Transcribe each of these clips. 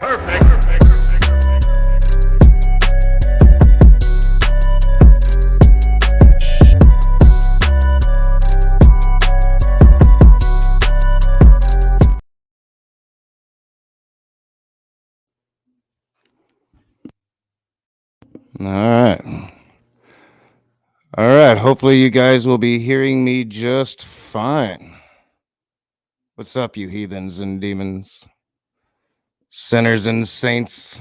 All right. All right. Hopefully, you guys will be hearing me just fine. What's up, you heathens and demons, sinners and saints?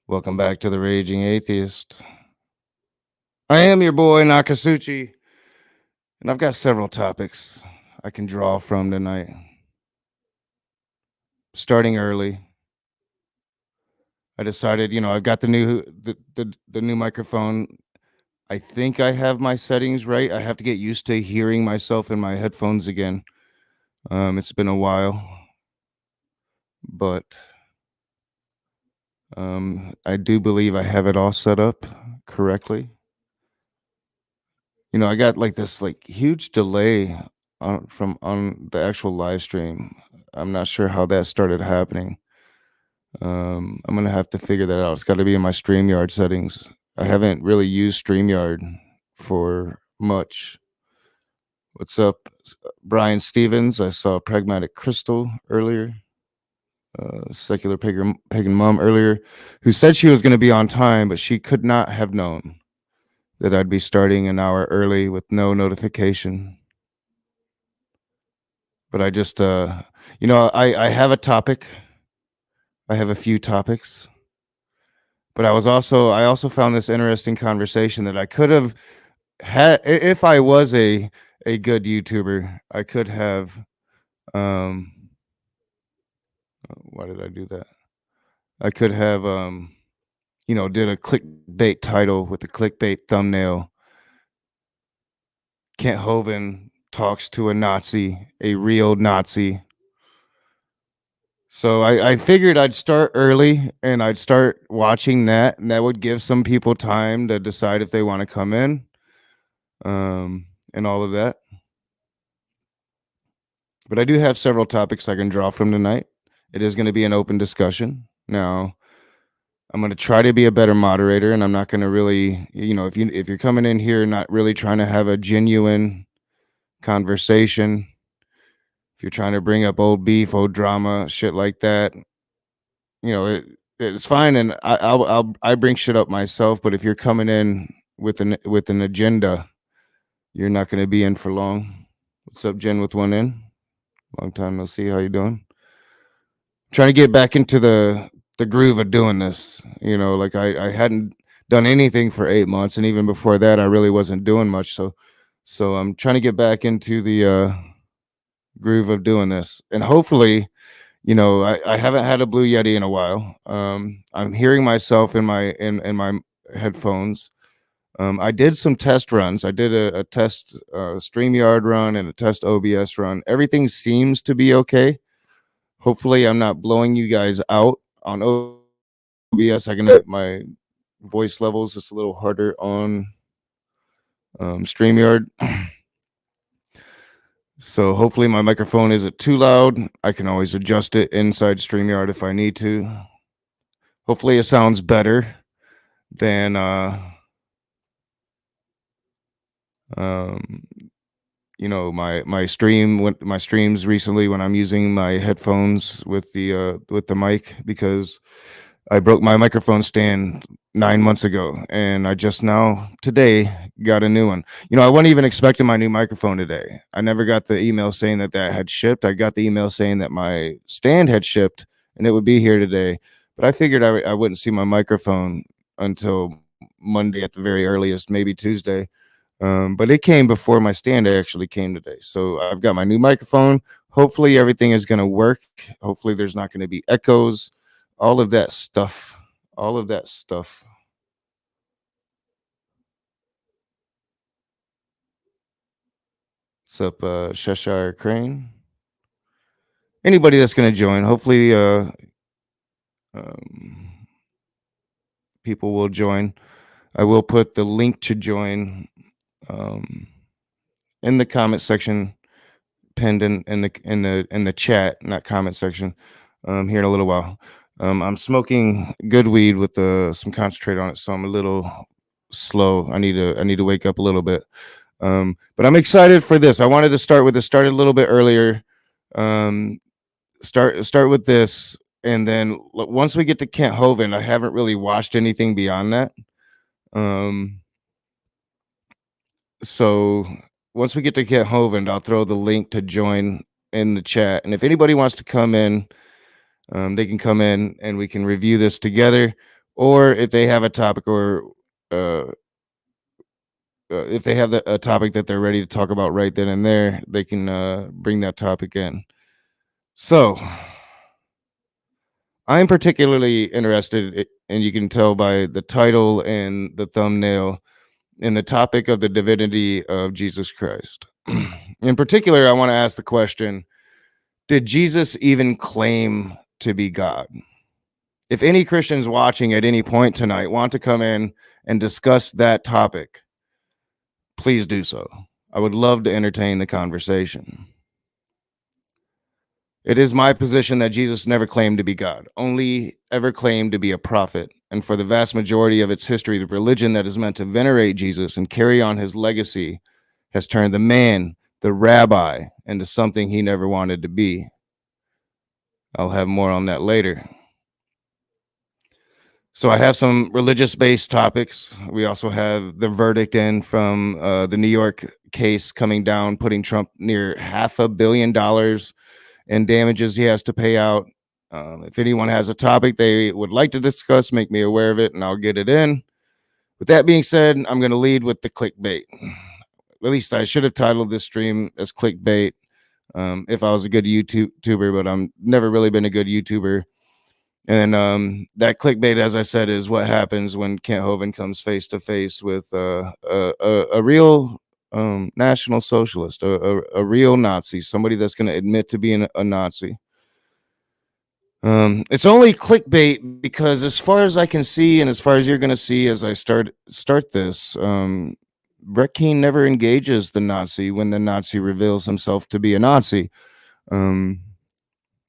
Welcome back to the Raging Atheist. I am your boy, Nakasuchi, and I've got several topics I can draw from tonight. Starting early, I decided, I've got the new microphone. I think I have my settings right. I have to get used to hearing myself in my headphones again. It's been a while, but I do believe I have it all set up correctly. I got like this huge delay on the actual live stream. I'm not sure how that started happening. I'm gonna have to figure that out. It's got to be in my StreamYard settings. I haven't really used StreamYard for much. What's up, Brian Stevens? I saw Pragmatic Crystal earlier. Secular pagan mom earlier, who said she was going to be on time, but she could not have known that I'd be starting an hour early with no notification. But I just, I have a topic. I have a few topics. But I also found this interesting conversation that I could have had if I was a good YouTuber. I could have. Why did I do that? I could have, did a clickbait title with a clickbait thumbnail. Kent Hovind talks to a Nazi, a real Nazi. So I figured I'd start early and I'd start watching that, and that would give some people time to decide if they want to come in, and all of that. But I do have several topics I can draw from tonight. It is going to be an open discussion. Now, I'm going to try to be a better moderator, and I'm not going to really, if you're coming in here not really trying to have a genuine conversation, if you're trying to bring up old beef, old drama, shit like that, it's fine, and I bring shit up myself. But if you're coming in with an agenda, you're not going to be in for long. What's up, Jen with one in? Long time no see. How you doing? Trying to get back into the groove of doing this. I hadn't done anything for 8 months, and even before that, I really wasn't doing much. So I'm trying to get back into the groove of doing this, and hopefully, I haven't had a Blue Yeti in a while. I'm hearing myself in my headphones. I did some test runs. I did a test StreamYard run and a test OBS run. Everything seems to be okay. Hopefully, I'm not blowing you guys out on OBS. I can get my voice levels. It's a little harder on StreamYard. So hopefully my microphone isn't too loud. I can always adjust it inside StreamYard if I need to. Hopefully it sounds better than my streams recently when I'm using my headphones with the mic, because I broke my microphone stand 9 months ago, and I just now today got a new one. I wasn't even expecting my new microphone today. I never got the email saying that had shipped. I got the email saying that my stand had shipped and it would be here today. But I figured I wouldn't see my microphone until Monday at the very earliest, maybe Tuesday. But it came before my stand actually came today. So I've got my new microphone. Hopefully everything is going to work. Hopefully there's not going to be echoes. All of that stuff. What's up, Cheshire Crane? Anybody that's going to join, hopefully people will join. I will put the link to join in the comment section, pinned in the chat, not comment section. here in a little while. I'm smoking good weed with some concentrate on it, so I'm a little slow. I need to wake up a little bit. But I'm excited for this. I wanted to start with this. Started a little bit earlier. Um, start with this, and then once we get to Kent Hovind, I haven't really watched anything beyond that. Um, so once we get to Kent Hovind, I'll throw the link to join in the chat, and if anybody wants to come in, they can come in and we can review this together. Or if they have a topic, or uh, if they have a topic that they're ready to talk about right then and there, they can bring that topic in. So I'm particularly interested, and you can tell by the title and the thumbnail, in the topic of the divinity of Jesus Christ. In particular, I want to ask the question, did Jesus even claim to be God? If any Christians watching at any point tonight want to come in and discuss that topic, please do so. I would love to entertain the conversation. It is my position that Jesus never claimed to be God, only ever claimed to be a prophet. And for the vast majority of its history, the religion that is meant to venerate Jesus and carry on his legacy has turned the man, the rabbi, into something he never wanted to be. I'll have more on that later. So I have some religious-based topics. We also have the verdict in from the New York case coming down, putting Trump near $500 million in damages he has to pay out. If anyone has a topic they would like to discuss, make me aware of it, and I'll get it in. With that being said, I'm going to lead with the clickbait. At least I should have titled this stream as clickbait if I was a good YouTuber, but I'm never really been a good YouTuber. And that clickbait, as I said, is what happens when Kent Hovind comes face to face with a real National Socialist, a real Nazi, somebody that's going to admit to being a Nazi. It's only clickbait because, as far as I can see, and as far as you're going to see as I start this, Brett Keane never engages the Nazi when the Nazi reveals himself to be a Nazi.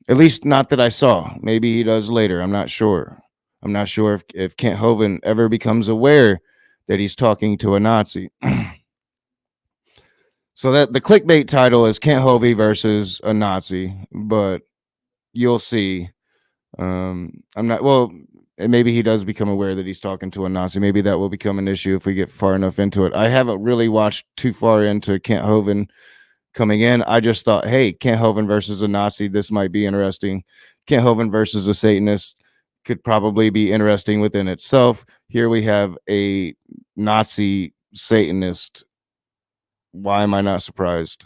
At least not that I saw. Maybe he does later. I'm not sure. I'm not sure if Kent Hovind ever becomes aware that he's talking to a Nazi. So that the clickbait title is Kent Hovind versus a Nazi, but you'll see. I'm not, well, maybe he does become aware that he's talking to a Nazi. Maybe that will become an issue if we get far enough into it. I haven't really watched too far into Kent Hovind coming in. I just thought, hey, Kent Hovind versus a Nazi, this might be interesting. Kent Hovind versus a Satanist could probably be interesting within itself. Here we have a Nazi Satanist. Why am I not surprised?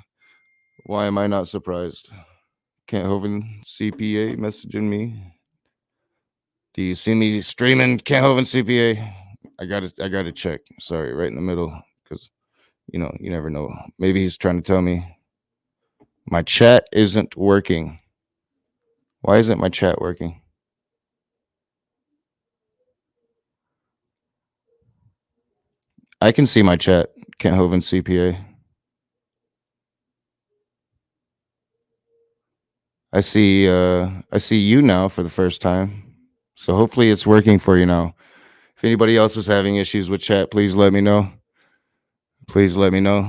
Why am I not surprised? Kent Hovind CPA messaging me. Do you see me streaming Kent Hovind CPA? I gotta check. Sorry, right in the middle, because you never know. Maybe he's trying to tell me my chat isn't working. Why isn't my chat working? I can see my chat, Kent Hovind CPA. I see you now for the first time. So hopefully it's working for you now. If anybody else is having issues with chat, please let me know. Please let me know.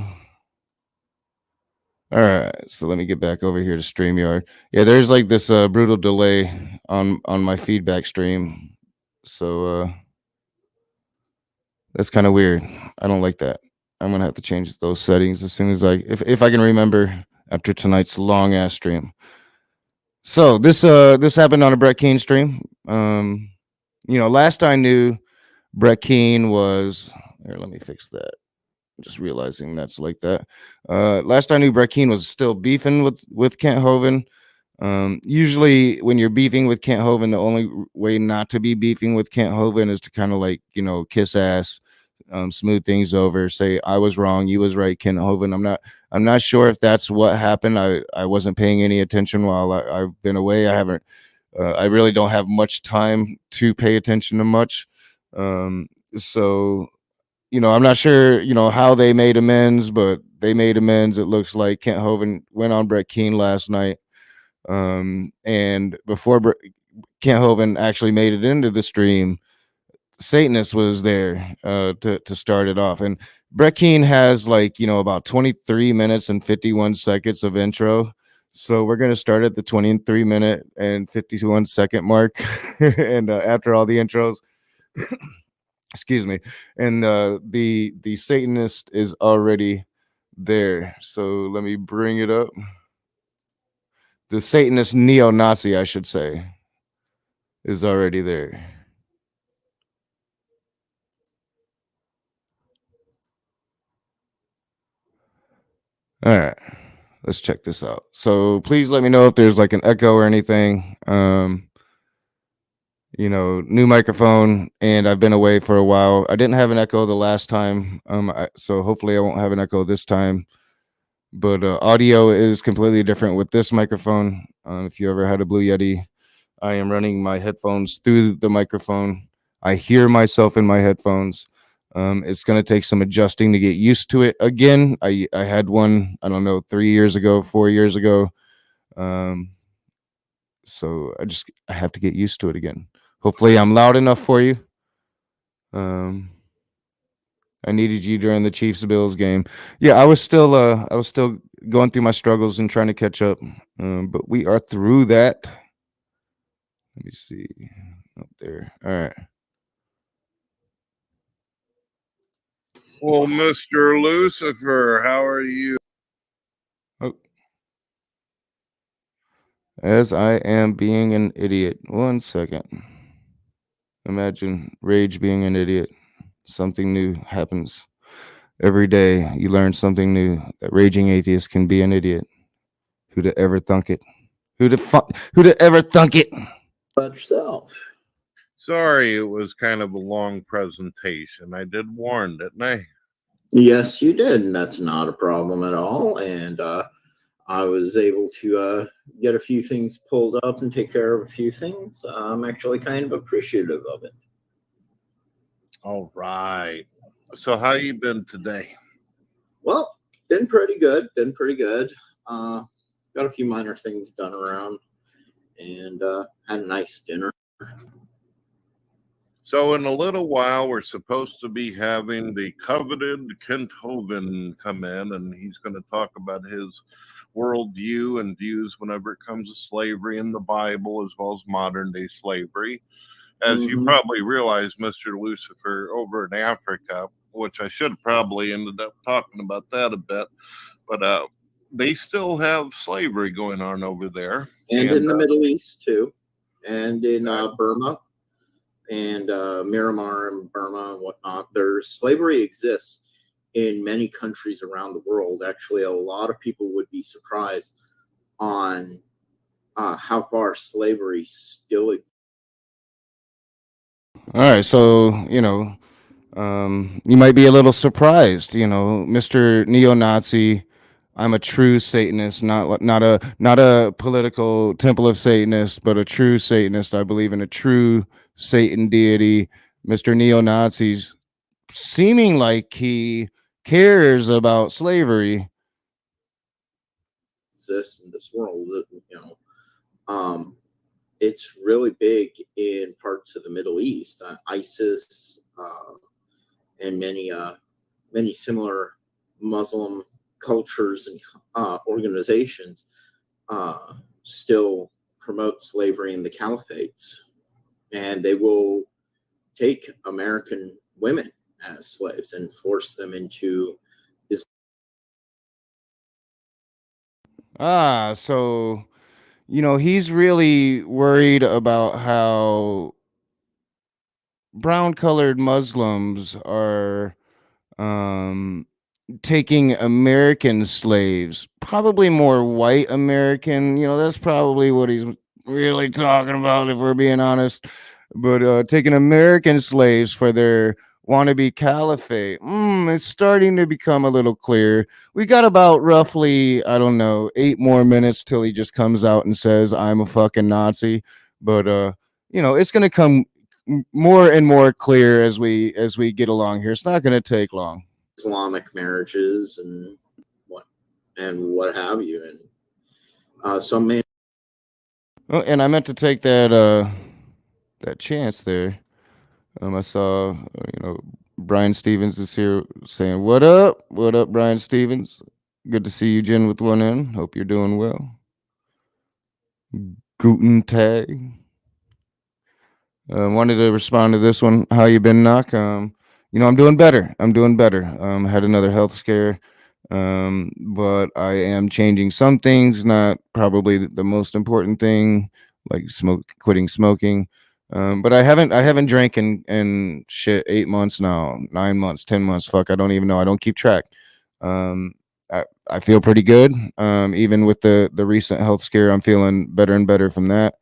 All right, so let me get back over here to StreamYard. Yeah, there's like this brutal delay on my feedback stream. So that's kind of weird. I don't like that. I'm gonna have to change those settings as soon as if I can remember after tonight's long ass stream. So this happened on a Brett Keane stream. Last I knew, Brett Keane was here. Let me fix that. I'm just realizing that's like that. Last I knew, Brett Keane was still beefing with Kent Hovind. Usually, when you're beefing with Kent Hovind, the only way not to be beefing with Kent Hovind is to kind of kiss ass, smooth things over, say I was wrong, you was right, Kent Hovind. I'm not sure if that's what happened. I wasn't paying any attention while I've been away. I really don't have much time to pay attention to much. So I'm not sure, how they made amends, but they made amends. It looks like Kent Hovind went on Brett Keane last night. And before Kent Hovind actually made it into the stream, Satanist was there to start it off. And Brett Keane has like, about 23 minutes and 51 seconds of intro. So we're going to start at the 23-minute and 51-second mark. And after all the intros, excuse me, and the Satanist is already there. So let me bring it up. The Satanist neo-Nazi, I should say, is already there. All right, let's check this out. So please let me know if there's like an echo or anything. New microphone, and I've been away for a while. I didn't have an echo the last time, so hopefully I won't have an echo this time. But audio is completely different with this microphone. If you ever had a Blue Yeti, I am running my headphones through the microphone. I hear myself in my headphones. It's going to take some adjusting to get used to it again. I had one, I don't know, 3 years ago, 4 years ago. So I have to get used to it again. Hopefully I'm loud enough for you. I needed you during the Chiefs Bills game. Yeah, I was still going through my struggles and trying to catch up. But we are through that. Let me see up there. All right. Well, Mr. Lucifer, how are you? Oh. As I am being an idiot. 1 second. Imagine Rage being an idiot. Something new happens. Every day you learn something new. That Raging Atheist can be an idiot. Who'd ever thunk it? Who'd ever thunk it? About yourself. Sorry, it was kind of a long presentation. I did warn, didn't I? Yes, you did, and that's not a problem at all. And I was able to get a few things pulled up and take care of a few things. I'm actually kind of appreciative of it. All right. So how you been today? Well, been pretty good. Got a few minor things done around, and had a nice dinner. So in a little while, we're supposed to be having the coveted Kent Hovind come in, and he's going to talk about his worldview and views whenever it comes to slavery in the Bible, as well as modern day slavery. As you probably realize, Mr. Lucifer, over in Africa, which I should have probably ended up talking about that a bit, but they still have slavery going on over there. And in the Middle East, too. And in Burma. And Myanmar and Burma and whatnot, slavery exists in many countries around the world. Actually, a lot of people would be surprised on how far slavery still exists. All right, so you might be a little surprised. Mr. Neo-Nazi. I'm a true Satanist, not a political temple of Satanists, but a true Satanist. I believe in a true Satan deity. Mr. Neo-Nazi's seeming like he cares about slavery. Exists in this world, it's really big in parts of the Middle East. ISIS and many similar Muslim cultures and organizations still promote slavery in the caliphates, and they will take American women as slaves and force them into Islam. So he's really worried about how brown colored Muslims are taking American slaves, probably more white American. That's probably what he's really talking about, if we're being honest. But taking American slaves for their wannabe caliphate, it's starting to become a little clear. We got about roughly, I don't know, 8 more minutes till he just comes out and says, I'm a fucking Nazi. But it's going to come more and more clear as we get along here. It's not going to take long. Islamic marriages and what have you, and some may Oh, and I meant to take that that chance there. I saw Brian Stevens is here saying, "What up? What up, Brian Stevens? Good to see you, Jen, with one N. Hope you're doing well. Guten Tag." Wanted to respond to this one. How you been, Knock? I'm doing better. I'm doing better. Had another health scare, but I am changing some things. Not probably the most important thing, like quitting smoking. But I haven't drank in shit 8 months now, 9 months, 10 months. Fuck, I don't even know. I don't keep track. Um, I feel pretty good. Even with the recent health scare, I'm feeling better and better from that.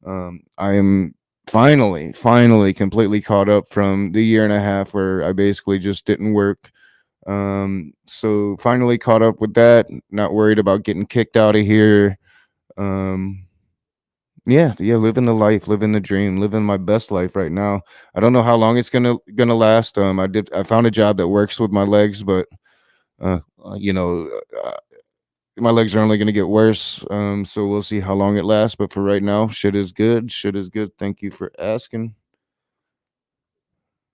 I am finally completely caught up from the year and a half where I basically just didn't work. So finally caught up with that, not worried about getting kicked out of here. um yeah, living the life, living the dream, living my best life right now. I don't know how long it's gonna last. I found a job that works with my legs, but uh you know uh, my legs are only going to get worse. So we'll see how long it lasts. But for right now, shit is good. Shit is good. Thank you for asking.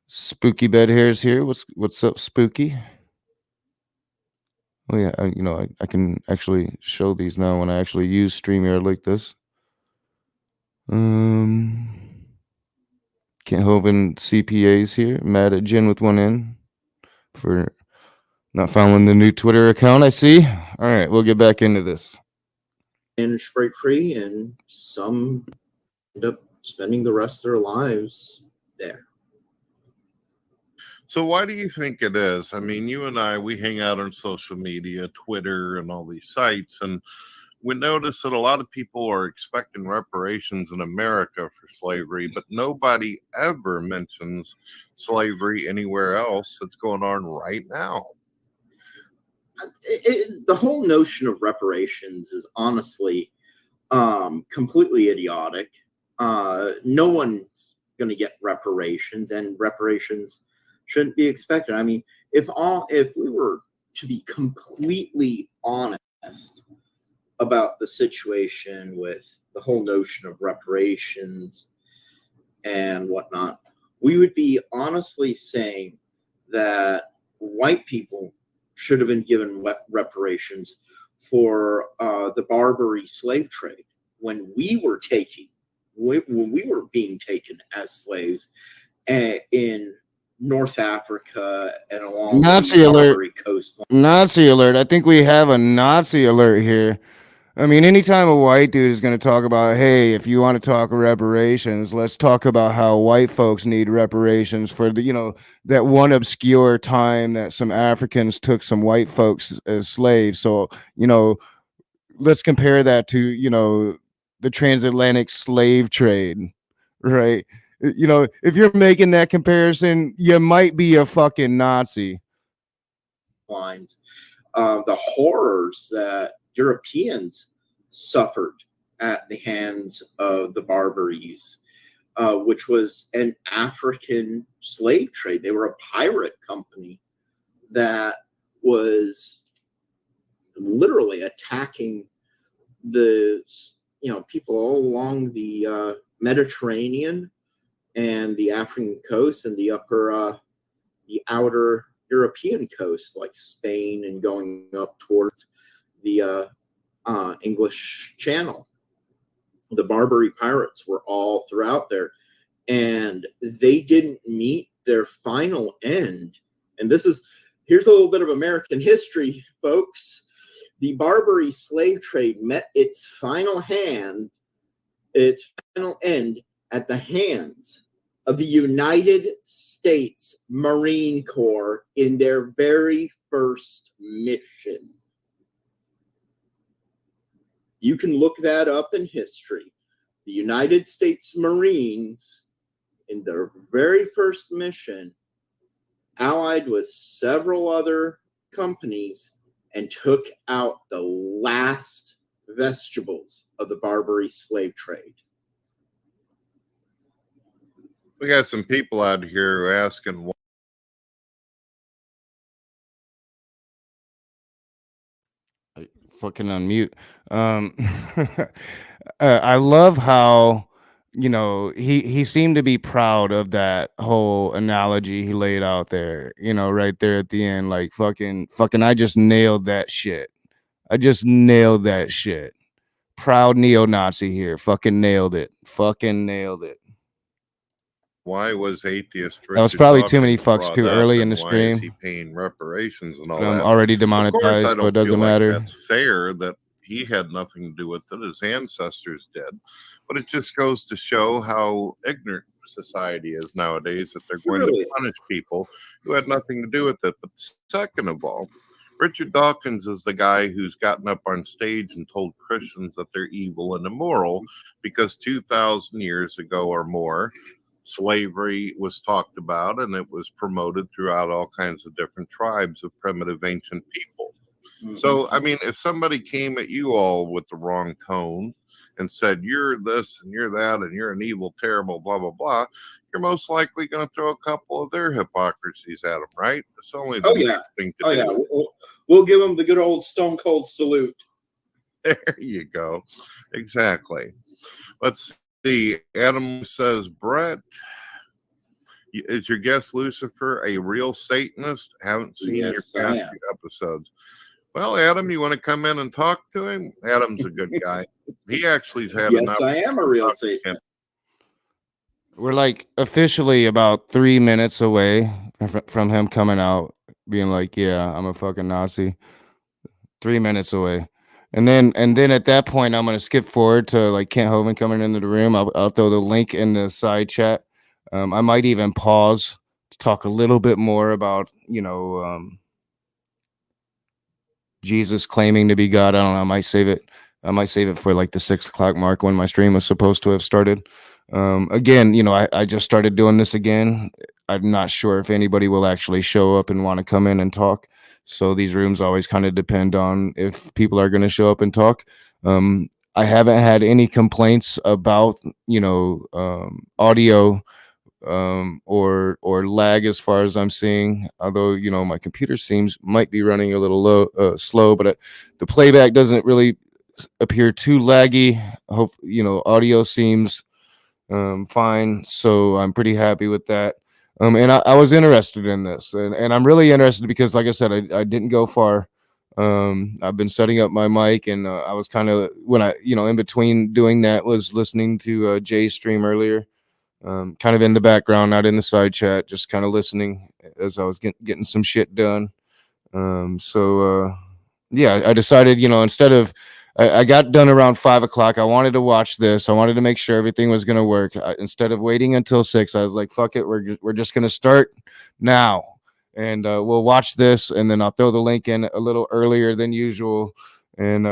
Spooky Bed Hair's here. What's up, Spooky? Oh yeah, I can actually show these now when I actually use StreamYard like this. Kent Hovind CPA's here. Mad at Jen with one N for not following the new Twitter account. I see. All right, we'll get back into this. And sprite free, and some end up spending the rest of their lives there. So why do you think it is? I mean, you and I, we hang out on social media, Twitter, and all these sites, and we notice that a lot of people are expecting reparations in America for slavery, but nobody ever mentions slavery anywhere else that's going on right now. The whole notion of reparations is honestly completely idiotic. No one's going to get reparations, and reparations shouldn't be expected. I mean, if we were to be completely honest about the situation with the whole notion of reparations and whatnot, we would be honestly saying that white people should have been given reparations for the Barbary slave trade when we were being taken as slaves in North Africa and along Nazi the alert. Barbary coastline. Nazi alert. I think we have a Nazi alert here. I mean, anytime a white dude is going to talk about, hey, if you want to talk reparations, let's talk about how white folks need reparations for that one obscure time that some Africans took some white folks as slaves. So, let's compare that to, the transatlantic slave trade, right? If you're making that comparison, you might be a fucking Nazi. The horrors that Europeans suffered at the hands of the Barbaries, which was an African slave trade. They were a pirate company that was literally attacking the people all along the Mediterranean and the African coast and the outer European coast, like Spain, and going up towards the English Channel. The Barbary pirates were all throughout there, and they didn't meet their final end. And here's a little bit of American history, folks. The Barbary slave trade met its final end at the hands of the United States Marine Corps in their very first mission. You can look that up in history. The United States Marines, in their very first mission, allied with several other companies and took out the last vestiges of the Barbary slave trade. We got some people out here asking fucking unmute. I love how he seemed to be proud of that whole analogy he laid out there. Right there at the end, like fucking. I just nailed that shit. I just nailed that shit. Proud neo-Nazi here. Fucking nailed it. Fucking nailed it. Why was atheist That was Richard probably too many Dawkins fucks brought too up, early in and the why is he stream. paying reparations and all But I'm that? already Of course, I demonetized, so it don't doesn't feel like matter. that's fair that he had nothing to do with it. His ancestors did. But it just goes to show how ignorant society is nowadays, that they're going Really? to punish people who had nothing to do with it. But second of all, Richard Dawkins is the guy who's gotten up on stage and told Christians that they're evil and immoral because 2,000 years ago or more, slavery was talked about and it was promoted throughout all kinds of different tribes of primitive ancient people. So, I mean, if somebody came at you all with the wrong tone and said, you're this and you're that and you're an evil, terrible, blah, blah, blah, you're most likely going to throw a couple of their hypocrisies at them, right? It's only the next thing to do. Yeah. We'll give them the good old stone cold salute. There you go. Exactly. Let's see. Adam says, Brett, is your guest Lucifer a real Satanist? Haven't seen your Yes, past few episodes. Well, Adam, you want to come in and talk to him? Adam's a good guy. He actually's had Yes, enough. I am a real talk to him. Satanist. We're like officially about 3 minutes away from him coming out, being like, "Yeah, I'm a fucking Nazi." 3 minutes away, and then at that point, I'm gonna skip forward to like Kent Hovind coming into the room. I'll throw the link in the side chat. I might even pause to talk a little bit more about Jesus claiming to be God. I don't know. I might save it. For like the 6 o'clock mark when my stream was supposed to have started. Again, I just started doing this again. I'm not sure if anybody will actually show up and want to come in and talk. So these rooms always kind of depend on if people are going to show up and talk. I haven't had any complaints about, audio or lag as far as I'm seeing. Although my computer might be running a little slow, but the playback doesn't really appear too laggy. Hope audio seems fine, so I'm pretty happy with that. And I was interested in this, and I'm really interested because, like I said, I didn't go far. I've been setting up my mic, and I was kind of when I in between doing that was listening to Jay's stream earlier. Kind of in the background, not in the side chat, just kind of listening as I was getting some shit done. Yeah, I decided, instead of, I got done around 5 o'clock. I wanted to watch this. I wanted to make sure everything was going to work. Instead of waiting until 6, I was like, fuck it. We're just going to start now. And we'll watch this, and then I'll throw the link in a little earlier than usual. And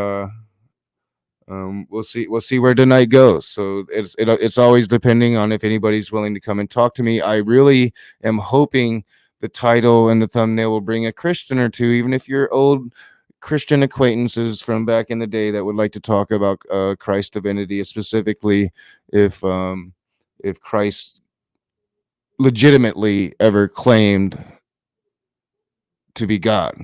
we'll see where tonight goes. So it's always depending on if anybody's willing to come and talk to me. I really am hoping the title and the thumbnail will bring a Christian or two, even if you're old Christian acquaintances from back in the day that would like to talk about Christ's divinity, specifically if Christ legitimately ever claimed to be God.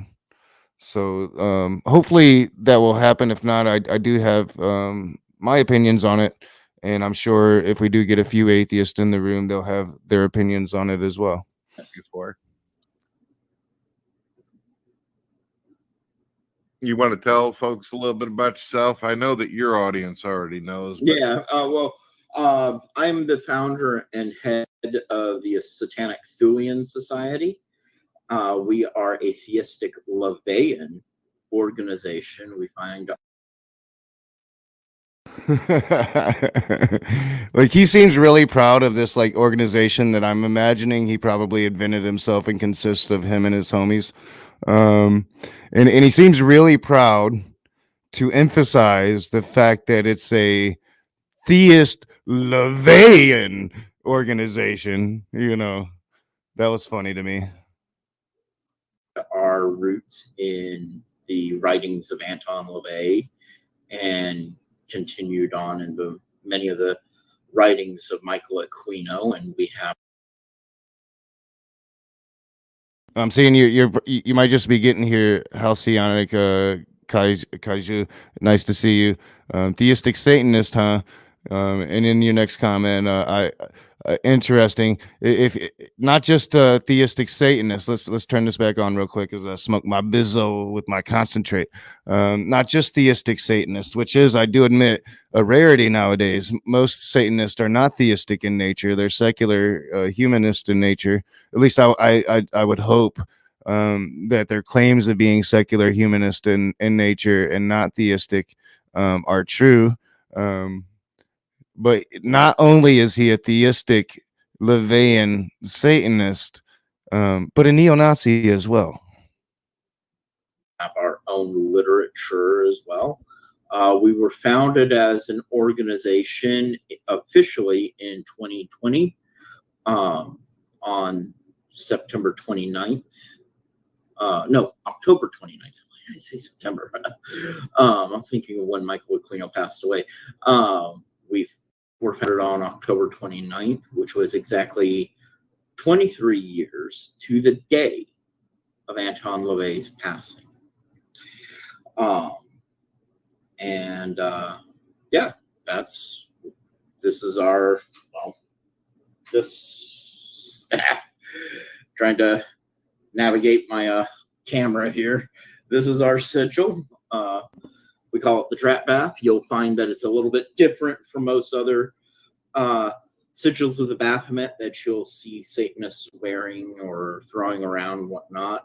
So hopefully that will happen. If not, I do have my opinions on it, and I'm sure if we do get a few atheists in the room, they'll have their opinions on it as well. You want to tell folks a little bit about yourself? I know that your audience already knows. But... Yeah. I'm the founder and head of the Satanic Thulian Society. We are a theistic LaVeyan organization. We find like he seems really proud of this like organization that I'm imagining he probably invented himself and consists of him and his homies. And he seems really proud to emphasize the fact that it's a theist LaVeyan organization. That was funny to me. Our roots in the writings of Anton LaVey and continued on into many of the writings of Michael Aquino, and we have. I'm seeing you might just be getting here, Halcyonic. Kaiju, nice to see you. Theistic Satanist, huh? And in your next comment, interesting. If not just theistic Satanist, let's turn this back on real quick as I smoke my bizzo with my concentrate. Not just theistic Satanist, which is, I do admit, a rarity nowadays. Most Satanists are not theistic in nature; they're secular, humanist in nature. At least I would hope that their claims of being secular, humanist in nature, and not theistic are true. But not only is he a theistic Levian Satanist, but a neo-Nazi as well. Have our own literature as well. We were founded as an organization officially in 2020 on September 29th. No, October 29th. I say September. I'm thinking of when Michael Aquino passed away. We were founded on October 29th, which was exactly 23 years to the day of Anton LaVey's passing. Yeah, this is our, trying to navigate my camera here. This is our sigil. We call it the Drat Bath. You'll find that it's a little bit different from most other sigils of the Baphomet that you'll see Satanists wearing or throwing around and whatnot.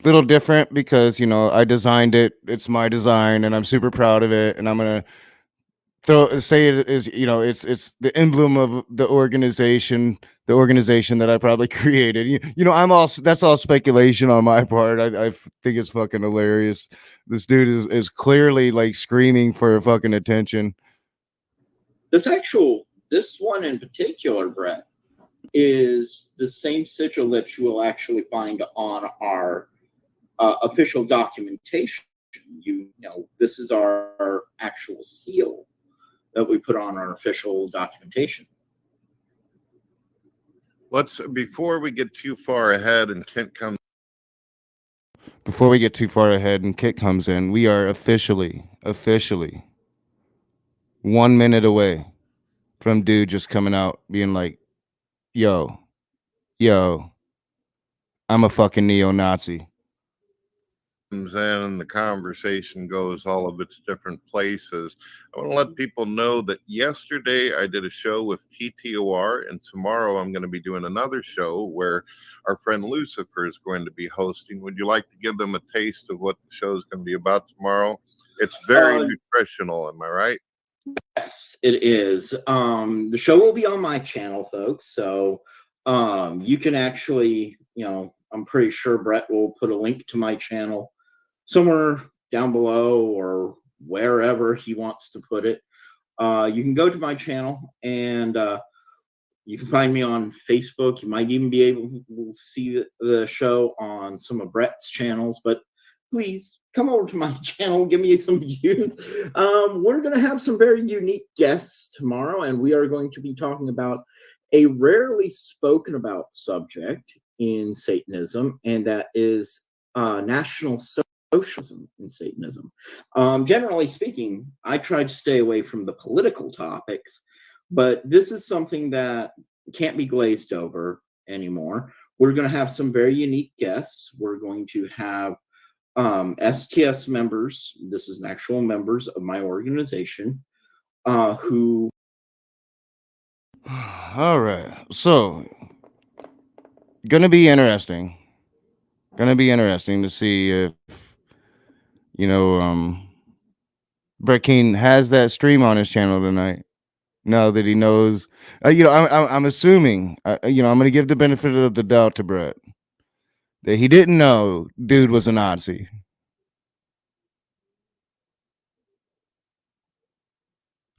Little different because, I designed it. It's my design, and I'm super proud of it. And I'm gonna say it is, it's the emblem of the organization that I probably created. That's all speculation on my part. I think it's fucking hilarious. This dude is clearly like screaming for fucking attention. This one in particular, Brett, is the same sigil that you will actually find on our official documentation. This is our actual seal that we put on our official documentation. Before we get too far ahead and Kit comes. Before we get too far ahead and Kit comes in, we are officially 1 minute away from dude just coming out being like, yo, I'm a fucking neo-Nazi. And the conversation goes all of its different places. I want to let people know that yesterday I did a show with TTOR, and tomorrow I'm going to be doing another show where our friend Lucifer is going to be hosting. Would you like to give them a taste of what the show is going to be about tomorrow? It's very nutritional, am I right? Yes, it is. The show will be on my channel, folks. So you can actually, I'm pretty sure Brett will put a link to my channel somewhere down below or wherever he wants to put it. You can go to my channel and you can find me on Facebook. You might even be able to see the show on some of Brett's channels, but please come over to my channel, give me some views. We're going to have some very unique guests tomorrow, and we are going to be talking about a rarely spoken about subject in Satanism, and that is National Socialism in Satanism. Generally speaking, I try to stay away from the political topics, but this is something that can't be glazed over anymore. We're going to have some very unique guests. We're going to have STS members. This is actual members of my organization who. All right. So, gonna be interesting to see if Brett Keane has that stream on his channel tonight. Now that he knows, I'm assuming, I'm gonna give the benefit of the doubt to Brett that he didn't know dude was a Nazi.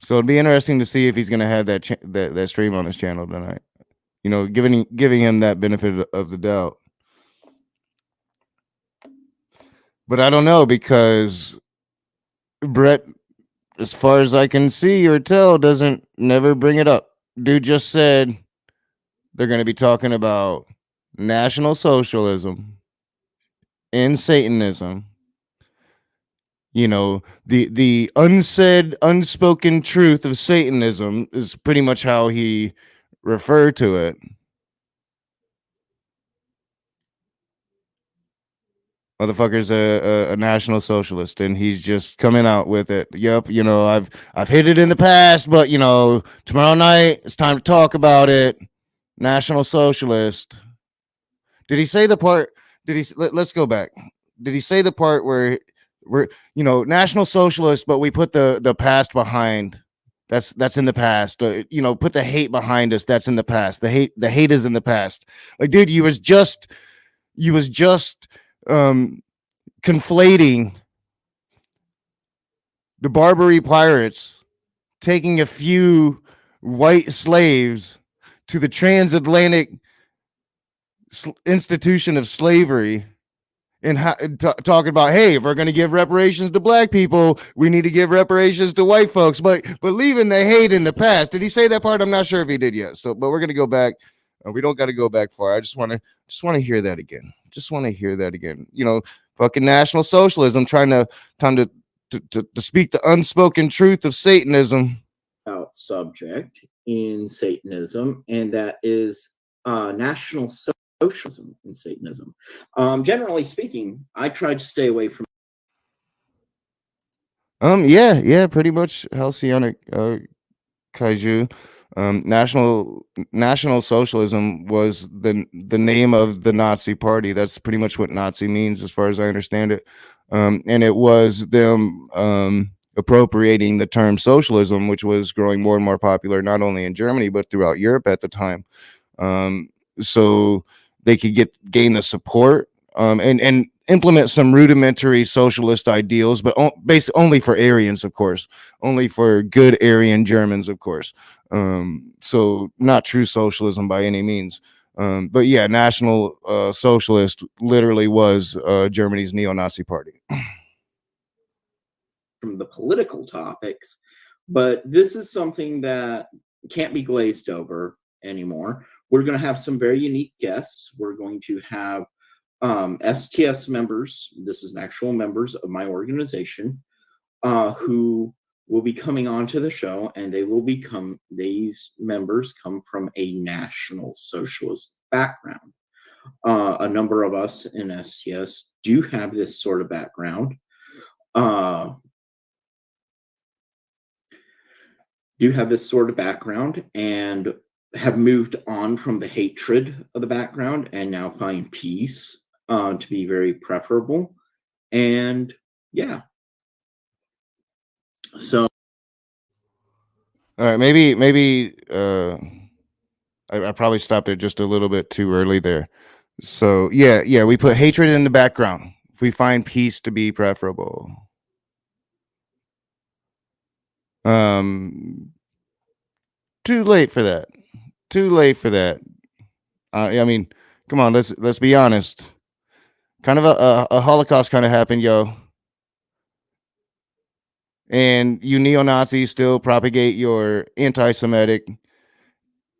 So it'd be interesting to see if he's gonna have that stream on his channel tonight. Giving him that benefit of the doubt. But I don't know, because Brett, as far as I can see or tell, doesn't never bring it up. Dude just said they're going to be talking about National Socialism and Satanism You know, the unsaid, unspoken truth of Satanism is pretty much how he referred to it. Motherfucker's a national socialist, and he's just coming out with it. Yep, you know, I've hit it in the past, but you know, tomorrow night it's time to talk about it. National socialist. Did he say the part? Let's go back. Did he say the part where we're, you know, national socialist, but we put the past behind? That's in the past. You know, put the hate behind us. That's in the past. The hate is in the past. Like, dude, you was just conflating the Barbary pirates taking a few white slaves to the transatlantic institution of slavery and talking about, hey, if we're going to give reparations to black people, we need to give reparations to white folks, but leaving the hate in the past. Did he say that part? I'm not sure if he did yet. So, but we're going to go back. We don't got to go back far. I just want to hear that again. Just want to hear that again. You know, fucking National Socialism trying to speak the unspoken truth of Satanism. Out subject in Satanism, and that is National Socialism in Satanism. Generally speaking, I try to stay away from. Yeah, pretty much Halcyonic Kaiju. National Socialism was the name of the Nazi party. That's pretty much what Nazi means, as far as I understand it. And it was them appropriating the term socialism, which was growing more and more popular, not only in Germany but throughout Europe at the time. So they could gain the support and implement some rudimentary socialist ideals, but basically only for Aryans, of course, only for good Aryan Germans, of course. So not true socialism by any means. But yeah, National Socialist literally was Germany's neo-Nazi party. From the political topics, but this is something that can't be glazed over anymore. We're going to have some very unique guests. We're going to have STS members. This is actual members of my organization who will be coming onto the show, and these members come from a National Socialist background. A number of us in STS do have this sort of background. And have moved on from the hatred of the background and now find peace to be very preferable. And yeah. So all right, maybe I probably stopped it just a little bit too early there. So yeah, we put hatred in the background. If we find peace to be preferable. Too late for that. I mean, come on, let's be honest. Kind of a Holocaust kind of happened, yo. And you neo-Nazis still propagate your anti-Semitic,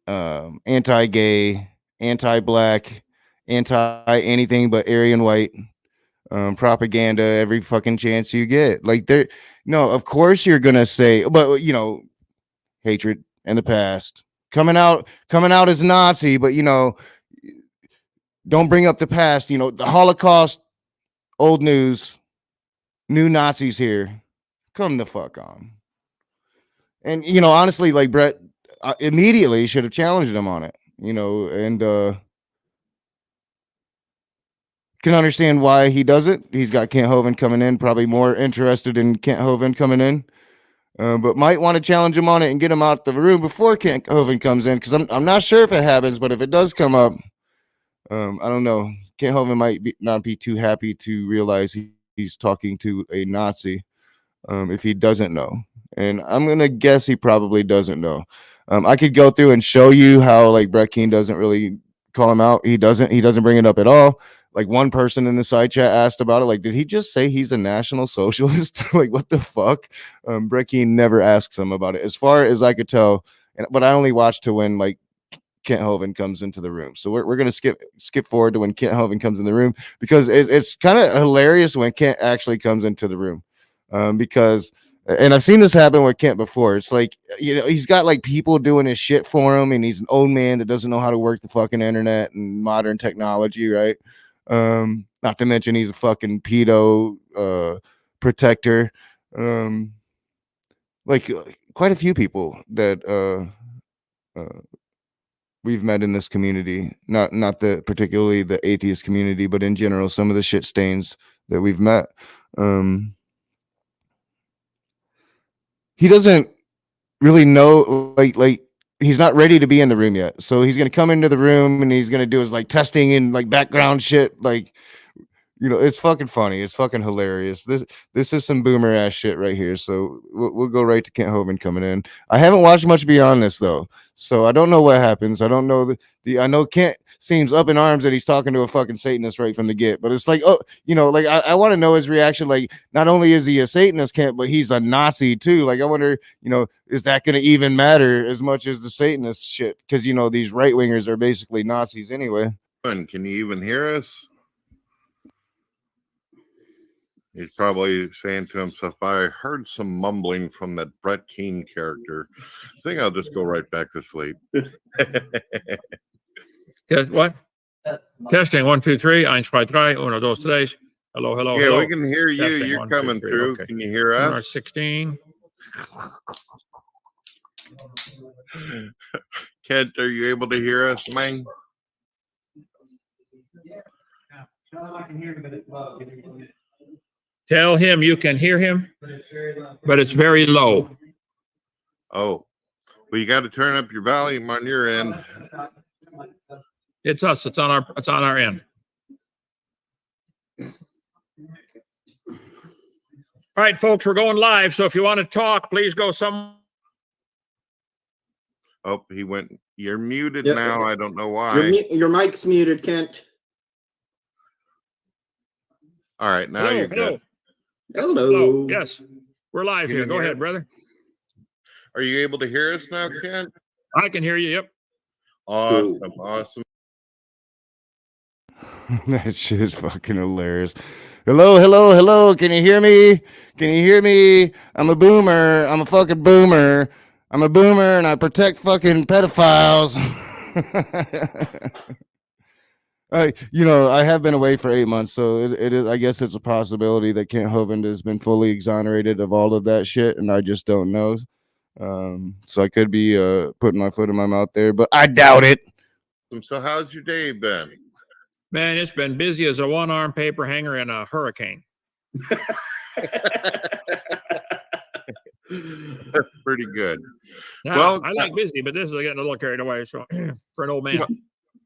anti-gay, anti-black, anti-anything but Aryan white propaganda every fucking chance you get. Like, no, of course you're gonna say, but you know, hatred in the past, coming out as Nazi, but you know, don't bring up the past. You know, the Holocaust, old news, new Nazis here. Come the fuck on. And you know, honestly, like Brett immediately should have challenged him on it. You know, and can understand why he does it. He's got Kent Hovind coming in, probably more interested in Kent Hovind coming in. But might want to challenge him on it and get him out the room before Kent Hovind comes in, because I'm not sure if it happens, but if it does come up, I don't know. Kent Hovind might not be too happy to realize he's talking to a Nazi if he doesn't know. And I'm gonna guess he probably doesn't know. I could go through and show you how like Brett Keane doesn't really call him out. He doesn't bring it up at all. Like one person in the side chat asked about it. Like, did he just say he's a National Socialist? Like, what the fuck? Brett Keane never asks him about it, as far as I could tell. But I only watched to when like Kent Hovind comes into the room. So we're gonna skip forward to when Kent Hovind comes in the room, because it's kind of hilarious when Kent actually comes into the room. because and I've seen this happen with Kent before. It's like, he's got like people doing his shit for him, and he's an old man that doesn't know how to work the fucking internet and modern technology, right? Not to mention he's a fucking pedo protector. Like quite a few people that we've met in this community, not particularly the atheist community, but in general, some of the shit stains that we've met. He doesn't really know, like he's not ready to be in the room yet. So he's gonna come into the room and he's gonna do his like testing and like background shit, like, it's fucking funny. It's fucking hilarious. This is some boomer ass shit right here. So we'll go right to Kent Hovind coming in. I haven't watched much beyond this though, so I don't know what happens. I don't know I know Kent seems up in arms that he's talking to a fucking Satanist right from the get. But it's like, like I want to know his reaction. Like, not only is he a Satanist, Kent, but he's a Nazi too. Like, I wonder, is that going to even matter as much as the Satanist shit? Because these right wingers are basically Nazis anyway. Can you even hear us? He's probably saying to himself, I heard some mumbling from that Brett Keane character. I think I'll just go right back to sleep. Yeah, what? Testing 1, 2, 3. 1, 2, 3. 1, 2, 3. Hello. Yeah, hello. we can hear you. Testing, You're 1, 2, coming 3. through. Okay. Can you hear us? R16. Kent, are you able to hear us, man? Tell him you can hear him, but it's very low. Oh, well, you got to turn up your volume on your end. It's us. It's on our end. All right, folks, we're going live. So if you want to talk, please go some. Oh, he went. You're muted Yep. now. I don't know why. Your mic's muted, Kent. All right, now you're good. Hello. Yes, we're live Can here. you Go hear ahead, me? brother. Are you able to hear us now, Kent? I can hear you. Yep. Awesome. That shit is fucking hilarious. Hello. Can you hear me? I'm a boomer. I'm a fucking boomer. I'm a boomer and I protect fucking pedophiles. I have been away for 8 months, so it is. I guess it's a possibility that Kent Hovind has been fully exonerated of all of that shit, and I just don't know. So I could be putting my foot in my mouth there, but I doubt it. So how's your day been? Man, it's been busy as a one-arm paper hanger in a hurricane. That's pretty good. Now, Well, I like busy, but this is getting a little carried away. So for an old man.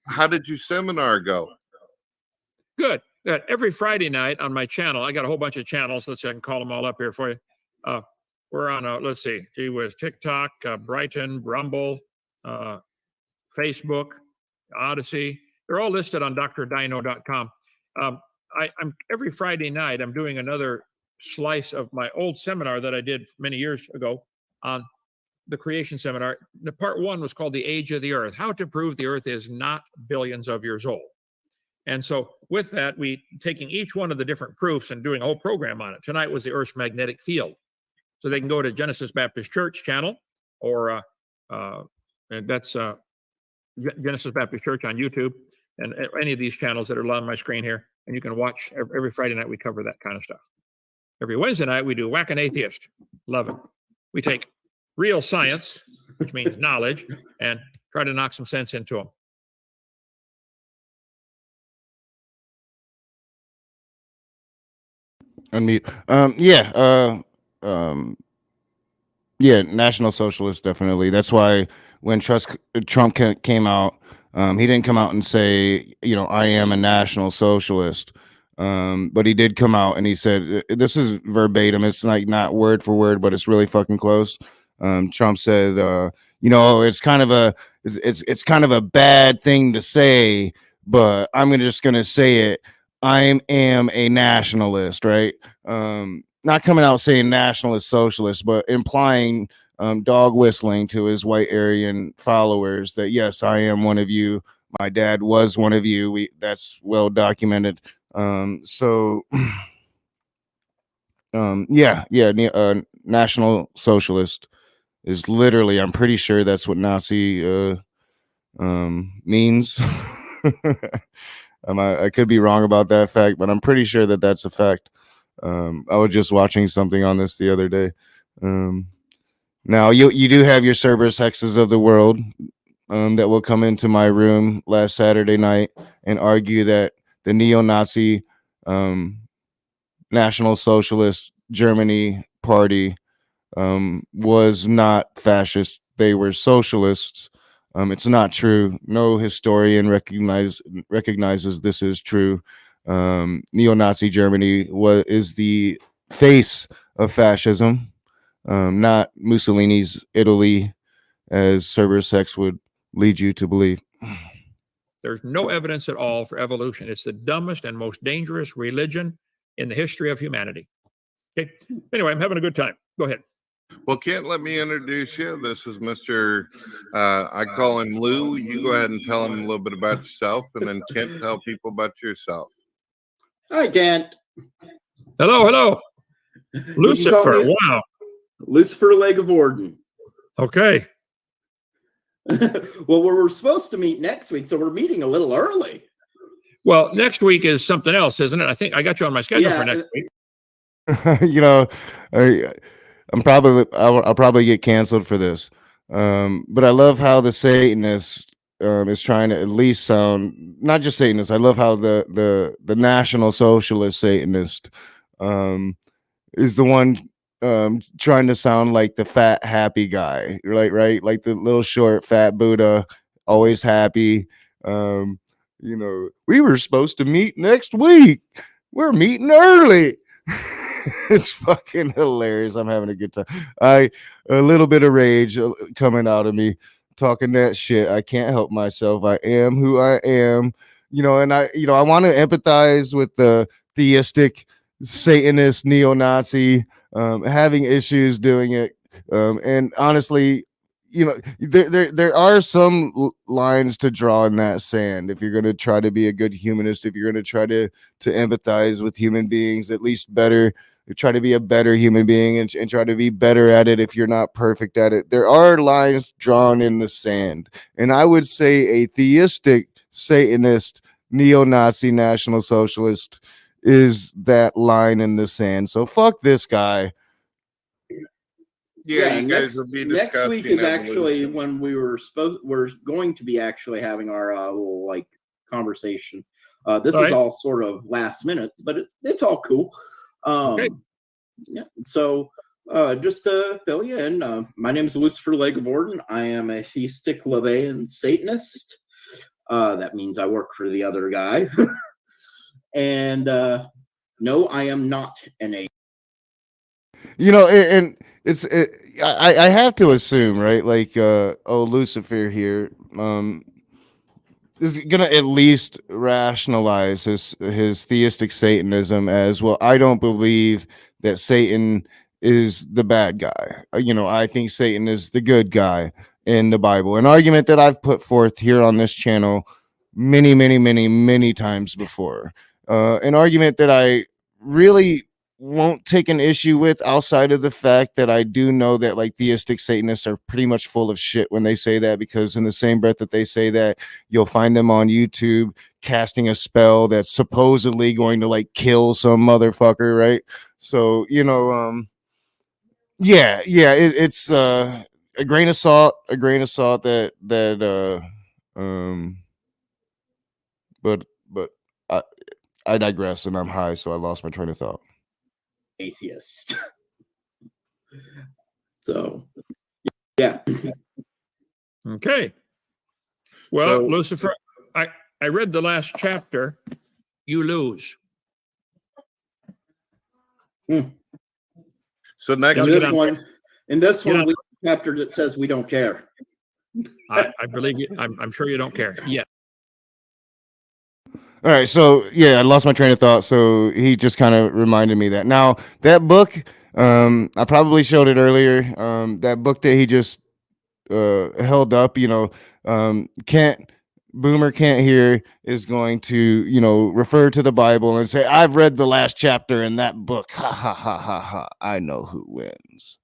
How did your seminar go? Good. Every Friday night on my channel, I got a whole bunch of channels. Let's see, I can call them all up here for you. We're on, let's see, TikTok, Brighton, Rumble, Facebook, Odyssey. They're all listed on drdino.com. I'm every Friday night, I'm doing another slice of my old seminar that I did many years ago on the creation seminar. The part 1 was called The Age of the Earth, how to prove the Earth is not billions of years old. And so with that, we taking each one of the different proofs and doing a whole program on it. Tonight was the Earth's magnetic field. So they can go to Genesis Baptist Church channel, or and that's Genesis Baptist Church on YouTube, and any of these channels that are on my screen here. And you can watch every Friday night. We cover that kind of stuff. Every Wednesday night, we do Whack an Atheist. Love it. We take real science, which means knowledge, and try to knock some sense into them. Unmute. Yeah, National Socialist, definitely. That's why when Trump came out, he didn't come out and say, I am a National Socialist. But he did come out and he said, this is verbatim. It's like not word for word, but it's really fucking close. Trump said, it's kind of a bad thing to say, but I'm just gonna say it. I am a nationalist, right? Not coming out saying nationalist socialist, but implying dog whistling to his white Aryan followers that yes, I am one of you. My dad was one of you. That's well documented. So National Socialist is literally, I'm pretty sure that's what Nazi means. I could be wrong about that fact, but I'm pretty sure that that's a fact. I was just watching something on this the other day. Now you do have your Cerberus hexes of the world that will come into my room last Saturday night and argue that the neo-Nazi National Socialist Germany party was not fascist. They were socialists. It's not true. No historian recognizes this is true. Neo-Nazi Germany is the face of fascism, not Mussolini's Italy, as Cerberus Hex would lead you to believe. There's no evidence at all for evolution. It's the dumbest and most dangerous religion in the history of humanity. Okay. Anyway, I'm having a good time. Go ahead. Well, Kent, let me introduce you. This is Mr. I call him Lou. You go ahead and tell him a little bit about yourself, and then Kent, tell people about yourself. Hi, Kent. Hello. Lucifer. me- Wow. Lucifer Leg of Orden. Okay. Well, we're supposed to meet next week, so we're meeting a little early. Well, next week is something else, isn't it? I think I got you on my schedule for next week. I'll probably get canceled for this. But I love how the Satanist is trying to at least sound, not just Satanist. I love how the National Socialist Satanist is the one trying to sound like the fat happy guy, right? Like the little short fat Buddha, always happy. We were supposed to meet next week. We're meeting early. It's fucking hilarious. I'm having a good time. A little bit of rage coming out of me, talking that shit. I can't help myself. I am who I am, and I want to empathize with the theistic Satanist neo-Nazi having issues doing it. And honestly, there are some lines to draw in that sand. If you're going to try to be a good humanist, if you're going to try to empathize with human beings, at least better, try to be a better human being and try to be better at it. If you're not perfect at it, there are lines drawn in the sand. And I would say a theistic Satanist, neo-Nazi, National Socialist is that line in the sand. So fuck this guy. Yeah, you guys will be discussing next week is evolution. actually when we're going to be actually having our little conversation. This is all sort of last minute, but it's all cool. Okay. Yeah. So just to fill you in, my name is Lucifer Leg of Orden. I am a theistic LaVeyan Satanist. That means I work for the other guy. And no, I am not an A. And I have to assume, right? Like, Lucifer here is gonna at least rationalize his theistic Satanism as well. I don't believe that Satan is the bad guy. I think Satan is the good guy in the Bible. An argument that I've put forth here on this channel many, many, many, many times before. An argument that I really won't take an issue with, outside of the fact that I do know that like theistic Satanists are pretty much full of shit when they say that, because in the same breath that they say that, you'll find them on YouTube casting a spell that's supposedly going to like kill some motherfucker, right? So it's a grain of salt, but I digress, and I'm high, so I lost my train of thought. Atheist. So, yeah. Okay. Well, So- Lucifer, I read the last chapter. You lose. So next Yeah, In get this on. one, we on. have a chapter that says we don't care. I believe you. I'm sure you don't care. Yeah. All right, so I lost my train of thought. So he just kind of reminded me that. Now that book, I probably showed it earlier. That book that he just held up, Kent, Boomer Can't Hear is going to, you know, refer to the Bible and say, I've read the last chapter in that book. Ha ha ha ha ha. I know who wins.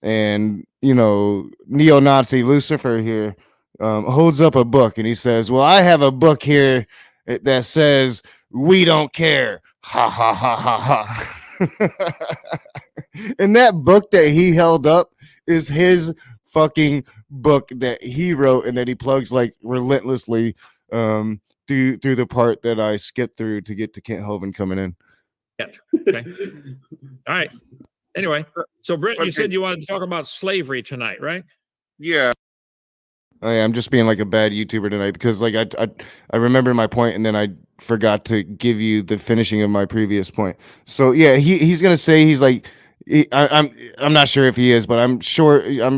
And, you know, neo-Nazi Lucifer here holds up a book and he says, well, I have a book here that says, we don't care. Ha ha ha ha ha. And that book that he held up is his fucking book that he wrote and that he plugs like relentlessly through the part that I skipped through to get to Kent Hovind coming in. Okay. All right. Anyway, so Brent, you said you wanted to talk about slavery tonight, right? Yeah. I'm just being like a bad YouTuber tonight because like I remember my point and then I forgot to give you the finishing of my previous point. So yeah, he's gonna say he's like I'm not sure if he is, but I'm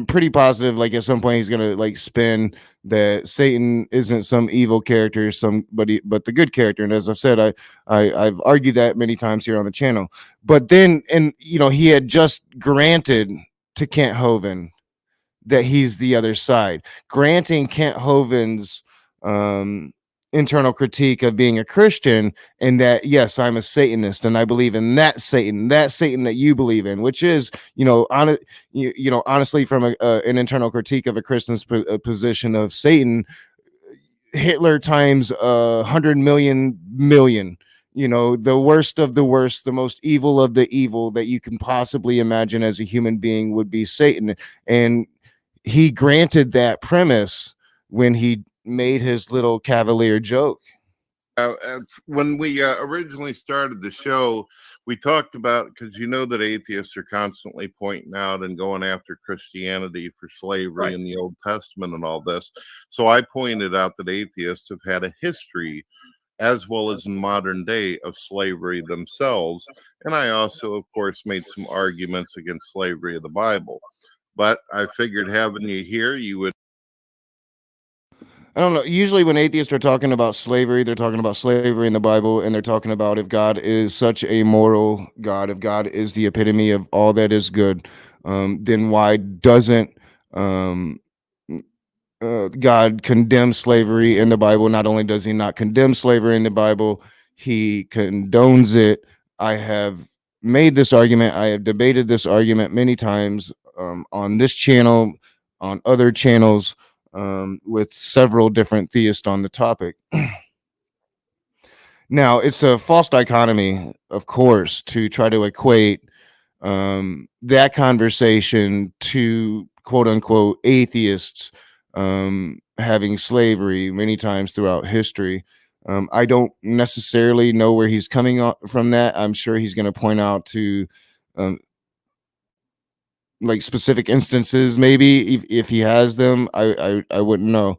pretty positive like at some point he's gonna like spin that Satan isn't some evil character, somebody but the good character. And as I've said, I've argued that many times here on the channel. But then and you know he had just granted to Kent Hovind that he's the other side, granting Kent Hovind's internal critique of being a Christian, and that yes, I'm a Satanist, and I believe in that Satan that you believe in, which is, you know, honestly, from an internal critique of a Christian's position of Satan, Hitler times 100 million. You know, the worst of the worst, the most evil of the evil that you can possibly imagine as a human being would be Satan, and he granted that premise when he made his little cavalier joke. When we originally started the show, we talked about, because you know that atheists are constantly pointing out and going after Christianity for slavery in the Old Testament and all this. So I pointed out that atheists have had a history, as well as in modern day, of slavery themselves. And I also, of course, made some arguments against slavery of the Bible. But I figured having you here, you would. I don't know. Usually when atheists are talking about slavery, they're talking about slavery in the Bible, and they're talking about if God is such a moral God, if God is the epitome of all that is good, then why doesn't God condemn slavery in the Bible? Not only does he not condemn slavery in the Bible, he condones it. I have made this argument. I have debated this argument many times on this channel, on other channels, with several different theists on the topic. Now, it's a false dichotomy, of course, to try to equate that conversation to quote unquote atheists having slavery many times throughout history. I don't necessarily know where he's coming from that. I'm sure he's going to point out to like specific instances, maybe if he has them. I wouldn't know.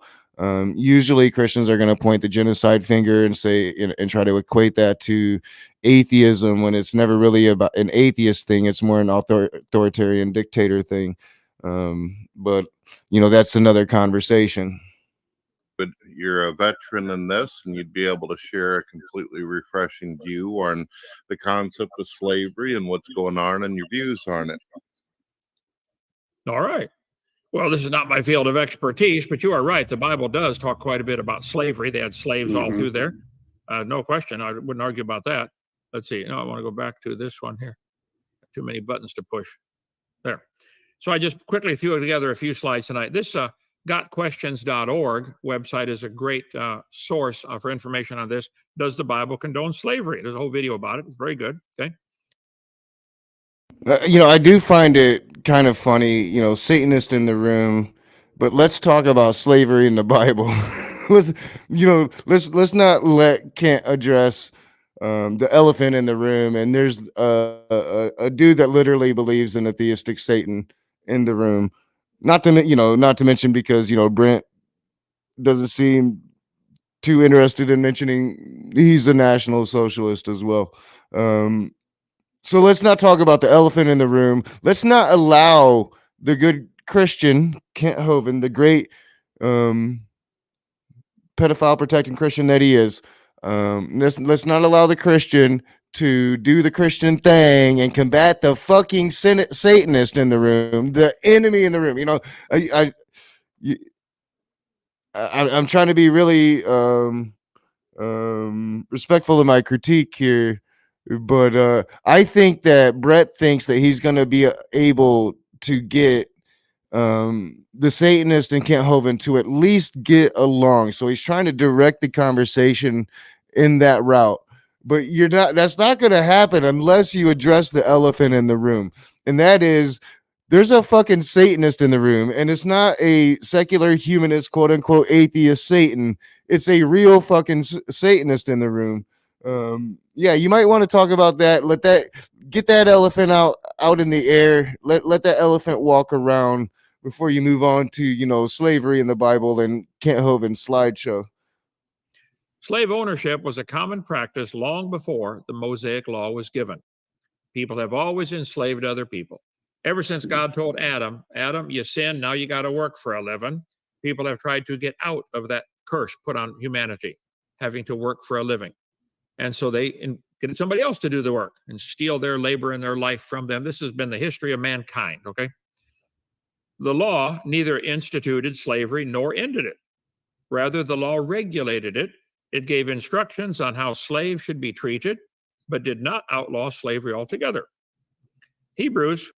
Usually Christians are going to point the genocide finger and say and try to equate that to atheism when it's never really about an atheist thing. It's more an authoritarian dictator thing. But you know, that's another conversation. But you're a veteran in this, and you'd be able to share a completely refreshing view on the concept of slavery and what's going on and your views on it. All right. Well, this is not my field of expertise, but you are right. The Bible does talk quite a bit about slavery. They had slaves all through there. No question. I wouldn't argue about that. Let's see. No, I want to go back to this one here. Too many buttons to push. There. So I just quickly threw together a few slides tonight. This gotquestions.org website is a great source for information on this. Does the Bible condone slavery? There's a whole video about it. It's very good. Okay. You know, I do find it kind of funny, you know, Satanist in the room, but let's talk about slavery in the Bible. let's not let Kent address the elephant in the room. And there's a dude that literally believes in a theistic Satan in the room. Not to mention because, you know, Brent doesn't seem too interested in mentioning he's a National Socialist as well. So let's not talk about the elephant in the room. Let's not allow the good Christian, Kent Hovind, the great pedophile protecting Christian that he is. Let's not allow the Christian to do the Christian thing and combat the fucking Satanist in the room, the enemy in the room. You know, I'm trying to be really respectful of my critique here, but I think that Brett thinks that he's going to be able to get the Satanist and Kent Hovind to at least get along. So he's trying to direct the conversation in that route. But you're not, that's not going to happen unless you address the elephant in the room. And that is, there's a fucking Satanist in the room, and it's not a secular humanist, quote unquote, atheist Satan. It's a real fucking Satanist in the room. Yeah, you might want to talk about that. Get that elephant out in the air. Let that elephant walk around before you move on to, slavery in the Bible and Kent Hovind's slideshow. Slave ownership was a common practice long before the Mosaic law was given. People have always enslaved other people. Ever since God told Adam, you sin, now you got to work for a living, people have tried to get out of that curse put on humanity, having to work for a living. And so they get somebody else to do the work and steal their labor and their life from them. This has been the history of mankind, okay? The law neither instituted slavery nor ended it. Rather, the law regulated it. It gave instructions on how slaves should be treated, but did not outlaw slavery altogether. Hebrews.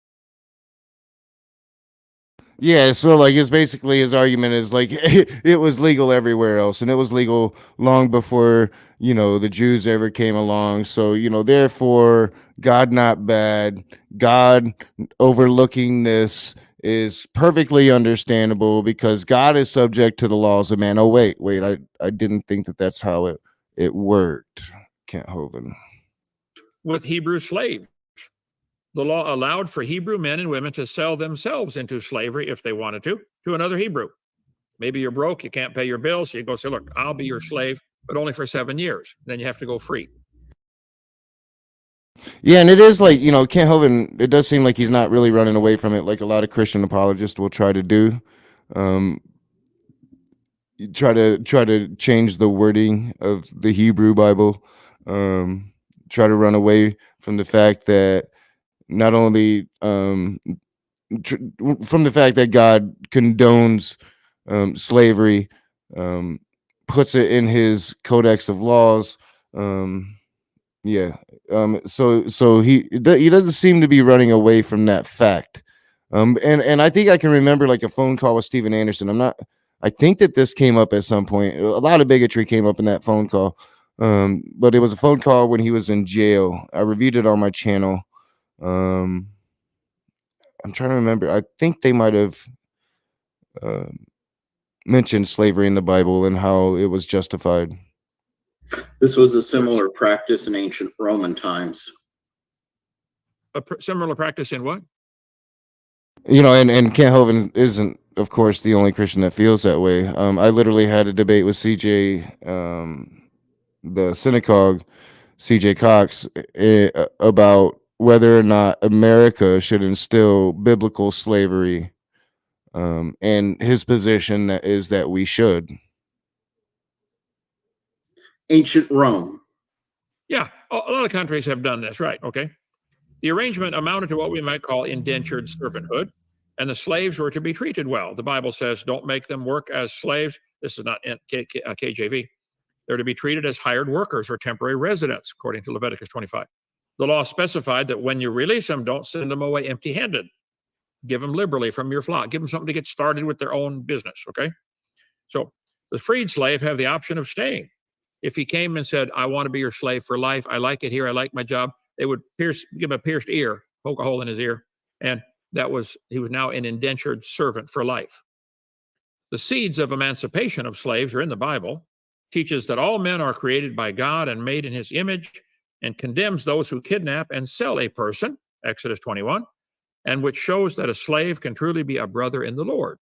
Yeah, so like it's basically his argument is like it was legal everywhere else, and it was legal long before the Jews ever came along. So therefore, God not bad. God overlooking this is perfectly understandable because God is subject to the laws of man. Oh wait, I didn't think that's how it worked. Kent Hovind. With Hebrew slaves. The law allowed for Hebrew men and women to sell themselves into slavery if they wanted to another Hebrew. Maybe you're broke, you can't pay your bills, so you go say, look, I'll be your slave, but only for 7 years. Then you have to go free. Yeah, and it is like, Kent Hovind, it does seem like he's not really running away from it like a lot of Christian apologists will try to do. Try to change the wording of the Hebrew Bible. Try to run away from the fact that not only from the fact that God condones slavery, puts it in his codex of laws. So he doesn't seem to be running away from that fact. And I think I can remember like a phone call with Steven Anderson. I think that this came up at some point. A lot of bigotry came up in that phone call. But it was a phone call when he was in jail. I reviewed it on my channel. I'm trying to remember. I think they might have mentioned slavery in the Bible and how it was justified. This was a similar practice in ancient Roman times. A similar practice in what? And Kent Hovind isn't, of course, the only Christian that feels that way. I literally had a debate with CJ, the synagogue, CJ Cox, about whether or not America should instill biblical slavery, and his position is that we should. Ancient Rome. Yeah, a lot of countries have done this, right? Okay. The arrangement amounted to what we might call indentured servanthood, and the slaves were to be treated well. The Bible says, don't make them work as slaves. This is not KJV. They're to be treated as hired workers or temporary residents, according to Leviticus 25. The law specified that when you release them, don't send them away empty-handed. Give them liberally from your flock. Give them something to get started with their own business, okay? So the freed slave have the option of staying. If he came and said, I want to be your slave for life, I like it here, I like my job, they would give him a pierced ear, poke a hole in his ear, and he was now an indentured servant for life. The seeds of emancipation of slaves are in the Bible, teaches that all men are created by God and made in his image, and condemns those who kidnap and sell a person, Exodus 21, and which shows that a slave can truly be a brother in the Lord.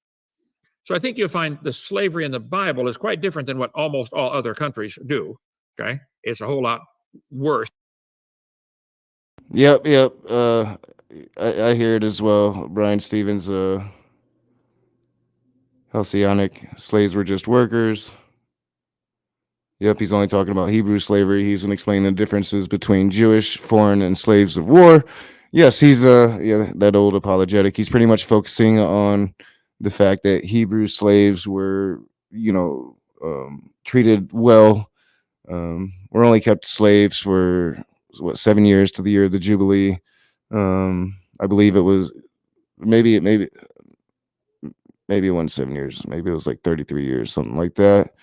So I think you'll find the slavery in the Bible is quite different than what almost all other countries do, okay? It's a whole lot worse. Yep. I hear it as well. Brian Stevens, Halcyonic, slaves were just workers. Yep, he's only talking about Hebrew slavery. He's going to explain the differences between Jewish, foreign, and slaves of war. Yes, he's that old apologetic. He's pretty much focusing on the fact that Hebrew slaves were treated well. We're only kept slaves for 7 years to the year of the Jubilee. I believe it was maybe it wasn't 7 years, maybe it was like 33 years, something like that.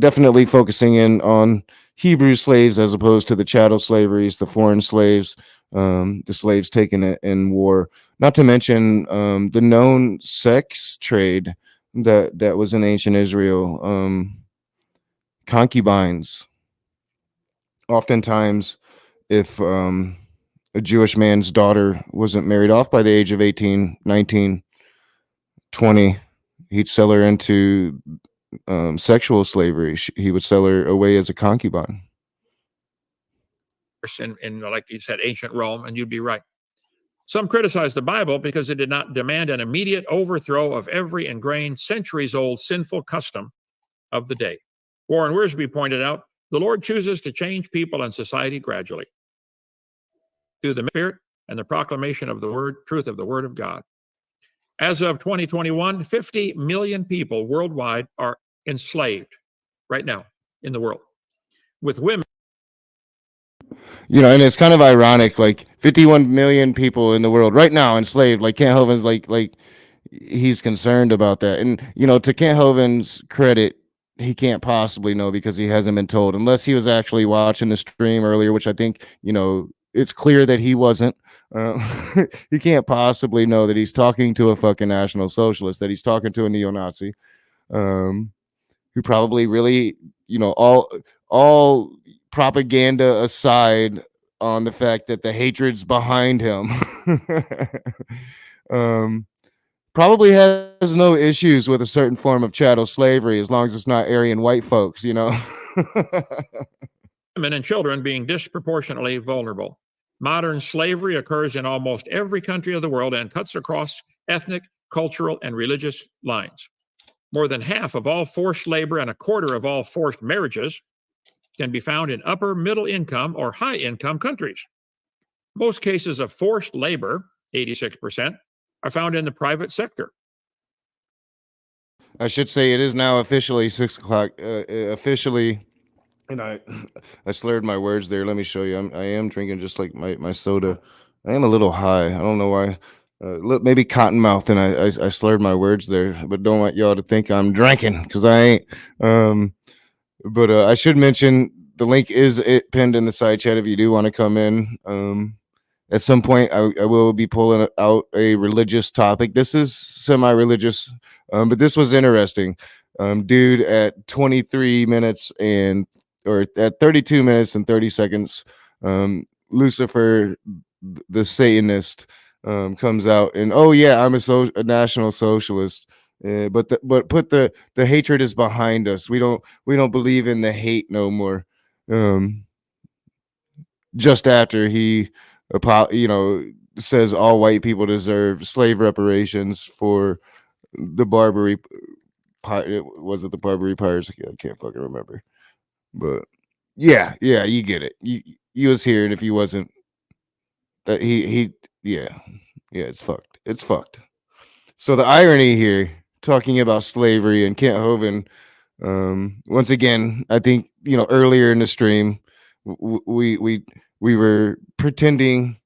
Definitely focusing in on Hebrew slaves as opposed to the chattel slaveries, the foreign slaves, the slaves taken in war. Not to mention the known sex trade that was in ancient Israel. Concubines. Oftentimes, if a Jewish man's daughter wasn't married off by the age of 18, 19, 20, he'd sell her into sexual slavery. He would sell her away as a concubine. In like you said, ancient Rome, and you'd be right. Some criticize the Bible because it did not demand an immediate overthrow of every ingrained, centuries-old sinful custom of the day. Warren Wiersbe pointed out, the Lord chooses to change people and society gradually through the Spirit and the proclamation of the truth of the Word of God. As of 2021, 50 million people worldwide are enslaved right now in the world, with women. And it's kind of ironic, like 51 million people in the world right now enslaved. Like Kent Hovind's like he's concerned about that. And, to Kent Hovind's credit, he can't possibly know because he hasn't been told, unless he was actually watching the stream earlier, which I think, it's clear that he wasn't. He can't possibly know that he's talking to a fucking National Socialist, that he's talking to a neo-Nazi, who probably really, all propaganda aside on the fact that the hatred's behind him, probably has no issues with a certain form of chattel slavery as long as it's not Aryan white folks, Women and children being disproportionately vulnerable. Modern slavery occurs in almost every country of the world and cuts across ethnic, cultural, and religious lines. More than half of all forced labor and a quarter of all forced marriages can be found in upper middle income or high income countries. Most cases of forced labor, 86%, are found in the private sector. I should say it is now officially 6 o'clock. Officially, and I slurred my words there. Let me show you. I am drinking just like my soda. I am a little high. I don't know why. Maybe cottonmouth, and I slurred my words there. But don't want y'all to think I'm drinking, because I ain't. But I should mention the link is pinned in the side chat if you do want to come in. At some point, I will be pulling out a religious topic. This is semi-religious, but this was interesting. Dude, at 23 minutes or at 32 minutes and 30 seconds, Lucifer, the Satanist, comes out and, oh yeah, I'm a National Socialist. But put the hatred is behind us. We don't believe in the hate no more. Just after he says all white people deserve slave reparations for the Barbary. Was it the Barbary Pirates? I can't fucking remember. But yeah, you get it. You was here, and if you wasn't, that yeah, it's fucked. It's fucked. So the irony here, talking about slavery and Kent Hovind, once again, I think earlier in the stream, we were pretending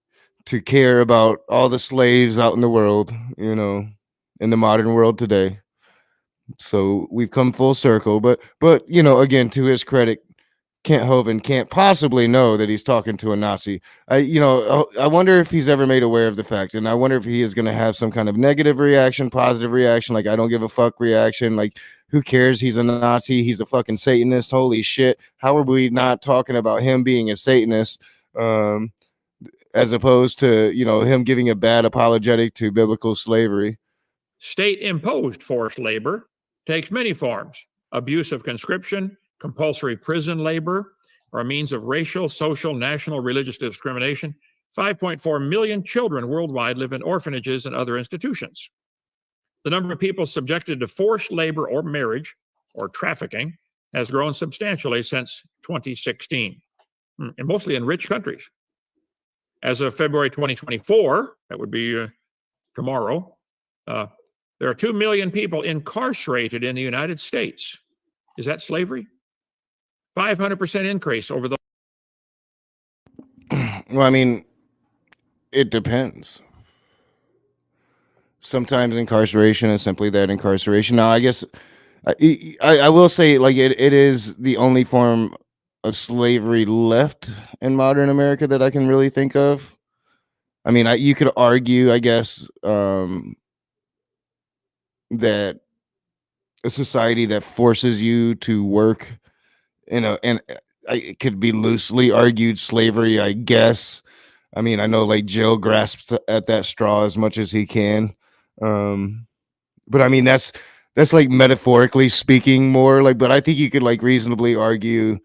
to care about all the slaves out in the world, in the modern world today. So we've come full circle, but again, to his credit, Kent Hovind can't possibly know that he's talking to a Nazi. I wonder if he's ever made aware of the fact, and I wonder if he is going to have some kind of negative reaction, positive reaction, like I don't give a fuck reaction, like who cares? He's a Nazi. He's a fucking Satanist. Holy shit! How are we not talking about him being a Satanist, as opposed to him giving a bad apologetic to biblical slavery? State-imposed forced labor takes many forms: abuse of conscription, compulsory prison labor, or a means of racial, social, national, religious discrimination. 5.4 million children worldwide live in orphanages and other institutions. The number of people subjected to forced labor or marriage or trafficking has grown substantially since 2016, and mostly in rich countries. As of February 2024, that would be tomorrow, There are 2 million people incarcerated in the United States. Is that slavery? 500% increase over the. Well, I mean, it depends. Sometimes incarceration is simply that, incarceration. Now, I guess I will say, like, it is the only form of slavery left in modern America that I can really think of. I mean, you could argue, I guess, that a society that forces you to work, it could be loosely argued slavery, I guess. I mean, I know, like, Jill grasps at that straw as much as he can. But I mean, that's like metaphorically speaking more, like, but I think you could, like, reasonably argue,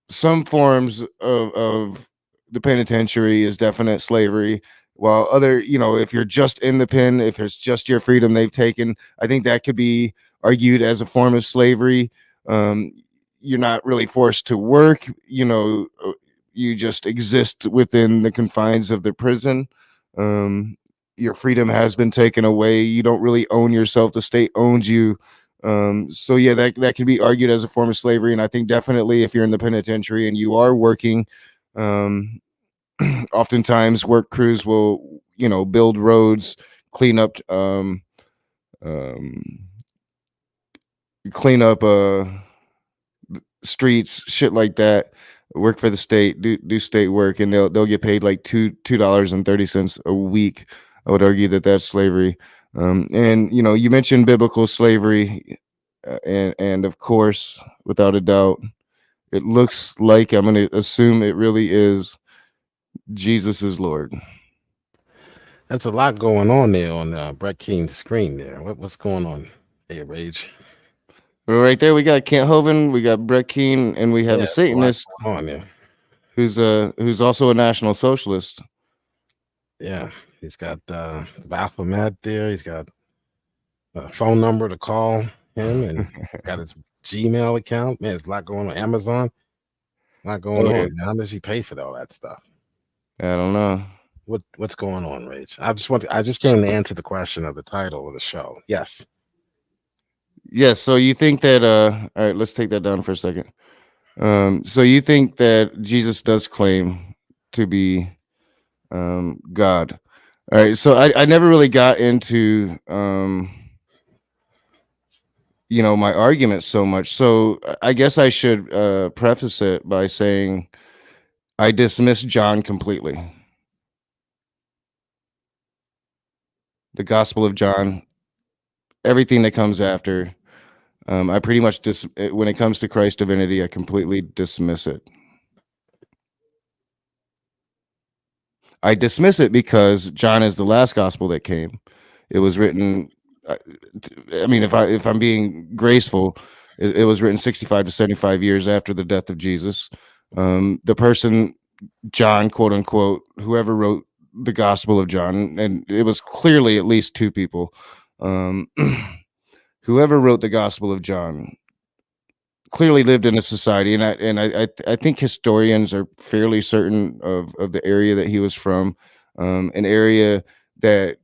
some forms of the penitentiary is definite slavery, while other, if you're just in the pen, if it's just your freedom they've taken, I think that could be argued as a form of slavery. You're not really forced to work, you just exist within the confines of the prison. Your freedom has been taken away. You don't really own yourself. The state owns you. So yeah, that can be argued as a form of slavery. And I think definitely if you're in the penitentiary and you are working, oftentimes work crews will, build roads, clean up streets, shit like that, work for the state, do state work, and they'll get paid like $2.30 a week. I would argue that that's slavery. And you mentioned biblical slavery, and of course, without a doubt, it looks like, I'm going to assume it really is, Jesus is Lord. That's a lot going on there on Brett Keen's screen there. What's going on there, Rage? Well, right there, we got Kent Hovind, we got Brett Keen, and we have a Satanist on there who's also a National Socialist. Yeah, he's got Baphomet there. He's got a phone number to call him, and got his Gmail account. Man, there's a lot going on. Amazon, a lot going on. How does he pay for all that stuff? I don't know. What's going on, Rage? I just came to answer the question of the title of the show. Yes. Yes. So you think that all right, let's take that down for a second. So you think that Jesus does claim to be God. All right. So I never really got into my argument so much. So I guess I should preface it by saying I dismiss John completely. The Gospel of John, everything that comes after, I pretty much when it comes to Christ's divinity, I completely dismiss it. I dismiss it because John is the last gospel that came. It was written, I mean, if I'm being graceful, it was written 65 to 75 years after the death of Jesus. The person, John, quote unquote, whoever wrote the Gospel of John, and it was clearly at least two people, whoever wrote the Gospel of John clearly lived in a society, and I think historians are fairly certain of the area that he was from, an area that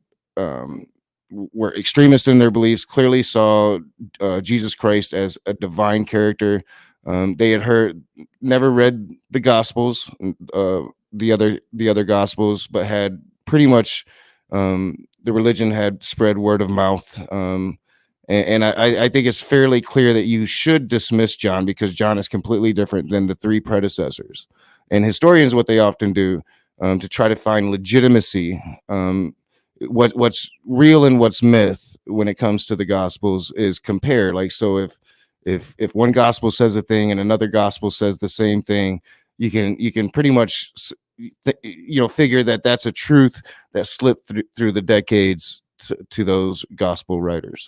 were extremist in their beliefs, clearly saw Jesus Christ as a divine character. They had never read the Gospels, the other Gospels, but had pretty much the religion had spread word of mouth. And I think it's fairly clear that you should dismiss John because John is completely different than the three predecessors. And historians, what they often do to try to find legitimacy, what's real and what's myth when it comes to the Gospels is compare. Like, so if one Gospel says a thing and another Gospel says the same thing, you can pretty much figure that that's a truth that slipped through the decades to those Gospel writers.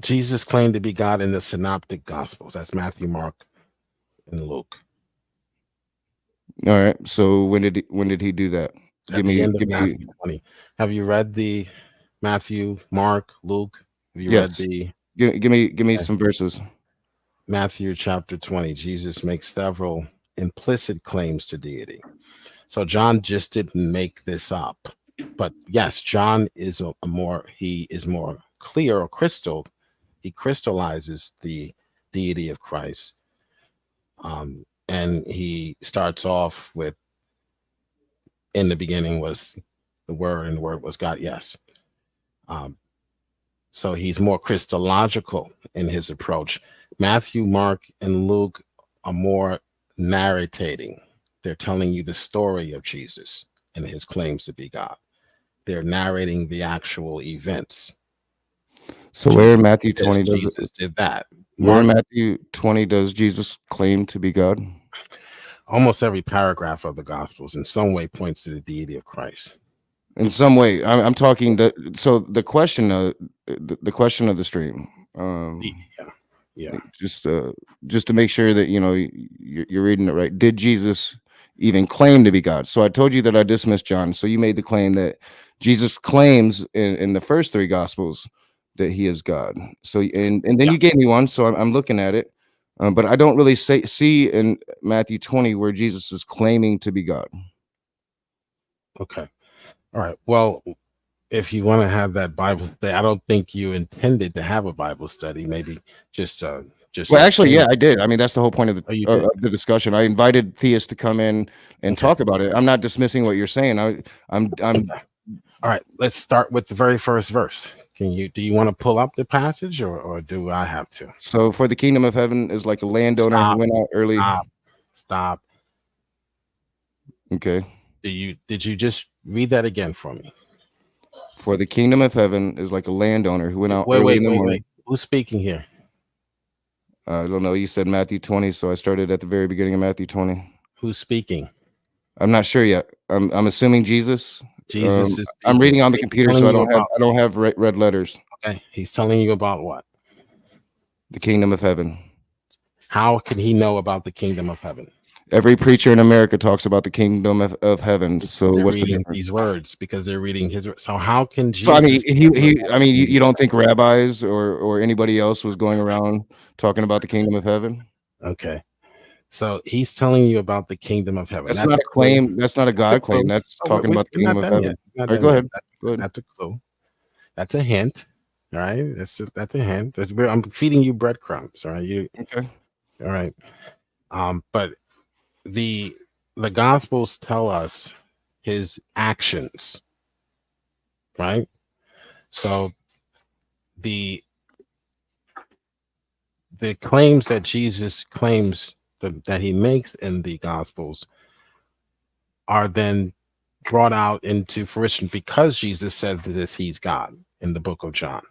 Jesus claimed to be God in the Synoptic Gospels. That's Matthew, Mark, and Luke. All right. So when did he do that? At the end of Matthew 20. Have you read the Matthew, Mark, Luke? Have you read the? Give me some verses. Matthew chapter 20. Jesus makes several implicit claims to deity. So John just didn't make this up. But yes, John is he is more clear or crystal. He crystallizes the deity of Christ. And he starts off with, in the beginning was the Word, and the Word was God. Yes. So he's more Christological in his approach. Matthew, Mark, and Luke are more narrating. They're telling you the story of Jesus and his claims to be God. They're narrating the actual events. So where in Matthew 20 does Jesus did that. where in Mark, Matthew 20 does Jesus claim to be God? almost every paragraph of the Gospels in some way points to the deity of Christ. In some way, I'm talking. So the question, the question of the stream. Yeah. Just to make sure that you're reading it right. Did Jesus even claim to be God? So I told you that I dismissed John. So you made the claim that Jesus claims in the first three Gospels that he is God. So and then you gave me one. So I'm looking at it, but I don't really see in Matthew 20 where Jesus is claiming to be God. Okay. All right. Well, if you want to have that Bible study, I don't think you intended to have a Bible study. Maybe just. Well, actually, yeah, I did. I mean, that's the whole point of the discussion. I invited Theus to come in and talk about it. I'm not dismissing what you're saying. I'm. All right. Let's start with the very first verse. Do you want to pull up the passage, or do I have to? So, for the kingdom of heaven is like a landowner who went out early. Stop. Okay. Did you just read that again for me? For the kingdom of heaven is like a landowner who went out early in the morning. Who's speaking here? I don't know. You said Matthew 20, so I started at the very beginning of Matthew 20. Who's speaking? I'm not sure yet. I'm assuming Jesus. Jesus is. I'm reading on the computer, so I don't have red letters. Okay, he's telling you about what? The kingdom of heaven. How can he know about the kingdom of heaven? Every preacher in America talks about the kingdom of heaven. So they're what's reading the these words because they're reading his. So how can Jesus? So I mean, you don't think rabbis or anybody else was going around talking about the kingdom of heaven? Okay, so he's telling you about the kingdom of heaven. That's not a claim. That's not a God claim. That's talking about the kingdom of heaven. All right, go ahead. That's a clue. That's a hint. All right, that's a hint. I'm feeding you breadcrumbs. All right, okay? All right, but the Gospels tell us his actions, right? So the claims that Jesus claims that he makes in the Gospels are then brought out into fruition because Jesus said this, he's God in the book of John.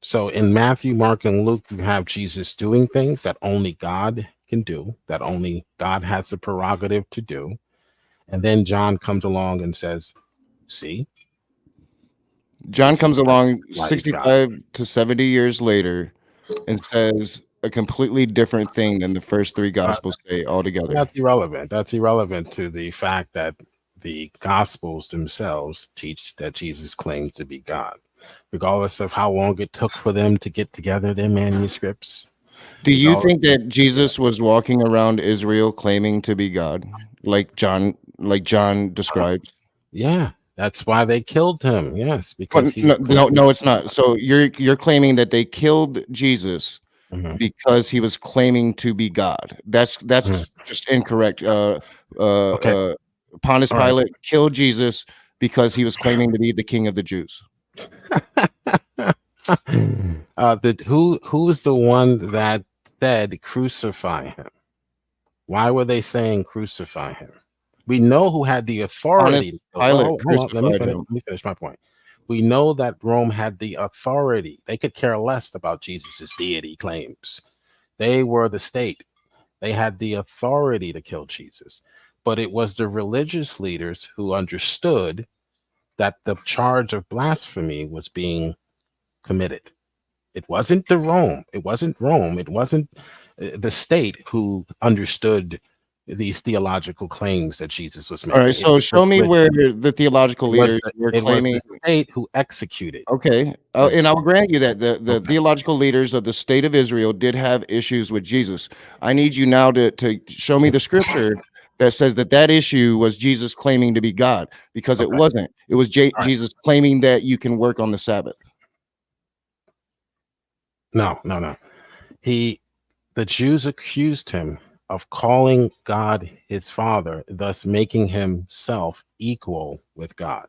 So in Matthew, Mark, and Luke, you have Jesus doing things that only God can do, that only God has the prerogative to do. And then John comes along and says, see? John comes along 65 to 70 years later and says a completely different thing than the first three Gospels say altogether. That's irrelevant. That's irrelevant to the fact that the Gospels themselves teach that Jesus claims to be God, regardless of how long it took for them to get together their manuscripts. Do you think that Jesus was walking around Israel claiming to be God, like John describes? Yeah, that's why they killed him. Yes, because no, it's not. So you're claiming that they killed Jesus because he was claiming to be God. That's just incorrect. Pontius Pilate killed Jesus because he was claiming to be the king of the Jews. Who is the one that said crucify him? Why were they saying crucify him? We know who had the authority. Pilate let me finish my point. We know that Rome had the authority. They could care less about Jesus's deity claims. They were the state. They had the authority to kill Jesus. But it was the religious leaders who understood that the charge of blasphemy was being committed. It wasn't Rome. It wasn't the state who understood these theological claims that Jesus was making. All right, so show me where the theological leaders were claiming. It was the state who executed. Okay, and I'll grant you that the theological leaders of the state of Israel did have issues with Jesus. I need you now to show me the scripture that that says that issue was Jesus claiming to be God, because it Okay. wasn't. It was right. Jesus claiming that you can work on the Sabbath. No. The Jews accused him of calling God his father, thus making himself equal with God.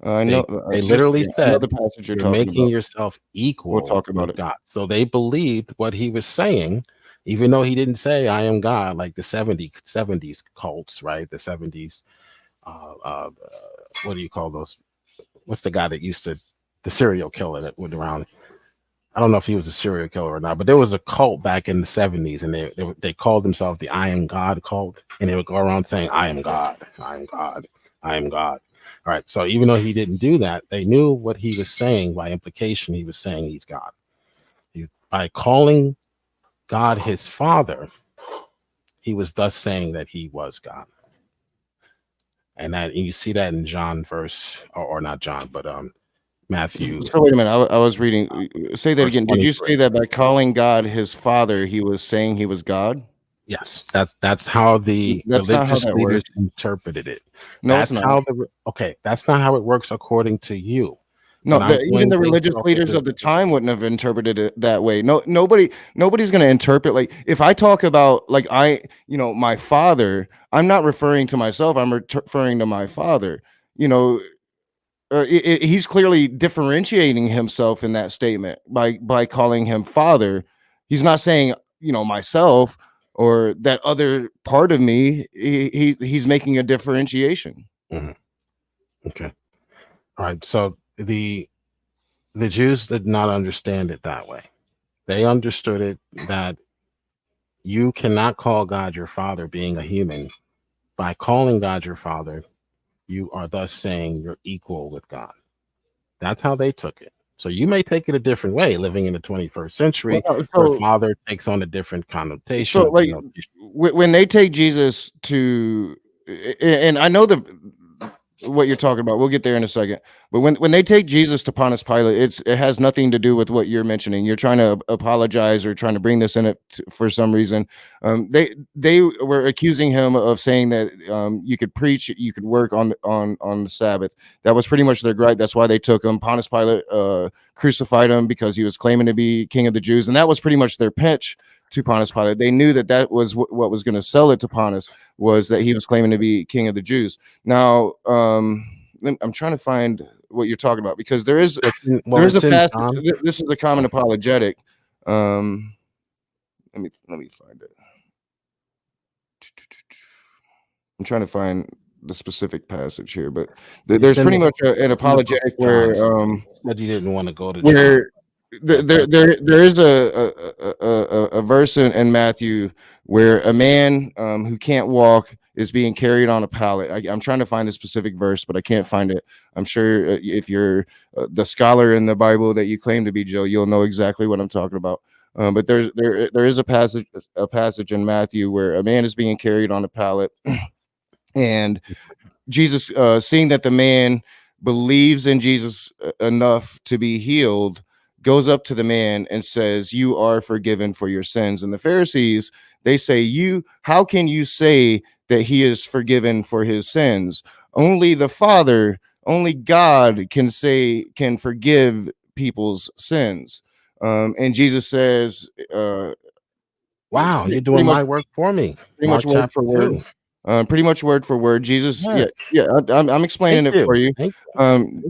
I They, know. they literally I know said, the passage you're you're talking making about. yourself We'll equal talk about with it. God. So they believed what he was saying, even though he didn't say, I am God, like the 70s cults, right? The 70s, what do you call those? What's the guy that used to, the serial killer that went around? I don't know if he was a serial killer or not, but there was a cult back in the 70s, and they called themselves the I am God cult, and they would go around saying, I am God, I am God, I am God. All right. So even though he didn't do that, they knew what he was saying. By implication, he was saying he's God. By calling God his father, he was thus saying that he was God. And you see that in John verse, or not John, but Matthew. So wait a minute. I was reading. Say that Verse again. Did you 23. say that by calling God his father, he was saying he was God? Yes, that's how the That's not how religious that leaders works. interpreted it. No, it's That's not. how that's not how it works according to you. No, But I'm even going the based religious off of leaders of the time wouldn't have interpreted it that way. Nobody's going to interpret, like, if I talk about, like, my father, I'm not referring to myself. I'm referring to my father. You know, he's clearly differentiating himself in that statement by calling him father. He's not saying, myself or that other part of me. He's making a differentiation. Mhm. Okay. All right. So the Jews did not understand it that way. They understood it that you cannot call God your father being a human. By calling God your father, you are thus saying you're equal with God. That's how they took it. So you may take it a different way living in the 21st century, where father takes on a different connotation. So, like, when they take Jesus to, and I know what you're talking about, we'll get there in a second. But when they take Jesus to Pontius Pilate, it has nothing to do with what you're mentioning. You're trying to apologize or trying to bring this in it for some reason. They were accusing him of saying that you could preach, you could work on the Sabbath. That was pretty much their gripe. That's why they took him. Pontius Pilate crucified him because he was claiming to be king of the Jews, and that was pretty much their pitch to Pontius Pilate. They knew that was what was going to sell it to Pontius, was that he was claiming to be king of the Jews. Now, I'm trying to find what you're talking about, because there is a passage. This is a common apologetic. Let me find it. I'm trying to find the specific passage here, but there's pretty much an apologetic where that you didn't want to go to where there is a verse in Matthew where a man who can't walk is being carried on a pallet. I'm trying to find the specific verse, but I can't find it. I'm sure if you're the scholar in the Bible that you claim to be, Joe, you'll know exactly what I'm talking about. But there is a passage in Matthew where a man is being carried on a pallet, and Jesus, seeing that the man believes in Jesus enough to be healed, goes up to the man and says, "You are forgiven for your sins." And the Pharisees, they say, how can you say that he is forgiven for his sins? Only the Father, only God can forgive people's sins. And Jesus says, wow, you're doing my work for me. Pretty much word for word. Pretty much word for word. Jesus, yes. I'm explaining it for you.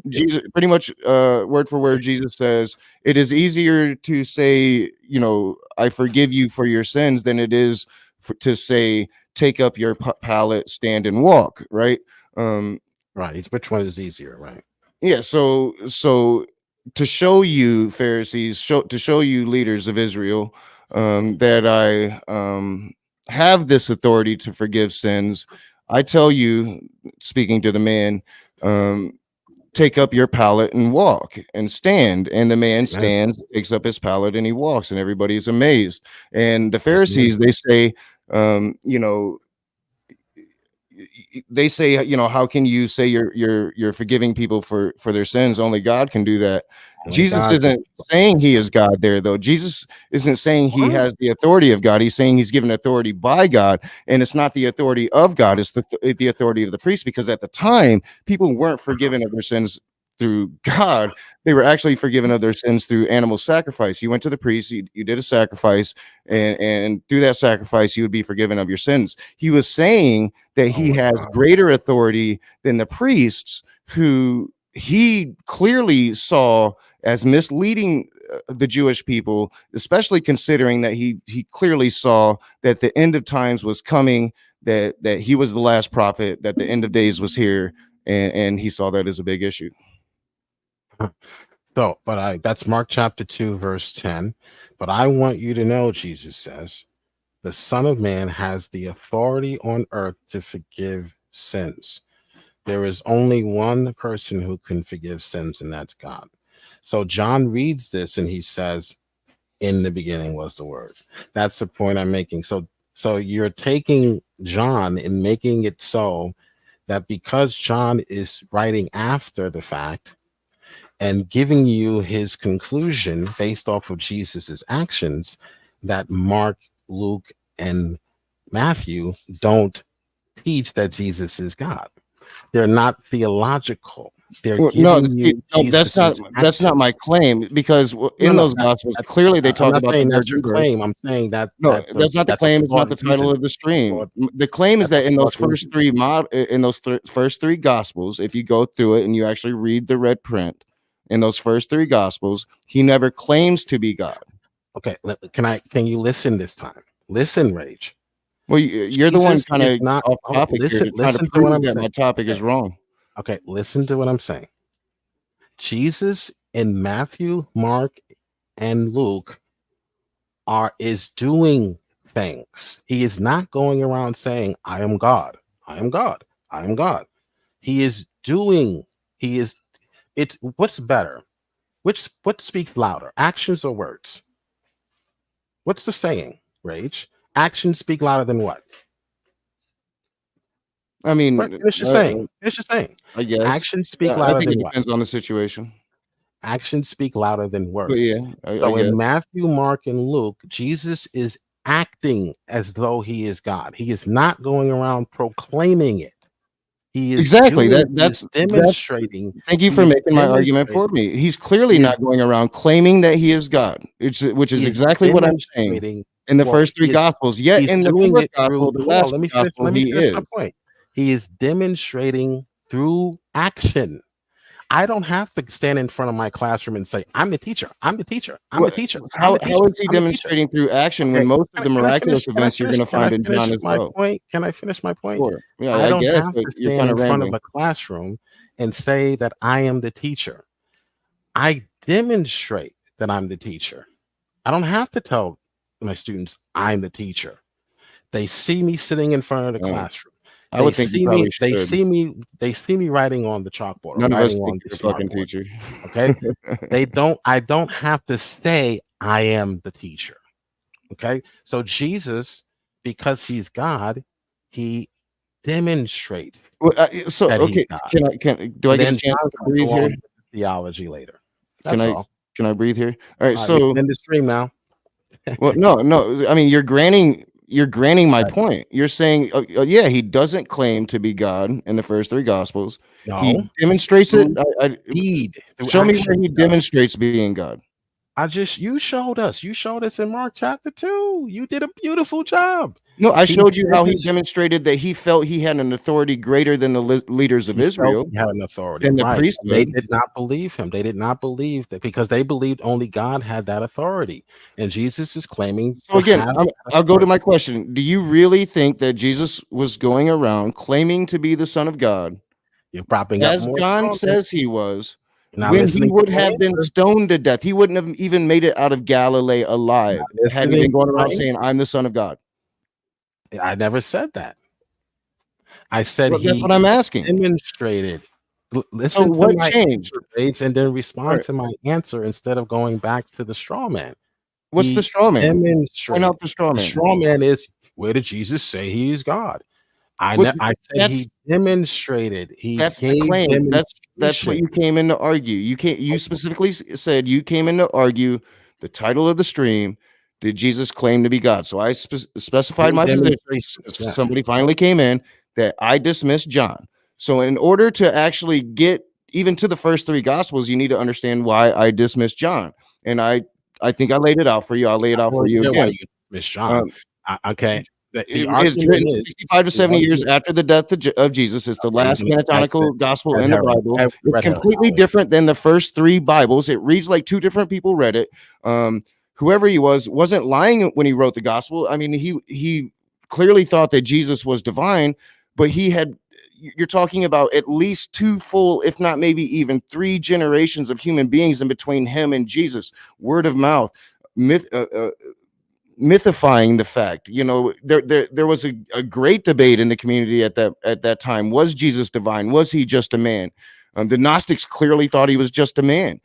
Jesus, pretty much word for word, Jesus says, it is easier to say, I forgive you for your sins, than it is to say, take up your pallet, stand and walk, right? Right. Which one is easier, right? Yeah. So to show you, Pharisees, to show you, leaders of Israel, that I have this authority to forgive sins, I tell you, speaking to the man, take up your pallet and walk and stand. And the man stands, takes up his pallet, and he walks, and everybody's amazed. And the Pharisees, they say, they say, you know, how can you say you're forgiving people for their sins? Only God can do that. Only Jesus God isn't saying he is God there, though. Jesus isn't saying he What? has the authority of God. He's saying he's given authority by God, and it's not the authority of God, it's the authority of the priest, because at the time people weren't forgiven of their sins through God. They were actually forgiven of their sins through animal sacrifice. You went to the priest, you did a sacrifice, and through that sacrifice you would be forgiven of your sins. He was saying that he my has God. greater authority than the priests, who he clearly saw as misleading the Jewish people, especially considering that he clearly saw that the end of times was coming, that he was the last prophet, that the end of days was here, and he saw that as a big issue. So, that's Mark chapter 2, verse 10. But I want you to know, Jesus says, the Son of Man has the authority on earth to forgive sins. There is only one person who can forgive sins, and that's God. So John reads this and he says, in the beginning was the Word. That's the point I'm making. So you're taking John and making it so that because John is writing after the fact and giving you his conclusion based off of Jesus's actions, that Mark, Luke, and Matthew don't teach that Jesus is God. They're not theological. They're Well, giving you that's not my actions. claim, because in No, those gospels clearly they I'm talk not about saying the that's your virgin birth. claim. I'm saying that No, that's not the claim. It's not the title of the stream. Flawed- The claim is that's that a in those flawed first three first three gospels, if you go through it and you actually read the red print, in those first three gospels, he never claims to be God. Okay, can you listen this time? Listen, Rage. Well, you're the one Jesus kind is of not- off oh, topic here, listen- trying to listen to prove what I'm that my saying. topic is wrong. Okay, listen to what I'm saying. Jesus in Matthew, Mark, and Luke is doing things. He is not going around saying, I am God, I am God, I am God. He is doing, it's what's better? What speaks louder, actions or words? What's the saying, Rage? Actions speak louder than what? I mean, Finish your saying. Finish your saying. I guess Actions speak I louder think it than what? depends on the situation. Actions speak louder than words. But yeah, I So guess. in Matthew, Mark, and Luke, Jesus is acting as though he is God. He is not going around proclaiming it. He is Exactly. he's demonstrating. Thank you for making my argument for me. He's clearly not going around claiming that he is God, which is exactly what I'm saying in the first three gospels. Yet in the fourth gospel, the last gospel, he is. My point. He is demonstrating through action. I don't have to stand in front of my classroom and say, I'm the teacher. I'm the teacher. I'm the teacher. How is he demonstrating through action when most of the miraculous events you're going to find in John as well? Can I finish my point? Sure. Yeah, I don't guess, have to you're stand kind in of front rambling. of a classroom and say that I am the teacher. I demonstrate that I'm the teacher. I don't have to tell my students I'm the teacher. They see me sitting in front of the classroom. I would think you probably should. They see me writing on the chalkboard. None of us writing think you're a fucking teacher. Okay. I don't have to say I am the teacher. Okay. So Jesus, because he's God, he demonstrates. Well, okay. Do I get a chance to breathe here? Theology later. Can I breathe here? All right. So in the stream now. Well, no. I mean, you're granting my point. You're saying, yeah, he doesn't claim to be God in the first three gospels. No. He demonstrates it. Show me where he demonstrates being God. You showed us in Mark chapter 2. You did a beautiful job. No, I showed you how he demonstrated that he felt he had an authority greater than the leaders of Israel. He had an authority. And the priesthood. They did not believe him. They did not believe that, because they believed only God had that authority. And Jesus is claiming. So again, I'll go to my question. Do you really think that Jesus was going around claiming to be the Son of God? You're propping as up more John says he was. Now when he would have been stoned to death, he wouldn't have even made it out of Galilee alive had he been going around saying, I'm the Son of God. I never said that. I said that's what I'm asking. Demonstrated. Listen to what my changed? Answer, and then respond to my answer instead of going back to the straw man. What's the straw man? Point out the straw man. The straw man is, where did Jesus say he is God? Well, I said he demonstrated. He That's the gave claim. That's what demonstration. you came in to argue. You specifically said you came in to argue the title of the stream. Did Jesus claim to be God? So I specified Through my position. demonstrations, yes. Somebody finally came in that I dismissed John. So in order to actually get even to the first three gospels, you need to understand why I dismissed John. And I think I laid it out for you. I'll lay it out for you Why again. you Miss John. It Okay. The is argument written is 65 to 70 years after the death of Jesus. It's the last canonical gospel in the Bible. It's completely different than the first three Bibles. It reads like two different people read it. Whoever he wasn't lying when he wrote the gospel. I mean, he clearly thought that Jesus was divine, but you're talking about at least two full, if not maybe even three generations of human beings in between him and Jesus. Word of mouth, mythifying the fact. There was a great debate in the community at that time. Was Jesus divine? Was he just a man? The Gnostics clearly thought he was just a man.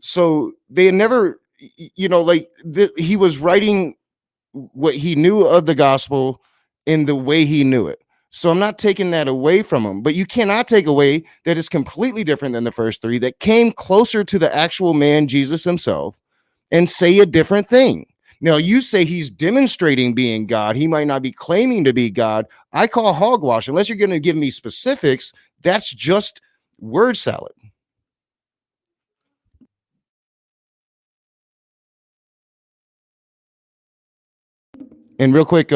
So they had never, he was writing what he knew of the gospel in the way he knew it. So I'm not taking that away from him, but you cannot take away that it's completely different than the first three that came closer to the actual man, Jesus himself, and say a different thing. Now, you say he's demonstrating being God. He might not be claiming to be God. I call hogwash. Unless you're going to give me specifics, that's just word salad. And real quick,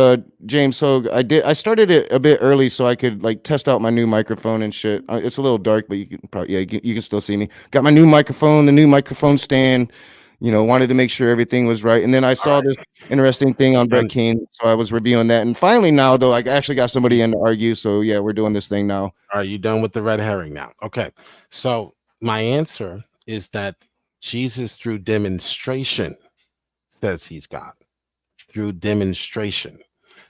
James, so I started it a bit early so I could like test out my new microphone and shit. It's a little dark, but you can probably, you can still see me. Got my new microphone, the new microphone stand. Wanted to make sure everything was right. And then I saw this interesting thing on Brett Keane, so I was reviewing that. And finally now, though, I actually got somebody in to argue. So yeah, we're doing this thing now. Are you done with the red herring now? Okay. So my answer is that Jesus, through demonstration, says he's God. Through demonstration,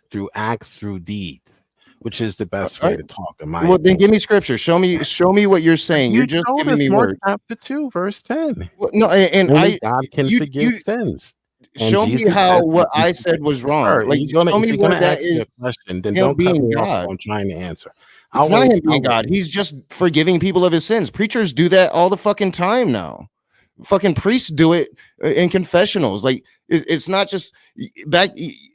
through acts, through deeds, which is the best way to talk. Well, then give me scripture. Show me what you're saying. You're just giving me Mark words. Chapter 2, verse 10. Well, no, and only God can forgive sins. And show me how what I said was wrong. Like, show me what that is. Question, then him don't cut being me God. off. I'm trying to answer. It's not him being God. He's just forgiving people of his sins. Preachers do that all the fucking time now. Fucking priests do it in confessionals. Like it's not just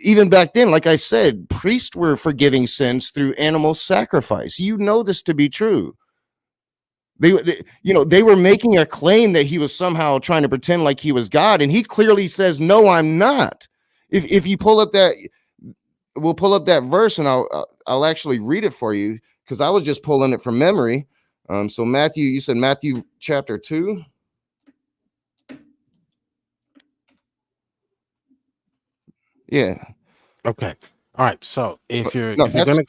even back then. Like I said, priests were forgiving sins through animal sacrifice. You know this to be true. They were making a claim that he was somehow trying to pretend like he was God, and he clearly says, "No, I'm not." If you pull up that, we'll pull up that verse, and I'll actually read it for you because I was just pulling it from memory. So Matthew, you said Matthew chapter 2. Yeah. Okay. All right. So if you're going to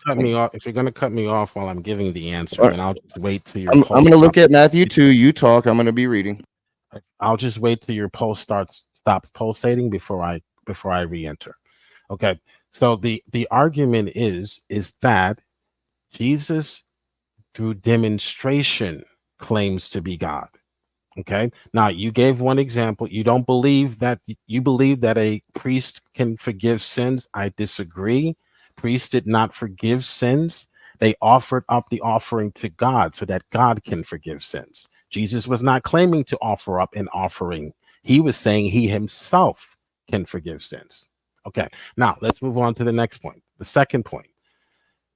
cut me off while I'm giving the answer, then I'll just wait till your. I'm going to look at Matthew 2. You talk. I'm going to be reading. I'll just wait till your post stops pulsating before I re-enter. Okay. So the argument is that Jesus, through demonstration, claims to be God. Okay. Now you gave one example. You believe that a priest can forgive sins. I disagree. Priests did not forgive sins. They offered up the offering to God so that God can forgive sins. Jesus was not claiming to offer up an offering. He was saying he himself can forgive sins. Okay. Now let's move on to the next point. The second point.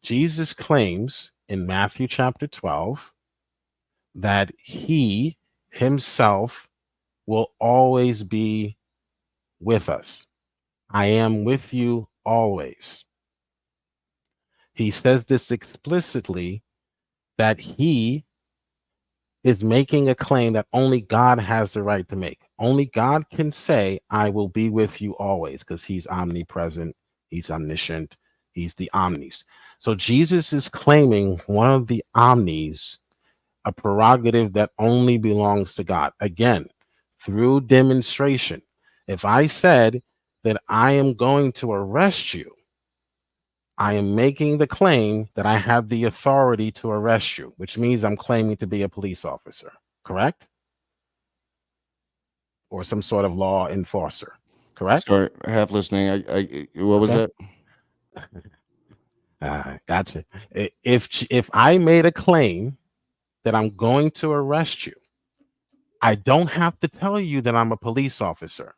Jesus claims in Matthew chapter 12 that he himself will always be with us. I am with you always. He says this explicitly, that he is making a claim that only God has the right to make. Only God can say, I will be with you always, because he's omnipresent, he's omniscient, he's the omnis. So Jesus is claiming one of the omnis, a prerogative that only belongs to God. Again, through demonstration. If I said that I am going to arrest you, I am making the claim that I have the authority to arrest you, which means I'm claiming to be a police officer, correct? Or some sort of law enforcer, correct? Sorry, half listening. What was that? Gotcha. If I made a claim that I'm going to arrest you, I don't have to tell you that I'm a police officer.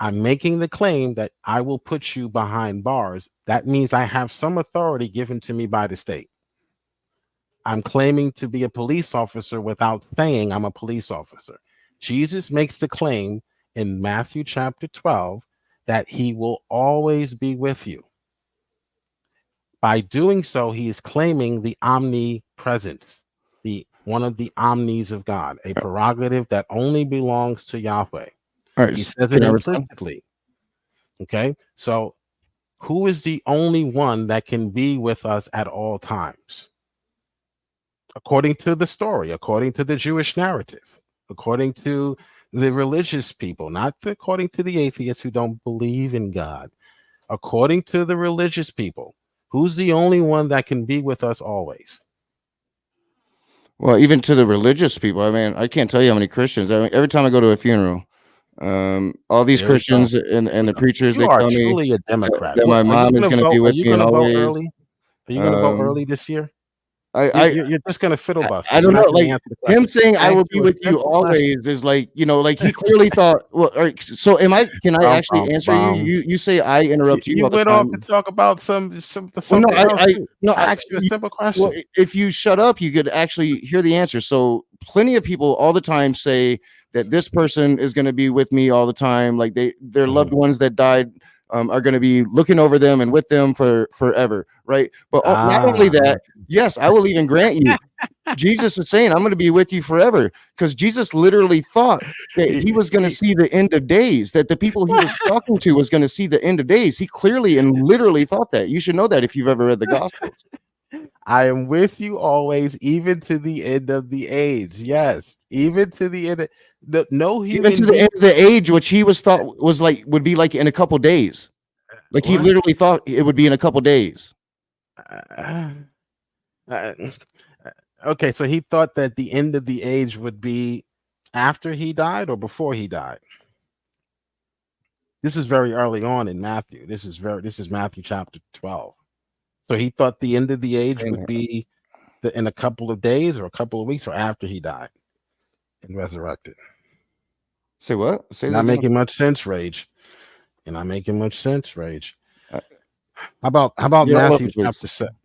I'm making the claim that I will put you behind bars. That means I have some authority given to me by the state. I'm claiming to be a police officer without saying I'm a police officer. Jesus makes the claim in Matthew chapter 12 that he will always be with you. By doing so, he is claiming the omnipresence, one of the omnis of God, a prerogative that only belongs to Yahweh. All right. He says it implicitly. Okay, so who is the only one that can be with us at all times? According to the story, according to the Jewish narrative, according to the religious people, not according to the atheists who don't believe in God. According to the religious people, who's the only one that can be with us always? Well, even to the religious people, I mean, I can't tell you how many Christians. I mean, every time I go to a funeral, all these There we go. Christians and the preachers, You they are tell me truly a Democrat. that my Are you mom is gonna going to be vote? Are with you me gonna vote always. early? Are you gonna vote Um, early this year? I You're just gonna filibuster. I don't You're know. not gonna Like answer the question. him saying I Ask will be you a with you simple question. always is like, you know, like he clearly thought. Well, all right, so can I actually answer you? You say I interrupt you You all the went off time. to talk about something Well, no, else. Too. no, I asked you a simple question. well, if you shut up, you could actually hear the answer. So plenty of people all the time say that this person is going to be with me all the time. Like their loved ones that died are going to be looking over them and with them for forever. Right. But not only that, yes, I will even grant you, Jesus is saying, I'm going to be with you forever, because Jesus literally thought that he was going to see the end of days, that the people he was talking to was going to see the end of days. He clearly and literally thought that. You should know that if you've ever read the Gospels. I am with you always, even to the end of the age. Yes, even to the end. No human Even to the end of the age, which he would be like in a couple days. Like he literally thought it would be in a couple days. Okay, so he thought that the end of the age would be after he died or before he died. This is very early on in Matthew. This is Matthew chapter 12. So he thought the end of the age would be in a couple of days or a couple of weeks or after he died and resurrected. Say what? Say not making much sense, Rage. You're not making much sense, Rage. How about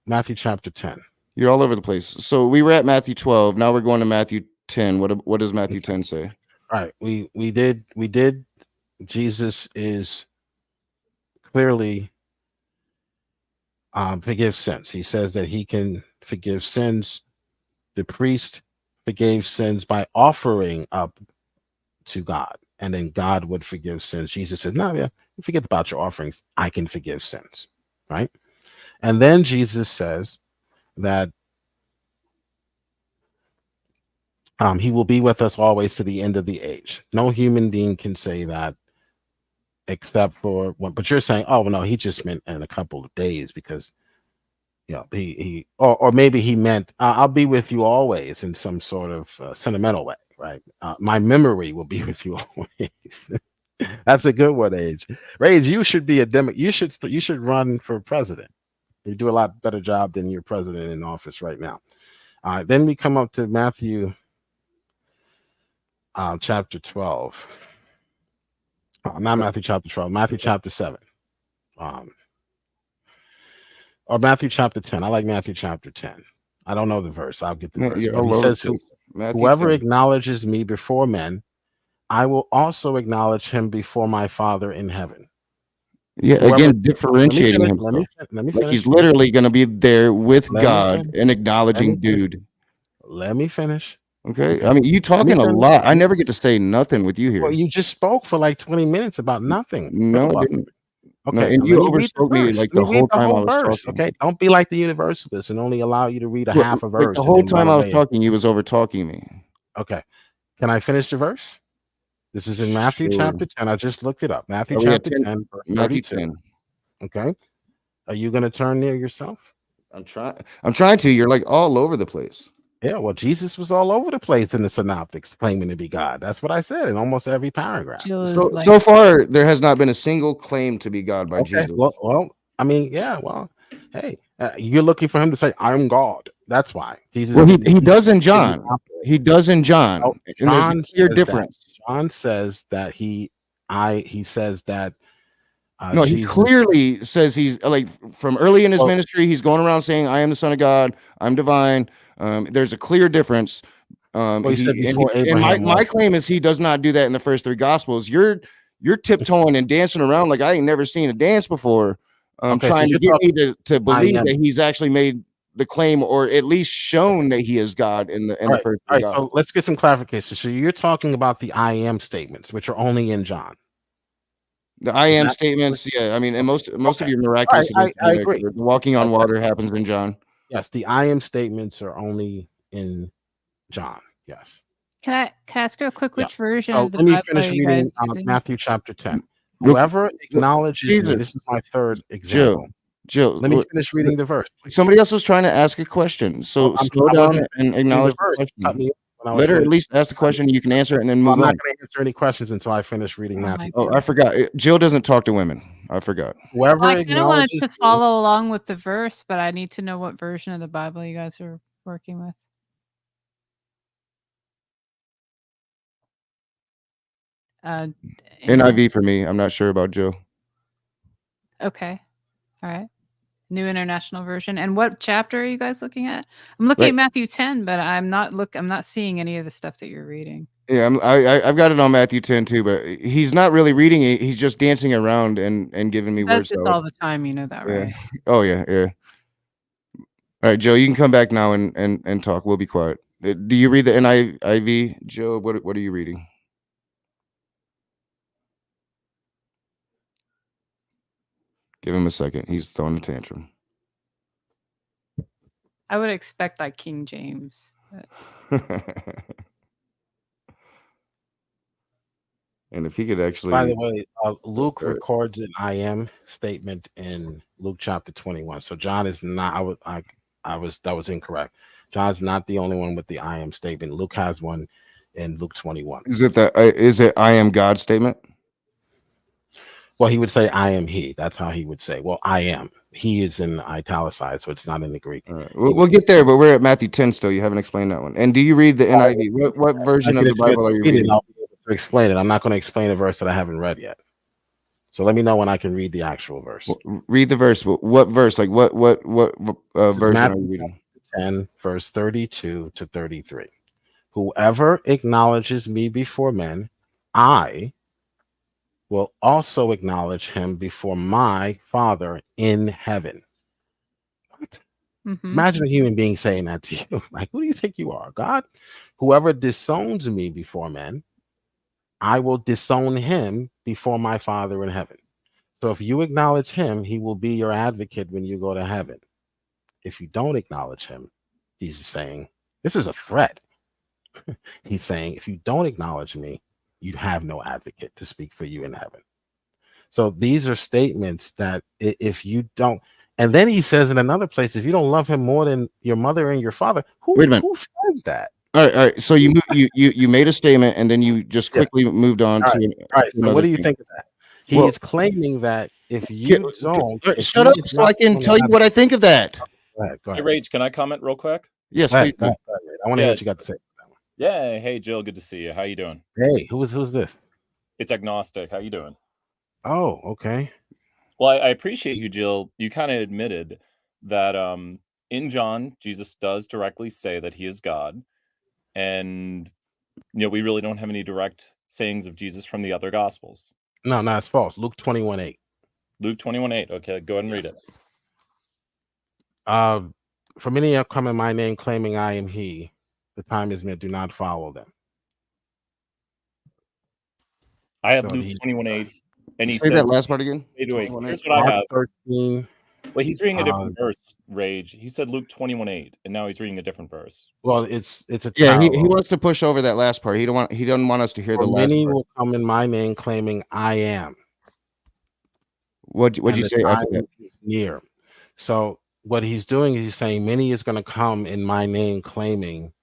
Matthew chapter 10? You're all over the place. So we were at Matthew 12. Now we're going to Matthew 10. What does Matthew 10 say? All right. We did. Jesus is clearly forgive sins. He says that he can forgive sins. The priest forgave sins by offering up to God, and then God would forgive sins. Jesus said, no, yeah, forget about your offerings. I can forgive sins, right? And then Jesus says that he will be with us always to the end of the age. No human being can say that except for one. But you're saying, oh, no, he just meant in a couple of days because, you know, or maybe he meant I'll be with you always in some sort of sentimental way, right? My memory will be with you always. That's a good one, Rage. You should be you should run for president. You do a lot better job than your president in office right now. Then we come up to Matthew chapter 12. Not Matthew chapter 12, Matthew chapter 7. Or Matthew chapter 10. I like Matthew chapter 10. I don't know the verse. I'll get the verse. He says, whoever acknowledges me before men, I will also acknowledge him before my Father in heaven. Yeah, again, differentiating himself. Let me finish. He's literally going to be there with God and acknowledging dude. Let me finish. Okay. I mean, you talking a lot. I never get to say nothing with you here. Well, you just spoke for like 20 minutes about nothing. No, I didn't. Okay. No, and you overspoke me like the whole time I was talking. Okay. Don't be like the universalists and only allow you to read a half a verse. Like the whole time I was talking, you was over talking me. Okay. Can I finish the verse? This is in Matthew chapter 10. I just looked it up. Matthew chapter 10, verse 32. Okay. Are you going to turn there yourself? I'm trying to. You're like all over the place. Yeah, well, Jesus was all over the place in the synoptics claiming to be God. That's what I said in almost every paragraph. So far, there has not been a single claim to be God by Jesus. Well, I mean, yeah, well, Hey, you're looking for him to say, "I'm God." That's why Jesus. Well, he didn't- does in didn't John. operate. He does in John. Oh, And there's a John clear says difference. that. John says that he says that No, he Jesus. clearly says he's like from early in his Well- ministry, he's going around saying, "I am the Son of God. I'm divine." There's a clear difference. He said before and Abraham my was. claim is he does not do that in the first three gospels. You're tiptoeing and dancing around like I ain't never seen a dance before. Okay, so Trying to you're get me to believe am. that he's actually made the claim or at least shown that he is God in the All first right, three gospels. so let's get some clarification. So you're talking about the "I am" statements, which are only in John. The I am that- statements, yeah. I mean, and most of Okay. your miraculous I events are there. agree. The walking on That's- water happens in John. Yes, the "I am" statements are only in John. Yes. Can I ask you a quick Yeah. which version So of the let me Bible finish are you guys reading using? Matthew chapter 10. Look- Whoever acknowledges me, Jesus. this is my third example. Jill, Let me finish reading the verse. Please. somebody else was trying to ask a question, so Well, slow I down wasn't and reading acknowledge the verse. the You cut question. me off when I was Let her at finished. least ask the question. You can answer it and then Well, I'm move not on. going to answer any questions until I finish reading Oh my Matthew. Oh, I forgot. Jill doesn't talk to women. I forgot. Whoever Well, I kind of wanted acknowledges to me- follow along with the verse, but I need to know what version of the Bible you guys are working with. NIV for me. I'm not sure about Jill. Okay. All right. New International Version. And what chapter are you guys looking at? I'm looking Right. at Matthew 10, but I'm not seeing any of the stuff that you're reading. Yeah, I've got it on Matthew 10 too, but he's not really reading it. He's just dancing around and giving me He does words. this all the time, you know that, Yeah. right? Oh yeah. All right, Joe, you can come back now and talk. We'll be quiet. Do you read the NIV, Joe? What are you reading? Give him a second. He's throwing a tantrum. I would expect like King James. But And if he could actually, By the way, Luke Okay. records an "I am" statement in Luke chapter 21. So John is not. That was incorrect. John is not the only one with the "I am" statement. Luke has one in Luke 21. is it I am God statement? Well, he would say, "I am he." That's how he would say. Well, "I am." He is in italicized, so it's not in the Greek. All right. We'll get there, but we're at Matthew 10 still. You haven't explained that one. And do you read the NIV? What version of the Bible are you reading? I'll be able to explain it. I'm not going to explain a verse that I haven't read yet. So let me know when I can read the actual verse. Read the verse. What verse? Like what This is version are Matthew you reading? 10, verse 32 to 33. Whoever acknowledges me before men, I will also acknowledge him before my Father in heaven. What? Mhm. Imagine a human being saying that to you. Like, who do you think you are, God? Whoever disowns me before men, I will disown him before my Father in heaven. So if you acknowledge him, he will be your advocate when you go to heaven. If you don't acknowledge him, he's saying, this is a threat. He's saying, if you don't acknowledge me, you have no advocate to speak for you in heaven. So these are statements that if you don't, and then he says in another place, if you don't love him more than your mother and your father, Wait a minute. who says that? All right. So you made a statement and then you just Yeah. quickly moved on All to. All right. So another what do you thing. think of that? He Well- is claiming that if you Get- don't, if Shut he up is so I not can gonna tell you have- what I think of that. Go ahead. Go Hey, ahead. Rage, can I comment real quick? Yes, Go ahead, please. go ahead, go ahead, Ray. I want to hear what Yes. you got to say. Yeah. Hey, Jill. Good to see you. How you doing? Hey, who's this? It's Agnostic. How you doing? Oh, okay. Well, I appreciate you, Jill. You kind of admitted that in John, Jesus does directly say that he is God. And, we really don't have any direct sayings of Jesus from the other Gospels. No, it's false. Luke 21:8. Luke 21:8. Okay, go ahead and read it. For many have come in my name claiming I am he. The time is met. Do not follow them. I have So Luke he- 21:8. And he Say said, that last part again. wait, here's 21:8. what I Mark have. 13. Well, he's reading a different verse, Rage. He said Luke 21:8, and now he's reading a different verse. Well, it's a Yeah, he parallel. wants to push over that last part. He doesn't want us to hear For the last many part. will come in my name claiming I am. What'd you and say the after time that? is near. So what he's doing is he's saying many is going to come in my name claiming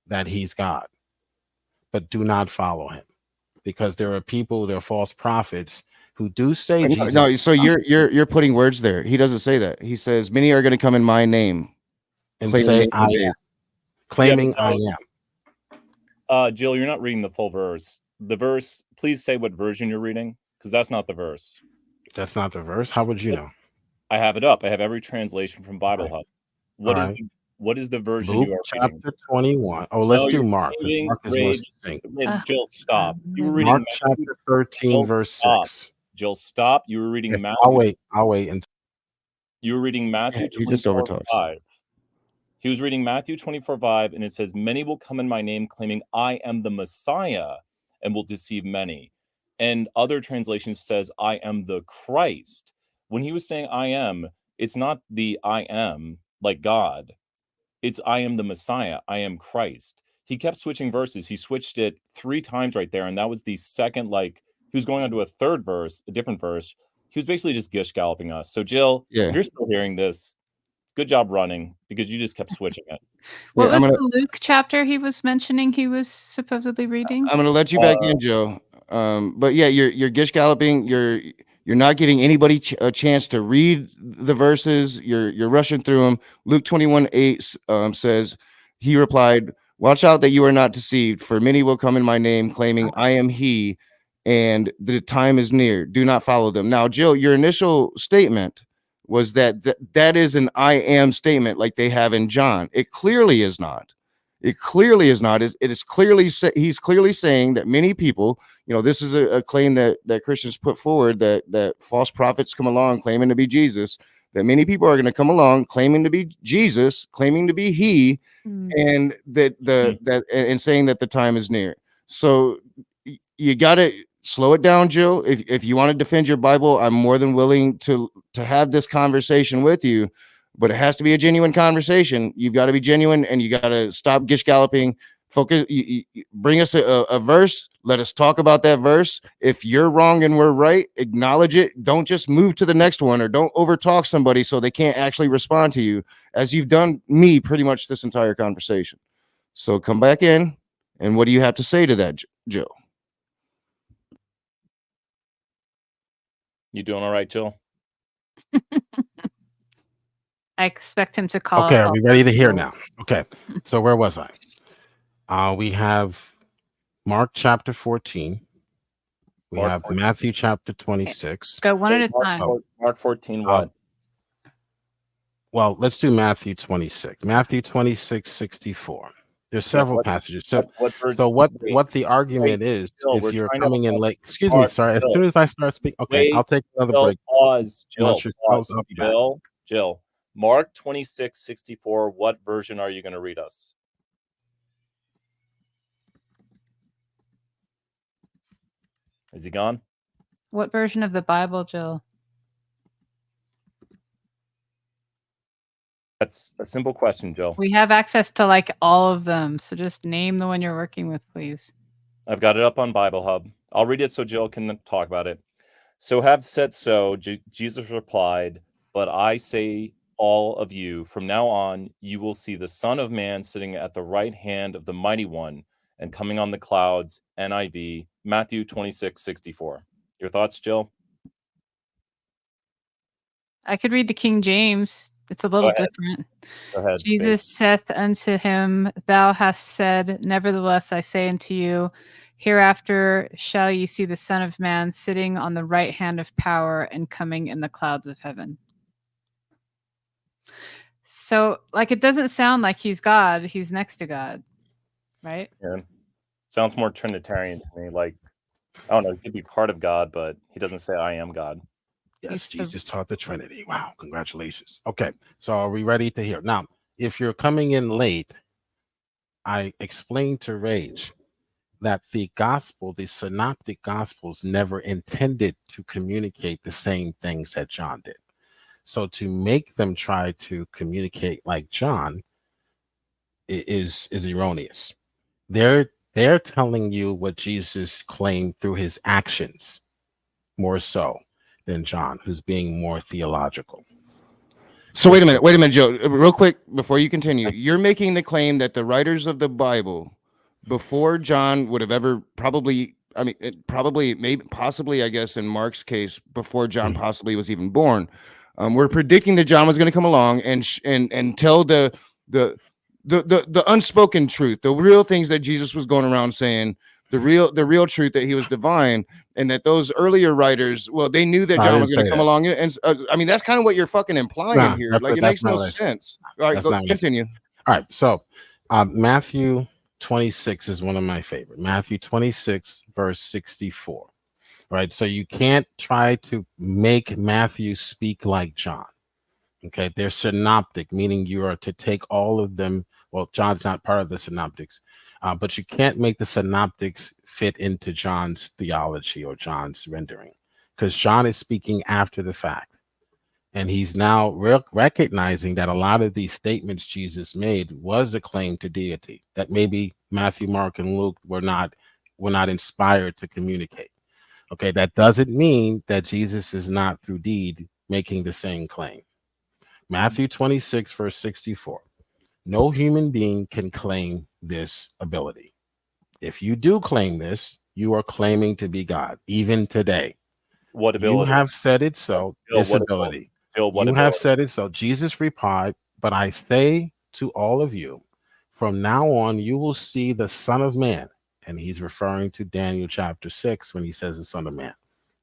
that he's God, but do not follow him, because there are false prophets who do say No, Jesus. no, so you're putting words there. He doesn't say that. He says many are going to come in my name and claiming say me I today. am, claiming but I no. am. Jill, you're not reading the full verse. The verse, please say what version you're reading, because that's not the verse. That's not the verse. How would you know? I have it up. I have every translation from Bible Right. Hub. Alright. What is the version Luke you are reading? chapter 21. Oh, let's No, do you're Mark. 'Cause reading Mark is more Rage. succinct. Jill, stop. You were reading Mark Matthew. chapter 13, Jill, verse stop. 6. Jill, stop. You were reading Okay, Matthew. I'll wait until You were reading Matthew He just 24:5. overtalks. He was reading Matthew 24:5, and it says, "Many will come in my name, claiming I am the Messiah, and will deceive many." And other translations says, "I am the Christ." When he was saying "I am," it's not the "I am" like God. It's "I am the Messiah. I am Christ." He kept switching verses. He switched it 3 times right there, and that was the second. Like he was going on to a third verse, a different verse. He was basically just gish galloping us. So, Jill, Yeah. if you're still hearing this, good job running because you just kept switching it. What Yeah, I'm was gonna the Luke chapter he was mentioning he was supposedly reading? I'm gonna let you back in, Joe. But yeah, you're gish galloping. You're not getting anybody a chance to read the verses. You're rushing through them. Luke 21:8 says, he replied, "Watch out that you are not deceived, for many will come in my name, claiming I am he, and the time is near. Do not follow them." Now, Jill, your initial statement was that is an I am statement like they have in John. It clearly is not. It clearly is not. It is clearly he's clearly saying that many people, this is a claim that Christians put forward, that false prophets come along claiming to be Jesus, that many people are going to come along claiming to be Jesus, claiming to be he, and and saying that the time is near. So you got to slow it down, Jill. If you want to defend your Bible, I'm more than willing to have this conversation with you. But it has to be a genuine conversation. You've got to be genuine, and you got to stop gish galloping. Focus. Bring us a verse. Let us talk about that verse. If you're wrong and we're right, acknowledge it. Don't just move to the next one, or don't overtalk somebody so they can't actually respond to you, as you've done me pretty much this entire conversation. So come back in, and what do you have to say to that, Joe? You doing all right, Jill? I expect him to call Okay, us are all we ready to hear people. now? Okay, so where was I? We have Mark chapter 14. We Mark have 14. Matthew chapter 26. Go one at a Mark time. Mark 14, what? Well, let's do Matthew 26. Matthew 26, 64. There's several what- passages. what version? So what Wait, the argument is, Jill, if we're you're trying to coming in pause. late, excuse me, Pause, sorry, as Jill. soon as I start speaking, okay, Wait, I'll take another Jill, break. pause. Unless Jill, you're- pause. I'll be back. Jill. Mark 26, 64. What version are you going to read us? Is he gone? What version of the Bible, Jill? That's a simple question, Jill. We have access to like all of them, so just name the one you're working with, please. I've got it up on Bible Hub. I'll read it so Jill can talk about it. "So have said so," Jesus replied, "but I say all of you, from now on, you will see the Son of Man sitting at the right hand of the Mighty One and coming on the clouds." NIV, Matthew 26, 64. Your thoughts, Jill? I could read the King James. It's a little ahead. different. Go ahead. Jesus saith unto him, Thou hast said, nevertheless I say unto you, hereafter shall ye see the Son of Man sitting on the right hand of power and coming in the clouds of heaven. So, like, it doesn't sound like he's God. He's next to God, right? Yeah. Sounds more Trinitarian to me. Like, I don't know, he could be part of God, but he doesn't say I am God. Yes, He's the- Jesus taught the Trinity. Wow, congratulations. Okay, so are we ready to hear? Now, if you're coming in late, I explained to Rage that the gospel, the synoptic gospels, never intended to communicate the same things that John did. So to make them try to communicate like John is erroneous. They're telling you what Jesus claimed through his actions, more so than John, who's being more theological. So wait a minute, Joe. Real quick before you continue, you're making the claim that the writers of the Bible before John would have ever probably I mean, probably, maybe, possibly, I guess, in Mark's case, before John Mhm. possibly was even born. We're predicting that John was going to come along and tell the unspoken truth, the real things that Jesus was going around saying, the real truth that he was divine, and that those earlier writers, well, they knew that No, I John didn't was going say to come that. along, and I mean, that's kind of what you're fucking implying Nah, here. that's Like, it that's makes not no what I said. sense. All right, That's go, not what I said. continue. All right, so Matthew 26 is one of my favorite. Matthew 26, verse 64. Right, so you can't try to make Matthew speak like John. Okay, they're synoptic, meaning you are to take all of them. Well, John's not part of the synoptics, but you can't make the synoptics fit into John's theology or John's rendering, because John is speaking after the fact. And he's now recognizing that a lot of these statements Jesus made was a claim to deity that maybe Matthew, Mark, and Luke were not inspired to communicate. Okay, that doesn't mean that Jesus is not through deed making the same claim. Matthew 26, verse 64. No human being can claim this ability. If you do claim this, you are claiming to be God, even today. What You ability? have said it so, Jill, this what ability. Jill, what You ability? have said it so. Jesus replied, but I say to all of you, from now on, you will see the Son of Man. And he's referring to Daniel chapter 6 when he says the Son of Man,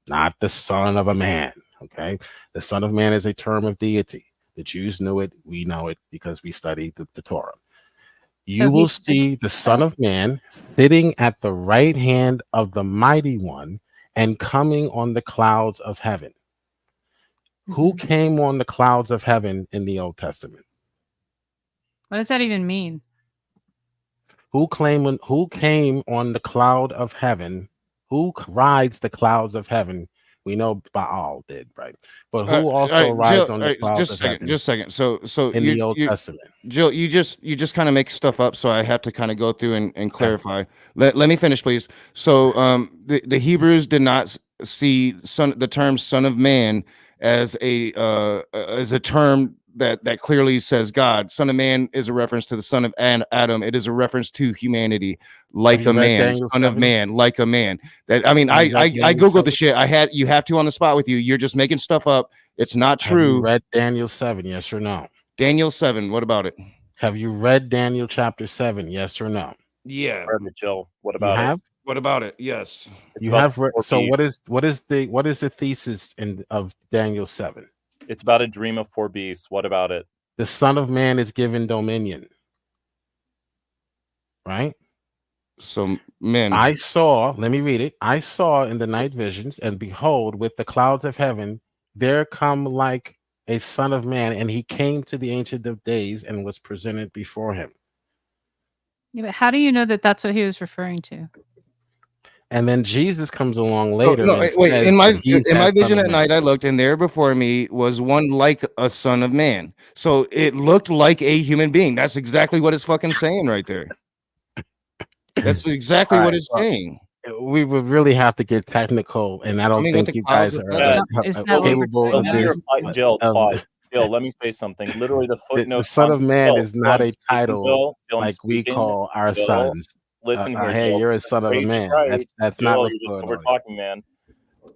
not the Son of a Man. Okay. The Son of Man is a term of deity. The Jews knew it. We know it because we studied the Torah. You So will he said see the Son of Man sitting at the right hand of the Mighty One and coming on the clouds of heaven. Who Mhm. came on the clouds of heaven in the Old Testament? What does that even mean? Who came on the cloud of heaven? Who rides the clouds of heaven? We know Baal did, right? But who All also right, Jill. rides on All the right, clouds just a of second. heaven Just a second. So in the Old Testament? Jill, you just kind of make stuff up, so I have to kind of go through and clarify. Let me finish, please. So the Hebrews did not see the term "son of man" as a term that clearly says God. Son of man is a reference to the son of Adam. It is a reference to humanity, like you a read man. Daniel Son of 7? man, like a man. That, I mean, Have you read I Daniel googled the 7? shit. You have to on the spot with you. You're just making stuff up. It's not Have you true. read Daniel 7? Yes or no? Daniel 7. What about it? Have you read Daniel chapter 7? Yes or no? Yeah. Jill, what You about have? it? What about it? Yes. It's You about have the read. four So beasts. what is the thesis of Daniel 7? It's about a dream of four beasts. What about it? The Son of Man is given dominion. Right? So men. I saw, let me read it. I saw in the night visions, and behold, with the clouds of heaven, there come like a son of man, and he came to the Ancient of Days and was presented before him. Yeah, but how do you know that that's what he was referring to? And then Jesus comes along later No, and wait. says In that he's my that son vision of at man. night, I looked, and there before me was one like a son of man. So it looked like a human being. That's exactly what it's fucking saying right there. That's exactly All what right, it's well, saying. we would really have to get technical, and I I don't mean, with think the you clouds guys of are heaven. Is that what we're capable talking of Jill, about? this. Jill, Of, pause. Jill, let me say something. Literally, the the footnotes. Son of Man is Jill, not I'm a speaking, title Jill, I'm like we speaking. call our Jill, sons. listen here, Hey, Jill. you're a The son of a phrase is man. right. That's not Jill, what's you're just going on. over-talking, man.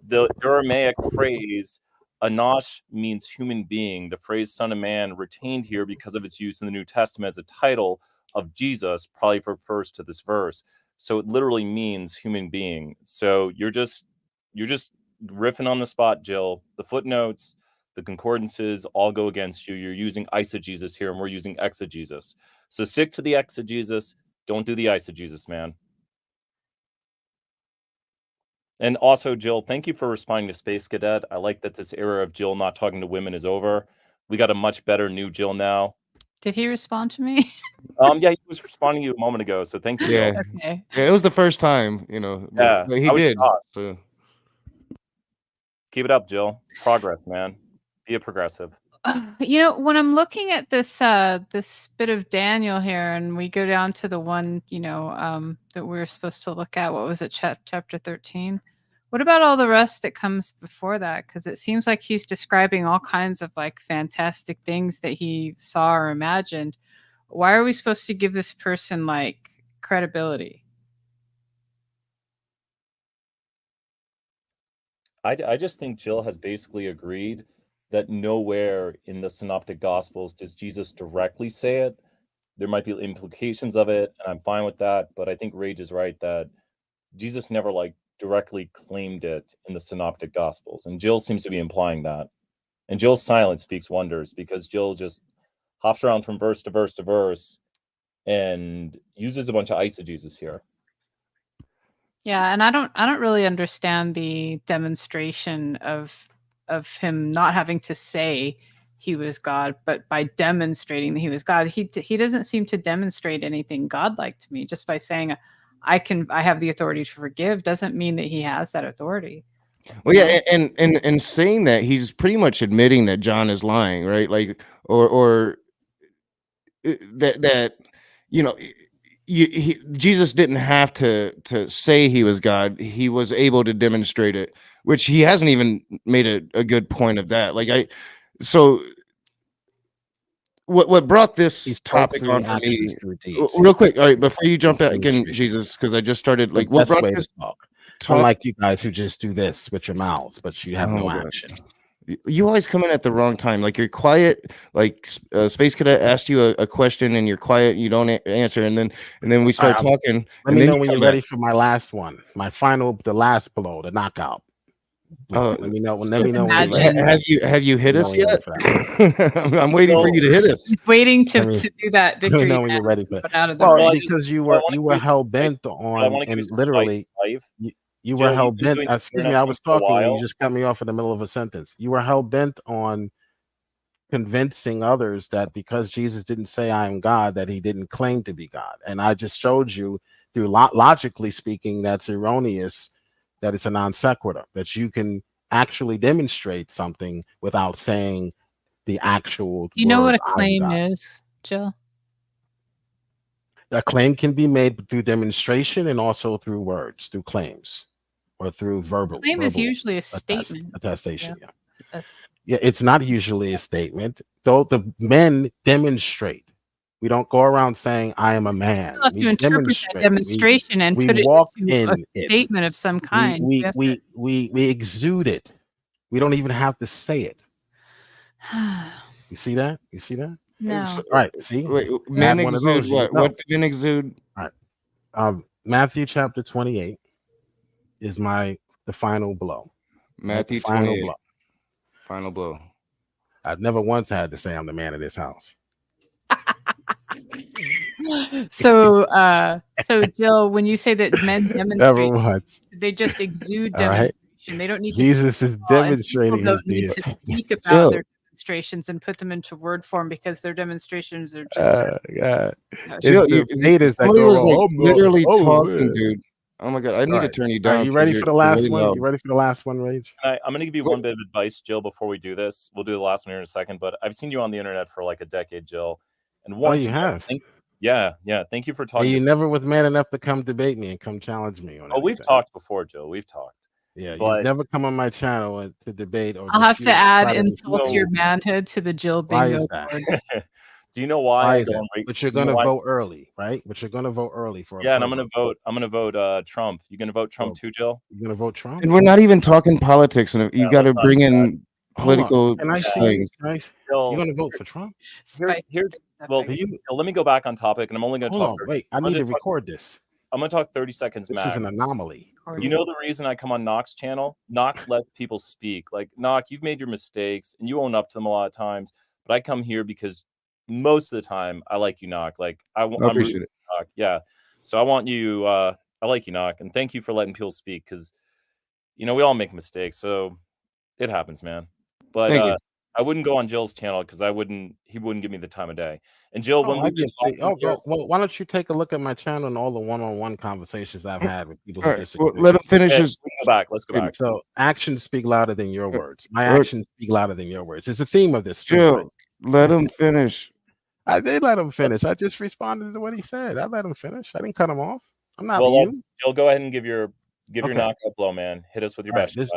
The Aramaic phrase Anash means human being. The phrase son of man retained here because of its use in the New Testament as a title of Jesus probably refers to this verse. So it literally means human being. So you're just riffing on the spot, Jill. The footnotes, the concordances all go against you. You're using eisegesis here, and we're using exegesis. So stick to the exegesis. Don't do the eisegesis, man. And also, Jill, thank you for responding to Space Cadet. I like that this era of Jill not talking to women is over. We got a much better new Jill now. Did he respond to me? Yeah, he was responding to you a moment ago, so thank you, Jill. Yeah. Okay. Yeah, it was the first time, you know. Yeah, But he I was did. shocked. So Keep it up, Jill. Progress, man. Be a progressive. You know, when I'm looking at this bit of Daniel here, and we go down to the one, that we were supposed to look at, what was it, chapter 13? What about all the rest that comes before that? Because it seems like he's describing all kinds of like fantastic things that he saw or imagined. Why are we supposed to give this person like credibility? I just think Jill has basically agreed that nowhere in the Synoptic Gospels does Jesus directly say it. There might be implications of it, and I'm fine with that. But I think Rage is right that Jesus never like directly claimed it in the Synoptic Gospels, and Jill seems to be implying that. And Jill's silence speaks wonders because Jill just hops around from verse to verse to verse and uses a bunch of eisegesis here. Yeah, and I don't really understand the demonstration of him not having to say he was God, but by demonstrating that he was God. He doesn't seem to demonstrate anything godlike to me. Just by saying I have the authority to forgive doesn't mean that he has that authority. Well, yeah, and saying that, he's pretty much admitting that John is lying, right? Like, or that you know, Jesus didn't have to say he was God. He was able to demonstrate it, which he hasn't even made a good point of that. Like so what brought this He spoke topic through on for me, actions, through deeds. real quick, all right, before you jump out again, Demonstration. Jesus, because I just started, The like, what best brought way this to talk. talk? Unlike you guys who just do this with your mouths, but you have Oh, no God. action. You always come in at the wrong time. Like, you're quiet. Like, Space Cadet asked you a question, and you're quiet. You don't answer, and then we start right, talking. Let me know when you're ready for my last one, the last blow, the knockout. Let me know. Let me know. Have you hit us yet? I'm waiting for you to hit us. He's waiting to do that victory. Let me know when you're ready for it. Out of the well, ring. because you were hell bent on, and literally you were hell bent. Excuse me, I was talking and you just cut me off in the middle of a sentence. You were hell bent on convincing others that because Jesus didn't say I am God, that he didn't claim to be God. And I just showed you through logically speaking, that's erroneous, that it's a non sequitur, that you can actually demonstrate something without saying the actual. Do you know what a claim is, Jill? A claim can be made through demonstration and also through words, through claims, or through verbal. Claim is usually a statement. Attestation, yeah, it's not usually a statement, though the men demonstrate. We don't go around saying I am a man. You have to interpret that demonstration and put it into a statement of some kind. We exude it. We don't even have to say it. You see that? You see that? No. All right. See, wait, men exude what? What do men exude? All right. Matthew chapter 28 is the final blow. Matthew 28. Final blow. I've never once had to say I'm the man of this house. So Jill, when you say that men demonstrate, they just exude demonstration. Right. They don't need Jesus is demonstrating his need to speak about their demonstrations and put them into word form because their demonstrations are just Jill, somebody was like literally talking, dude. Oh my God, I need to turn you down. Are you ready for the last one? You ready for the last one, Rage? I'm going to give you one bit of advice, Jill, before we do this. We'll do the last one here in a second, but I've seen you on the internet for like a decade, Jill. And once you have. Yeah. Thank you for talking. You never was man enough to come debate me and come challenge me on. We've talked before, Jill. We've talked. Yeah, you've never come on my channel to debate. Or I'll have to add insults to your manhood to the Jill bingo board. Do you know why? But you're going to vote early, right? But you're going to vote early for. Yeah, and I'm going to vote Trump. You going to vote Trump too, Jill? You're going to vote Trump? And we're not even talking politics, and you got to bring in political things. You're going to vote for Trump? Let me go back on topic, and I'm only going to talk. Wait, I need to record this. I'm going to talk 30 seconds max. This is an anomaly. You know the reason I come on Knock's channel? Knock lets people speak. Like, Knock, you've made your mistakes, and you own up to them a lot of times. But I come here because most of the time I like you, Knock. Like, I appreciate it. Knock. Yeah. So I want you. I like you, Knock, and thank you for letting people speak because, we all make mistakes. So it happens, man. But I wouldn't go on Jill's channel because he wouldn't give me the time of day. And Jill, why don't you take a look at my channel and all the one-on-one conversations I've had with people who disagree? Let him finish his. Let's go back. So actions speak louder than your words. My actions speak louder than your words. It's the theme of this. Jill, let him finish. I did let him finish. I just responded to what he said. I let him finish. I didn't cut him off. I'm not you. Jill, go ahead and give your knockout blow, man. Hit us with your best. This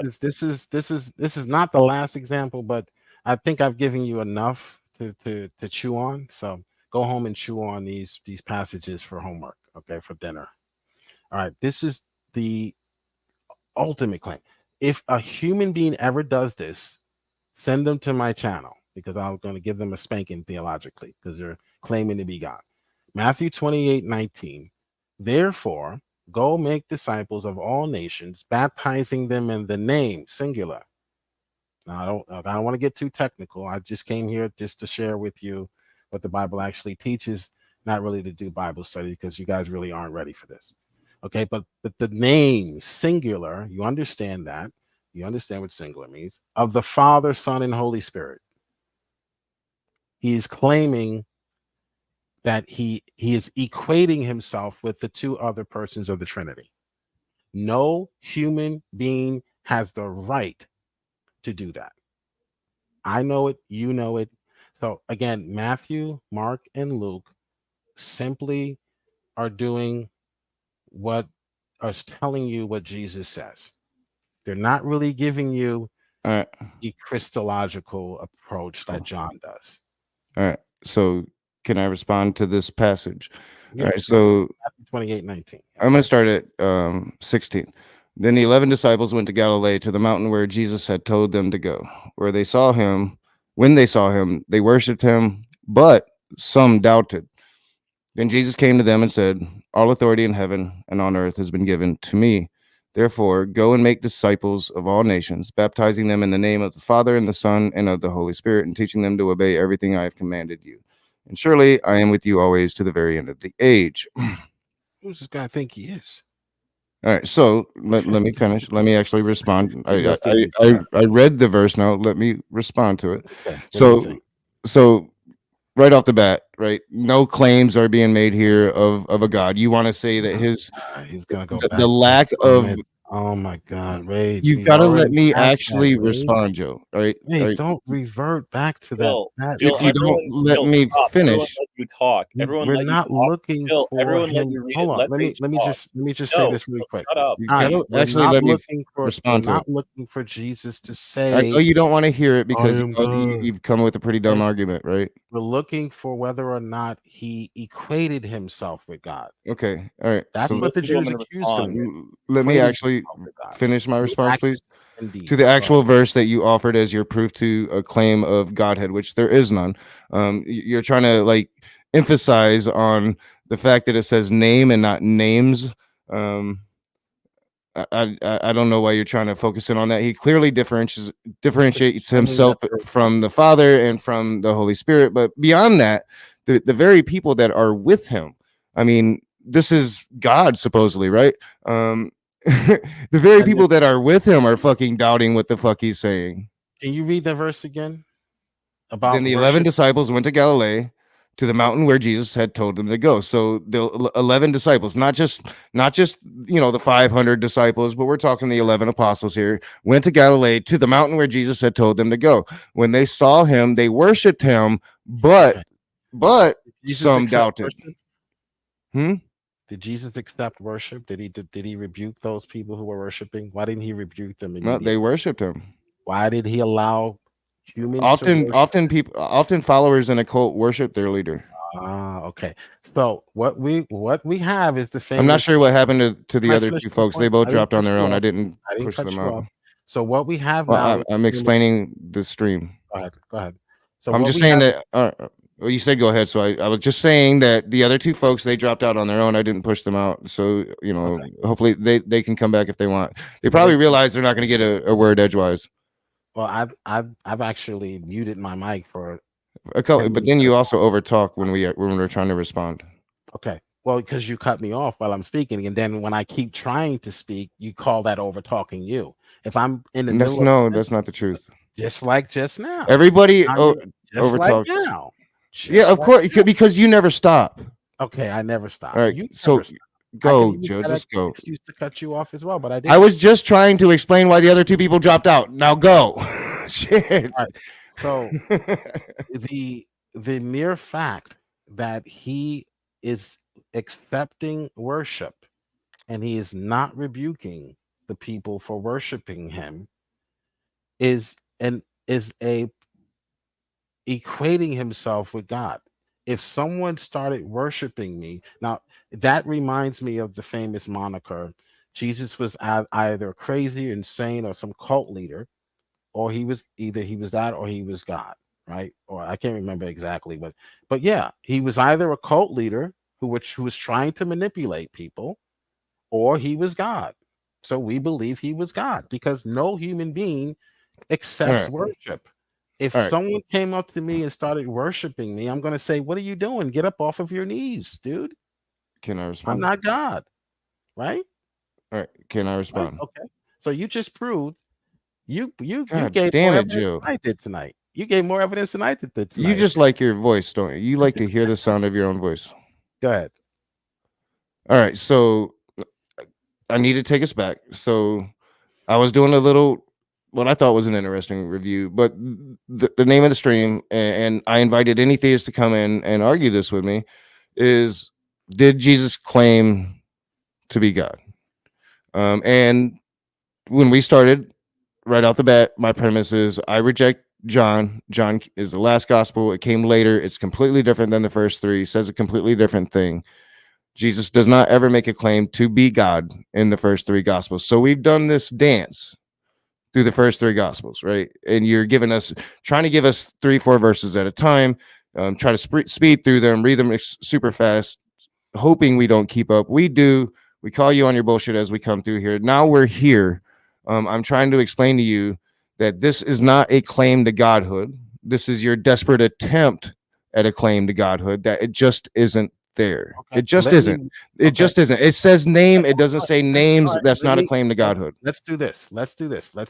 is not the last example, but I think I've given you enough to chew on. So go home and chew on these passages for homework, okay, for dinner. All right, this is the ultimate claim. if a human being ever does this, send them to my channel, because I'm going to give them a spanking theologically, because they're claiming to be God. Matthew 28:19. Therefore, go make disciples of all nations, baptizing them in the name, singular. Now, I don't want to get too technical. I just came here just to share with you what the Bible actually teaches, not really to do Bible study, because you guys really aren't ready for this. Okay, but the name, singular, you understand that. You understand what singular means, of the Father, Son, and Holy Spirit. He is claiming that he is equating himself with the two other persons of the Trinity. No human being has the right to do that. I know it, you know it. So again, Matthew, Mark, and Luke simply are doing what are telling you what Jesus says. They're not really giving you All right. the Christological approach that John does. All right. So can I respond to this passage? Yeah, All right. So 28:19. I'm going to start at 16. Then the 11 disciples went to Galilee, to the mountain where Jesus had told them to go. Where they saw him, when they saw him, they worshipped him, but some doubted. Then Jesus came to them and said, all authority in heaven and on earth has been given to me. Therefore, go and make disciples of all nations, baptizing them in the name of the Father and the Son and of the Holy Spirit, and teaching them to obey everything I have commanded you. And surely I am with you always to the very end of the age. Who's this guy think he is? All right, so let me finish. Let me actually respond. Yes, I read the verse now. Let me respond to it. Okay, what do you think? So right off the bat, right? No claims are being made here of a God. You want to say that his He's gonna go the back lack to of comment. Oh my God, Rage! you've we've got to let already me had that, actually Rage. respond, Joe. All right. Hey, All right. don't revert back to that. Jill, that Jill, If you don't everyone- let Jill, me stop. Everyone finish, let you talk. Everyone we're let not you talk. looking Jill, for everyone let him. you read Hold it. on, Let let me Rage let me talk. just let me just No, say this really Jill, quick. shut up. you All gotta we're actually not let me looking for we're respond to not it. looking for Jesus to I say. know you don't want to hear it because am God. you've come with a pretty dumb We're- argument, right? We're looking for whether or not he equated himself with God. Okay. All right. That's So what the Listen to him Jews and accused him respond. with. let me Equating actually himself with God. finish my In response, action please. and deed. To the Go ahead. actual verse that you offered as your proof to a claim of Godhead, which there is none. You're trying to like emphasize on the fact that it says name and not names. I don't know why you're trying to focus in on that. He clearly differentiates himself from the Father and from the Holy Spirit. But beyond that, the very people that are with him, I mean, this is God supposedly, right? The very people that are with him are fucking doubting what the fuck he's saying. Can you read that verse again? About Then the 11 worship? disciples went to Galilee, to the mountain where Jesus had told them to go. So the 11 disciples, not just the 500 disciples, but we're talking the 11 apostles here, went to Galilee, to the mountain where Jesus had told them to go. When they saw him, they worshiped him, but Did Jesus some accept doubted. worship? Did Jesus accept worship? Did he rebuke those people who were worshiping? Why didn't he rebuke them Well, immediately? they worshiped him. Why did he allow humans to worship? Often followers in a cult worship their leader. Okay. So what we have is the famous. I'm not sure what happened to the I other finished two my folks. They point? both I didn't dropped on cut their you own. I off. didn't I didn't push cut them you out. off. So what we have Well, now. I'm explaining the stream. Go ahead. So I'm what just we saying have- that. Well, you said go ahead, so I was just saying that the other two folks, they dropped out on their own. I didn't push them out, so hopefully they can come back if they want. They probably realize they're not going to get a word edgewise. Well, I've actually muted my mic for A couple, but then you also overtalk when we're trying to respond. Okay. Well, because you cut me off while I'm speaking, and then when I keep trying to speak, you call that over talking you. If I'm in the middle of that's not the truth. just like just now. Everybody Just like overtalks. now. Yeah, of course, because you never stop. Okay, I never stop. All right, You so never stop. go, Joe. Just go. Excuse to cut you off as well, but I didn't. I was just trying to explain why the other two people dropped out. Now go. Shit. All right. So the mere fact that he is accepting worship and he is not rebuking the people for worshiping him is equating himself with God. If someone started worshiping me, now that reminds me of the famous moniker Jesus was either crazy, insane, or some cult leader, or he was that or he was God, right? Or I can't remember exactly, but yeah, he was either a cult leader who was trying to manipulate people, or he was God. So we believe he was God because no human being accepts right. worship. If All right. someone came up to me and started worshiping me, I'm going to say, "What are you doing? Get up off of your knees, dude. Can I I'm respond? not God." Right? All right. Can I Right? respond? Okay. So you just proved you God gave damn more it, evidence Joe. than I did tonight. You gave more evidence than I did tonight. You just like your voice, don't you? You like to hear the sound of your own voice. Go ahead. All right. So I need to take us back. So I was doing a little, what I thought was an interesting review, but the name of the stream, and I invited any theist to come in and argue this with me, is did Jesus claim to be God? And when we started, right off the bat, my premise is I reject John. John is the last gospel. It came later. It's completely different than the first three. Says a completely different thing. Jesus does not ever make a claim to be God in the first three gospels. So we've done this dance through the first three gospels, right? And you're trying to give us 3-4 verses at a time, try to speed through them, read them super fast, hoping we don't keep up. We do. We call you on your bullshit as we come through here. Now we're here. I'm trying to explain to you that this is not a claim to godhood. This is your desperate attempt at a claim to godhood, that it just isn't there. Okay. It just isn't. It just isn't. It says name. It doesn't say names. That's not a claim to godhood. Let's do this. Let's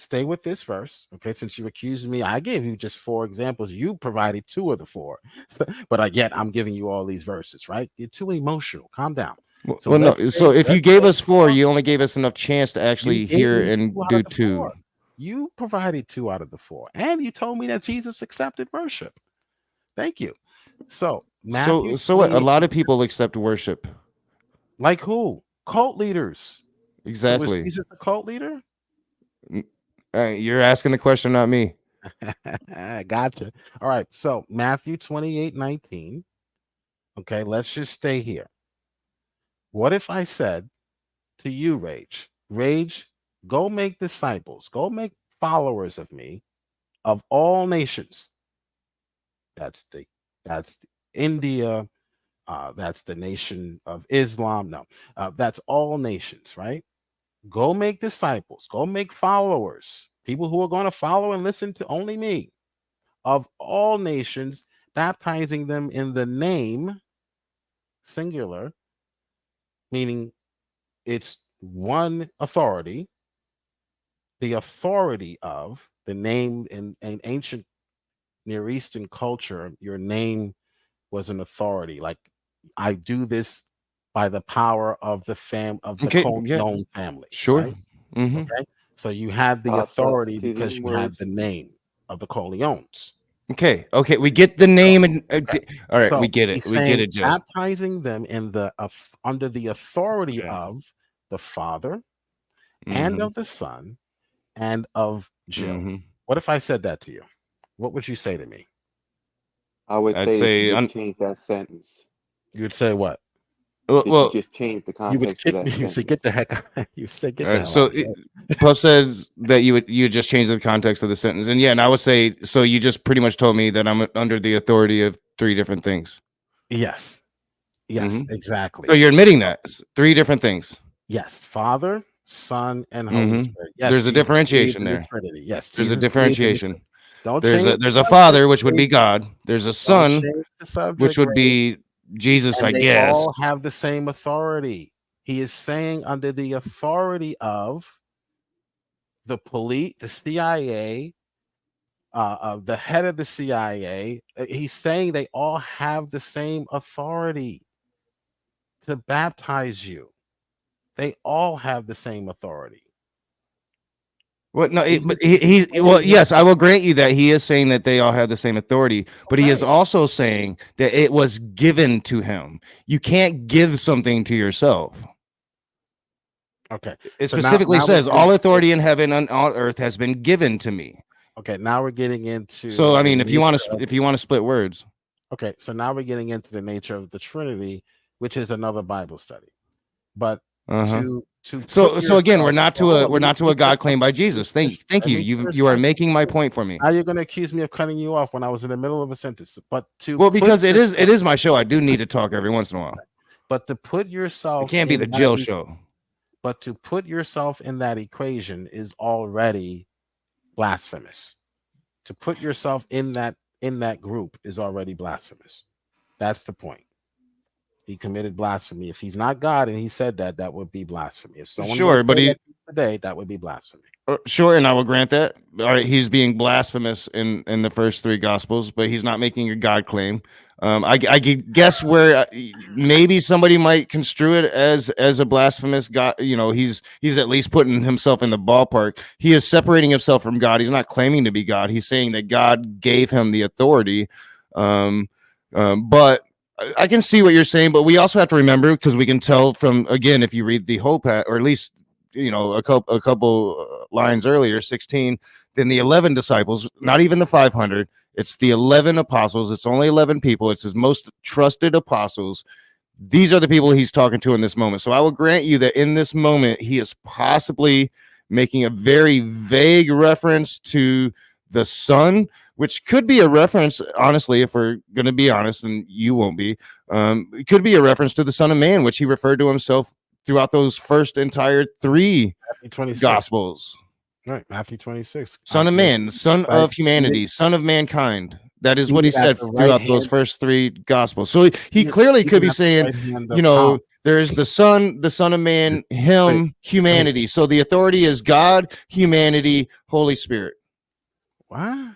stay with this verse. Okay. Since you accused me, I gave you just 4 examples. You provided 2 of the 4, but yet I'm giving you all these verses, right? You're too emotional. Calm down. So if you gave us 4, you only gave us enough chance to actually hear and do 2. You provided 2 out of the 4, and you told me that Jesus accepted worship. Thank you. So Matthew, so what? A lot of people accept worship. Like who? Cult leaders. Exactly. So was Jesus a cult leader? You're asking the question, not me. Gotcha. All right. So Matthew 28:19. Okay, let's just stay here. What if I said to you, Rage, go make disciples, go make followers of me of all nations. That's India. That's the nation of Islam. No, that's all nations, right? Go make disciples, go make followers, people who are going to follow and listen to only me, of all nations, baptizing them in the name, singular, meaning it's one authority, the authority of the name. In ancient Near Eastern culture, your name was an authority. Like, I do this by the power of the Corleone family. Sure. Right? Mm-hmm. Okay. So you had the authority because you had the name of the Corleones. Okay. We get the name, and all right, So we get it. We get it, Joe. Baptizing them in under the authority of the Father and of the Son and of Jill. What if I said that to you? What would you say to me? I'd say you just change that sentence. You would say what? Well, you just change the context. You say get the heck out. You say get the hell so out. Puff says that you just change the context of the sentence, and yeah, and I would say, so you just pretty much told me that I'm under the authority of 3 different things. Yes, exactly. So you're admitting that 3 different things. Yes, Father, Son, and Holy Spirit. Yes, there's a differentiation there. Trinity. Yes, there's a differentiation. There's a the Father, which would be God. There's a Son, which would be Jesus, I guess. They all have the same authority. He is saying under the authority of the police, the CIA, the head of the CIA. He's saying they all have the same authority to baptize you. They all have the same authority. Well, no, yes, I will grant you that he is saying that they all have the same authority, but he is also saying that it was given to him. You can't give something to yourself. Okay. It specifically says all authority in heaven and on earth has been given to me. Okay, now we're getting into. So I mean, if you want to split words. Okay, so now we're getting into the nature of the Trinity, which is another Bible study. But Uh-huh. to So put again, yourself- we're not to Hold a on, we're let me not to a finish God my claim by point. Jesus. Let me Thank finish- you. let me You finish you are my making my point. point for me. Now you're going to accuse me of cutting you off when I was in the middle of a sentence. But to Well, put because it yourself- is my show. I do need to talk every once in a while. But to put It yourself can't be in the that Jill show. But to put yourself in that equation is already blasphemous. To put yourself in that group is already blasphemous. That's the point. He committed blasphemy. If he's not God and he said that, that would be blasphemy. If someone Sure, were to but say he that today, that would be blasphemy. sure, and I will grant that. All right, he's being blasphemous in the first three gospels, but he's not making a God claim. I could guess where maybe somebody might construe it as a blasphemous God. You know, he's at least putting himself in the ballpark. He is separating himself from God. He's not claiming to be God. He's saying that God gave him the authority. But I can see what you're saying, but we also have to remember, because we can tell from, again, if you read the whole or at least a couple lines earlier, 16, then the 11 disciples, not even the 500. It's the 11 apostles. It's only 11 people. It's his most trusted apostles. These are the people he's talking to in this moment. So I will grant you that in this moment, he is possibly making a very vague reference to the Son, which could be a reference, honestly, if we're going to be honest, and you won't be, it could be a reference to the Son of Man, which he referred to himself throughout those first entire three Gospels. Right, Matthew 26. Son of Man, son of humanity, son of mankind. That is what he said throughout those first three Gospels. So he clearly could be saying, there's the Son of Man, him, humanity. So the authority is God, humanity, Holy Spirit. What?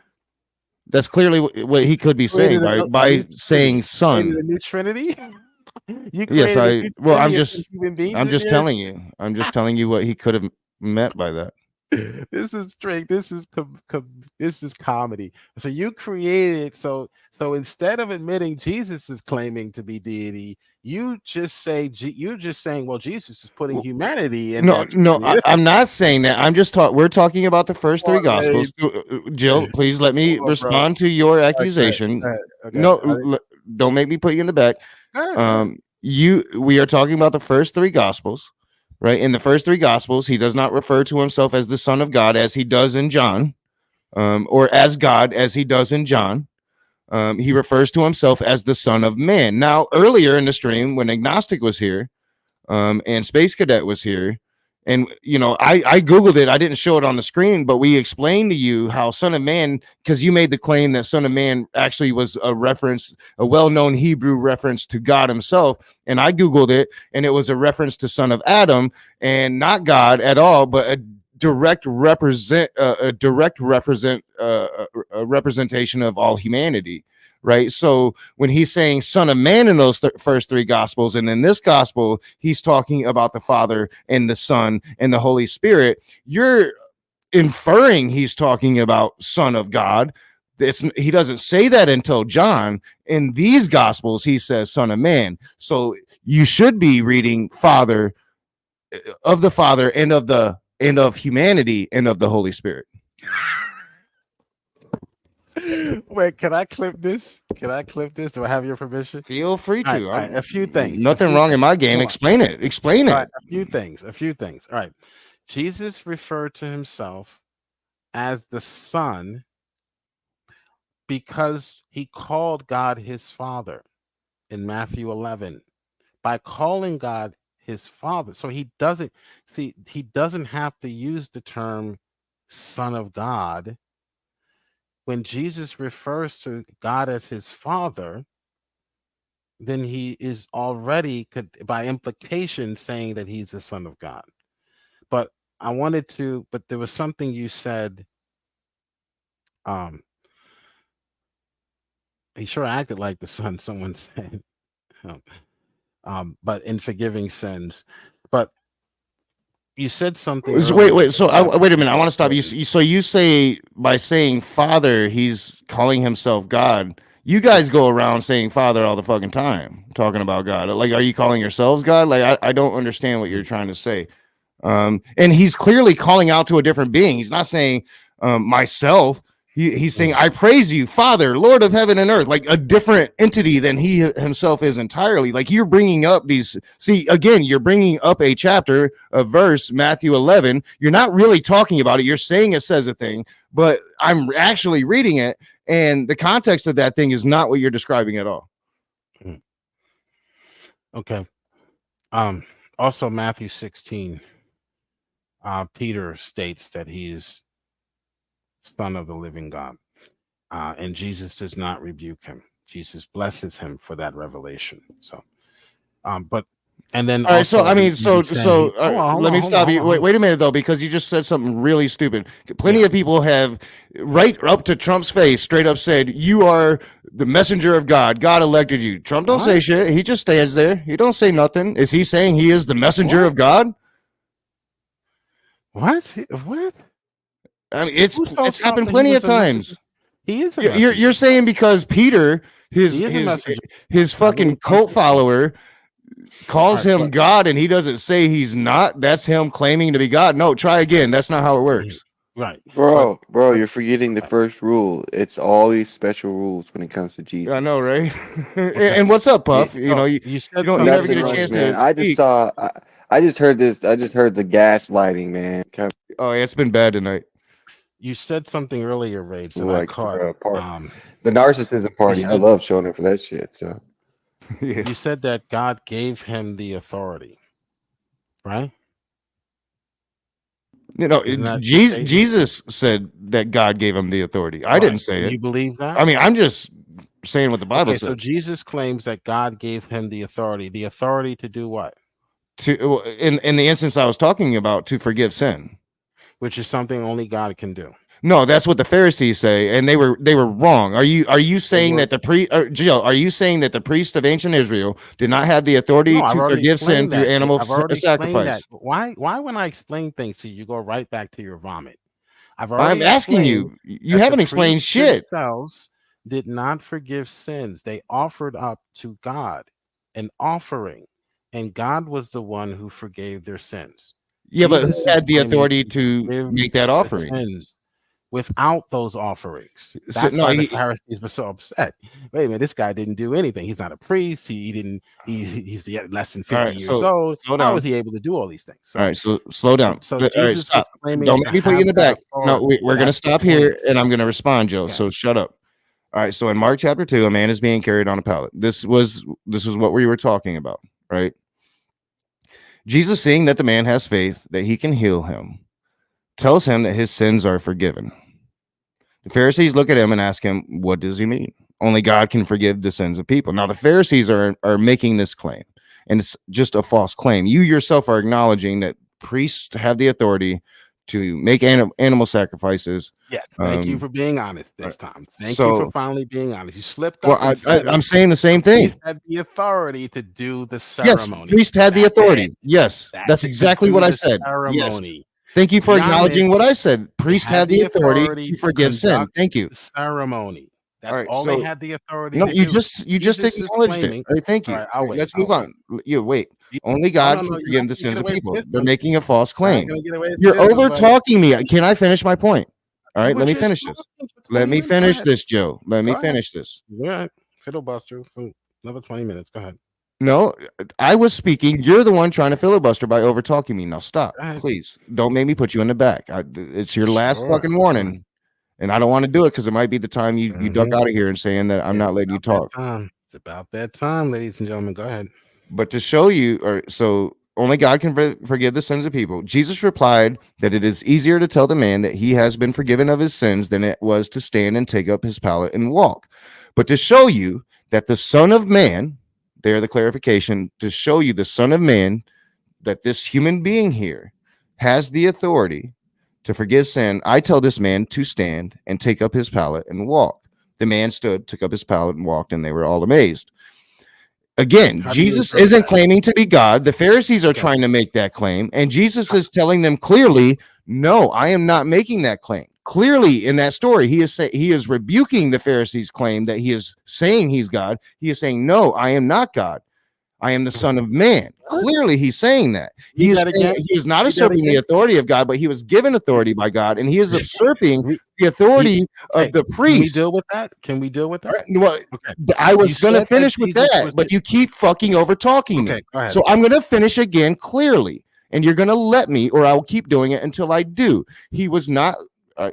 That's clearly what he could be saying by saying Son. The new Trinity. Yes, I'm just telling you. I'm just telling you what he could have meant by that. This is straight. This is comedy. So you created so instead of admitting Jesus is claiming to be deity, you're just saying, well, Jesus is putting humanity in. No, I'm not saying that. I'm just we're talking about the first three Gospels. Jill, please let me respond to your accusation. Okay. No, don't make me put you in the back. We are talking about the first three Gospels. Right. In the first three Gospels, he does not refer to himself as the Son of God as he does in John, or as God as he does in John. He refers to himself as the Son of Man. Now, earlier in the stream, when Agnostic was here, and Space Cadet was here, and I Googled it. I didn't show it on the screen, but we explained to you how Son of Man, because you made the claim that Son of Man actually was a well-known Hebrew reference to God himself. And I Googled it, and it was a reference to Son of Adam, and not God at all, but a direct representation of all humanity. Right. So when he's saying Son of Man in those first three Gospels, and in this Gospel, he's talking about the Father and the Son and the Holy Spirit, you're inferring he's talking about Son of God. He doesn't say that until John. In these Gospels, he says Son of Man. So you should be reading Father of the Father and of humanity and of the Holy Spirit. Wait, can I clip this? Do I have your permission? Feel free to. All right, a few things. Nothing wrong in my game. Explain it. Right, a few things. All right. Jesus referred to himself as the Son because he called God his Father in Matthew 11. By calling God his Father, so he doesn't have to use the term Son of God. When Jesus refers to God as his Father, then he is already, by implication, saying that he's the Son of God. But there was something you said. He sure acted like the Son, someone said. But in forgiving sins. But you said something. Wait. So wait a minute. I want to stop you. So you say by saying Father, he's calling himself God. You guys go around saying Father all the fucking time, talking about God. Like, are you calling yourselves God? Like, I don't understand what you're trying to say. And he's clearly calling out to a different being. He's not saying myself. He's saying, I praise you, Father, Lord of heaven and earth, like a different entity than he himself is entirely. Like you're bringing up these, see, again, you're bringing up a chapter, a verse, Matthew 11. You're not really talking about it. You're saying it says a thing, but I'm actually reading it. And the context of that thing is not what you're describing at all. Okay. Also Matthew 16, Peter states that he is Son of the living God. And Jesus does not rebuke him. Jesus blesses him for that revelation. So, but and then all right. So I mean, let me stop you. Wait a minute though, because you just said something really stupid. Plenty of people have right up to Trump's face straight up said, "You are the messenger of God. God elected you." Trump don't say shit. He just stands there. He don't say nothing. Is he saying he is the messenger of God? What? I mean, it's happened plenty of times. He is. You're saying because Peter, his fucking cult follower, calls him God, and he doesn't say he's not. That's him claiming to be God. No, try again. That's not how it works. Right, bro. You're forgetting the first rule. It's always special rules when it comes to Jesus. I know, right? And what's up, Puff? You never get a chance to. I just heard this. I just heard the gaslighting, man. Oh, yeah, it's been bad tonight. You said something earlier, Rage, that I caught. The narcissism party. I love showing up for that shit. So, You said that God gave him the authority, right? Jesus said that God gave him the authority. I didn't say it. You believe that? I mean, I'm just saying what the Bible says. So Jesus claims that God gave him the authority. The authority to do what? To in the instance I was talking about, to forgive sin, which is something only God can do. No, that's what the Pharisees say, and they were wrong. Are you saying that are you saying that the priest of ancient Israel did not have the authority to forgive sin through animal sacrifice? Why when I explain things to you, you go right back to your vomit? I'm asking you. You haven't explained shit. Themselves did not forgive sins. They offered up to God an offering, and God was the one who forgave their sins. Yeah, but who had the authority to make that offering? Without those offerings, that's why the Pharisees were so upset. Wait a minute, this guy didn't do anything. He's not a priest. He's less than 50 years old. How was he able to do all these things? All right, so slow down. So all right, stop. Don't make me put you in the back. No, we're going to stop here, and I'm going to respond, Joe. So shut up. All right, so in Mark chapter 2, a man is being carried on a pallet. This was what we were talking about, right? Jesus, seeing that the man has faith that he can heal him, tells him that his sins are forgiven. The Pharisees look at him and ask him, what does he mean? Only God can forgive the sins of people. Now, the Pharisees are making this claim, and it's just a false claim. You yourself are acknowledging that priests have the authority to make animal sacrifices. Yes, thank you for being honest this time. Thank you for finally being honest. You slipped up. Well, I'm saying the same thing. Priest had the authority to do the ceremony. Yes, priest had the authority. Yes, that's exactly what I said. Yes. Thank you for acknowledging what I said. Priest had the authority to forgive sin. Thank you. Ceremony. That's all they had the authority. No, you just acknowledged it. All right, thank you. Let's move on. Wait. Only God can forgive the sins of people. They're making a false claim. You're over talking me. Can I finish my point? All right, let me finish this. Let me finish this, Joe. Let me finish this. All right, filibuster for another 20 minutes. Go ahead. No, I was speaking. You're the one trying to filibuster by over talking me. Now stop, please. Don't make me put you in the back. It's your last fucking warning, and I don't want to do it because it might be the time you duck out of here and saying that I'm not letting you talk. It's about that time, ladies and gentlemen. Go ahead. But to show you, so only God can forgive the sins of people. Jesus replied that it is easier to tell the man that he has been forgiven of his sins than it was to stand and take up his pallet and walk. But to show you that the Son of Man, there the clarification, to show you the Son of Man, that this human being here has the authority to forgive sin, I tell this man to stand and take up his pallet and walk. The man stood, took up his pallet and walked, and they were all amazed. Again, Jesus isn't claiming to be God. The Pharisees are trying to make that claim, and Jesus is telling them clearly, no, I am not making that claim. Clearly in that story, he is rebuking the Pharisees' claim that he is saying he's God. He is saying, no, I am not God. I am the Son of Man. Clearly, he's saying that. He Read is that saying again. that he is not Read that usurping the again. authority of God, but he was given authority by God, and he is usurping Re- the authority Okay, of the Can we priest. deal with that? Can we deal with that? Well, Okay. I was You going to said that finish with Jesus that, was but the- you keep fucking over talking Okay, me. go ahead. So I'm going to finish again clearly, and you're going to let me, or I will keep doing it until I do. He was not.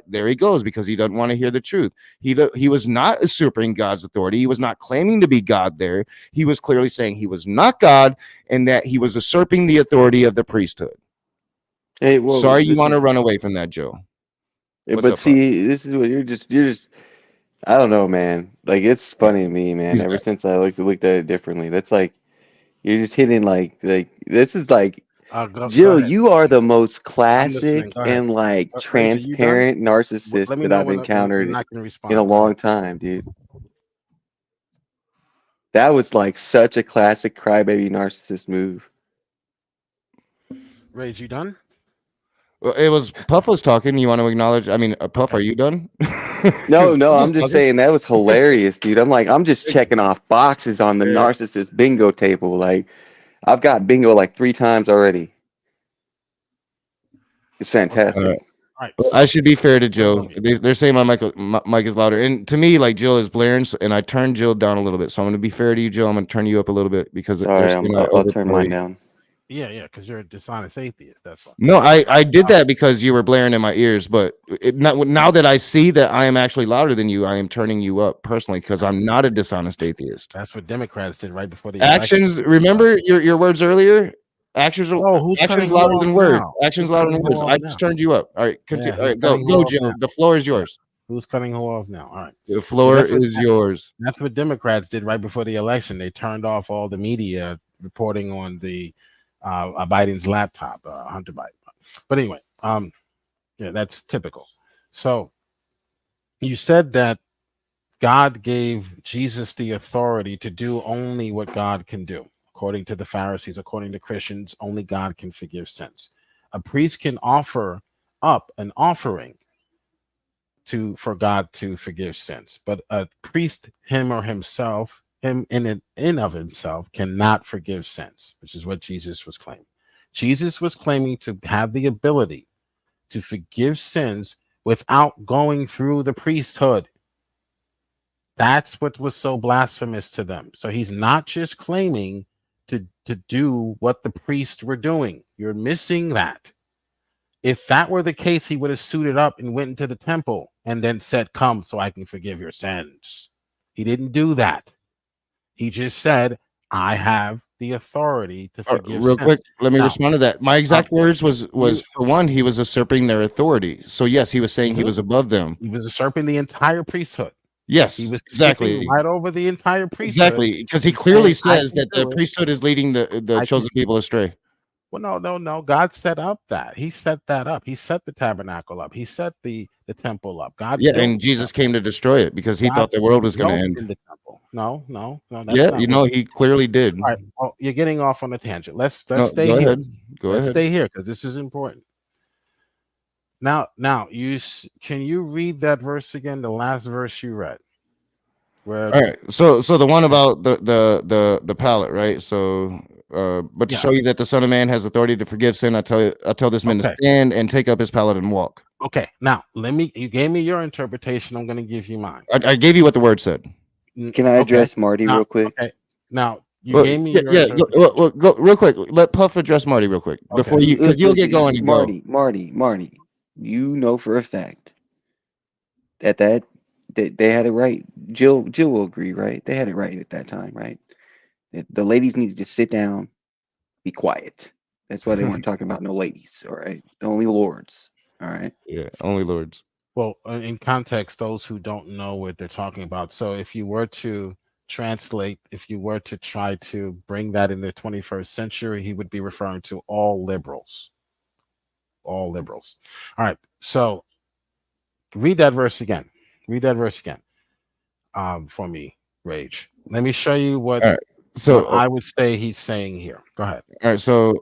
There he goes, because he doesn't want to hear the truth. He was not usurping God's authority. He was not claiming to be God there. He was clearly saying he was not God, and that he was usurping the authority of the priesthood. Hey, well, Sorry, you this want to is- run away from that, Joe. What's but up, see, this is what you're just. I don't know, man. Like, it's funny to me, man. He's Ever back. since I looked at it differently, that's like you're just hitting like this is like. Go Jill, ahead. you are the most I'm listening. classic Go ahead. and like Rage, are you done? transparent narcissist Let me that know I've when encountered I can respond. in a Go long ahead. time, dude. That was like such a classic crybaby narcissist move. Rage, you done? Well, it was Puff was talking. You want to acknowledge? I mean, Puff, are you done? No, 'Cause no, Puff I'm was just talking. saying that was hilarious, dude. I'm just checking off boxes on the Yeah. narcissist bingo table. Like, I've got bingo like 3 times already. It's fantastic. All right. All right. I should be fair to Joe. Wait. They're saying my mic is louder, and to me, like Jill is blaring, and I turned Jill down a little bit. So I'm going to be fair to you, Joe. I'm going to turn you up a little bit because All they're right, saying I I'll turn overpower mine you. down. Yeah, because you're a dishonest atheist. That's all. No, I did that because you were blaring in my ears. But now that I see that I am actually louder than you, I am turning you up personally because I'm not a dishonest atheist. That's what Democrats did right before the election. Actions. Remember your words earlier. Actions are who's actions cutting who louder off than words. now? Actions Who's louder than cutting who words. off I now? just turned you up. All right, continue. Yeah, All who's right, go, cutting who off Joe. now? The floor is yours. Who's cutting who off now? All right. The floor that's what- is yours. That's what Democrats did right before the election. They turned off all the media reporting on the Biden's laptop, Hunter Biden. But anyway, yeah, that's typical. So you said that God gave Jesus the authority to do only what God can do. According to the Pharisees, according to Christians, only God can forgive sins. A priest can offer up an offering for God to forgive sins, but a priest, him or himself, him in of himself, cannot forgive sins, which is what Jesus was claiming. Jesus was claiming to have the ability to forgive sins without going through the priesthood. That's what was so blasphemous to them. So he's not just claiming to do what the priests were doing. You're missing that. If that were the case, he would have suited up and went into the temple and then said, "Come so I can forgive your sins." He didn't do that. He just said, "I have the authority to forgive Real sins." quick, let me Now, respond to that. My exact words was for one, he was usurping their authority. So yes, he was saying he Mhm. was above them. He was usurping the entire priesthood. Yes, He was exactly. skipping right over the entire priesthood. Exactly, because he and clearly saying, "I says can that the do it." priesthood is leading the I chosen people astray. Well, no. God set up that. He set that up. He set the tabernacle up. He set the temple up. God Yeah, built and the Jesus temple. came to destroy it because he God thought the world was going to dwelt end. in the temple. No. That's Yeah, not you what- know, he clearly did. All right. Well, you're getting off on a tangent. Let's No, stay go here. ahead. Go Let's ahead. stay here because this is important. Now, can you read that verse again? The last verse you read. Where All right. So the one about the pallet, right? So but to Yeah. show you that the Son of Man has authority to forgive sin, I tell this man to Okay. stand and take up his pallet and walk. Okay, now you gave me your interpretation. I'm going to give you mine. I gave you what the word said. Can I Okay, address Marty now- real quick? Okay, now you Well, gave me yeah, your yeah. interpretation. Go real quick. Let Puff address Marty real quick Okay. before you, because you'll get going and go. Marty, you know for a fact that they had it right. Jill will agree, right? They had it right at that time, right? That the ladies need to just sit down, be quiet. That's why they weren't talking about no ladies, all right? Only lords, all right? Yeah, only lords. Well, in context, those who don't know what they're talking about. So if you were to translate, if you were to try to bring that in the 21st century, he would be referring to all liberals. All liberals. All right. So read that verse again. For me, Rage. Let me show you what, All right. So what I would say he's saying here. Go ahead. all right, so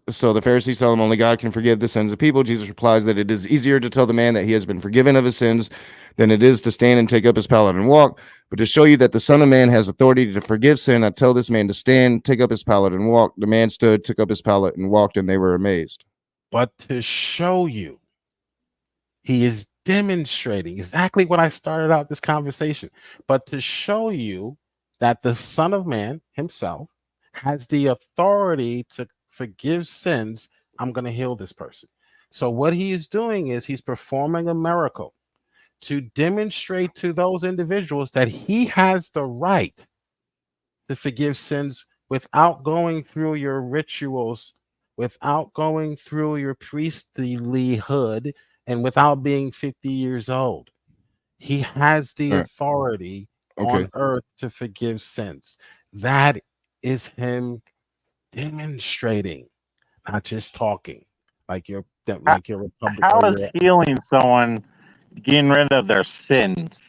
so the Pharisees tell him only God can forgive the sins of people. Jesus replies that it is easier to tell the man that he has been forgiven of his sins than it is to stand and take up his pallet and walk. But to show you that the Son of Man has authority to forgive sin, I tell this man to stand, take up his pallet and walk. The man stood, took up his pallet and walked, and they were amazed. But to show you, he is demonstrating exactly what I started out this conversation. But to show you that the Son of Man himself has the authority to forgive sins, I'm going to heal this person. So what he is doing is he's performing a miracle to demonstrate to those individuals that he has the right to forgive sins without going through your rituals, without going through your priestlyhood, and without being 50 years old. He has the All right. authority Okay. on earth to forgive sins. That is him demonstrating, not just talking like your Republic. How or is your- healing someone getting rid of their sins?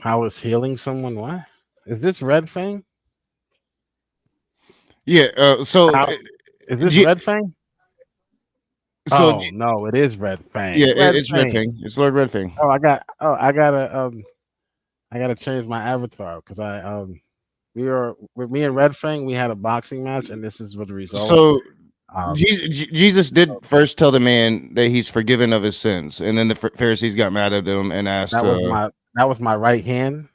How is healing someone? What is this Red Fang? Yeah. So How- Is this G- Red Fang? so Oh no, it is Red Fang. yeah, it's Red Fang. It's Lord Red Fang. I gotta change my avatar because me and Red Fang, we had a boxing match, and this is what the result. So Um, Jesus did first tell the man that he's forgiven of his sins, and then the Pharisees got mad at him and asked, that was my right hand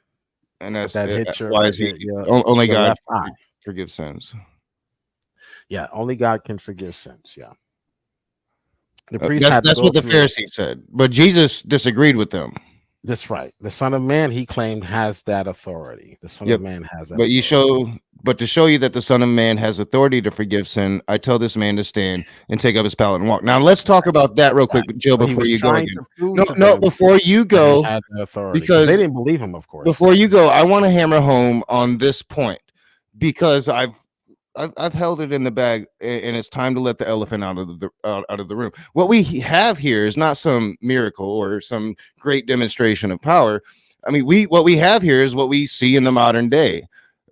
and asked, that hit your, why is he only your God left eye. forgive sins? Yeah, only God can forgive sins. Yeah, the priest That's what the Pharisees said, but Jesus disagreed with them. That's right. The Son of Man, he claimed, has that authority. The Son of Man has that. But to show you that the Son of Man has authority to forgive sin, I tell this man to stand and take up his pallet and walk. Now let's talk about that real quick, Jill, before you go again. No, before you go, because they didn't believe him, of course. Before you go, I want to hammer home on this point because I've held it in the bag, and it's time to let the elephant out of the room. What we have here is not some miracle or some great demonstration of power. I mean, what we have here is what we see in the modern day.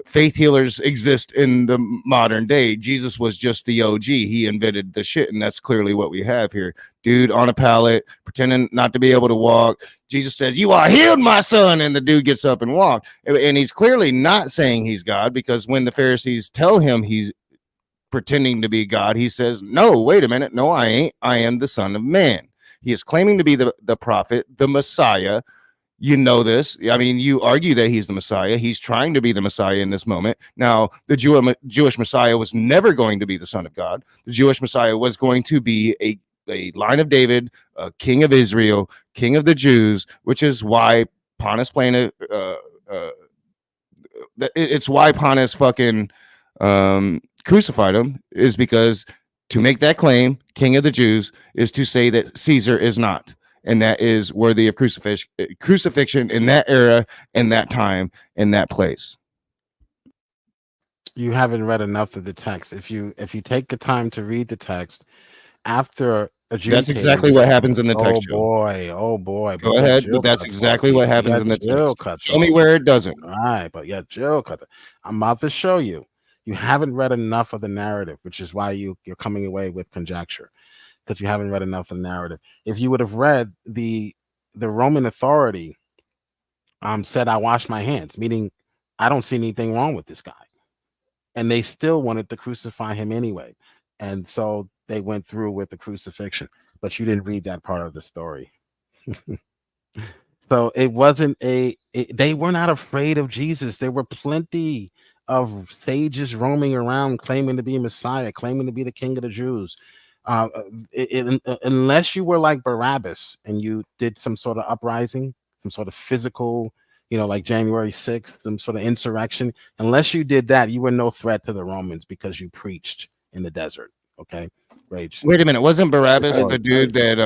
Faith healers exist in the modern day. Jesus was just the OG. He invented the shit, and that's clearly what we have here. Dude on a pallet, pretending not to be able to walk. Jesus says, "You are healed, my son," and the dude gets up and walks. And he's clearly not saying he's God, because when the Pharisees tell him he's pretending to be God, he says, "No, wait a minute. No, I ain't. I am the Son of Man." He is claiming to be the prophet, the Messiah. You know this. I mean, you argue that he's the Messiah. He's trying to be the Messiah in this moment. Now, the Jewish Messiah was never going to be the Son of God. The Jewish Messiah was going to be a line of David, a king of Israel, king of the Jews, which is why Pontius Pilate, it's why Pontius fucking crucified him, is because to make that claim, king of the Jews, is to say that Caesar is not. And that is worthy of crucifixion in that era, in that time, in that place. You haven't read enough of the text. If you take the time to read the text, after that's exactly what happens in the text. Oh boy. Go ahead, but that's exactly what happens in the text. Show me where it doesn't. All right, but yeah, Jill cut it. I'm about to show you. You haven't read enough of the narrative, which is why you're coming away with conjecture. Because you haven't read enough of the narrative. If you would have read the Roman authority said, "I wash my hands," meaning I don't see anything wrong with this guy, and they still wanted to crucify him anyway, and so they went through with the crucifixion. But you didn't read that part of the story. So it wasn't they were not afraid of Jesus. There were plenty of sages roaming around claiming to be Messiah, claiming to be the King of the Jews. Unless you were like Barabbas and you did some sort of uprising, some sort of physical, like January 6th, some sort of insurrection, unless you did that, you were no threat to the Romans because you preached in the desert. Okay. Rage. Wait a minute. Wasn't Barabbas the dude that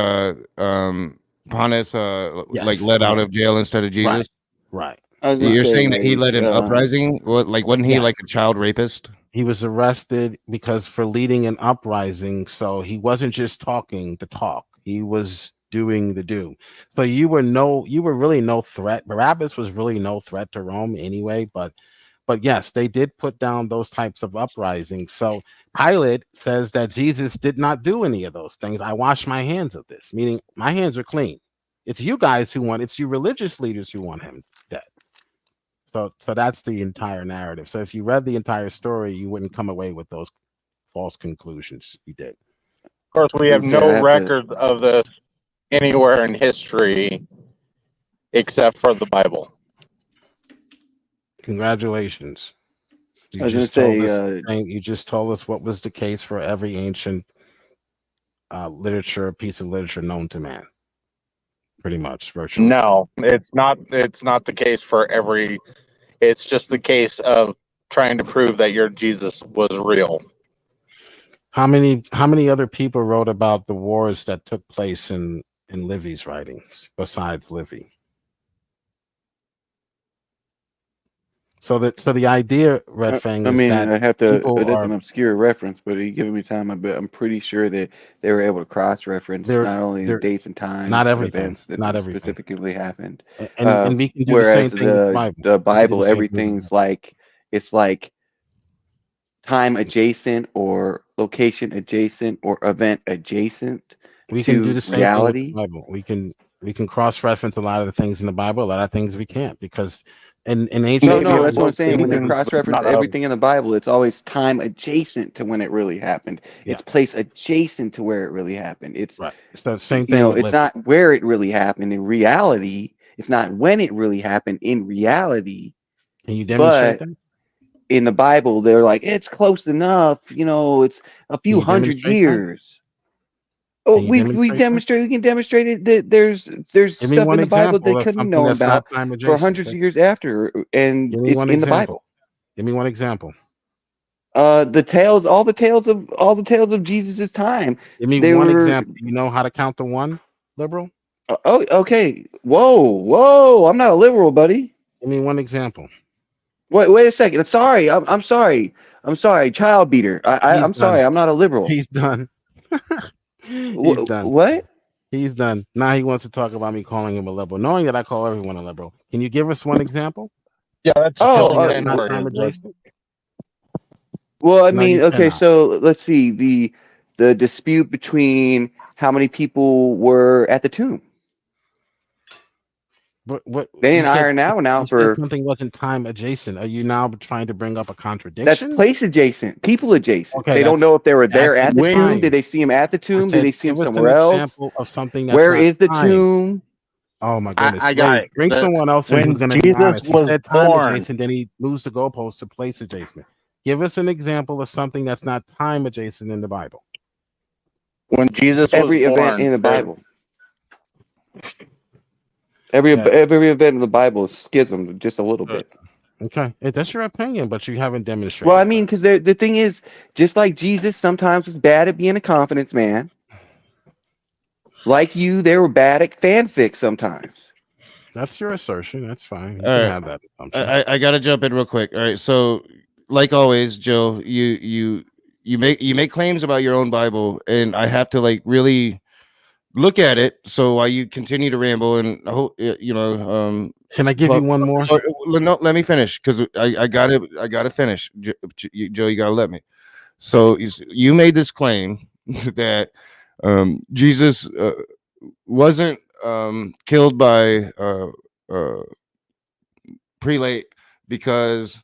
Pontius let out of jail instead of Jesus? Right. You're saying that he led an uprising? Wasn't he like a child rapist? He was arrested because for leading an uprising. So he wasn't just talking the talk. He was doing the do. So you were really no threat. Barabbas was really no threat to Rome anyway. But yes, they did put down those types of uprisings. So Pilate says that Jesus did not do any of those things. I wash my hands of this, meaning my hands are clean. It's you guys who want. It's you religious leaders who want him dead. So that's the entire narrative. So if you read the entire story, you wouldn't come away with those false conclusions you did. Of course, we have Yes, sir, I no have to- record of this anywhere in history except for the Bible. Congratulations. I was gonna say, You just told us what was the case for every ancient piece of literature known to man. Pretty much, virtually. No, it's not. It's not the case for every. It's just the case of trying to prove that your Jesus was real. How many other people wrote about the wars that took place in Livy's writings besides Livy? So the idea, Red Fang, I is mean, that I have to. people That's are- an obscure reference, but you giving me time. I'm pretty sure that they were able to cross-reference They're- not only the they're- dates and times, not but everything, events that not everything. specifically happened. and we can do the Whereas same thing with the Bible. the Bible, same thing with everything's like it's like time adjacent or location adjacent or event adjacent. We can do to the same reality. thing with the Bible. We can cross-reference a lot of the things in the Bible. A lot of things we can't, because in ancient No, that's what I'm saying. When they reasons, cross-reference not of. everything in the Bible, it's always time adjacent to when it really happened. Yeah. It's place adjacent to where it really happened. It's right. It's the same you thing. know, with it's Livy. not where it really happened in reality. It's not when it really happened in reality. Can you demonstrate but that? in the Bible, they're like, it's close enough. You know, it's a few you hundred demonstrate that? years. Oh, Can you we demonstrate that? demonstrate. We can demonstrate it. That there's Give me stuff one in the Bible example they of couldn't something know that's about not time for adjacent. hundreds of years after, and Give me it's one in the example. Bible. Give me one example. All the tales of Jesus's time. Give me They one were- example. You know how to count to one, liberal? Oh, okay. Whoa! I'm not a liberal, buddy. Give me one example. Wait a second. Sorry. I'm sorry. Child beater. I'm He's sorry. done. I'm not a liberal. He's done. He's done. What? He's done. Now he wants to talk about me calling him a liberal, knowing that I call everyone a liberal. Can you give us one example? Yeah, that's Oh, still That's an not N-word. time adjacent? Well, I No, mean, you okay. cannot. So let's see the dispute between how many people were at the tomb. What They you didn't said- iron that one you out said for. something wasn't time adjacent. Are you now trying to bring up a That's contradiction? place adjacent, people adjacent. Okay, they don't that's- know if they were there that's at the tomb. fine. Did they see him at the I tomb? said, Did they see him give us somewhere an else? example of something that's Where not is the time. tomb? Oh my goodness! I got Wait, it. bring The- someone else in when who's going to be Jesus honest. He was said time born- adjacent, then he moves the goalpost to place adjacent. Give us an example of something that's not time adjacent in the Bible. When Jesus Every was event born, in the there- Bible. Every Yeah. event in the Bible is schismed just a little bit. Okay, that's your opinion, but you haven't demonstrated. Well, I that. mean, because the thing is, just like Jesus sometimes was bad at being a confidence man, like you, they were bad at fanfic sometimes. That's your assertion. That's fine. You All can right. have that assumption. I gotta jump in real quick. All right, so like always, Joe, you make claims about your own Bible, and I have to like really look at it. So while you continue to ramble, and I hope Can I give well, you one more? no, let me finish because I gotta finish. Joe, you gotta let me. So you made this claim that Jesus wasn't killed by prelate because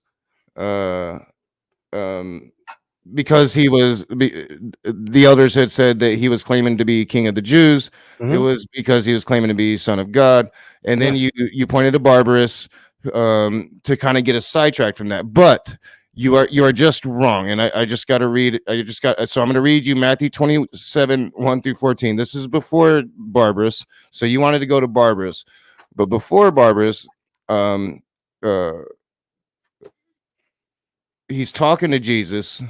he was the elders had said that he was claiming to be king of the Jews. It Mhm. was because he was claiming to be son of God, and then Yes. you pointed to Barbarus to kind of get us sidetracked from that, but you are just wrong, and I just got to read. So I'm going to read you Matthew 27 1-14. This is before Barbarus, so you wanted to go to Barbarus, but before Barbarus, he's talking to Jesus.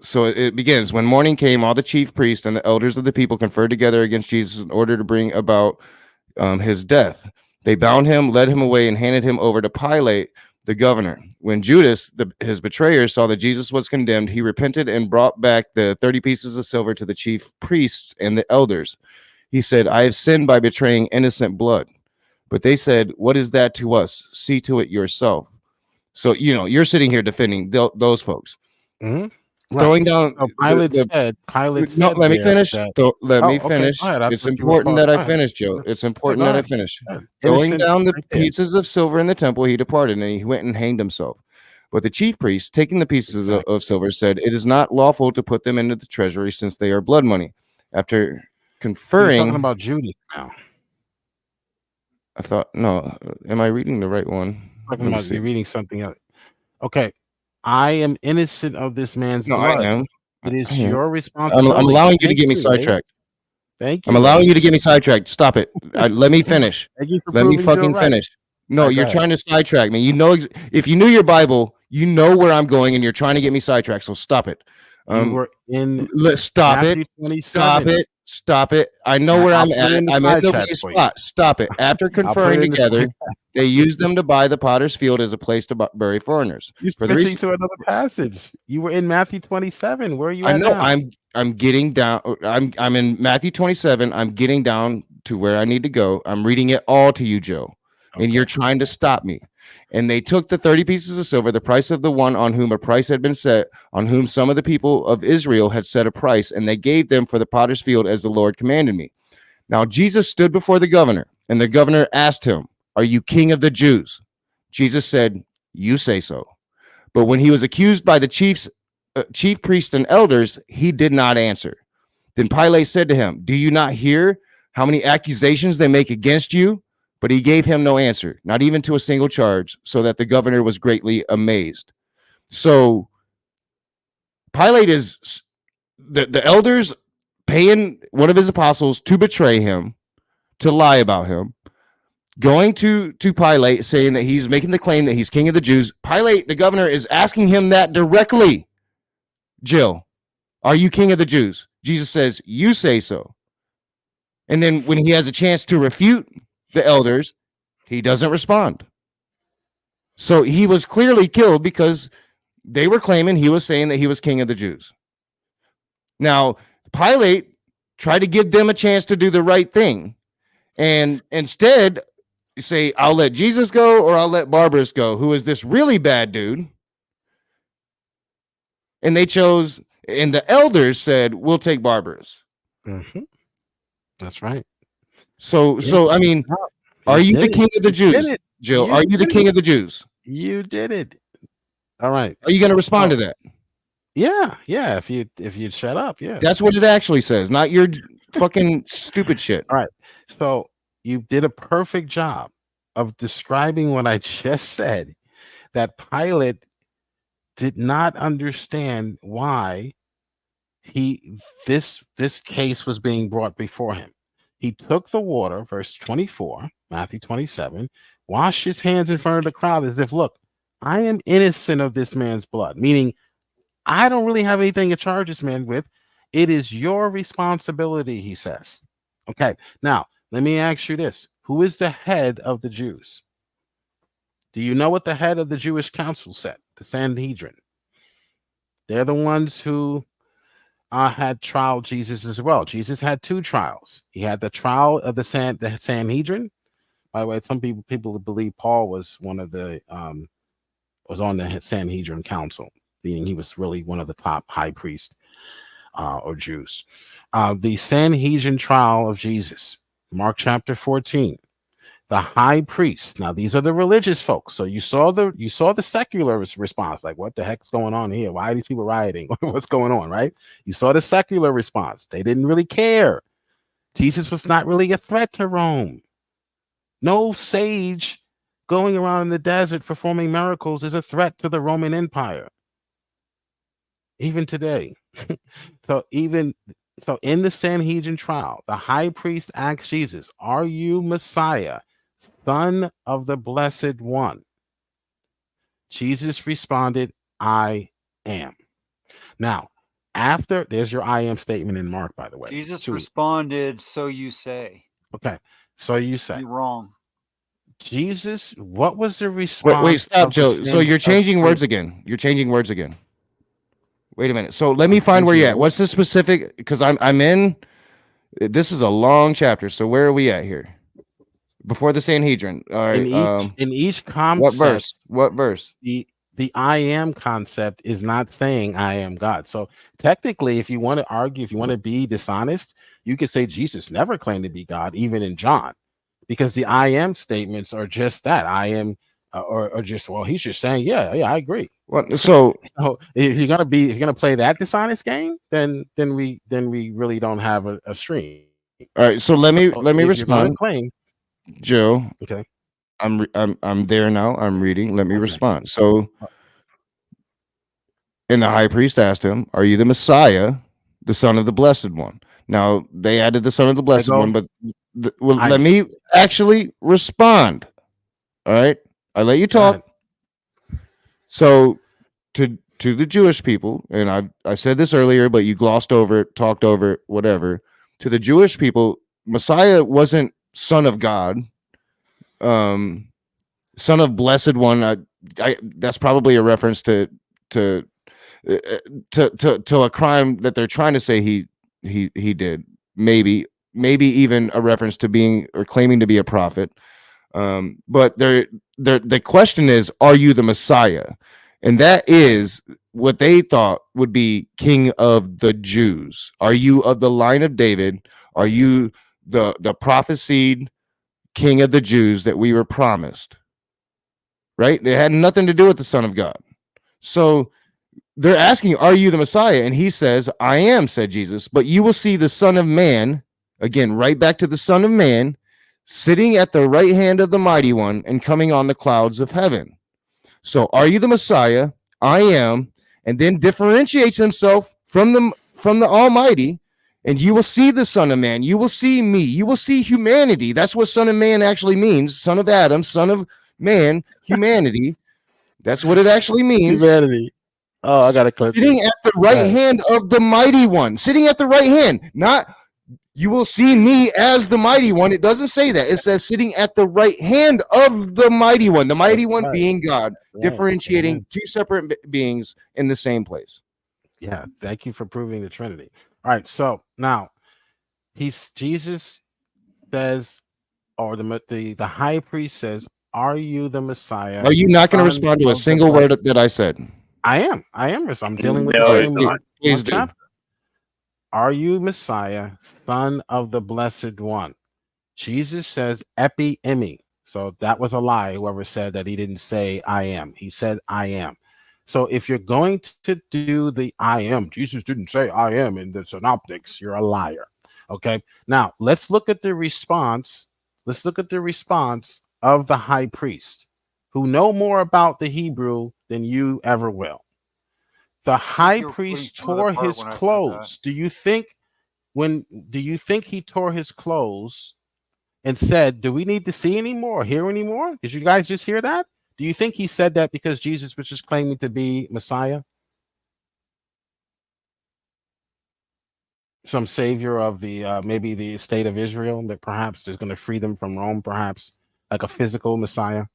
So it begins. When morning came, all the chief priests and the elders of the people conferred together against Jesus in order to bring about his death. They bound him, led him away, and handed him over to Pilate, the governor. When Judas, his betrayer, saw that Jesus was condemned, he repented and brought back the 30 pieces of silver to the chief priests and the elders. He said, I have sinned by betraying innocent blood. But they said, what is that to us? See to it yourself. So, you're sitting here defending those folks. Mhm. throwing down. So Pilate the- said. Pilate no, said. let me there finish. that- Let Oh, me okay, finish. go ahead. I It's thought you were important that go I ahead. finish, Joe. It's important go that I ahead. finish. Go ahead. Throwing Innocent down the right there. pieces of silver in the temple, he departed, and he went and hanged himself. But the chief priests, taking the pieces of silver, said, "It is not lawful to put them into the treasury, since they are blood money." After You're conferring, talking about Judas now. I thought, no, am I reading the right one? Talking Let me about see. you're reading something else. Okay, I am innocent of this man's No, blood. I am. It is I am. your responsibility. I'm allowing you to Thank get me Ray. sidetracked. Thank you. I'm allowing Ray. you to get me sidetracked. Stop it. Let me finish. Thank you for Let me proving Joe fucking right. finish. No, All right, go you're ahead. trying to sidetrack me. You know, if you knew your Bible, you know where I'm going, and you're trying to get me sidetracked. So stop it. You were in Stop Matthew it. 27. Stop it. Stop it. I know where I'll I'm put it at. in the I'm in side the chat right for you. spot. Stop it. After I'll put conferring it in the together, side. they used them to buy the potter's field as a place to bury foreigners. You're For the switching reason, to another passage. You were in Matthew 27. Where are you I at know now? I'm getting down. I'm in Matthew 27. I'm getting down to where I need to go. I'm reading it all to you, Joe, and you're trying to stop me. And they took the 30 pieces of silver, the price of the one on whom a price had been set, on whom some of the people of Israel had set a price, and they gave them for the potter's field as the Lord commanded me. Now Jesus stood before the governor, and the governor asked him, "Are you king of the Jews?" Jesus said, "You say so." But when he was accused by the chief priests and elders, he did not answer. Then Pilate said to him, "Do you not hear how many accusations they make against you?" But he gave him no answer, not even to a single charge, so that the governor was greatly amazed. So Pilate is the elders paying one of his apostles to betray him, to lie about him, going to Pilate, saying that he's making the claim that he's king of the Jews. Pilate, the governor, is asking him that directly. Jill, are you king of the Jews? Jesus says, "You say so." And then when he has a chance to refute the elders, he doesn't respond. So he was clearly killed because they were claiming he was saying that he was king of the Jews. Now, Pilate tried to give them a chance to do the right thing, and instead say, "I'll let Jesus go or I'll let Barabbas go," who is this really bad dude. And they chose, and the elders said, "We'll take Barabbas." Mm-hmm. That's right. So I mean, are you the king of the Jews, Jill? Are you the king of the Jews? You did it. All right. Are you going to respond to that? Yeah. If you'd shut up, yeah. That's what it actually says, not your fucking stupid shit. All right. So you did a perfect job of describing what I just said, that Pilate did not understand why this case was being brought before him. He took the water, verse 24, Matthew 27, washed his hands in front of the crowd as if, look, I am innocent of this man's blood, meaning I don't really have anything to charge this man with. It is your responsibility, he says. Okay, now let me ask you this. Who is the head of the Jews? Do you know what the head of the Jewish council said? The Sanhedrin. They're the ones who had trialed Jesus as well. Jesus had two trials. He had the trial of the Sanhedrin. By the way, some people believe Paul was one of the was on the Sanhedrin council, meaning he was really one of the top high priests or Jews. The Sanhedrin trial of Jesus, Mark chapter 14. The high priest. Now these are the religious folks. So you saw the secular response, like, what the heck's going on here? Why are these people rioting? What's going on, right? You saw the secular response. They didn't really care. Jesus was not really a threat to Rome. No sage going around in the desert performing miracles is a threat to the Roman Empire. Even today. So in the Sanhedrin trial, the high priest asked Jesus, "Are you Messiah, Son of the Blessed One?" Jesus responded, "I am." Now, after there's your "I am" statement in Mark, by the way. Jesus responded, "So you say." Okay, so you say. You're wrong. Jesus, what was the response? Wait, stop, of the Joe. So you're changing words again. You're changing words again. Wait a minute. So let me find where you're at. What's the specific? Because I'm in. This is a long chapter. So where are we at here? Before the Sanhedrin. All right. In each what verse? What verse? The the I am concept is not saying I am God. So technically, if you want to argue, if you want to be dishonest, you could say Jesus never claimed to be God, even in John, because the I am statements are just that. I am, or just, well, he's just saying, yeah, I agree. Well, so So if you're gonna play that dishonest game, then we really don't have a stream. all right, so let me If you're gonna respond, claim, Joe. okay, I'm there now. I'm reading. Let me Okay. respond. So, and the high priest asked him, "Are you the Messiah, the Son of the Blessed One?" Now they added the Son of the Blessed go. One, but well, I- let me actually respond. All right, I let you Go talk. ahead. So, to the Jewish people, and I said this earlier, but you glossed over it, talked over it, whatever. To the Jewish people, Messiah wasn't Son of God. Son of Blessed One. That's probably a reference to a crime that they're trying to say he did. Maybe even a reference to being or claiming to be a prophet. But the question is, are you the Messiah? And that is what they thought would be King of the Jews. Are you of the line of David? Are you the prophesied King of the Jews that we were promised? Right? It had nothing to do with the Son of God. So they're asking, are you the Messiah? And he says, I am, said Jesus, but you will see the Son of Man, again, right back to the Son of Man, sitting at the right hand of the Mighty One and coming on the clouds of heaven. So are you the Messiah? I am, and then differentiates himself from the Almighty, and you will see the Son of Man. You will see me. You will see humanity. That's what Son of Man actually means. Son of Adam, Son of Man, humanity. That's what it actually means. Humanity. Oh, I gotta clip Sitting this. at the right Right. hand of the Mighty One. Sitting at the right hand, not you will see me as the Mighty One. It doesn't say that. It says sitting at the right hand of the Mighty One. The Mighty That's One right. being God, Right. differentiating Amen. two separate beings in the same place. Yeah, thank you for proving the Trinity. All right, so now Jesus says, or the high priest says, "Are you the Messiah?" Are you not going to Son respond to a of the single word Blessed?" that I said? I am. I'm dealing with No, the he's same not. Please one do. chapter. Are you Messiah, Son of the Blessed One? Jesus says, "Epi imi." So that was a lie. Whoever said that he didn't say I am. He said I am. So if you're going to do the I am, Jesus didn't say I am in the synoptics, you're a liar. Okay. Now let's look at the response. Let's look at the response of the high priest, who know more about the Hebrew than you ever will. The high you're priest reading some of the tore part his when I said that. clothes. Do you think he tore his clothes and said, "Do we need to see anymore or hear anymore?" Did you guys just hear that? Do you think he said that because Jesus was just claiming to be Messiah, some savior of the maybe the state of Israel, that perhaps is going to free them from Rome, perhaps like a physical Messiah?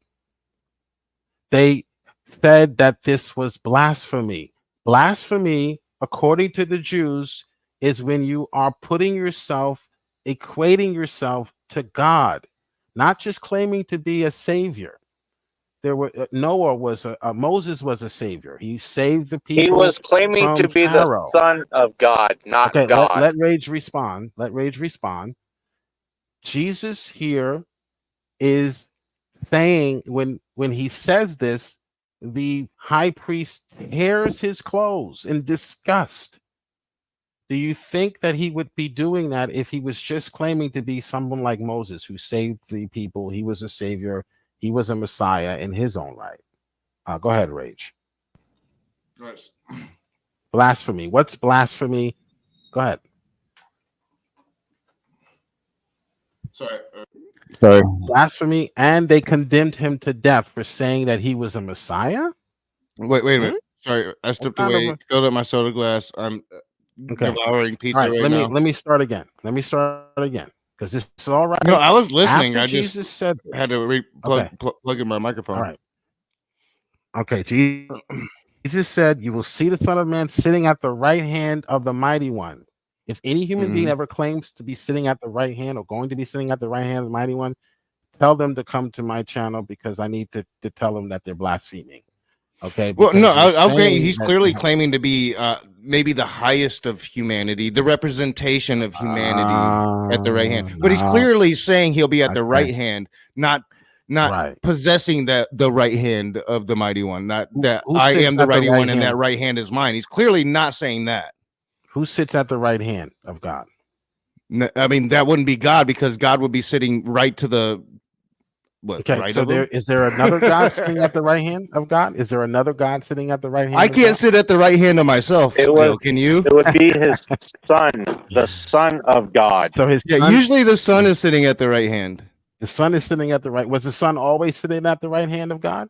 They said that this was blasphemy. Blasphemy, according to the Jews, is when you are putting yourself, equating yourself to God, not just claiming to be a savior. There were Noah was Moses was a savior. He saved the He people was claiming to from be the Pharaoh. son of God, not Okay, God. let Rage respond. Let Rage respond. Jesus here is saying when he says this, the high priest tears his clothes in disgust. Do you think that he would be doing that if he was just claiming to be someone like Moses who saved the people? He was a savior. He was a Messiah in his own right. Go ahead, Rage. Blasphemy. What's blasphemy? Go ahead. Sorry. Blasphemy, and they condemned him to death for saying that he was a Messiah. Wait a minute. Sorry, I stepped kind of away, filled up my soda glass. I'm Okay. devouring pizza All right, right now. let me start again. Let me start again because this is all right. No, I was listening. After I Jesus just said this. had to Okay. plug in my microphone. All right. Okay. Jesus said, "You will see the Son of Man sitting at the right hand of the Mighty One." If any human being Mhm. ever claims to be sitting at the right hand or going to be sitting at the right hand of the Mighty One, tell them to come to my channel because I need to tell them that they're blaspheming. Okay. Well, because no, you're I'll grant you, saying he's that clearly you have- claiming to be maybe the highest of humanity, the representation of humanity at the right hand. But he's no. clearly saying he'll be at the Okay. right hand, not Right. possessing the right hand of the mighty one. Not that Who I sits am the at the mighty right one and that hand? right hand is mine. He's clearly not saying that. Who sits at the right hand of God? I mean, that wouldn't be God, because God would be sitting right to the Okay, right so of him? is there another God sitting at the right hand of God? Is there another God sitting at the right hand? I of can't God? sit at the right hand of myself, It Joe. was- Can you? It would be his son, the son of God. So his Yeah, son, usually the son is sitting at the right hand. the son is sitting at the right. Was the son always sitting at the right hand of God,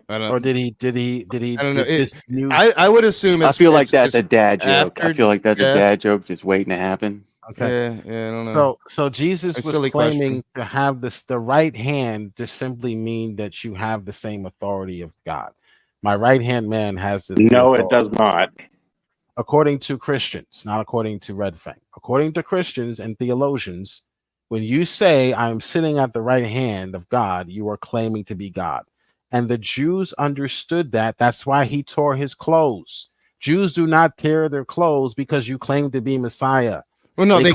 I don't, or did he? I don't know. did this new? I would assume I it's, feel like it's that's a dad joke. I after feel like that's death. a dad joke just waiting to happen. Okay. Yeah, I don't know. So Jesus A was silly claiming question. to have the right hand to simply mean that you have the same authority of God. My right hand man has the No, it authority. does not. According to Christians, not according to Red Fang. According to Christians and theologians, when you say I'm sitting at the right hand of God, you are claiming to be God. And the Jews understood that. That's why he tore his clothes. Jews do not tear their clothes because you claim to be Messiah. Well, no, They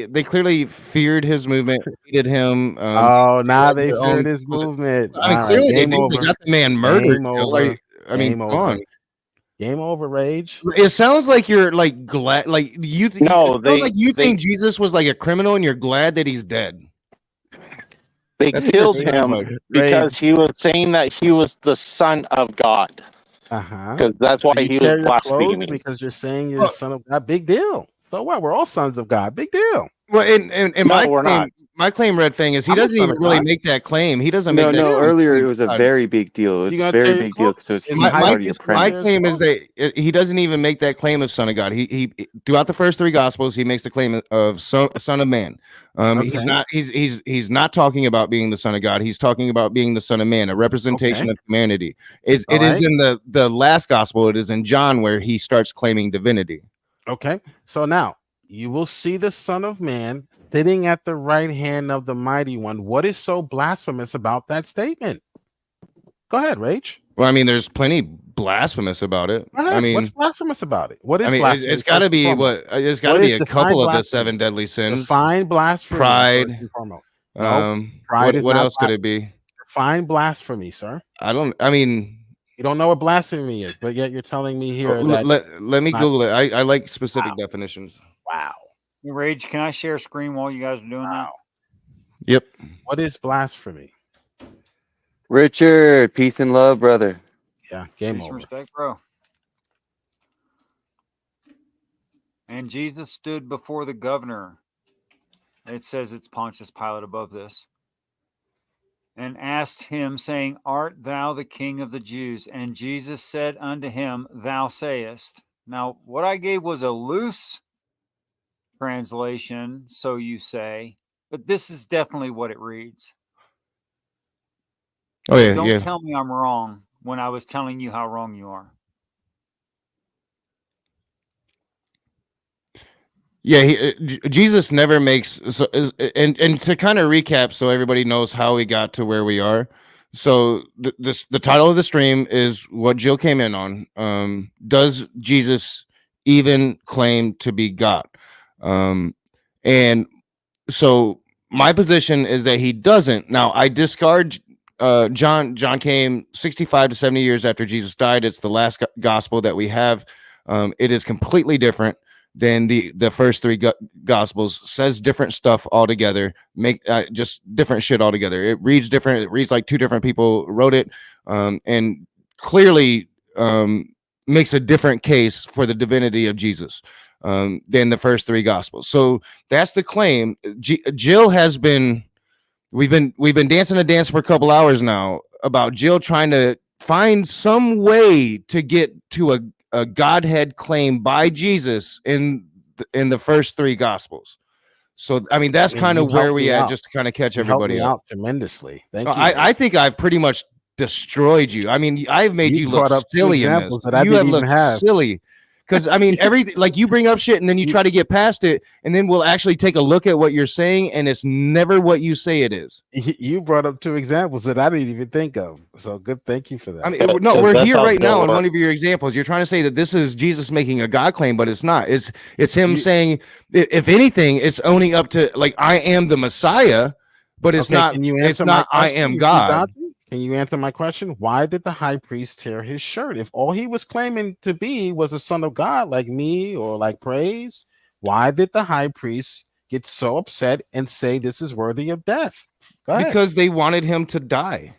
they clearly feared his movement, hated him. Oh, now had they their feared own- his movement. I mean, All right, clearly they game do. They over. got the man murdered. Game Joe. over. Like, I mean, Game come over. on. Game over, Rage. It sounds like you're like glad, like you. No, it sounds they- like you they- think Jesus was like a criminal, and you're glad that he's dead. They That's what killed it sounds him like. because he was saying that he was the son of God. Uh-huh. Because that's why You he tear was your clothes blaspheming. because you're saying you're Well- the son of God. Big deal. So what? We're all sons of God. Big deal. Well, and No, my we're claim, not. my claim, Red Fang, is he I'm a doesn't son even of really God. make that claim. He doesn't No, make that. no. claim. Earlier it was a God. very big deal. It was You a gonna very tear your big deal clothes? because it was My- huge my- part of your my- My premise. claim is that he doesn't even make that claim of son of God. He throughout the first three gospels, he makes the claim of son of man. Okay. He's not talking about being the son of God. He's talking about being the son of man, a representation Okay. of humanity. It All is right. in the last gospel. It is in John where he starts claiming divinity. Okay. So now you will see the Son of Man sitting at the right hand of the Mighty One. What is so blasphemous about that statement? Go ahead, Rage. Well, I mean, there's plenty blasphemous about it. Go ahead. I mean, What's blasphemous about it? What is it's blasphemous? got to first and be foremost? it's got to What be is a couple defined of the blasphemy? seven deadly sins. Define blasphemy. Pride. First and foremost. No, pride What, is what not else could it be? Define blasphemy, sir. I mean, You don't know what blasphemy is, but yet you're telling me here that let me not- Google it. I like specific definitions. wow. Rage, can I share screen while you guys are doing that? Wow. Yep. What is blasphemy? Richard, peace and love, brother. Yeah, game Peace and over. respect, bro. And Jesus stood before the governor. It says it's Pontius Pilate above this. And asked him, saying, Art thou the king of the Jews? And Jesus said unto him, Thou sayest. Now, what I gave was a loose translation, so you say, but this is definitely what it reads. Oh yeah, Don't yeah. tell me I'm wrong when I was telling you how wrong you are. Yeah, Jesus never makes so and to kind of recap so everybody knows how we got to where we are. So the title of the stream is what Jill came in on. Does Jesus even claim to be God? And so my position is that he doesn't. Now I discard John came 65 to 70 years after Jesus died. It's the last gospel that we have. It is completely different than the first three gospels. Says different stuff altogether, make just different shit altogether. It reads different. It reads like two different people wrote it, and clearly makes a different case for the divinity of Jesus than the first three gospels. So that's the claim. Jill has been we've been dancing a dance for a couple hours now about Jill trying to find some way to get to a Godhead claim by Jesus in the first three gospels. So I mean that's kind of where we at, just to kind of catch everybody up. Out tremendously. Thank you. I think I've pretty much destroyed you. I mean, I've made you look brought up two silly in this. examples that I You have didn't even looked have. silly Because I mean, everything like you bring up shit and then you try to get past it, and then we'll actually take a look at what you're saying, and it's never what you say it is. You brought up 2 examples that I didn't even think of. So good, thank you for that. I mean, Yeah, no, because we're that's here how right now Bill in one works. of your examples. You're trying to say that this is Jesus making a God claim, but it's not. It's him You- saying, if anything, it's owning up to like I am the Messiah, but it's Okay, not. can you It's answer my not. I question? am You God. dodging? Can you answer my question? Why did the high priest tear his shirt? If all he was claiming to be was a son of God, like me or like praise, why did the high priest get so upset and say this is worthy of death? Go ahead. Because they wanted him to die.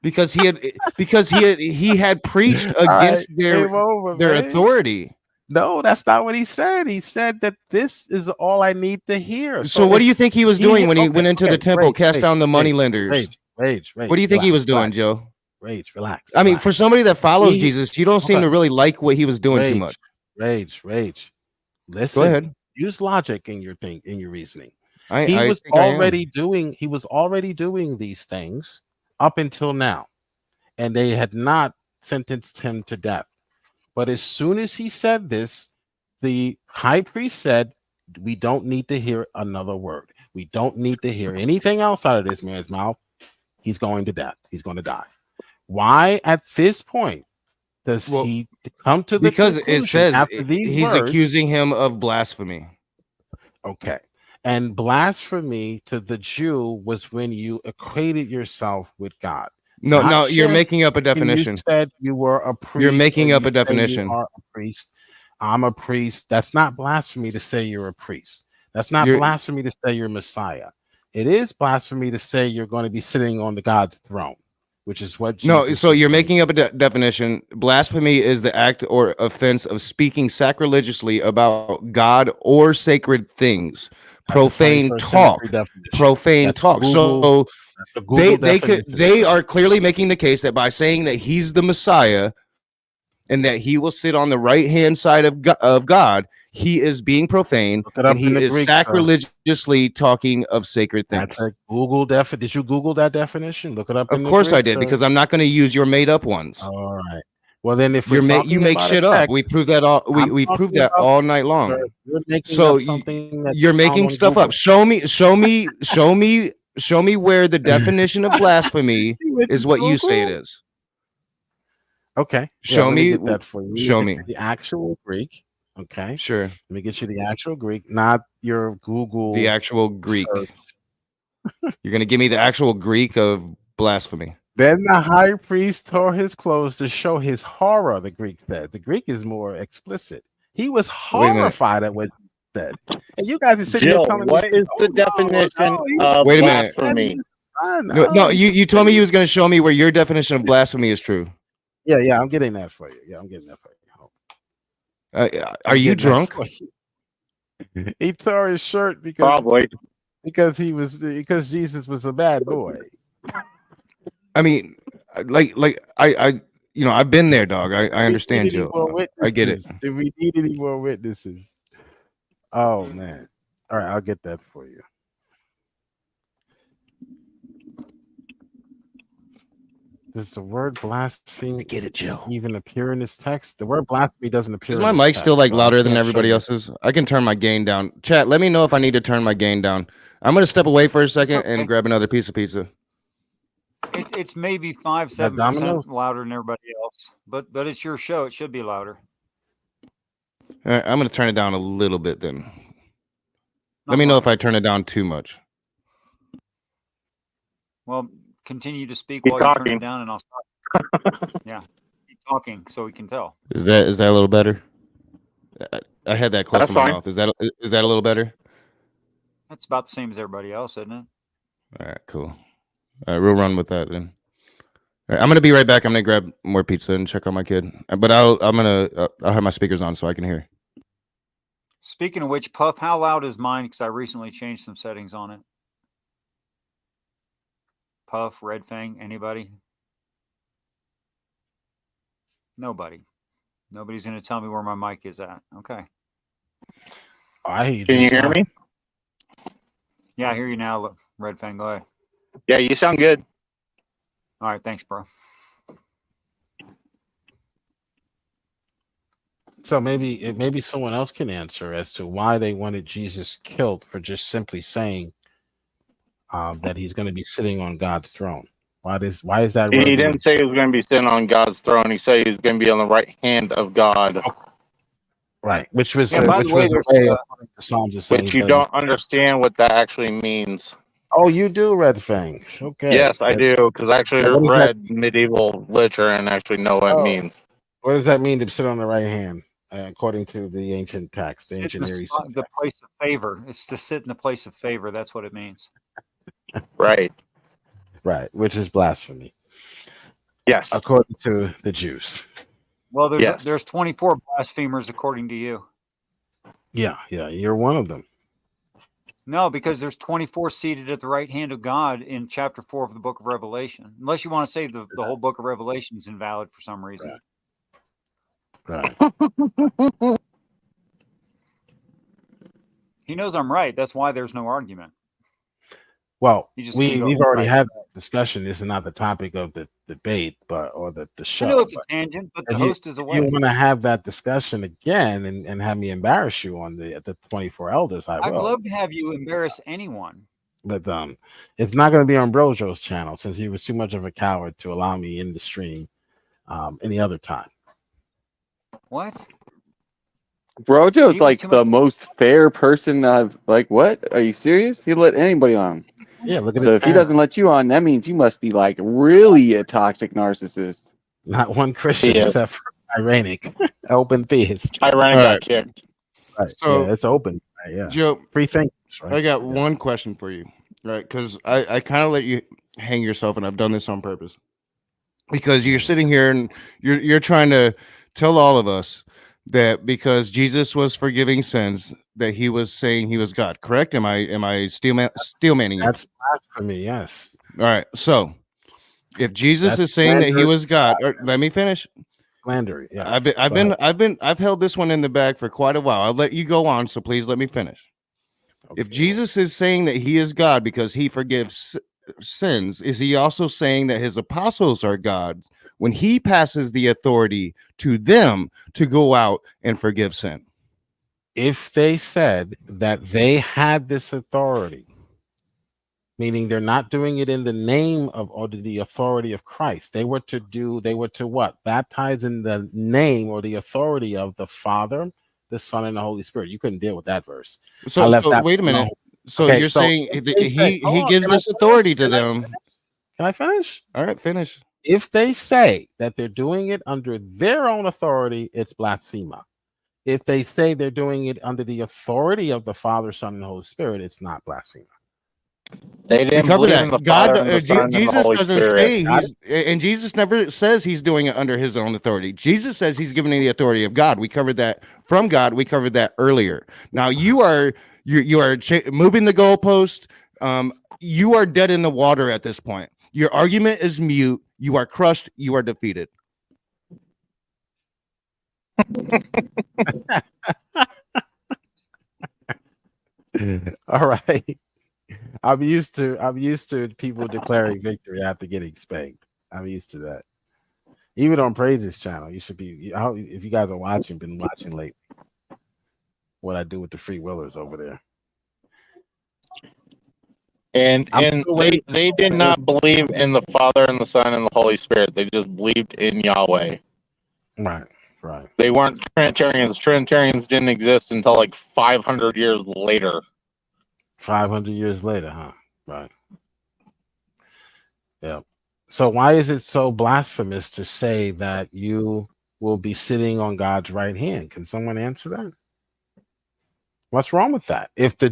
Because he had preached All right, against their game over, their man. authority. No, that's not what he said. He said that this is all I need to hear. So what do you think he was doing when he went into the temple, cast down the money lenders? Rage. What do you think he was doing, Joe? Rage, relax. I mean, relax. for somebody that follows He- Jesus, you don't seem okay. to really like what he was doing too much. Rage. Listen, Go ahead. use logic in your reasoning. I He was think I am. already doing these things up until now, and they had not sentenced him to death. But as soon as he said this, the high priest said, "We don't need to hear another word. We don't need to hear anything else out of this man's mouth. He's going to death. He's going to die." Why at this point does Well, he come to the Because it conclusion says after these he's words? accusing him of blasphemy. Okay. And blasphemy to the Jew was when you equated yourself with God. No, Not no, you're just making up a when definition. You said you were a priest. You're making or up you a say you definition. are a priest. I'm a priest. That's not blasphemy to say you're a priest. That's not You're- blasphemy to say you're Messiah. It is blasphemy to say you're going to be sitting on the God's throne, which is what No, Jesus so was you're doing. making up a definition. Blasphemy is the act or offense of speaking sacrilegiously about God or sacred things. That's a Profane 21st talk. century definition. Profane That's talk. Google- So That's the Google definition. they are clearly making the case that by saying that he's the Messiah and that he will sit on the right hand side of God, he is being profane Look it up and he in the is Greek, sir. sacrilegiously talking of sacred things. That's a Google definition. Did you Google that definition? Look it up. Of in the course I Greek, did, sir. because I'm not going to use your made up ones. All right. Well, then, if You we're make talking about shit a up. text, We proved that all. I'm We proved talking that about- all night long. sir, you're making So up something that you're you found making on stuff Google. up. Show me where the definition of blasphemy You went is to what you say it Google? is. Okay. Yeah, Show let me. get that for you. Show Let me. get the actual Greek. Okay. Sure. Let me get you the actual Greek, not your Google. The actual Greek. search. You're gonna give me the actual Greek of blasphemy. Then the high priest tore his clothes to show his horror. The Greek said. The Greek is more explicit. He was Wait a minute. horrified at what he said. And you guys are sitting here Jill, telling what me, is the definition of Wait a minute. blasphemy? No, you told me you was gonna show me where your definition of blasphemy is true. Yeah, I'm getting that for you. Yeah, I'm getting that for you. Are you drunk? He tore his shirt because Probably. because Jesus was a bad boy. I mean, like I I've been there, dog. I understand you. I get it. Do we need any more witnesses? Oh man. All right, I'll get that for you. Does the word blasphemy Get it, Joe. even appear in this text? The word blasphemy doesn't appear. Is in my this mic text, still like so I louder than can't show everybody you. else's? I can turn my gain down. Chat, let me know if I need to turn my gain down. I'm gonna step away for a second okay. and grab another piece of pizza. It's maybe 5-7% Domino's? louder than everybody else, but it's your show. It should be louder. All right, I'm gonna turn it down a little bit then. Not Let me know much. if I turn it down too much. Well, continue to speak Keep while you turn talking. it down, and I'll stop. Yeah, keep talking so we can tell. Is that a little better? I had that close That's to my fine. mouth. Is that a little better? That's about the same as everybody else, isn't it? All right, cool. All right, we'll run with that then. All right, I'm gonna be right back. I'm gonna grab more pizza and check on my kid. But I'll have my speakers on so I can hear. Speaking of which, Puff, how loud is mine? Because I recently changed some settings on it. Puff, Red Fang, anybody? Nobody. Nobody's going to tell me where my mic is at. Okay. I hear you. Can you just hear fine. me? Yeah, I hear you now, Red Fang. Go ahead. Yeah, you sound good. All right. Thanks, bro. So maybe someone else can answer as to why they wanted Jesus killed for just simply saying that he's going to be sitting on God's throne. Why is that? He worthy didn't of- say he was going to be sitting on God's throne. He said he's going to be on the right hand of God, right, which was Yeah, by the way, a there's, way uh, according to Psalms is saying which he you doesn't- don't understand what that actually means. Oh, you do, Red Fang. Okay. Yes, I do, because I actually What does that read medieval literature and actually know what it Oh. means. What does that mean to sit on the right hand, according to the ancient text, the sit ancient in Near the, East spot- the text? place of favor. It's to sit in the place of favor. That's what it means. Right. Right, which is blasphemy, Yes. according to the Jews. Well, Yes. there's 24 blasphemers according to you. Yeah, you're one of them. No, because there's 24 seated at the right hand of God in chapter 4 of the book of Revelation. Unless you want to say the whole book of Revelation is invalid for some reason. Right. He knows I'm right. That's why there's no argument. Well, You just can't go we've already right. had that discussion. This is not the topic of the debate, or the show. I know it's a but tangent, but the if you- host is if away. you want to have that discussion again and have me embarrass you on the 24 elders, I I'd will. love to have you embarrass anyone. But it's not going to be on Brojo's channel since he was too much of a coward to allow me in the stream any other time. What? Brojo's He was like too the much- most fair person I've like. What? Are you serious? He'll let anybody on. Yeah, look at So his if he channel. doesn't let you on, that means you must be like really a toxic narcissist. Not one Christian He is. except for Iranic, open theist. Ironic All got right. kicked. Right. So- yeah, it's open. Right, yeah, Joe, free thinkers. Right? I got one question for you, right? Because I kind of let you hang yourself, and I've done this on purpose. Because you're sitting here and you're trying to tell all of us that because Jesus was forgiving sins, that he was saying he was God. Correct? Am I steelmanning you? That's blasphemy. Yes. All right. So if Jesus That's is saying that he slander. was God, let me finish. Slander. Yeah. I've held this one in the bag for quite a while. I'll let you go on, so please let me finish. If Okay. Jesus is saying that he is God because he forgives sins, is he also saying that his apostles are gods when he passes the authority to them to go out and forgive sin? If they said that they had this authority, meaning they're not doing it in the name of or the authority of Christ, they were to what? Baptize in the name or the authority of the Father, the Son, and the Holy Spirit. You couldn't deal with that verse. I So, left that wait a minute. alone. So Okay, you're so saying if that they say- hold he on, gives can I this finish? authority to Can I them? Can I finish? All right, finish. If they say that they're doing it under their own authority, it's blasphema. If they say they're doing it under the authority of the Father, Son, and Holy Spirit, it's not blasphema. They We didn't cover believe in that. the God, Father and the Son and the Jesus Holy doesn't Spirit. say he's, and Jesus never says he's doing it under his own authority. Jesus says he's giving the authority of God. We covered that from God. We covered that earlier. Now you are moving the goalpost. You are dead in the water at this point. Your argument is mute. You are crushed. You are defeated. All right. I'm used to people declaring victory after getting spanked. I'm used to that. Even on Praise's channel, you should be. If you guys are been watching lately, what I do with the free willers over there. And I'm still waiting for they did not believe in the Father and the Son and the Holy Spirit. They just believed in Yahweh. Right. They weren't Trinitarians. Trinitarians didn't exist until like 500 years later. 500 years later, huh? Right. Yeah. So why is it so blasphemous to say that you will be sitting on God's right hand? Can someone answer that? What's wrong with that? If the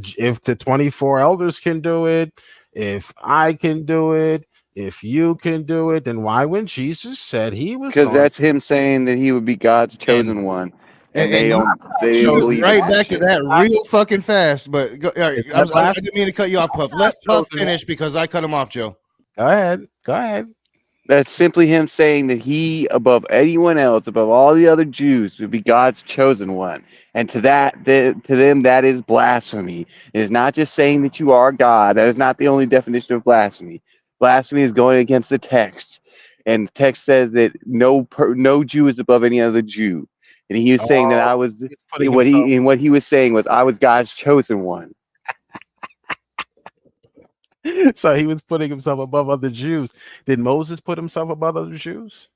24 elders can do it, if I can do it, if you can do it, then why when Jesus said he was Because going that's him saying that he would be God's chosen one, and they didn't So believe right in back to that real fucking fast. But go, all right, Is that I didn't mean to cut you off, Puff. Let Puff chosen finish because I cut him off, Joe. Go ahead. That's simply him saying that he, above anyone else, above all the other Jews, would be God's chosen one. And to them, that is blasphemy. It is not just saying that you are God. That is not the only definition of blasphemy. Blasphemy is going against the text, and the text says that no Jew is above any other Jew. and he was saying that I was what he was saying was I was God's chosen one. So he was putting himself above other Jews. Did Moses put himself above other Jews?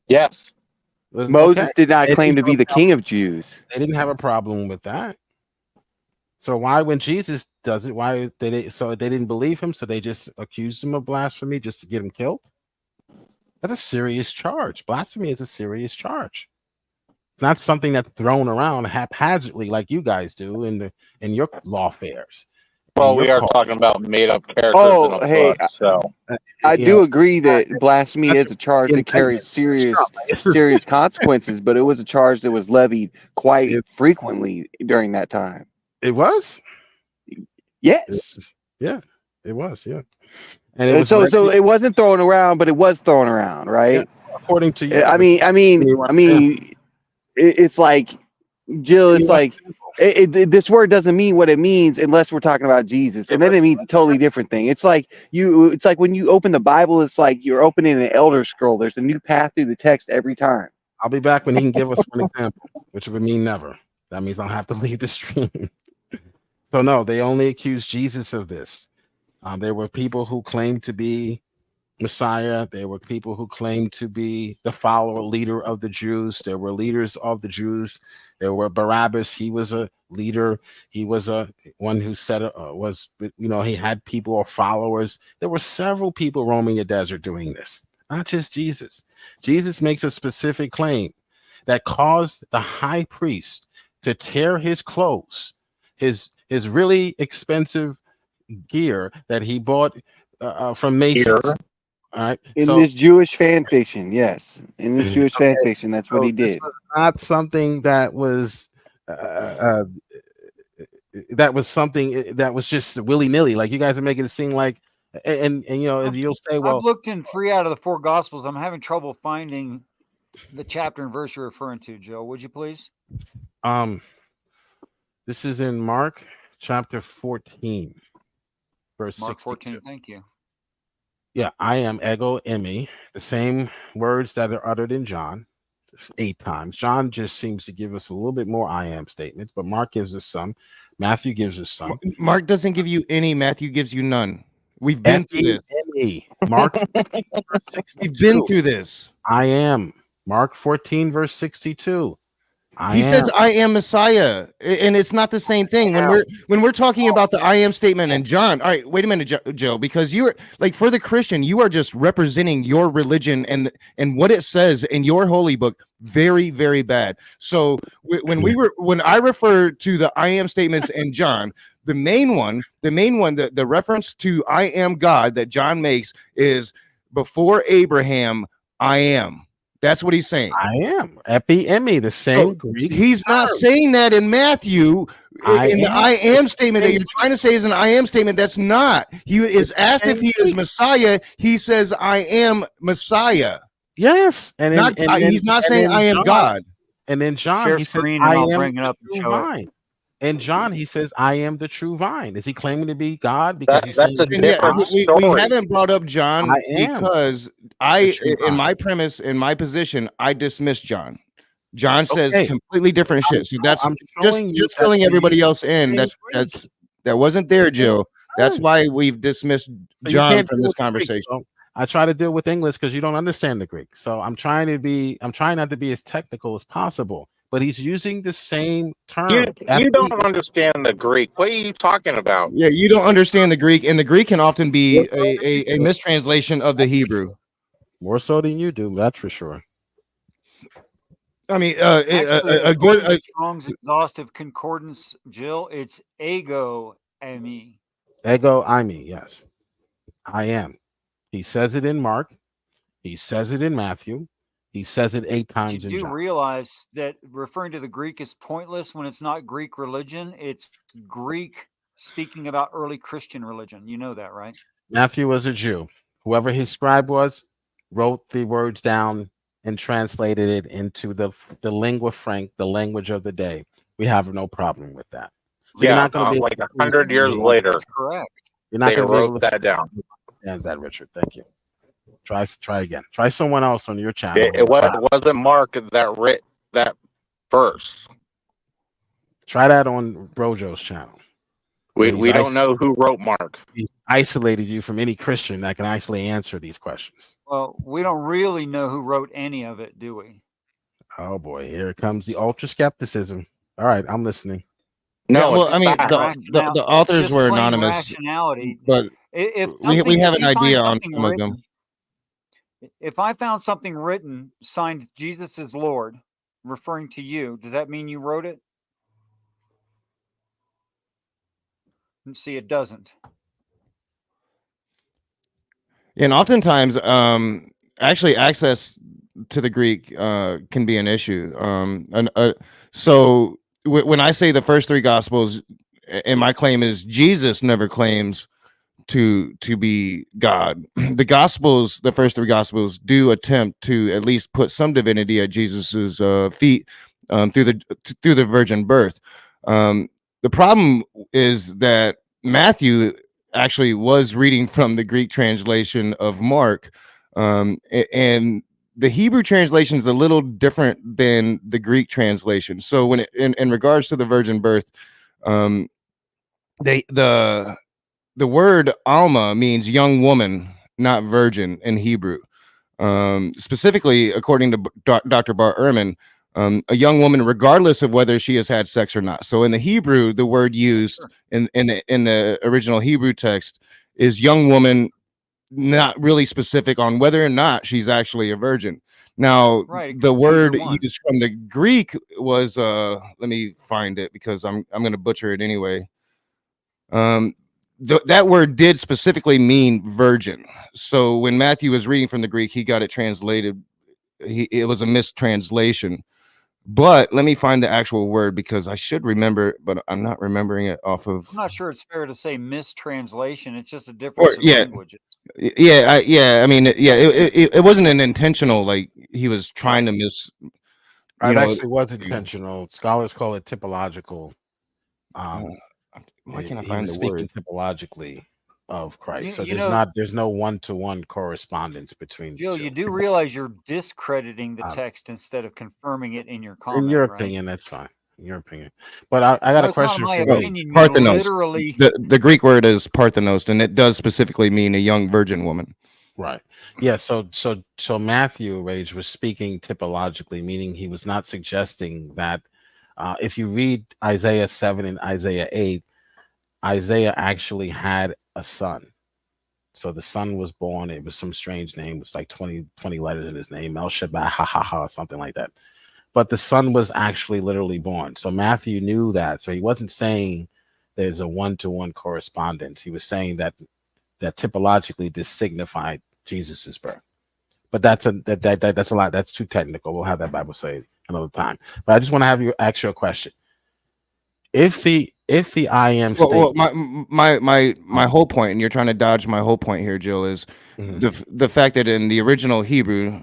Yes. Moses did not They claim to didn't be have the a problem- king of Jews. They didn't have a problem with that. So why, when Jesus does it, why they didn't believe him? So they just accused him of blasphemy just to get him killed? That's a serious charge. Blasphemy is a serious charge. It's not something that's thrown around haphazardly like you guys do in your lawfares. Well, we are talking about made up characters Oh, in a hey, book, so I you do know, agree that blasphemy that's is a charge that carries serious This is- serious consequences, but it was a charge that was levied quite frequently during that time. It was? Yes. Yeah, it was. Yeah. And it was So it wasn't thrown around, but it was thrown around, right? according to you. I mean, it's like, Jill, it's like this word doesn't mean what it means unless we're talking about Jesus, and then it means a totally different thing. It's like when you open the Bible, it's like you're opening an Elder Scroll. There's a new path through the text every time. I'll be back when he can give us one example, which would mean never. That means I'll have to leave the stream. So no, they only accused Jesus of this. There were people who claimed to be Messiah. There were people who claimed to be the follower leader of the Jews. There were leaders of the Jews. There were Barabbas. He was a leader. He was a one who said he had people or followers. There were several people roaming the desert doing this, not just Jesus. Jesus makes a specific claim that caused the high priest to tear his clothes, his really expensive gear that he bought from Macy's. All right. In this Jewish fan fiction, yes. In this Jewish fan fiction, that's what he did. Not something that was something that was just willy-nilly. Like you guys are making it seem like, and you'll say, well, I've looked in 3 out of the 4 Gospels. I'm having trouble finding the chapter and verse you're referring to, Joe. Would you please? This is in Mark chapter 14, verse Mark 62. 14. Thank you. Yeah, I am ego eimi, the same words that are uttered in John 8 times. John just seems to give us a little bit more I am statements, but Mark gives us some. Matthew gives us some. Mark doesn't give you any. Matthew gives you none. We've been through this. Mark 14, verse 62. We've been through this. I am. Mark 14, verse 62. He says, "I am Messiah," and it's not the same thing. When we're talking about the "I am" statement in John. All right, wait a minute, Joe, because you're like, for the Christian, you are just representing your religion and what it says in your holy book. Very, very bad. So when I refer to the "I am" statements in John, the main one, the reference to "I am God" that John makes is before Abraham, I am. That's what he's saying. I am. Epi eimi, the same Greek. He's not saying that in Matthew. The I am statement that you're trying to say is an I am statement. That's not. He is asked if he is Messiah. He says, I am Messiah. Yes. And he's not saying I am God. And then John, Share he says, screen and I I'll am bring it up and the show true it. vine. And John, he says, I am the true vine. Is he claiming to be God? Because that's a different story. We haven't brought up John because in my premise, in my position, I dismiss John. John says completely different shit. So that's just filling everybody else in. That wasn't there, Joe. That's why we've dismissed John from this conversation. I try to deal with English because you don't understand the Greek. So I'm trying not to be as technical as possible. But he's using the same term. You don't understand the Greek. What are you talking about? Yeah, you don't understand the Greek, and the Greek can often be a mistranslation of the Hebrew. More so than you do, that's for sure. I mean, Strong's exhaustive concordance, Jill. It's ego eimi. Ego eimi, yes. I am. He says it in Mark. He says it in Matthew. He says it 8 times in John. You do realize that referring to the Greek is pointless when it's not Greek religion. It's Greek speaking about early Christian religion. You know that, right? Matthew was a Jew. Whoever his scribe was, wrote the words down and translated it into the lingua franca, the language of the day. We have no problem with that. So yeah, like 100 years later. That's correct. You're not going to wrote that down. That's that, Richard. Thank you. Try again. Try someone else on your channel. It wasn't Mark that verse. Try that on Brojo's channel. We He's don't know who wrote Mark. He's isolated you from any Christian that can actually answer these questions. Well, we don't really know who wrote any of it, do we? Oh boy, here comes the ultra skepticism. All right, I'm listening. No, Yeah, well, it's I mean, fact. the authors were anonymous, Rationality. but If we have if an you find idea on something some of them. If I found something written signed Jesus is Lord, referring to you, does that mean you wrote it? See, it doesn't. And oftentimes, actually, access to the Greek can be an issue. So when I say the first three Gospels, and my claim is Jesus never claims to be God. The Gospels, the first three Gospels, do attempt to at least put some divinity at Jesus's feet through the virgin birth. The problem is that Matthew actually was reading from the Greek translation of Mark, and the Hebrew translation is a little different than the Greek translation. So when in regards to the virgin birth, the word Alma means young woman, not virgin in Hebrew. Specifically, according to Dr. Bart Ehrman, a young woman, regardless of whether she has had sex or not. So in the Hebrew, the word used in the original Hebrew text is young woman, not really specific on whether or not she's actually a virgin. Now, Right, the word one. used from the Greek was let me find it because I'm going to butcher it anyway. That word did specifically mean virgin. So when Matthew was reading from the Greek, he got it translated. It was a mistranslation. But let me find the actual word because I should remember, but I'm not remembering it off of. I'm not sure it's fair to say mistranslation. It's just a difference of yeah. languages. I mean, it wasn't an intentional, like he was trying to miss. It actually was intentional. Scholars call it typological. Why can't I he find was the word? speaking typologically of Christ. You So know- there's no one-to-one correspondence between Jill, the two. you do realize you're discrediting the text instead of confirming it in your comment. In your right? opinion, that's fine. In your opinion. But I got No, a it's not question my for you. opinion. You Parthenos. literally- The Greek word is parthenos, and it does specifically mean a young virgin woman. Right. Yeah. So Matthew Rage was speaking typologically, meaning he was not suggesting that if you read Isaiah 7 and Isaiah 8, Isaiah actually had a son. So the son was born. It was some strange name. It was like 20 letters in his name, El Shabbat, ha ha ha, something like that. But the son was actually literally born. So Matthew knew that. So he wasn't saying there's a one-to-one correspondence. He was saying that typologically this signified Jesus's birth. But that's a lot. That's too technical. We'll have that Bible study another time. But I just want to have you ask you a question. If the I am well, my whole point, and you're trying to dodge my whole point here, Jill, is the fact that in the original Hebrew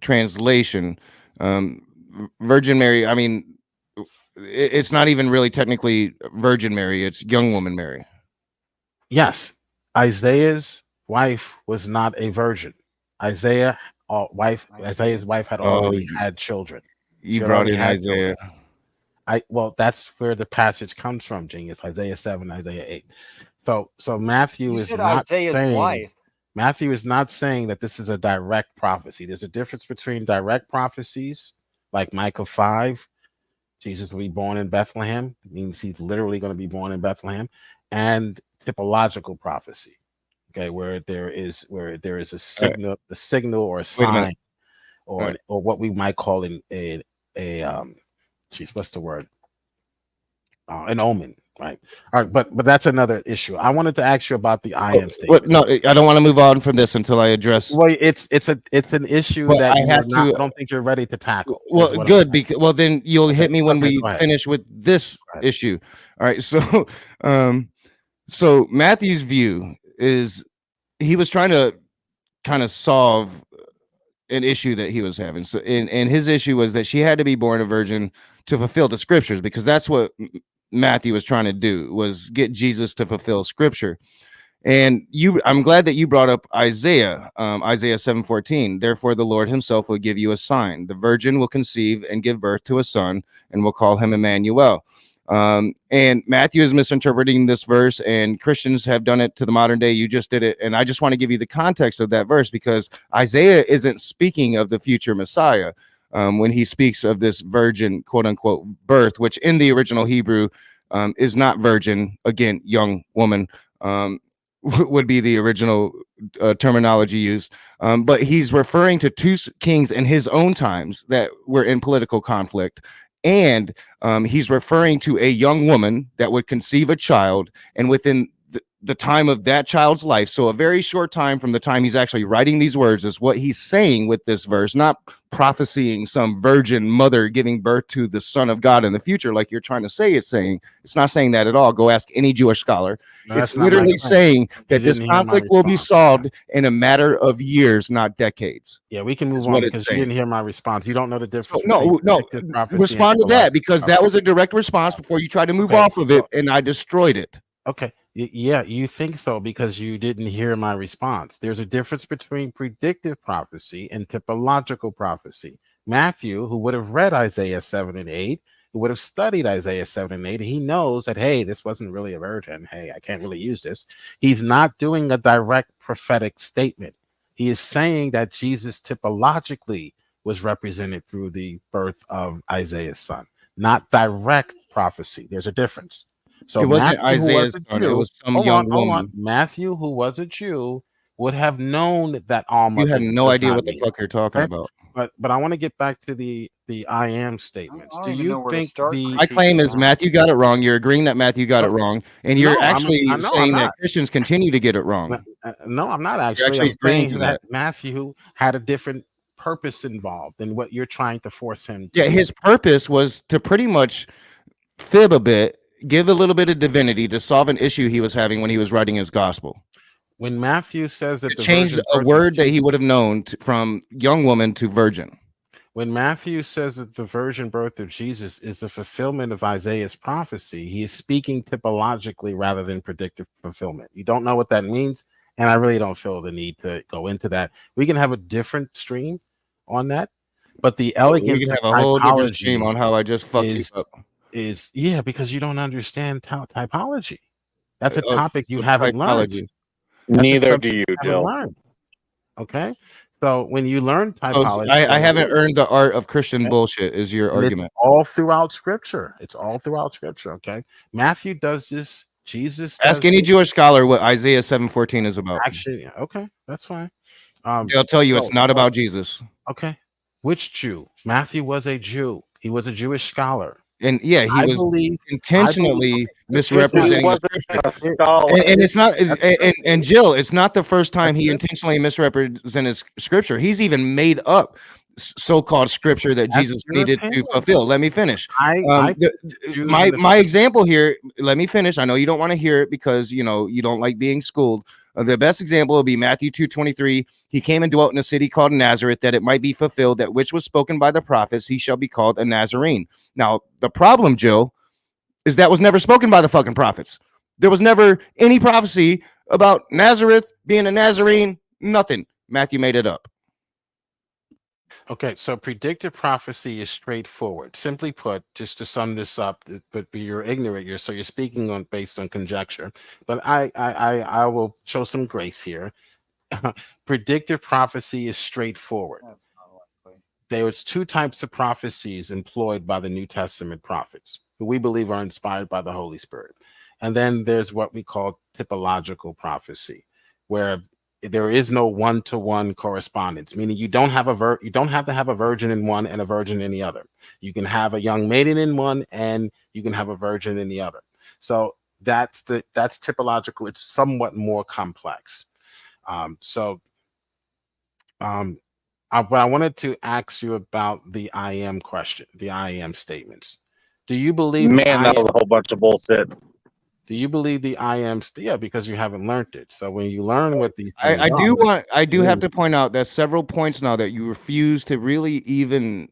translation, Virgin Mary, I mean, it's not even really technically Virgin Mary, it's young woman Mary. Yes, Isaiah's wife was not a virgin. Isaiah's wife had already had children. You brought in Isaiah. Well, that's where the passage comes from, Genius. Isaiah 7, Isaiah 8. So Matthew is not saying Matthew is not saying that this is a direct prophecy. There's a difference between direct prophecies, like Micah 5, Jesus will be born in Bethlehem. It means he's literally going to be born in Bethlehem, and typological prophecy. Okay, where there is a signal or a sign, or what we might call what's the word? An omen, right? All right, but that's another issue. I wanted to ask you about the I am statement. No, I don't want to move on from this until I address. Well, it's an issue that I don't think you're ready to tackle. Well, good, because then you'll hit me when we finish with this issue. All right, so so Matthew's view is he was trying to kind of solve an issue that he was having. So, and his issue was that she had to be born a virgin to fulfill the scriptures, because that's what Matthew was trying to do, was get Jesus to fulfill scripture. And I'm glad that you brought up Isaiah, Isaiah 7:14. Therefore, the Lord himself will give you a sign. The virgin will conceive and give birth to a son, and will call him Emmanuel. And Matthew is misinterpreting this verse, and Christians have done it to the modern day. You just did it. And I just want to give you the context of that verse, because Isaiah isn't speaking of the future Messiah when he speaks of this virgin, quote unquote, birth, which in the original Hebrew is not virgin, again, young woman. Would be the original terminology used, but he's referring to two kings in his own times that were in political conflict, and he's referring to a young woman that would conceive a child, and within the time of that child's life, so a very short time from the time he's actually writing these words, is what he's saying with this verse, not prophesying some virgin mother giving birth to the Son of God in the future, like you're trying to say it's saying. It's not saying that at all. Go ask any Jewish scholar. No, It's that's not my literally point. saying that You this didn't hear my conflict will be response. solved in a matter of years, not decades. Yeah, we can That's move on what it's because you saying. didn't hear my response. You don't know the difference. No, between no, predictive prophecy and respond to that, typological because that prophecy. was a direct response before you tried to move Okay, off of it, so- and I destroyed it. Okay. Yeah, you think so because you didn't hear my response. There's a difference between predictive prophecy and typological prophecy. Matthew, who would have read Isaiah 7 and 8, who would have studied Isaiah 7 and 8, he knows that, hey, this wasn't really a virgin. Hey, I can't really use this. He's not doing a direct prophetic statement. He is saying that Jesus typologically was represented through the birth of Isaiah's son, not direct prophecy. There's a difference. So It wasn't Matthew, who Isaiah's was a son, it Jew, was some hold young on, hold on. woman. Matthew, who was a Jew, would have known that Alma You had no does idea not what the mean. fuck you're talking Okay? about. But I want to get back to the I am statements. I Do don't even know you where to think start the My claim is Matthew got it wrong. You're agreeing that Matthew got it wrong, and you're No, actually I know, saying I'm that not. Christians continue to get it wrong. No, I'm not You're actually. actually I'm agreeing saying to that that. Matthew had a different purpose involved than what you're trying to force him to. Yeah, his purpose was to pretty much fib a bit, give a little bit of divinity to solve an issue he was having when he was writing his gospel. When Matthew says that To the change virgin a birth of word that Jesus- he would have known from young woman to virgin. When Matthew says that the virgin birth of Jesus is the fulfillment of Isaiah's prophecy, he is speaking typologically rather than predictive fulfillment. You don't know what that means, and I really don't feel the need to go into that. We can have a different stream on that, but the elegance We can of have a whole different stream typology on how I just fucked you is up. yeah, because you don't understand typology. That's a Oh, topic you of haven't learned. typology. That's a Neither subject do you, haven't Jill. learned. Okay, so when you learn So typology, I haven't earned the art of Christian Okay. bullshit, is your and it's argument. all throughout Scripture. It's all throughout Scripture. Okay, Matthew does this. Jesus Ask does any this. Jewish scholar what Isaiah 7:14 is about. Actually, okay, that's fine. They'll tell you it's so- not about Jesus. Okay, which Jew? Matthew was a Jew. He was a Jewish scholar. And yeah, he I was believe intentionally okay, misrepresenting He the wasn't scripture. a scholar. And it's not That's and Jill, it's not the first time That's he good. intentionally misrepresented scripture. He's even made up so-called scripture that That's Jesus your needed to opinion. fulfill. Let me finish. I Jews My in the my example here, let me finish. I know you don't want to hear it because you know you don't like being schooled. The best example will be Matthew 2:23. He came and dwelt in a city called Nazareth, that it might be fulfilled that which was spoken by the prophets, he shall be called a Nazarene. Now, the problem, Jill, is that was never spoken by the fucking prophets. There was never any prophecy about Nazareth being a Nazarene, nothing. Matthew made it up. Okay, so predictive prophecy is straightforward. Simply put, just to sum this up, but you're ignorant. You're speaking on based on conjecture. But I will show some grace here. Predictive prophecy is straightforward. That's not likely. There's two types of prophecies employed by the New Testament prophets, who we believe are inspired by the Holy Spirit. And then there's what we call typological prophecy, where there is no one-to-one correspondence, meaning you don't have you don't have to have a virgin in one and a virgin in the other. You can have a young maiden in one and you can have a virgin in the other. So that's typological. It's somewhat more complex. But I wanted to ask you about the I am question, the I am statements. Do you believe Man, that was a whole bunch of bullshit. Do you believe the I am? Yeah, because you haven't learned it. So when you learn what these, I do have to point out that several points now that you refuse to really even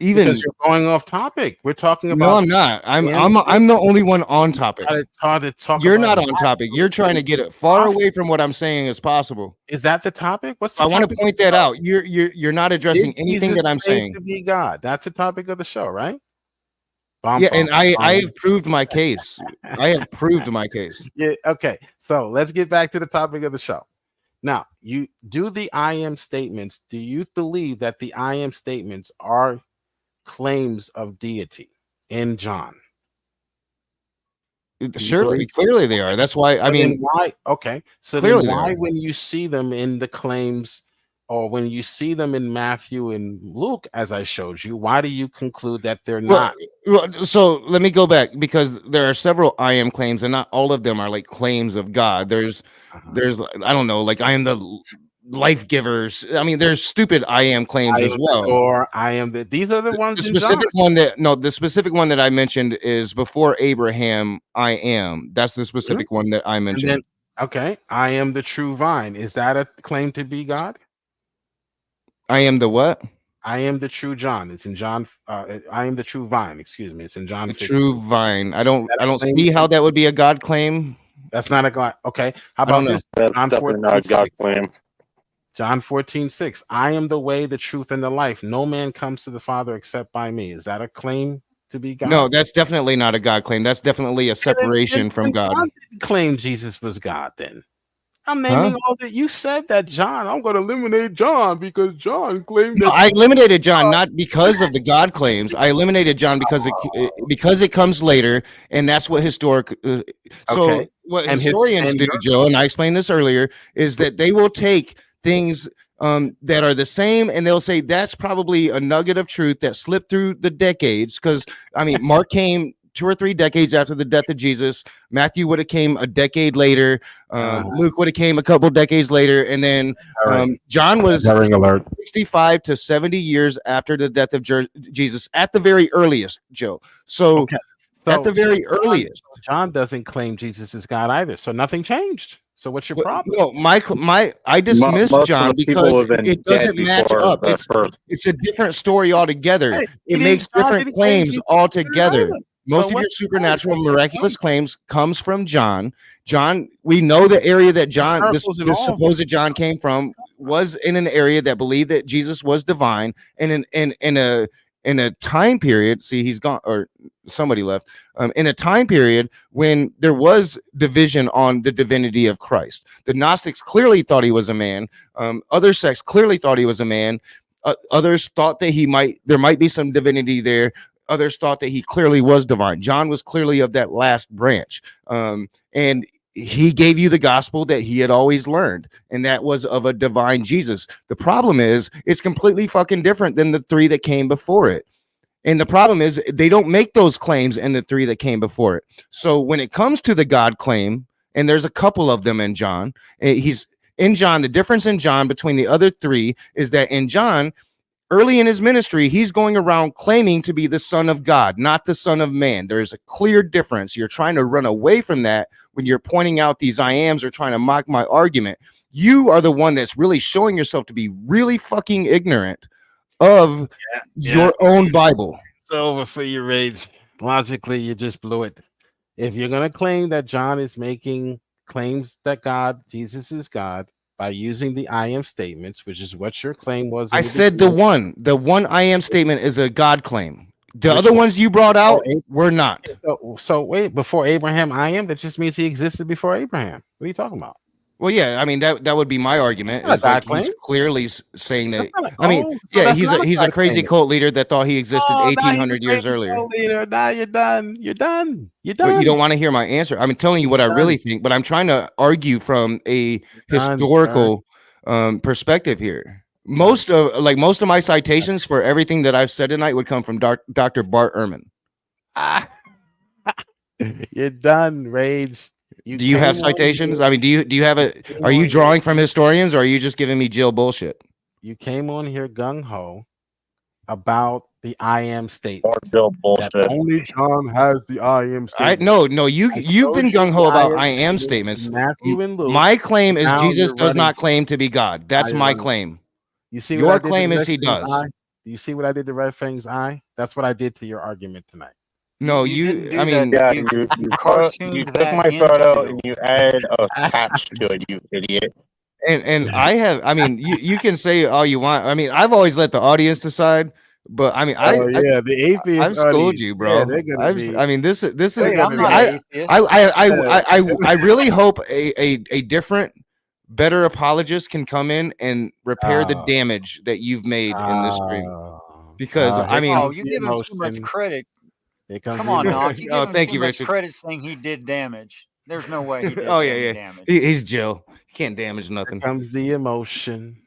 even because you're going off topic. We're talking no, about. I'm not. I'm the I'm the only one on topic. It's hard to talk You're about not on topic. You're trying to get it far Off- away from what I'm saying as possible. Is that the topic? What's the I want to topic point of the that show? out. You're not addressing Did anything Jesus that I'm claim saying. to be God. That's the topic of the show, right? Yeah, and I bum. have proved my case. I have proved my case. Yeah, okay. So let's get back to the topic of the show. Now, you do the I am statements. Do you believe that the I am statements are claims of deity in John? Surely, clearly they are. That's why. I So then mean, why? Okay, so clearly then they why, are. when you see them in the claims, or when you see them in Matthew and Luke, as I showed you, why do you conclude that they're not? So let me go back, because there are several I am claims, and not all of them are like claims of God. There's I don't know, like I am the life givers. I mean, there's stupid I am claims I as am well. Or I am the. These are the ones. The in John. specific one that I mentioned is before Abraham, I am. That's the specific one that I And mentioned. then, okay, I am the true vine. Is that a claim to be God? I am the what? I am the true John. It's in John. I am the true vine. Excuse me. It's in John. The 15. true vine. I don't That claim see to how be- that would be a God claim. That's not a God. Okay. How I don't about know. this? That's John definitely 14, not a God 6. claim. John 14:6. I am the way, the truth, and the life. No man comes to the Father except by me. Is that a claim to be God? No, that's definitely not a God claim. That's definitely a separation from God. John didn't claim Jesus was God then. I'm naming all that. You said that John. I'm going to eliminate John because John claimed No, that. I eliminated John not because of the God claims. I eliminated John because it comes later, and that's what historic. So Okay. what And historians do, Joe, and I explained this earlier, is that they will take things that are the same, and they'll say that's probably a nugget of truth that slipped through the decades. Because I mean, Mark came 2 or 3 decades after the death of Jesus. Matthew would have came a decade later. Luke would have came a couple decades later, and then John was 65 to 70 years after the death of Jesus at the very earliest, Joe. So at the very earliest, John doesn't claim Jesus is God either. So nothing changed. So what's your problem? No, I dismissed Most of John the people because have been it doesn't dead match before up. the first. It's a different story altogether. Hey, It he makes didn't- John different didn't claim claims Jesus altogether. either. Most So of your what's the point? supernatural, miraculous claims comes from John. John, we know the area that John, this Miracles and all. supposed John came from, was in an area that believed that Jesus was divine, and in a time period. See, he's gone, or somebody left. In a time period when there was division on the divinity of Christ. The Gnostics clearly thought he was a man. Other sects clearly thought he was a man. Others thought that there might be some divinity there. Others thought that he clearly was divine. John was clearly of that last branch. And he gave you the gospel that he had always learned, and that was of a divine Jesus. The problem is it's completely fucking different than the 3 that came before it. And the problem is they don't make those claims in the 3 that came before it. So when it comes to the God claim, and there's a couple of them in John, the difference in John between the other 3 is that in John, early in his ministry, he's going around claiming to be the Son of God, not the Son of Man. There's a clear difference. You're trying to run away from that when you're pointing out these I ams or trying to mock my argument. You are the one that's really showing yourself to be really fucking ignorant of your own Bible. It's over for your rage. Logically, you just blew it. If you're going to claim that John is making claims that Jesus is God, by using the I am statements, which is what your claim was. I said the one I am statement is a God claim. The other ones you brought out were not. So wait, before Abraham, I am. That just means he existed before Abraham. What are you talking about? Well, yeah, I mean that would be my argument. That's Is that not a he's claim. clearly saying that. That's not a- I mean, oh, so yeah, that's he's not a a he's a God crazy claim. cult leader that thought he existed Oh, now he's a 1,800 years crazy earlier. cult leader. Now you're done. You're done. You're But done. you don't want to hear my answer. I'm telling you what I really think, but I'm trying to argue from a historical perspective here. Most of my citations for everything that I've said tonight would come from Dr. Bart Ehrman. You're done, Rage. Do you have citations? I mean, do you have a? Are you drawing from historians, or are you just giving me Jill bullshit? You came on here gung ho about the I am statement. More Jill bullshit. Only John has the I am statement. You've been gung ho about I am statements. Matthew and Luke. My claim is Now Jesus you're does not running- claim to be God. That's Now you're my running. claim. You see what I Your did to claim the is he Mexican does. eye? Do you see what I did to Red Fang's eye? That's what I did to your argument tonight. No, didn't do I that. mean, Yeah, You you cartooned took that my photo into. and you added a catch to it, you idiot. and I have, I mean, you can say all you want. I mean, I've always let the audience decide, but I mean, Oh yeah, the atheist. I've schooled audience. you, bro. Yeah, they're gonna be. I mean, this is Wait, I'm not I, an atheist. I really hope a different, better apologist can come in and repair the damage that you've made in this stream. Because I mean, oh, you give him too much credit. Come on, Knock. You give Oh, him thank too you, much Richard. credit saying he did damage. There's no way he did Oh any yeah. damage. He's Jill. He can't damage nothing. Here comes the emotion.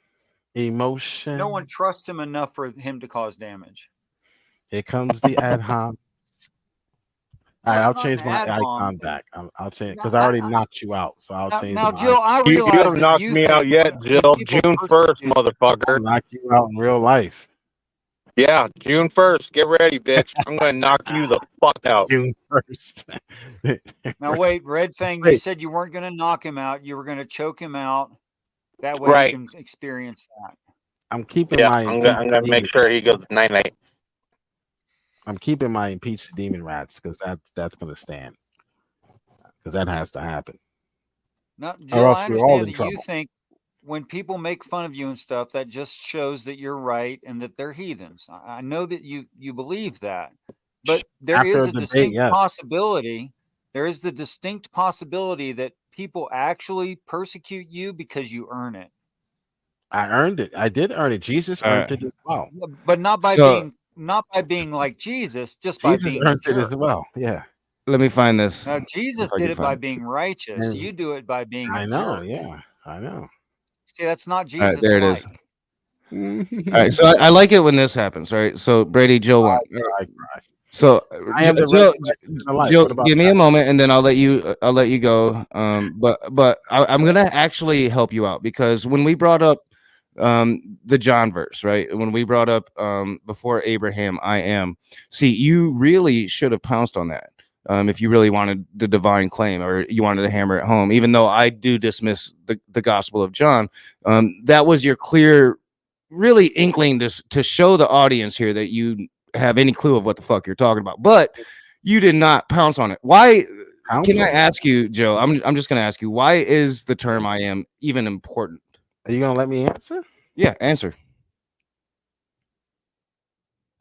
No one trusts him enough for him to cause damage. Here comes the ad hoc. All right, No, I'll it's not change an my ad hoc. icon back. I'll change because No, I already I- knocked you out, so I'll change. Now, my Jill, I You realize haven't that knocked you me think out yet, when Jill. people June 1st, persecute- I'll motherfucker. knock you out in real life. Yeah, June 1st. Get ready, bitch. I'm gonna knock you the fuck out. June 1st. Now wait, Red Fang, you Wait. said you weren't going to knock him out. You were going to choke him out. That way Right. you can experience that. I'm keeping Yeah, my. I'm gonna make sure he goes night night. I'm keeping my impeach the demon rats because that's gonna stand. Because that has to happen. Now, Or Jill, else I we're all understand in that you trouble. think when people make fun of you and stuff, that just shows that you're right and that they're heathens. I know that you believe that, but there After is a a debate, distinct yes. possibility. There is the distinct possibility that people actually persecute you because you earn it, I earned it. I did earn it. Jesus All earned right. it as well. but not by So- being like Jesus, just by Jesus being a earned it as jerk. well. Yeah, Let me find this. Now Jesus If I did can it by find it. being righteous. And- You do it by being a I know. jerk. Yeah, I know. See, that's not All right, Jesus. there it is. like. All right, so I like it when this happens, right? So Brady, Jill won. I cry. So I am the Jill, resurrection and the life. Jill, What about give me that? a moment, and then I'll let you go. But I'm gonna actually help you out because when we brought up the John verse, right? When we brought up before Abraham, I am. See, you really should have pounced on that. If you really wanted the divine claim or you wanted to hammer it home, even though I do dismiss the Gospel of John, that was your clear, really inkling to show the audience here that you have any clue of what the fuck you're talking about. But you did not pounce on it. Why? Can I ask you, Joe? I'm just going to ask you, why is the term I am even important? Are you gonna let me answer? Yeah, answer.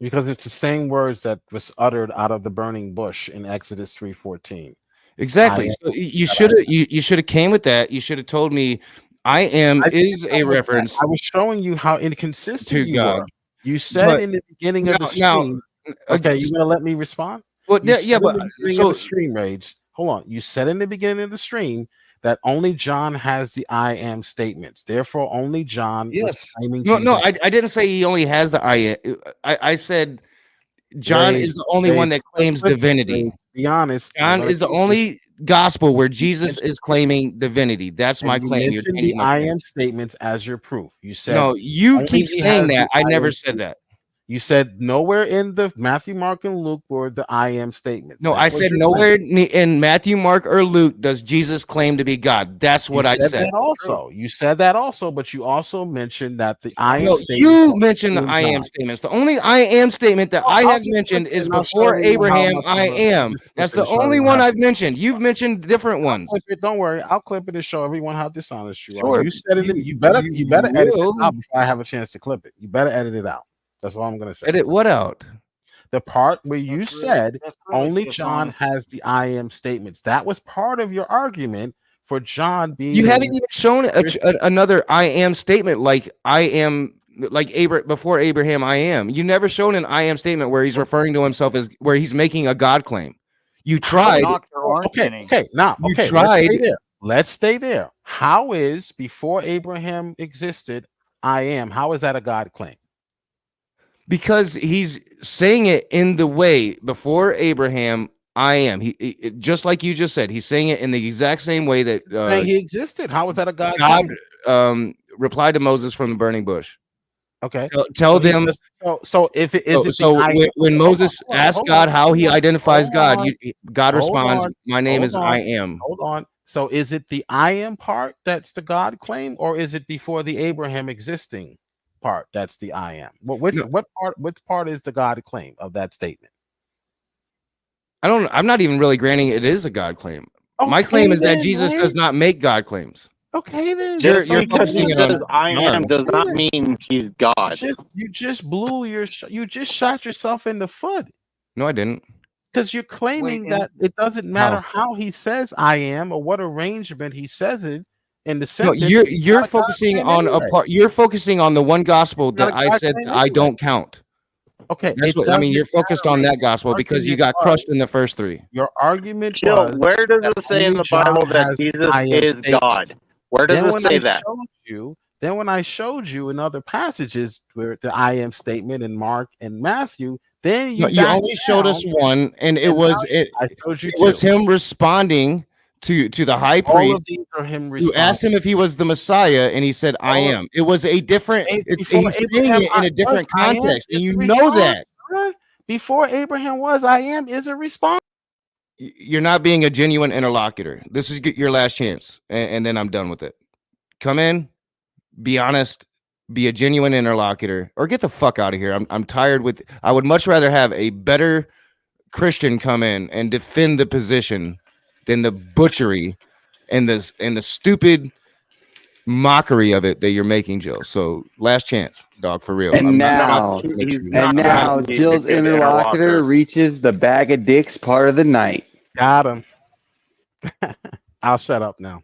Because it's the same words that was uttered out of the burning bush in Exodus 3:14. Exactly. I So you should have came with that. You should have told me I am is a reference I was showing you how inconsistent to you God. were. You said But in the beginning of the now- stream. Okay, you gonna let me respond? Well, You yeah, said but in the beginning of the stream, Rage. Hold on. You said in the beginning of the stream that only John has the I am statements. Therefore, only John was yes. claiming. No, Jesus. I didn't say he only has the I am. I said John Rage, is the only one Rage, that claims listen, divinity. Rage, be honest. John is the only gospel where Jesus is claiming divinity. That's my claim. You're mentioned taking the my I claim. am statements as your proof. You said No, you only keep he saying has that. the I I never am said that. You said nowhere in the Matthew, Mark, and Luke were the I am statements. No, That I was said your nowhere claim. in Matthew, Mark, or Luke does Jesus claim to be God. That's what You I said. That also, you said that also, but you also mentioned that the I am No, statements. you mentioned the in I am John. statements. The only I am statement that I I'll have just mentioned clip it is and I'll show before everyone how Abraham, much I of a- am. just clip That's it the and show only everyone one how- I've mentioned. You've mentioned different ones. Clip it, don't worry. I'll clip it and show everyone how dishonest you Sure. are. You said it. You better edit this out before I have a chance to clip it. You better edit it out. That's all I'm gonna say. Edit what out? The part where you That's really- said that's really only John dishonest. has the I am statements. That was part of your argument for John being. You haven't even shown another I am statement like I am, like before Abraham, I am. You never shown an I am statement where he's referring to himself as where he's making a God claim. You tried. Knock, there aren't Okay, any. okay, now You okay, tried. Let's stay there. How is before Abraham existed, I am? How is that a God claim? Because he's saying it in the way before Abraham, I am. He just like you just said, he's saying it in the exact same way that Saying he existed. How is that a God? God claim? replied to Moses from the burning bush. Okay. Tell he them. just- So if it is it the So I am- when hold Moses on, asked hold God on, how he hold on, identifies hold God, on, God hold responds, on, "My name hold is on, I am." Hold on. So is it the I am part that's the God claim, or is it before the Abraham existing part that's the I am? Which part is the God claim of that statement? I'm not even really granting it is a God claim. My claim is that Jesus does not make God claims. Okay, then. Just You're because he focusing on says I am John. does not mean he's God. You just blew you just shot yourself in the foot No, I didn't. because you're claiming that it doesn't matter how he says I am or what arrangement he says it in the No, sentence. you're focusing on a part. You're focusing on the one gospel Not a that I God said claim I anyway. don't count. Okay, That's what I mean. You're focused on that gospel because you got crushed in the first three. Your argument Jill, was where does that it say in only the Bible John that has Jesus I am is statements. God? Where does Then it when say I that? Then when I showed you in other passages where the I am statement in Mark and Matthew, then you You backed only showed us down, one, and it and was now it. I showed you It was two. him responding to the high All priest of these are him who asked responding. him if he was the Messiah, and he said, "I All of- am." It was a different. He's saying it in a different I am context, and is you a know response, that. sir. Before Abraham was, I am is a response. You're not being a genuine interlocutor. This is your last chance, and then I'm done with it. Come in, be honest, be a genuine interlocutor, or get the fuck out of here. I'm tired with. I would much rather have a better Christian come in and defend the position than the butchery and the stupid mockery of it that you're making, Joe. So last chance, dog, for real. And I'm not now, fucking with you. and now, Jill's interlocutor reaches the bag of dicks part of the night. Got him. I'll shut up now.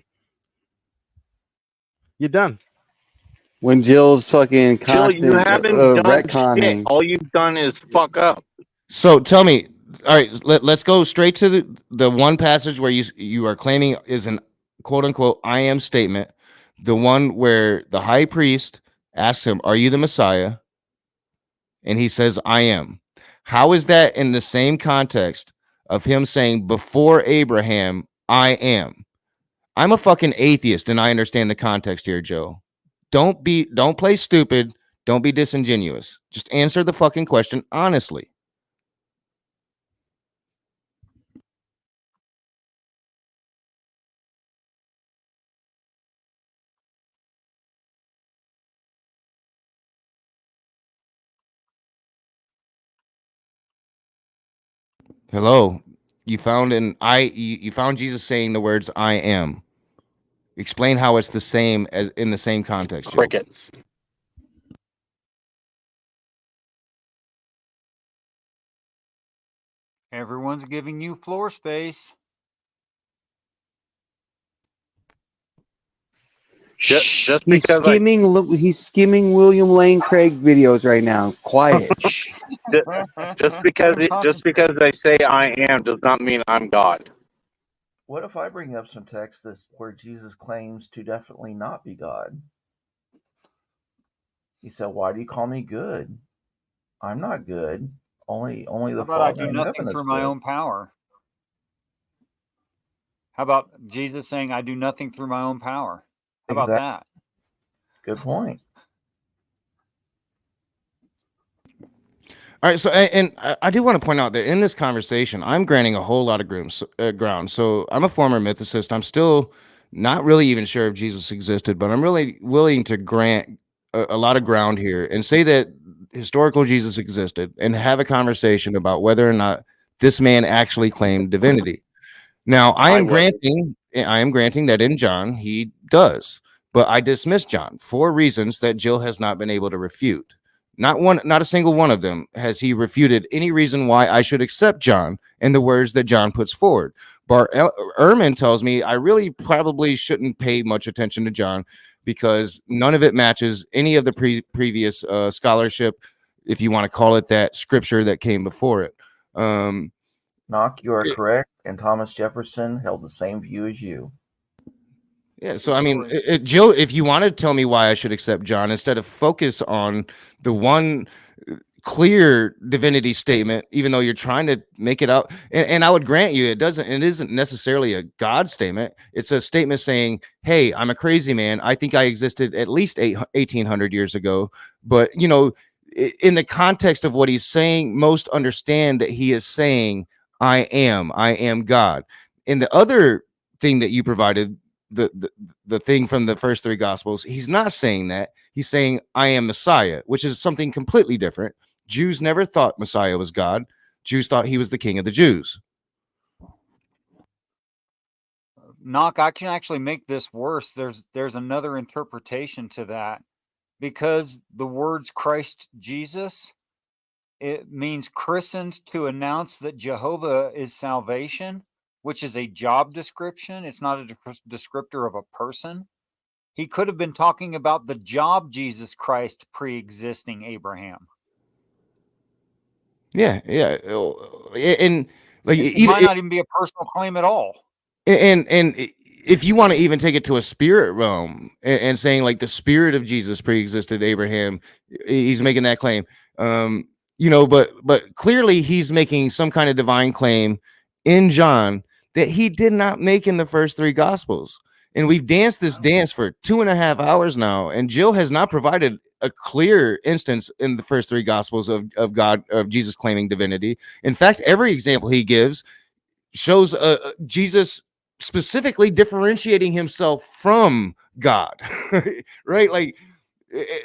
You're done. When Jill's fucking Jill, constant you haven't done shit. retconning. All you've done is fuck up. So tell me, all right, let's go straight to the one passage where you are claiming is an quote unquote I am statement. The one where the high priest asks him, "Are you the Messiah?" And he says, "I am." How is that in the same context of him saying, "Before Abraham, I am"? I'm a fucking atheist, and I understand the context here, Joe. Don't play stupid. Don't be disingenuous. Just answer the fucking question honestly. Hello. You found you found Jesus saying the words "I am." Explain how it's the same as in the same context. Joe. Crickets. Everyone's giving you floor space. Just He's because he's skimming William Lane Craig videos right now. Quiet. Shh. just because I say I am does not mean I'm God. What if I bring up some text where Jesus claims to definitely not be God? He said, "Why do you call me good? I'm not good. Only the How about I Father do in nothing heaven is through my good." own power? How about Jesus saying, "I do nothing through my own power"? How about that? Good point. All right, so and I do want to point out that in this conversation, I'm granting a whole lot of ground. So I'm a former mythicist. I'm still not really even sure if Jesus existed, but I'm really willing to grant a lot of ground here and say that historical Jesus existed and have a conversation about whether or not this man actually claimed divinity. Now, I am granting that in John he does, but I dismiss John for reasons that Jill has not been able to refute. Not a single one of them has he refuted any reason why I should accept John and the words that John puts forward. Bart Ehrman tells me I really probably shouldn't pay much attention to John because none of it matches any of the previous scholarship, if you want to call it that, scripture that came before it. Knock, you are correct, and Thomas Jefferson held the same view as you. Yeah, so I mean, Jill, if you want to tell me why I should accept John instead of focus on the one clear divinity statement, even though you're trying to make it out, and I would grant you it isn't necessarily a God statement. It's a statement saying, "Hey, I'm a crazy man. I think I existed at least 1800 years ago." But you know, in the context of what he's saying, most understand that he is saying, I am God." And the other thing that you provided the thing from the first three gospels. He's not saying that. He's saying I am Messiah, which is something completely different. Jews never thought Messiah was God. Jews thought he was the king of the Jews. Knock, I can actually make this worse. There's another interpretation to that, because the words Christ Jesus, it means christened to announce that Jehovah is salvation, which is a job description. It's not a descriptor of a person. He could have been talking about the job Jesus Christ pre-existing Abraham. Yeah, and like It might not even be a personal claim at all. And if you want to even take it to a spirit realm and saying like the spirit of Jesus pre-existed Abraham, he's making that claim. But clearly he's making some kind of divine claim in John that he did not make in the first three gospels. And we've danced this dance for 2.5 hours now, and Jill has not provided a clear instance in the first three gospels of God, of Jesus claiming divinity. In fact, every example he gives shows Jesus specifically differentiating himself from God, right? Like,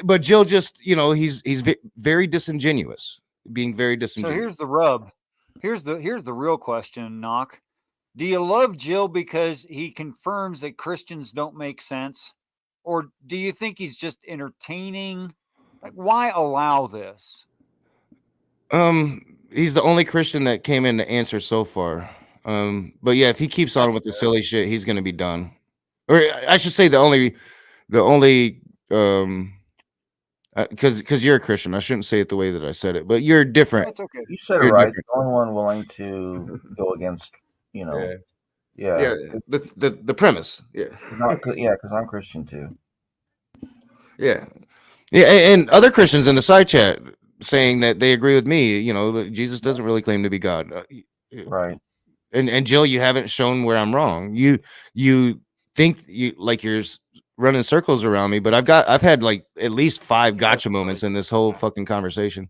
but Jill just, he's very disingenuous, being very disingenuous. So here's the rub. Here's the real question, Knock. Do you love Jill because he confirms that Christians don't make sense? Or do you think he's just entertaining? Like, why allow this? He's the only Christian that came in to answer so far. But yeah, if he keeps on with the silly shit, he's gonna be done. Or I should say the only because you're a Christian. I shouldn't say it the way that I said it, but you're different. That's okay. You said it right. The only one willing to go against, the premise. Because I'm Christian too. Yeah, and other Christians in the side chat saying that they agree with me. That Jesus doesn't really claim to be God. Right. And Jill, you haven't shown where I'm wrong. You think you're running circles around me, but I've had like at least 5 gotcha moments in this whole fucking conversation.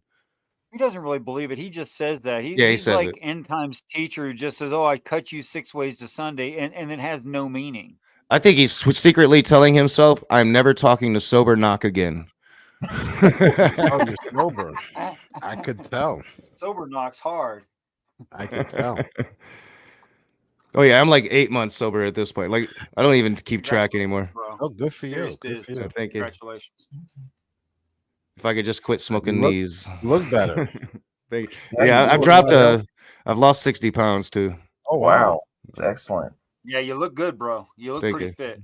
He doesn't really believe it. He just says that. He he's says like it. end times teacher who just says, "Oh, I cut you 6 ways to Sunday," and it has no meaning. I think he's secretly telling himself, "I'm never talking to sober Knock again." Oh, you're sober. I could tell. Sober Knock's hard. I could tell. Oh yeah, I'm like 8 months sober at this point. Like I don't even keep track anymore. Bro. Oh, good for you. Serious Good for biz. you. Thank you. Congratulations. If I could just quit smoking look- these. You look better. Thank you. Yeah, Yeah, you I've look dropped better. I've lost 60 pounds too. Oh Wow. It's excellent. Yeah, you look good, bro. You look Thank pretty you. fit.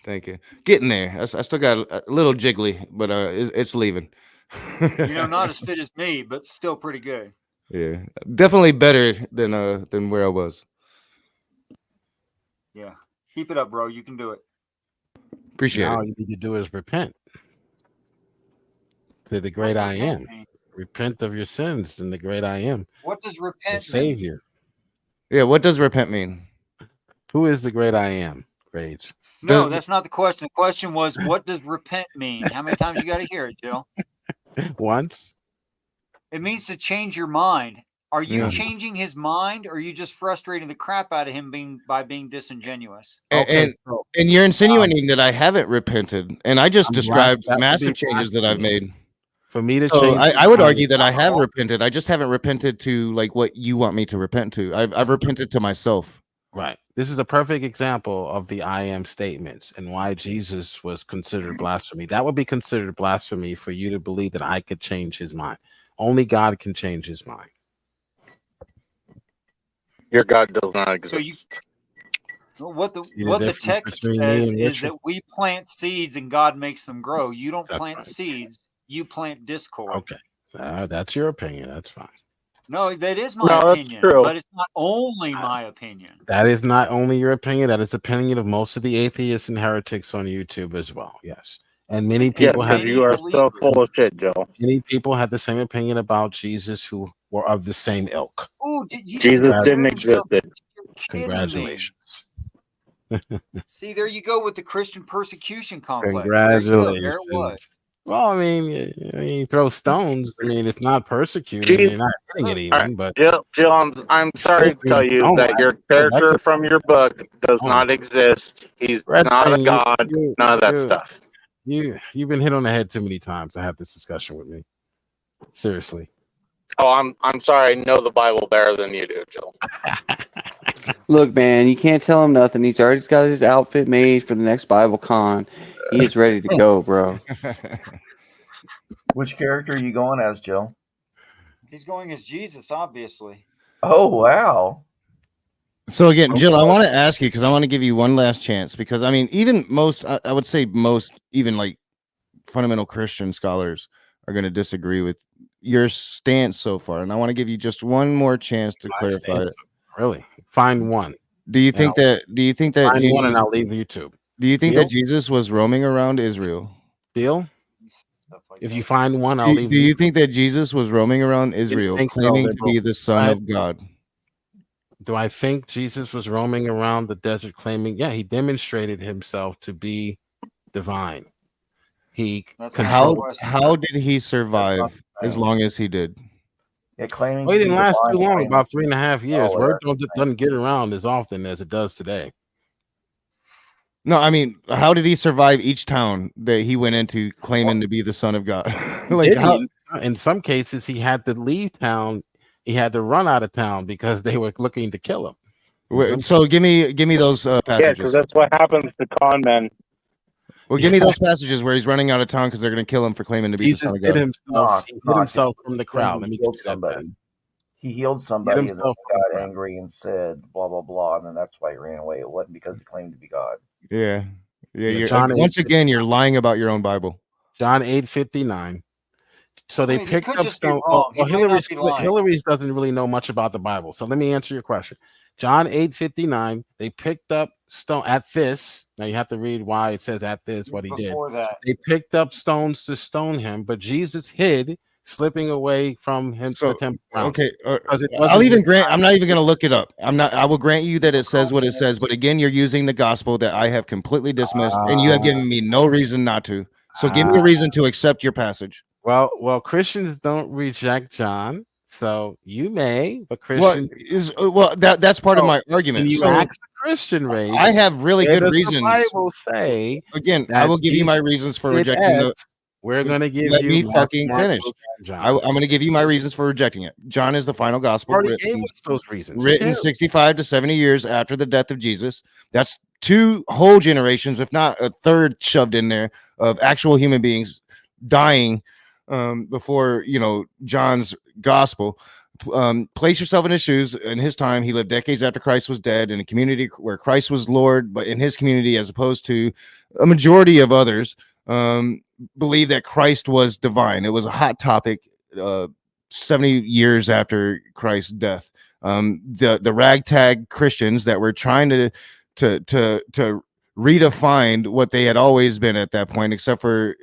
Thank you. Getting there. I still got a little jiggly, but it's leaving. Not as fit as me, but still pretty good. Yeah, definitely better than where I was. Yeah. Keep it up, bro. You can do it. Appreciate Now it. all you need to do is repent to the great I am. Repent of your sins and the great I am. What does The repent mean? Savior. Yeah, what does repent mean? Who is the great I am, Rage? No, that's not the question. The question was, what does repent mean? How many times you got to hear it, Jill? Once? It means to change your mind. Are you Yeah. changing his mind, or are you just frustrating the crap out of him by being disingenuous? And you're insinuating that I haven't repented, and I just I'm described that would massive be changes that I've blasphemy. made. For me to So change, I would my argue that I have alcohol- repented. I just haven't repented to like what you want me to repent to. I've repented to myself. Right. This is a perfect example of the I am statements and why Jesus was considered blasphemy. That would be considered blasphemy for you to believe that I could change his mind. Only God can change his mind. Your God does not exist. So what the See the what the difference text between me says and is Richard? that we plant seeds and God makes them grow. You don't That's plant right. seeds. You plant discord. Okay. That's your opinion. That's fine. No, that is my No, that's opinion, true. but it's not only my opinion. That is not only your opinion, that is the opinion of most of the atheists and heretics on YouTube as well. Yes. And many Yes, people have because you are so full of shit, Joe. many people had the same opinion about Jesus who were of the same ilk. Ooh, you just Jesus compared didn't himself. exist. You're kidding me. Congratulations. See, there you go with the Christian persecution complex. There you go. There it was. Congratulations. Well, I mean, you throw stones. I mean, it's not persecuted. Gee, You're not hitting it All even, right, but Jill, I'm sorry to tell you don't that your that's character a from your book does stone. not exist. He's Red not a Stain, god. None of that stuff. you've been hit on the head too many times to have this discussion with me. Seriously. Oh, I'm sorry. I know the Bible better than you do, Jill. Look, man, you can't tell him nothing. He's already got his outfit made for the next Bible con. He is ready to go, bro. Which character are you going as, Jill? He's going as Jesus, obviously. Oh, wow. So again, Jill, I want to ask you because I want to give you one last chance because I mean, even most, I would say most, even like fundamental Christian scholars are going to disagree with your stance so far, and I want to give you just one more chance to clarify it. Really, find one. Do you think that? Do you think that? Find one, and Jesus, I'll leave YouTube. do you think Deal? that Jesus was roaming around Israel? Deal? If you find one, I'll Do, leave. do you think that Jesus was roaming around Israel, think so, claiming to liberal. be the Son of God? Do I think Jesus was roaming around the desert claiming? Yeah, he demonstrated himself to be divine. He How did he survive as long as he did? Yeah, claiming Well, he to didn't be last too divine, long, claiming about to 3.5 years. Oh, Word yeah. doesn't get around as often as it does today. No, I mean, how did he survive each town that he went into claiming to be the Son of God? Like how? In some cases, he had to leave town. He had to run out of town because they were looking to kill him. So give me those Yeah, passages. because that's what happens to con men. Well, give me those passages where he's running out of town because they're going to kill him for claiming to be Jesus the Son of hid God. himself. He hid Not himself just from the claiming crowd. Let he me healed get you that somebody. back. He healed somebody and then himself from the got crowd. angry and said blah blah blah, and then that's why he ran away. It wasn't because he claimed to be God. Yeah. You're, John once 8, again, you're lying about your own Bible. John 8:59. So they He picked could up just be stone. wrong. He may not be lying. Hillary's doesn't really know much about the Bible. So let me answer your question. John 8:59. They picked up stone at this. Now you have to read why it says at this what he did. Before that. They picked up stones to stone him, but Jesus hid, slipping away from him to the temple grounds. Okay, Because it I'll wasn't even his grant. time. I'm not even going to look it up. I will grant you that it says what it says. But again, you're using the gospel that I have completely dismissed, and you have given me no reason not to. So give me a reason to accept your passage. Well, Christians don't reject John, so you may, but Christians. That's part of my When argument. you So ask the Christian race, I have really where good does reasons. The Bible say Again, I that will give you my Jesus reasons for did rejecting the. X. We're going to give Let you. me Mark, fucking Mark, finish. Luke, and John. I'm going to give you my reasons for rejecting it. John is the final gospel. Already gave us those reasons. Who Written cares? 65 to 70 years after the death of Jesus. That's 2 whole generations, if not a third, shoved in there of actual human beings dying before John's gospel. Place yourself in his shoes. In his time, he lived decades after Christ was dead in a community where Christ was Lord, but in his community, as opposed to a majority of others, believe that Christ was divine. It was a hot topic 70 years after Christ's death. The ragtag Christians that were trying to redefine what they had always been at that point, except for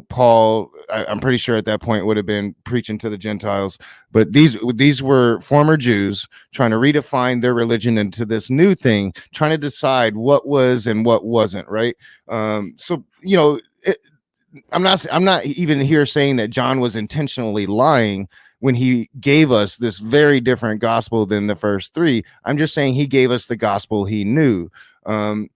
Paul, I'm pretty sure at that point would have been preaching to the Gentiles, but these were former Jews trying to redefine their religion into this new thing, trying to decide what was and what wasn't, right? I'm not even here saying that John was intentionally lying when he gave us this very different gospel than the first 3. I'm just saying he gave us the gospel he knew. And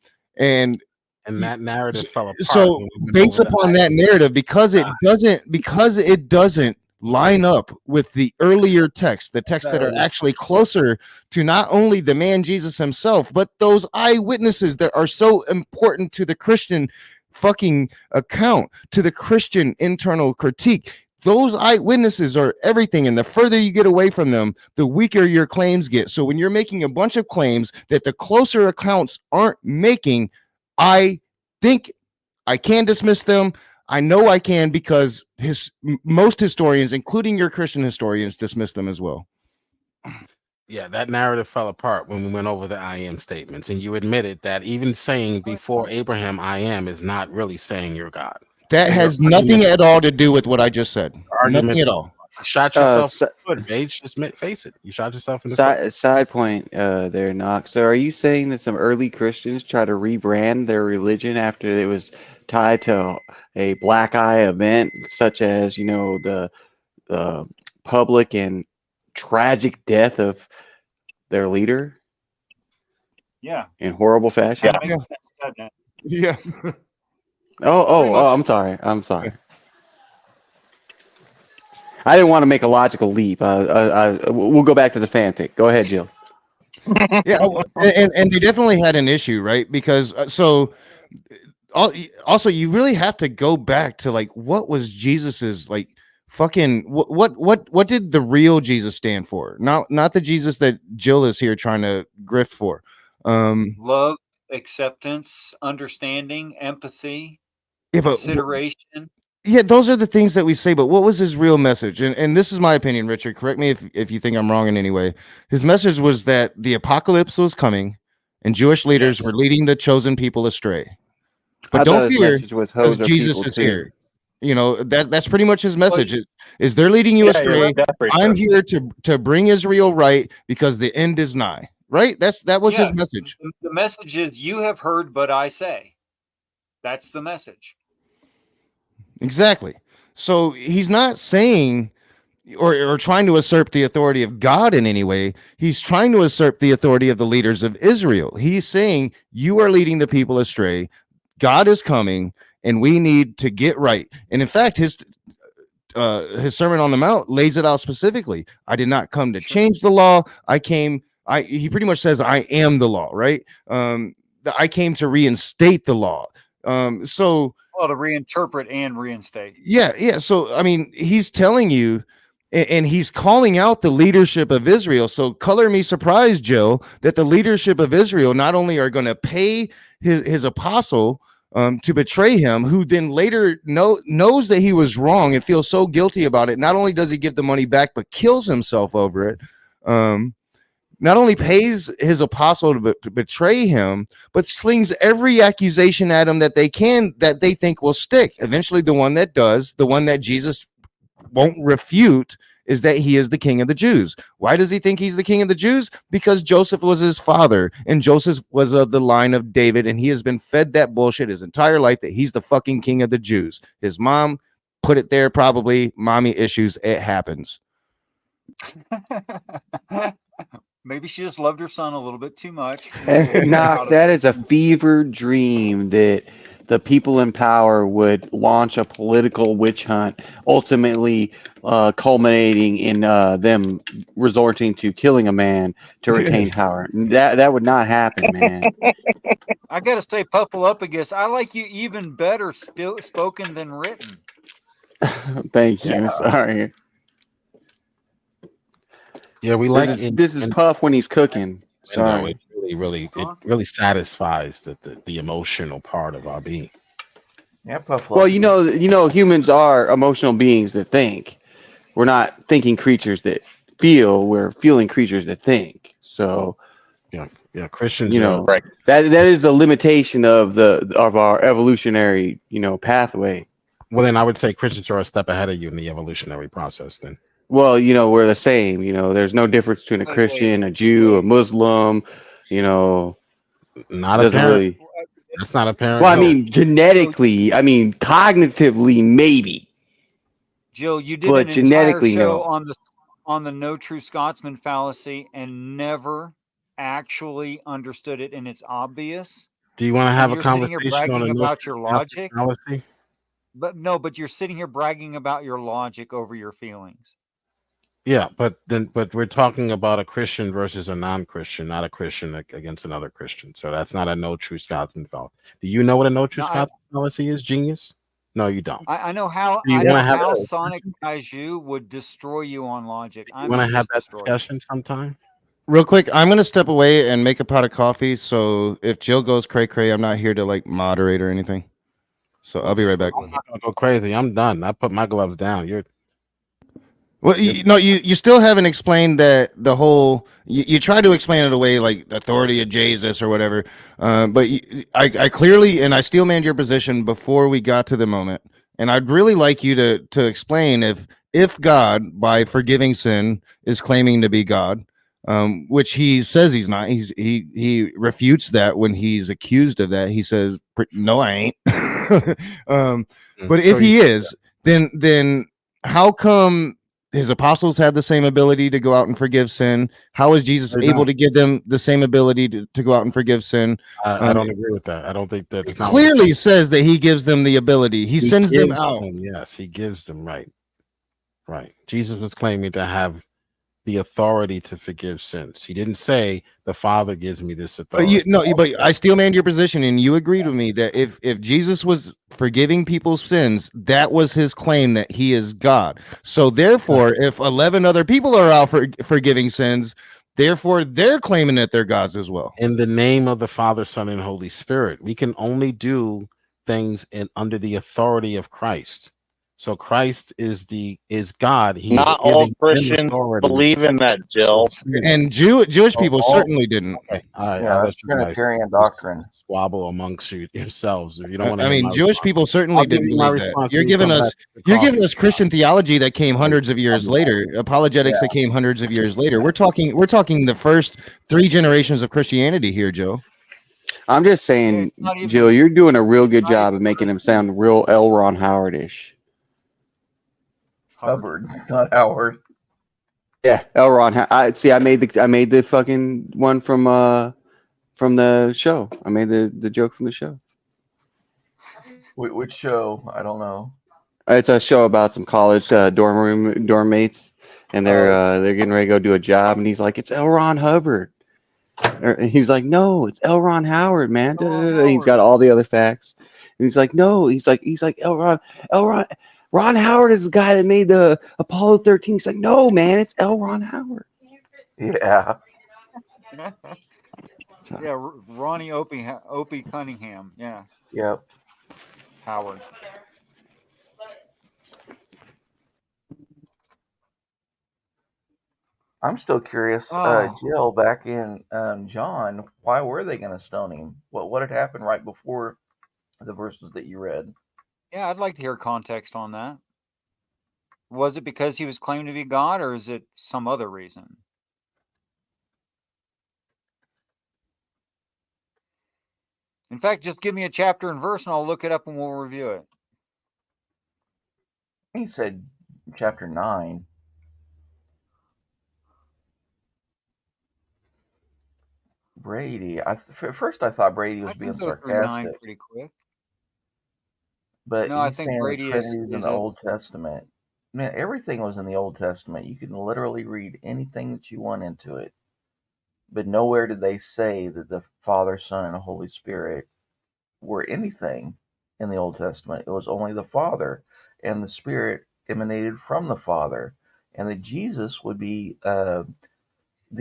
that narrative fell apart. So based upon that narrative, because it doesn't line up with the earlier texts, the texts that are actually closer to not only the man Jesus himself, but those eyewitnesses that are so important to the Christian fucking account, to the Christian internal critique. Those eyewitnesses are everything, and the further you get away from them, the weaker your claims get. So when you're making a bunch of claims that the closer accounts aren't making, I think I can dismiss them. I know I can, because most historians, including your Christian historians, dismiss them as well. Yeah, that narrative fell apart when we went over the I am statements, and you admitted that even saying before Abraham I am is not really saying you're God. That has nothing at all to do with what I just said. Nothing at all. Shot yourself si- in the foot, Mage. Just face it. You shot yourself in the foot. side point there, Knox. So are you saying that some early Christians try to rebrand their religion after it was tied to a black eye event, such as, you know, the public and tragic death of their leader Yeah. in horrible fashion? Kinda makes sense, doesn't it? Yeah. Pretty much. I'm sorry. I'm sorry. I didn't want to make a logical leap. We'll go back to the fanfic. Go ahead, Jill. Yeah, and they definitely had an issue, right? Because also you really have to go back to like what was Jesus's like fucking what did the real Jesus stand for? Not the Jesus that Jill is here trying to grift for. Love, acceptance, understanding, empathy, Yeah, but consideration. yeah, those are the things that we say, but what was his real message? And this is my opinion, Richard. Correct me if you think I'm wrong in any way. His message was that the apocalypse was coming and Jewish leaders were leading the chosen people astray. But don't fear, because Jesus is here. You know, that's pretty much his message. Is they're leading you astray. I'm here to bring Israel right because the end is nigh. Right? That was his message. The message is, you have heard, but I say. That's the message. Exactly. So he's not saying or trying to usurp the authority of God in any way. He's trying to usurp the authority of the leaders of Israel. He's saying you are leading the people astray. God is coming and we need to get right. And in fact, his Sermon on the Mount lays it out specifically. I did not come to change the law. He pretty much says, I am the law, right? I came to reinstate the law. Well, to reinterpret and reinstate. Yeah. So, I mean, he's telling you, and he's calling out the leadership of Israel. So color me surprised, Joe, that the leadership of Israel not only are going to pay his apostle to betray him, who then later knows that he was wrong and feels so guilty about it. Not only does he give the money back, but kills himself over it. Not only pays his apostle to betray him, but slings every accusation at him that they think will stick. Eventually, the one that does, the one that Jesus won't refute, is that he is the king of the Jews. Why does he think he's the king of the Jews? Because Joseph was his father, and Joseph was of the line of David, and he has been fed that bullshit his entire life that he's the fucking king of the Jews. His mom put it there, probably. Mommy issues. It happens. Maybe she just loved her son a little bit too much. That is a fever dream that the people in power would launch a political witch hunt, ultimately culminating in them resorting to killing a man to retain power. That would not happen, man. I gotta say, Puffalophagus, I like you even better spoken than written. Thank you. Sorry. Yeah, we like this is Puff when he's cooking. Sorry. It really satisfies the emotional part of our being. Yeah, Puff. Well, you know, humans are emotional beings that think. We're not thinking creatures that feel. We're feeling creatures that think. So, yeah, Christians. You know, that is the limitation of our evolutionary, pathway. Well, then I would say Christians are a step ahead of you in the evolutionary process. Then. Well, we're the same. There's no difference between a Christian, a Jew, a Muslim. Not apparent. That's not apparent. Well, I mean, genetically, cognitively, maybe. Jill, you did but an genetically, entire show no. on the no true Scotsman fallacy and never actually understood it, and it's obvious. Do you want to have a conversation on about your logic? Fallacy? But you're sitting here bragging about your logic over your feelings. Yeah, but we're talking about a Christian versus a non-Christian, not a Christian against another Christian. So that's not a no true Scotsman fallacy. Do you know what a no true Scotsman fallacy is, genius? No, you don't. I know how. Sonic Kaiju would destroy you on logic. You want to have that discussion sometime? Real quick, I'm gonna step away and make a pot of coffee. So if Jill goes cray, I'm not here to like moderate or anything. So I'll be right back. I'm not gonna go crazy. I'm done. I put my gloves down. Well, you still haven't explained that the whole. You try to explain it away like the authority of Jesus or whatever, but I clearly and I steel manned your position before we got to the moment, And I'd really like you to explain if God, by forgiving sin, is claiming to be God, which he says he's not. He refutes that when he's accused of that. He says, "No, I ain't." But if So he is, then how come his apostles had the same ability to go out and forgive sin? How is Jesus They able don't. to give them the same ability to go out and forgive sin? I don't agree with that. I don't think that It clearly says that he gives them the ability. He sends them gives out. them, yes, he gives them, right. Jesus was claiming to have the authority to forgive sins. He didn't say the Father gives me this But authority. but I still manned your position, and you agreed with me that if Jesus was forgiving people's sins, that was his claim that he is God. So therefore, if 11 other people are out for forgiving sins, therefore they're claiming that they're gods as well. In the name of the Father, Son, and Holy Spirit, we can only do things under the authority of Christ. So Christ is God. He Not is all giving them Christians authority. believe in that, Jill. And Jewish people all- certainly didn't. Okay, all right. Yeah, I'll that's let you guys Trinitarian doctrine. squabble amongst yourselves if you don't want to. I mean, Jewish people certainly I'll give didn't you my believe that. response You're when you giving come us back to the coffee shop. Christian theology that came hundreds of years later, apologetics that came hundreds of years later. We're talking the first 3 generations of Christianity here, Joe. I'm just saying, it's not even- Jill, you're doing a real good not job even of making him Christian. sound real L. Ron Howard-ish. Hubbard, not Howard. Yeah, L. Ron. I made the fucking one from the show. I made the joke from the show. Which show? I don't know. It's a show about some college dorm mates, and they're getting ready to go do a job, and he's like, "It's L. Ron Hubbard." And he's like, "No, it's L. Ron Howard, man." He's got all the other facts, and he's like, "No," he's like Ron Howard is the guy that made the Apollo 13. He's like, "No, man, it's L. Ron Howard." Yeah. Yeah, Ronnie Opie Cunningham. Yeah, Yep. Howard. I'm still curious, Oh. Jill, back in John, why were they going to stone him? What had happened right before the verses that you read? Yeah, I'd like to hear context on that. Was it because he was claimed to be God, or is it some other reason? In fact, just give me a chapter and verse, and I'll look it up and we'll review it. He said chapter 9. Brady. At first I thought Brady was I being can go through 9 sarcastic, pretty quick. but No, I he's think saying Brady the Trinity's in is the a- Old Testament. Man, everything was in the Old Testament. You can literally read anything that you want into it. But nowhere did they say that the Father, Son, and the Holy Spirit were anything in the Old Testament. It was only the Father, and the Spirit emanated from the Father, and that Jesus would be the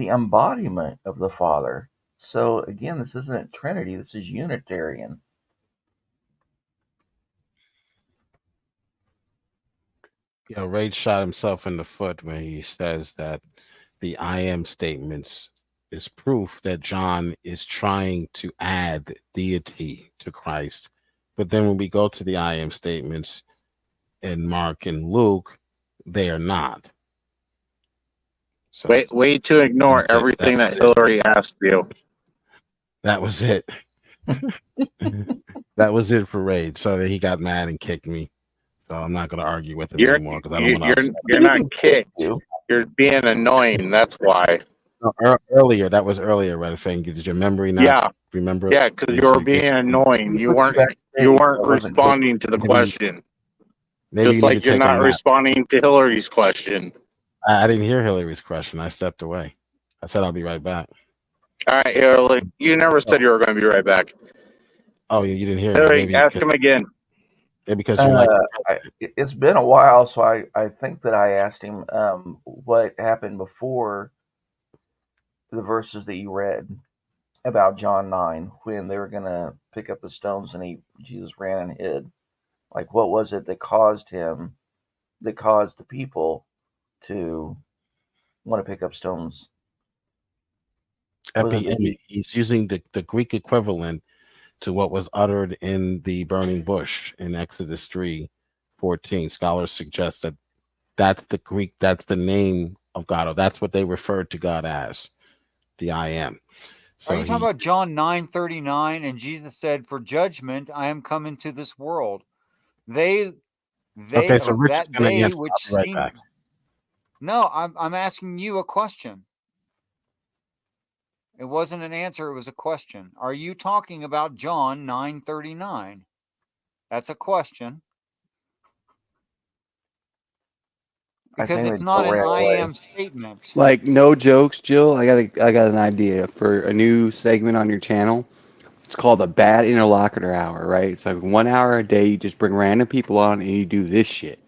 embodiment of the Father. So again, this isn't Trinity, this is Unitarian. Ray shot himself in the foot when he says that the I am statements is proof that John is trying to add deity to Christ. But then when we go to the I am statements in Mark and Luke, they are not. So Way to ignore everything that Hillary asked you. that was it. That was it for Raid. So he got mad and kicked me. So I'm not going to argue with him anymore because I don't want to. You're not kicked. You're being annoying. That's why. No, earlier, that was earlier, right? Did your memory not Yeah. remember? Yeah, because you were being annoying. You weren't responding to the question. Maybe Just like you're not responding to Hillary's question. I didn't hear Hillary's question. I stepped away. I said I'll be right back. All right, Hillary. You never said you were going to be right back. Oh, you didn't hear Hillary, me. ask him again. Yeah, because you're like, it's been a while, so I think that I asked him what happened before the verses that you read about John 9 when they were going to pick up the stones and Jesus ran and hid. Like, what was it that caused the people to want to pick up stones? he's using the Greek equivalent to what was uttered in the burning bush in Exodus 3 14. Scholars suggest that that's the Greek, that's the name of God, or that's what they referred to God as, the I am. So Are you talking about John 9:39? And Jesus said, "For judgment I am come into this world." They okay, so or Rich is that going to they answer. which I'll be right seen. back. No, I'm asking you a question. It wasn't an answer, it was a question. Are you talking about John 9:39? That's a question. Because think it's they not an ran I away. am statement. Like, no jokes, Jill. I got an idea for a new segment on your channel. It's called the Bad Interlocutor Hour, right? It's like 1 hour a day. You just bring random people on and you do this shit.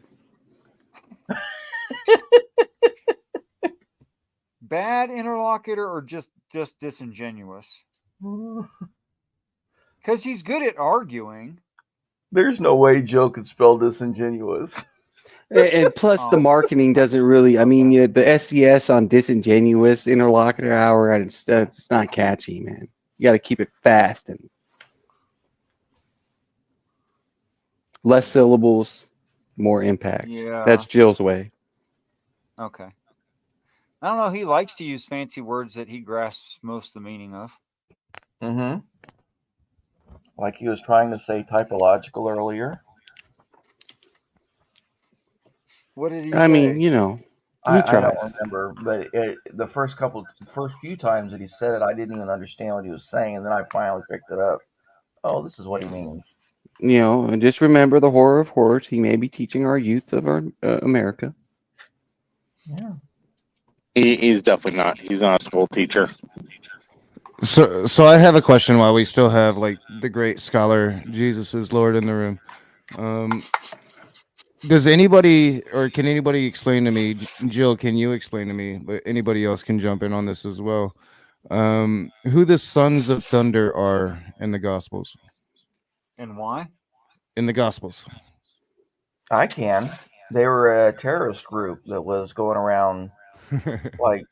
Bad interlocutor or just disingenuous? Because he's good at arguing. There's no way Joe could spell disingenuous. And plus, the marketing doesn't really. I mean, the SES on disingenuous interlocutor hour, and it's not catchy, man. You got to keep it fast and less syllables, more impact. Yeah. That's Jill's way. Okay. I don't know. He likes to use fancy words that he grasps most of the meaning of. Mm-hmm. Like he was trying to say typological earlier. What did he I say? mean, you know, he I tries. don't remember, but the first few times that he said it, I didn't even understand what he was saying, and then I finally picked it up. Oh, this is what he means. You know, and just remember the horror of horrors. He may be teaching our youth of our America. Yeah. He's definitely not. He's not a school teacher. So I have a question while we still have like the great scholar Jesus is Lord in the room. Does anybody or can anybody explain to me, Jill, can you explain to me, but anybody else can jump in on this as well, who the sons of thunder are in the Gospels? And why? In the Gospels. I can. They were a terrorist group that was going around like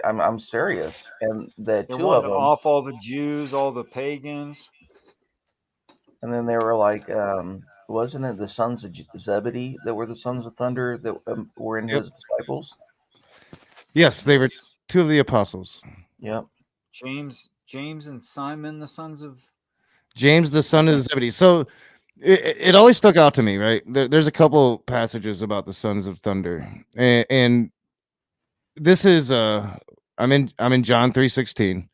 I'm serious. And the They two of wanted them, off all the Jews, all the pagans. and then they were like, wasn't it the sons of Zebedee that were the sons of thunder that were in his disciples? Yes, they were two of the apostles. Yep. James and Simon, the sons of James, the son of Zebedee. So it always stuck out to me, right? There's a couple passages about the sons of thunder, and this is I'm in John 3:16,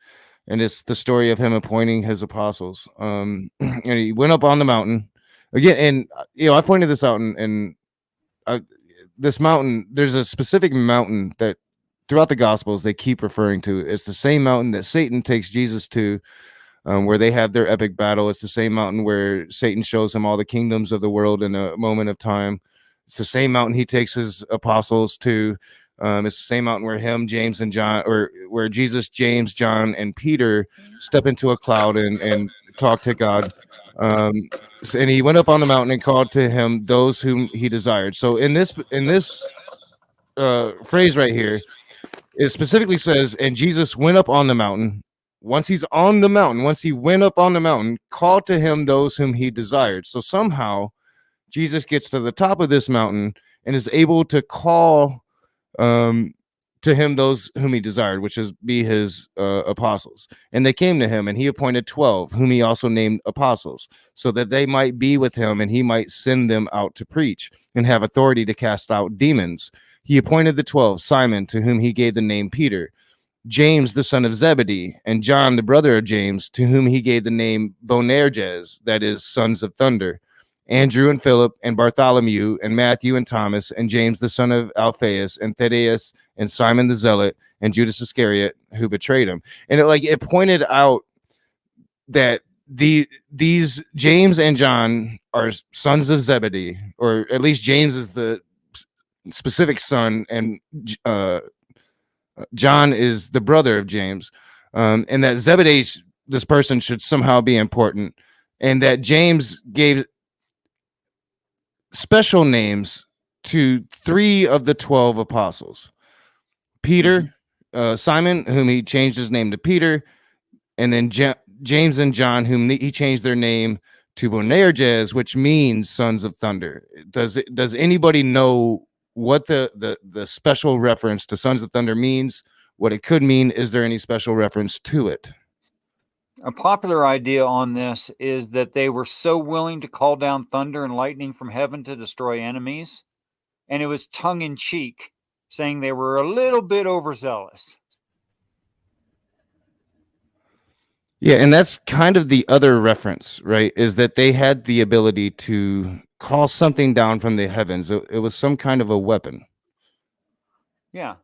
and it's the story of him appointing his apostles. And he went up on the mountain again, and I pointed this out, and this mountain. There's a specific mountain that throughout the Gospels they keep referring to. It's the same mountain that Satan takes Jesus to. Where they have their epic battle. It's the same mountain where Satan shows him all the kingdoms of the world in a moment of time. It's the same mountain he takes his apostles to. It's the same mountain where James, and John, or where Jesus, James, John, and Peter step into a cloud and talk to God. And he went up on the mountain and called to him those whom he desired. So in this phrase right here, it specifically says, and Jesus went up on the mountain. Once he's on the mountain, once he went up on the mountain, called to him those whom he desired. So somehow Jesus gets to the top of this mountain and is able to call to him those whom he desired, which is be his apostles. And they came to him, and he appointed 12, whom he also named apostles, so that they might be with him and he might send them out to preach and have authority to cast out demons. He appointed the 12, Simon, to whom he gave the name Peter, James, the son of Zebedee, and John, the brother of James, to whom he gave the name Boanerges, that is, sons of thunder, Andrew and Philip and Bartholomew and Matthew and Thomas and James, the son of Alphaeus, and Thaddeus and Simon the Zealot and Judas Iscariot, who betrayed him. And it pointed out that these James and John are sons of Zebedee, or at least James is the specific son, and John is the brother of James, and that Zebedee, this person, should somehow be important, and that James gave special names to 3 of the 12 apostles: Peter, Simon, whom he changed his name to Peter, and then James and John, whom he changed their name to Boanerges, which means sons of thunder. Does anybody know what the special reference to sons of thunder means? What it could mean? Is there any special reference to it? A popular idea on this is that they were so willing to call down thunder and lightning from heaven to destroy enemies, and it was tongue in cheek, saying they were a little bit overzealous. Yeah, and that's kind of the other reference, right? Is that they had the ability to call something down from the heavens. It was some kind of a weapon. Yeah.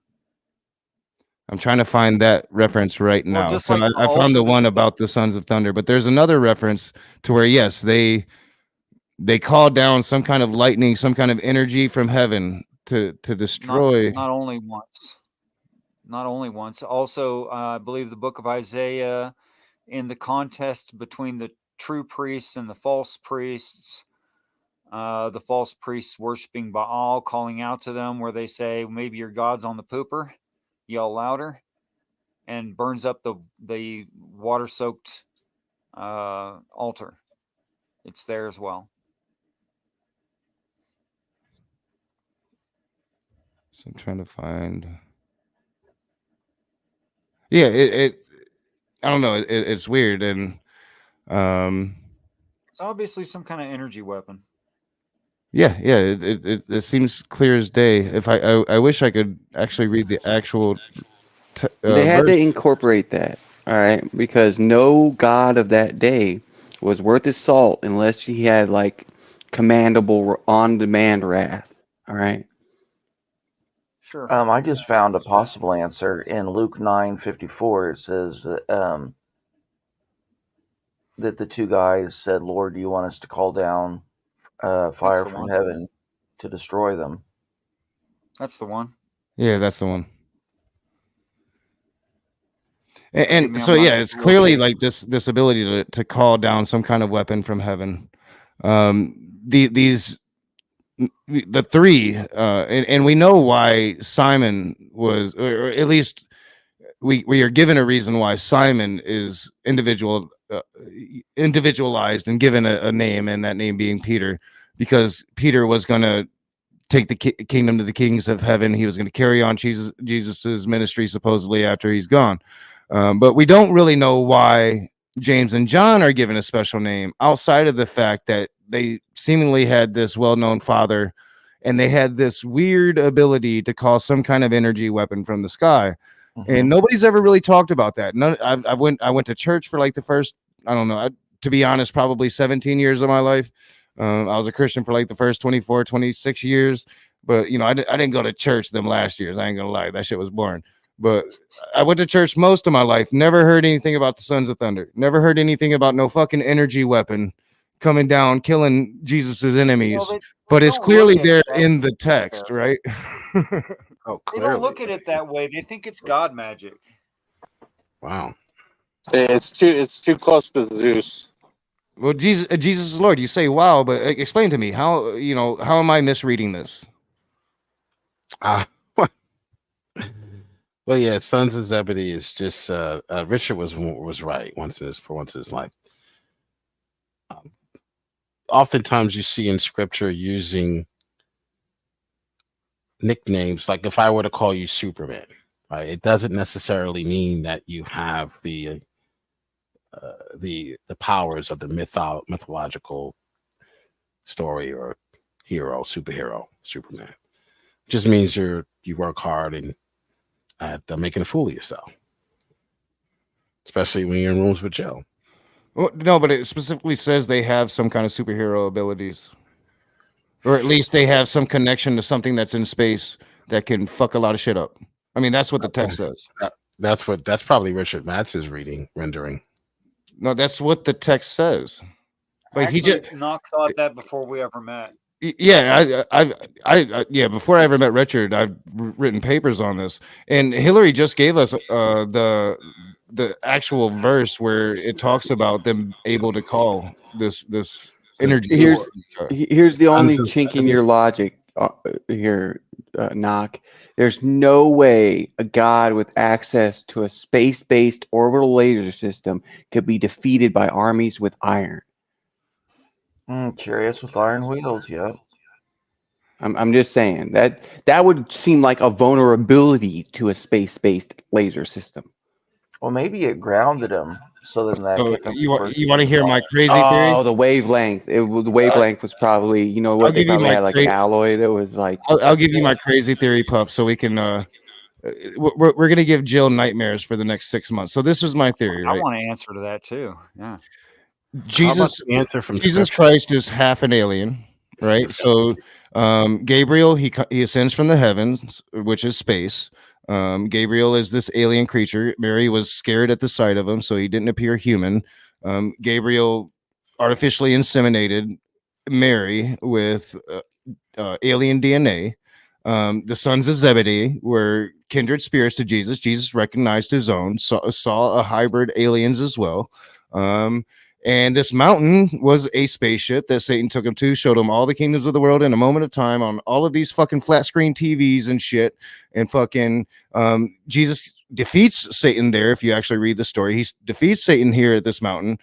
I'm trying to find that reference right now. just So like I all found the for the- one about the sons of thunder, but there's another reference to where, yes, they called down some kind of lightning, some kind of energy from heaven to destroy. Not only once. Not only once. Also, I believe the book of Isaiah, in the contest between the true priests and the false priests worshiping Baal, calling out to them where they say, maybe your God's on the pooper, yell louder, and burns up the water-soaked altar. It's there as well. So I'm trying to find. Yeah, it I don't know. It's weird, and It's obviously some kind of energy weapon. yeah. It seems clear as day. If I wish I could actually read the actual. They had verse. to incorporate that, all right, because no god of that day was worth his salt unless he had like commandable on-demand wrath. All right. Sure. I just found a possible answer in Luke 9:54. It says that that the two guys said, "Lord, do you want us to call down fire the from one. heaven to destroy them?" That's the one. Yeah, that's the one. Give And me so on my yeah, it's Google clearly page. like this ability to call down some kind of weapon from heaven. The three, and we know why Simon was, or at least we are given a reason why Simon is individualized and given a name, and that name being Peter, because Peter was going to take the kingdom to the kings of heaven. He was going to carry on Jesus's ministry supposedly after he's gone. But we don't really know why James and John are given a special name outside of the fact that they seemingly had this well-known father, and they had this weird ability to call some kind of energy weapon from the sky. And nobody's ever really talked about that. I went to church for like the first, I don't know, to be honest, probably 17 years of my life. I was a Christian for like the first 24, 26 years, but you know, I didn't go to church them last years. I ain't gonna lie, that shit was boring. But I went to church most of my life. Never heard anything about the Sons of Thunder. Never heard anything about no fucking energy weapon coming down, killing Jesus's enemies. But it's don't clearly look at there that in the text, right? Oh, They clearly. don't look at it that way. They think it's God magic. Wow. It's too close to Zeus. Well, Jesus is Lord. You say, wow, but explain to me how am I misreading this? Well, yeah, Sons of Zebedee is just Richard was right once in his life. Oftentimes you see in scripture using nicknames, like if I were to call you Superman, right? It doesn't necessarily mean that you have the powers of the mythological story or superhero, Superman. It just means you work hard and at making a fool of yourself, especially when you're in rooms with Joe. Well, no, but it specifically says they have some kind of superhero abilities, or at least they have some connection to something that's in space that can fuck a lot of shit up. I mean, that's what the text says. That's probably Richard Matz's rendering. No, that's what the text says. Like Actually, Knock thought that before we ever met. Yeah, I before I ever met Richard, I've written papers on this, and Hillary just gave us the actual verse where it talks about them able to call this energy. Here's the only chink in your logic here, Knock. There's no way a god with access to a space-based orbital laser system could be defeated by armies with iron. Chariots with iron wheels. Yep. I'm just saying that would seem like a vulnerability to a space-based laser system. Well, maybe it grounded them, so then that So kept them you from want bursting to into hear my fire. crazy theory? Oh, the wavelength. The wavelength was probably, you know I'll what, they give you probably my had like an alloy that was like. I'll give you my crazy theory, Puff, so we can. We're gonna give Jill nightmares for the next 6 months. So this is my theory, I right? want to answer to that too. Yeah. Jesus, the answer from Jesus Scripture? Christ is half an alien, right? So Gabriel, he ascends from the heavens, which is space. Gabriel is this alien creature. Mary was scared at the sight of him, so he didn't appear human. Gabriel artificially inseminated Mary with alien DNA. The sons of Zebedee were kindred spirits to Jesus. Jesus recognized his own, saw a hybrid aliens as well. And this mountain was a spaceship that Satan took him to, showed him all the kingdoms of the world in a moment of time on all of these fucking flat screen TVs and shit. And fucking Jesus defeats Satan there. If you actually read the story, he defeats Satan here at this mountain,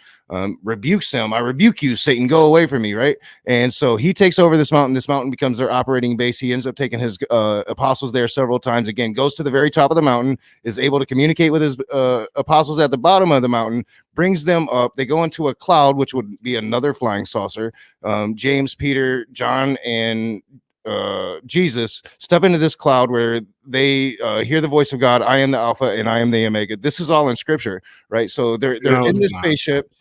rebukes him. I rebuke you, Satan, go away from me, right? And so he takes over this mountain. This mountain becomes their operating base. He ends up taking his apostles there several times. Again, goes to the very top of the mountain, is able to communicate with his apostles at the bottom of the mountain, brings them up. They go into a cloud, which would be another flying saucer. James, Peter, John, and Jesus step into this cloud where they hear the voice of God. I am the Alpha and I am the Omega. This is all in Scripture, right? So they're No, in it's this not. spaceship.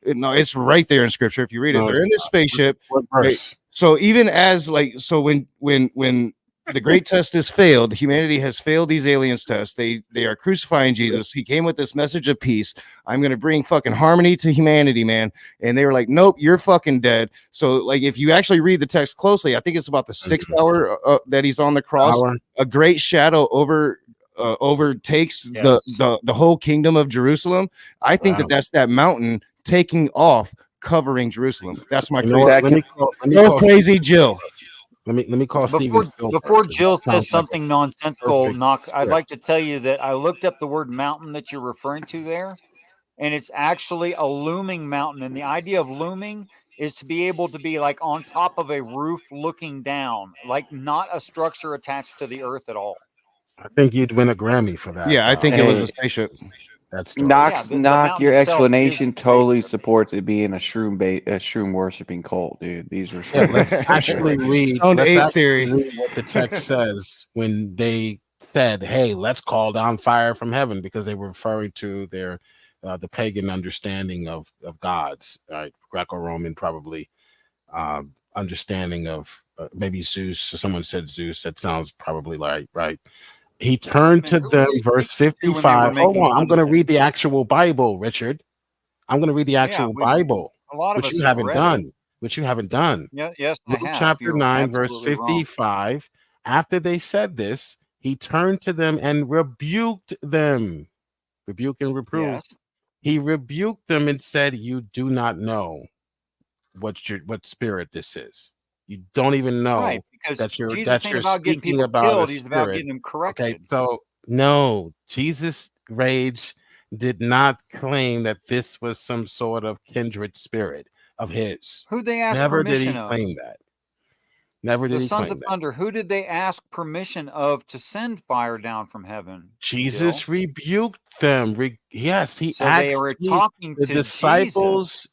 No, it's right there in Scripture. If you read it, No, they're it's in this not. spaceship. What right? verse? So even as so when the great test is failed, humanity has failed these aliens tests. They are crucifying Jesus. He came with this message of peace. I'm going to bring fucking harmony to humanity, man. And they were like, nope, you're fucking dead. So like, if you actually read the text closely, I think it's about the 6th hour that he's on the cross. A great shadow overtakes the whole kingdom of Jerusalem. I think that's that mountain taking off, covering Jerusalem. That's my You know crazy. what? Let me Go call crazy, Stephen. Jill. Let me call Steven Before, Spielberg. before 'cause Jill that sounds says like a something nonsensical, perfect I'd script. like to tell you that I looked up the word mountain that you're referring to there, and it's actually a looming mountain. And the idea of looming is to be able to be like on top of a roof looking down, like not a structure attached to the earth at all. I think you'd win a Grammy for that. Yeah, I think it was a Hey, spaceship. that story. the knock mountain your itself is explanation a totally spaceship. supports it being a shroom worshiping cult, dude. These are Yeah, shrooms let's for actually sure. read. Stone Let's ape actually theory. read what the text says when they said, "Hey, let's call down fire from heaven," because they were referring to their the pagan understanding of gods, right? Greco-Roman, probably understanding of maybe Zeus. Or someone said Zeus. That sounds probably like right. He turned to Who were them, they verse speaking to when they were 55. Hold making on, I'm fun going of to them? read the actual Bible, Richard. I'm going to read the Yeah, actual Bible, a lot of which us you have haven't read it. done. Which you haven't done. Yeah, yes, I Luke have. chapter You're 9, verse absolutely wrong. 55. After they said this, he turned to them and rebuked them. Rebuke and reprove. Yes. He rebuked them and said, "You do not know what spirit this is. You don't even know Right, because that you're Jesus ain't about getting speaking people about a killed. He's about spirit." getting them Okay, corrected. so no, Jesus rage did not claim that this was some sort of kindred spirit of his. Who they ask Never did he permission of? claim that. Never did The he Sons claim of that. Thunder. Who did they ask permission of to send fire down from heaven? Jesus Jill? rebuked them. Yes, he So they were talking the to disciples, Jesus.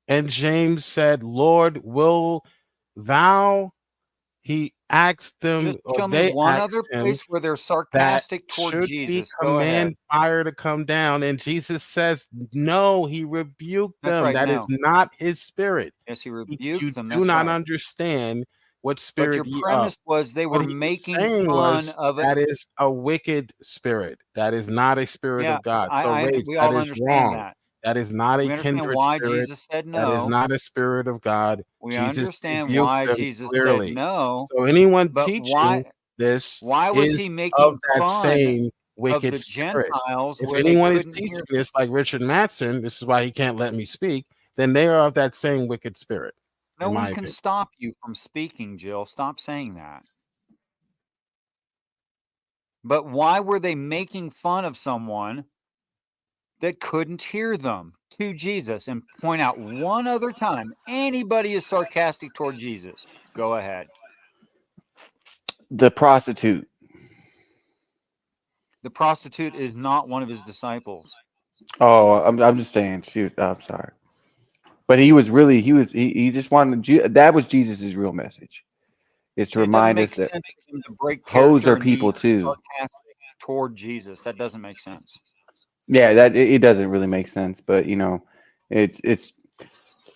and James said, "Lord, will thou?" He asked them, Just or show me they one asked other him, place where they're that sarcastic toward should he Jesus. Go ahead. command fire to come down, and Jesus says, "No." He rebuked That's them. right, That is no. not his spirit. Yes, he You rebuked them. do That's not right. understand what But spirit your ye of. premise was they What were he was making saying fun was of it. that is a wicked spirit. That is not a spirit Yeah, of God. So Rage, we that all is understand wrong. that. That is not a We understand kindred why spirit. Jesus said That is no. not a spirit of God. We Jesus understand rebuked why them Jesus clearly. said no. So anyone But teaching this why was is he of making that fun same of wicked the spirit. Gentiles If where they anyone is couldn't teaching hear? this, like Richard Matson, this is why he can't let me speak, then they are of that same wicked spirit. No in my one can opinion. stop you from speaking, Jill. Stop saying that. But why were they making fun of someone that couldn't hear them? to Jesus and point out one other time anybody is sarcastic toward Jesus. Go ahead. The prostitute. The prostitute is not one of his disciples. Oh, I'm just saying. Shoot, I'm sorry. But he just wanted that was Jesus's real message. Is to See, it doesn't remind make us that sense for him to break hoes character are and be people too. sarcastic toward Jesus. That doesn't make sense. Yeah, that it doesn't really make sense, but you know, it's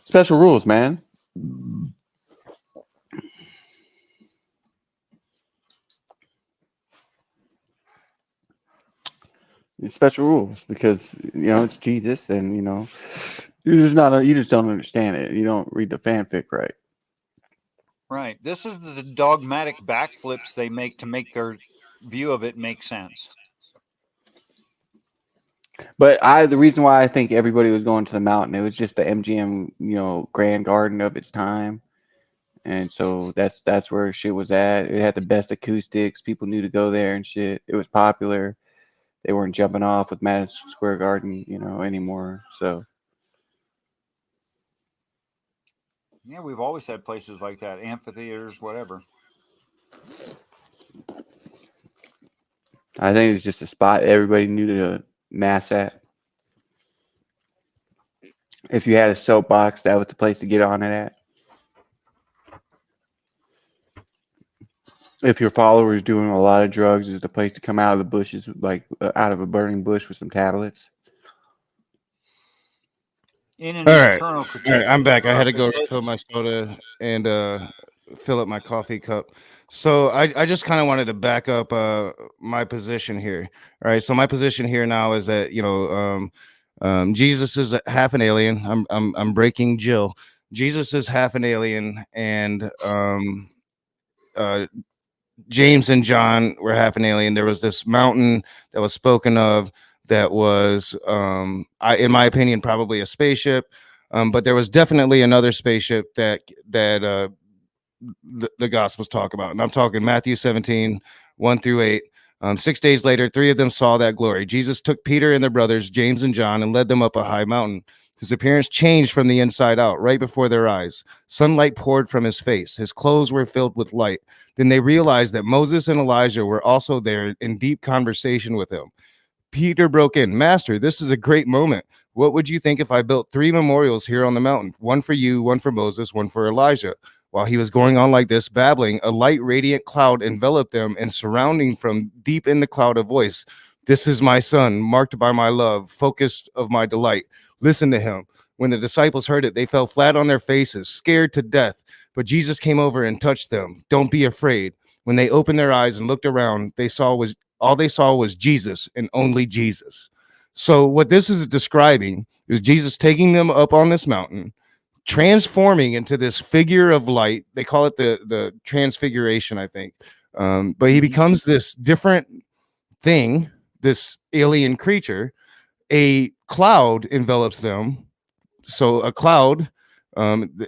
special rules, man. It's special rules because you know it's Jesus, and you know you just don't understand it. You don't read the fanfic right. Right. This is the dogmatic backflips they make to make their view of it make sense. But the reason why I think everybody was going to the mountain, it was just the MGM, you know, Grand Garden of its time. And so that's where shit was at. It had the best acoustics. People knew to go there and shit. It was popular. They weren't jumping off with Madison Square Garden, you know, anymore. So Yeah, we've always had places like that, amphitheaters, whatever. I think it's just a spot everybody knew to mass at. If you had a soapbox, that was the place to get on it at. If your followers doing a lot of drugs, is the place to come out of the bushes, like out of a burning bush with some tablets. In an All right. eternal All critique. right, I'm back. I had to go refill my soda and fill up my coffee cup. So I just kind of wanted to back up my position here. All right. So my position here now is that, you know, Jesus is half an alien. I'm breaking Jill. Jesus is half an alien, and James and John were half an alien. There was this mountain that was spoken of that was, in my opinion, probably a spaceship. But there was definitely another spaceship that the Gospels talk about. And I'm talking Matthew 17, 1-8. 6 days later, 3 of them saw that glory. Jesus took Peter and their brothers, James and John, and led them up a high mountain. His appearance changed from the inside out, right before their eyes. Sunlight poured from his face. His clothes were filled with light. Then they realized that Moses and Elijah were also there in deep conversation with him. Peter broke in, "Master, this is a great moment. What would you think if I built 3 memorials here on the mountain? One for you, one for Moses, one for Elijah." While he was going on like this, babbling, a light, radiant cloud enveloped them, and surrounding from deep in the cloud a voice, "This is my son, marked by my love, focused of my delight. Listen to him." When the disciples heard it, they fell flat on their faces, scared to death. But Jesus came over and touched them. "Don't be afraid." When they opened their eyes and looked around, all they saw was Jesus and only Jesus. So what this is describing is Jesus taking them up on this mountain, transforming into this figure of light. They call it the transfiguration, I think. But he becomes this different thing, this alien creature. A cloud envelops them. So a cloud,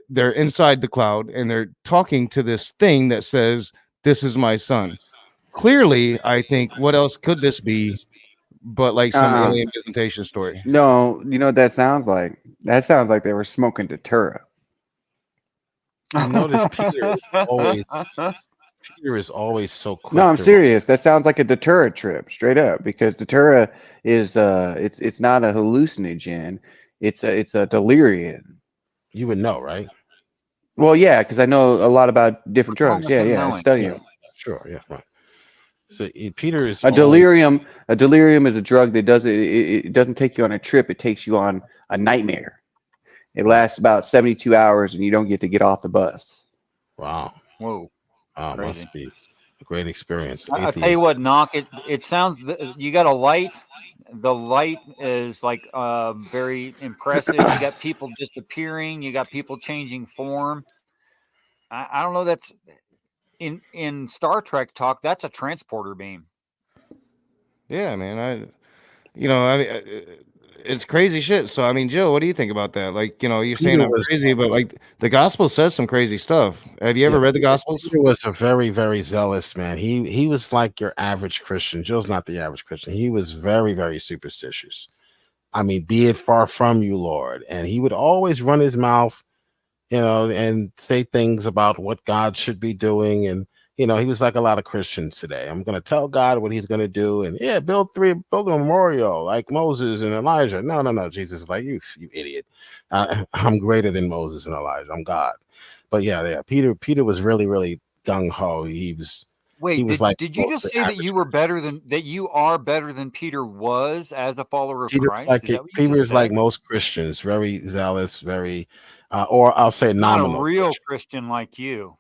they're inside the cloud, and they're talking to this thing that says, "This is my son." Clearly, I think, what else could this be but like some alien visitation story? No, you know what that sounds like? That sounds like they were smoking Datura. You notice Peter is always so quick. No, I'm to- serious. That sounds like a Datura trip, straight up, because Datura is it's not a hallucinogen, it's a delirium. You would know, right? Well, yeah, because I know a lot about different drugs. Yeah, Promise I knowing. study Yeah. them. Sure, yeah, right. So Peter is A delirium is a drug that it doesn't take you on a trip. It takes you on a nightmare. It lasts about 72 hours, and you don't get to get off the bus. Wow. Whoa. Wow, Crazy. must be a great experience. I'll tell you what, Knock. It sounds. You got a light. The light is like very impressive. You got people disappearing. You got people changing form. I don't know. That's in Star Trek talk. That's a transporter beam. Yeah, man. It's crazy shit. So, I mean, Jill, what do you think about that? Like, you know, you're saying Peter I'm was- crazy, but like the gospel says some crazy stuff. Have you ever read the gospels? Peter was a very, very zealous man. He was like your average Christian. Jill's not the average Christian. He was very, very superstitious. I mean, be it far from you, Lord. And he would always run his mouth, and say things about what God should be doing. And, he was like a lot of Christians today. I'm going to tell God what he's going to do. And build a memorial like Moses and Elijah. No. Jesus is like, you idiot. I'm greater than Moses and Elijah. I'm God. But yeah. Peter was really, really gung ho. He was like, did you just say that you were you are better than Peter was as a follower of Christ? Peter is like most Christians, very zealous, very, or I'll say nominal. Not a real Christian like you.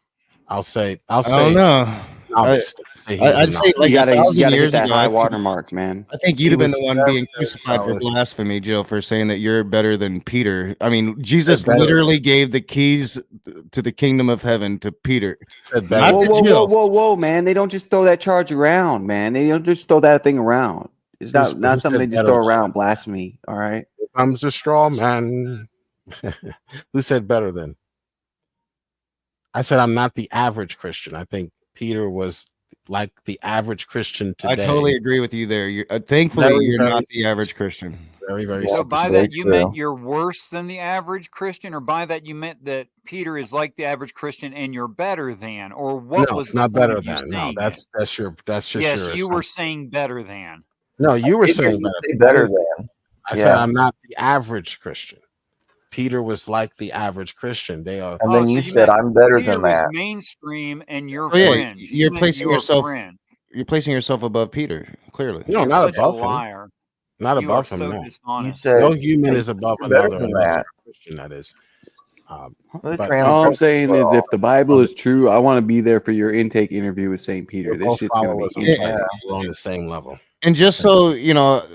I'll say. I don't know. I'd say like you gotta 1,000 hit years that ago, high watermark, man. I think you'd have been the one being crucified for blasphemy, Jill, for saying that you're better than Peter. I mean, Jesus literally gave the keys to the kingdom of heaven to Peter. Whoa, man. They don't just throw that charge around, man. They don't just throw that thing around. It's not something they just throw around, blasphemy. All right. Here comes the straw man. Who said better than? I said I'm not the average Christian. I think Peter was like the average Christian today. I totally agree with you there. Thankfully, you're not the average Christian. Very, very. So by that you meant you're worse than the average Christian, or by that you meant that Peter is like the average Christian and you're better than, or what no, was not better than? No, that's just yes, you were saying better than. No, you were saying better than. I said I'm not the average Christian. Peter was like the average Christian. They are. And then you said I'm better Peter than that. Was mainstream and your friend. You're placing yourself. You're placing yourself above Peter. Clearly, no, not above him. Not above him. So no. You said, no human is above another. Christian, that is. All I'm saying is, if the Bible is true, I want to be there for your intake interview with St. Peter. This shit's gonna be interesting. We're on the same level. And just so you know,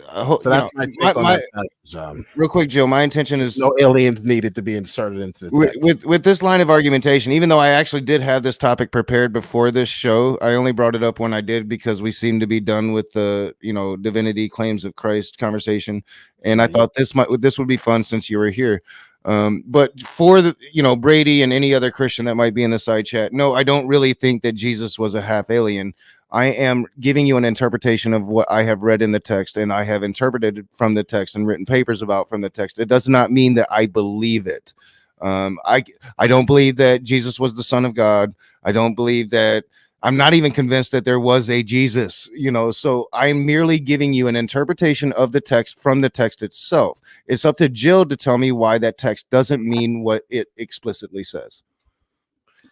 so that's my take on that. Real quick, Joe. My intention is no aliens needed to be inserted into the text. with this line of argumentation. Even though I actually did have this topic prepared before this show, I only brought it up when I did because we seem to be done with the divinity claims of Christ conversation, and I thought this would be fun since you were here. But for the Brady and any other Christian that might be in the side chat, no, I don't really think that Jesus was a half alien. I am giving you an interpretation of what I have read in the text, and I have interpreted from the text and written papers about from the text. It does not mean that I believe it. I don't believe that Jesus was the Son of God. I don't believe that. I'm not even convinced that there was a Jesus, so I'm merely giving you an interpretation of the text from the text itself. It's up to Jill to tell me why that text doesn't mean what it explicitly says.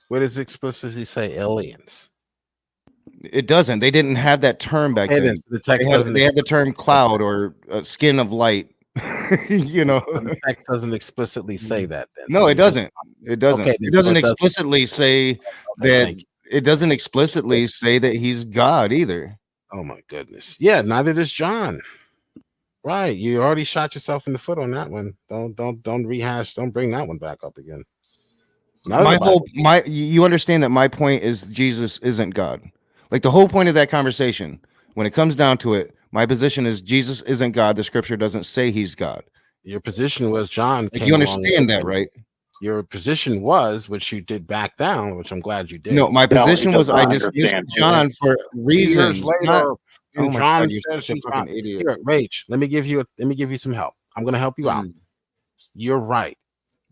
What does it explicitly say? Aliens. It doesn't. They didn't have that term back then. The text they had the term cloud or skin of light. The text doesn't explicitly say that. Then. No, so it doesn't. It doesn't. Okay, it doesn't explicitly say that. It doesn't explicitly say that he's God either. Oh my goodness. Yeah, neither does John. Right. You already shot yourself in the foot on that one. Don't rehash. Don't bring that one back up again. You understand that my point is Jesus isn't God. Like the whole point of that conversation, when it comes down to it, my position is Jesus isn't God. The scripture doesn't say he's God. Your position was John. You understand that, right? Your position was, which you did back down, which I'm glad you did. No, my position was I dismissed John for reasons. John says he's an idiot. Here, Rach, let me give you some help. I'm going to help you out. You're right,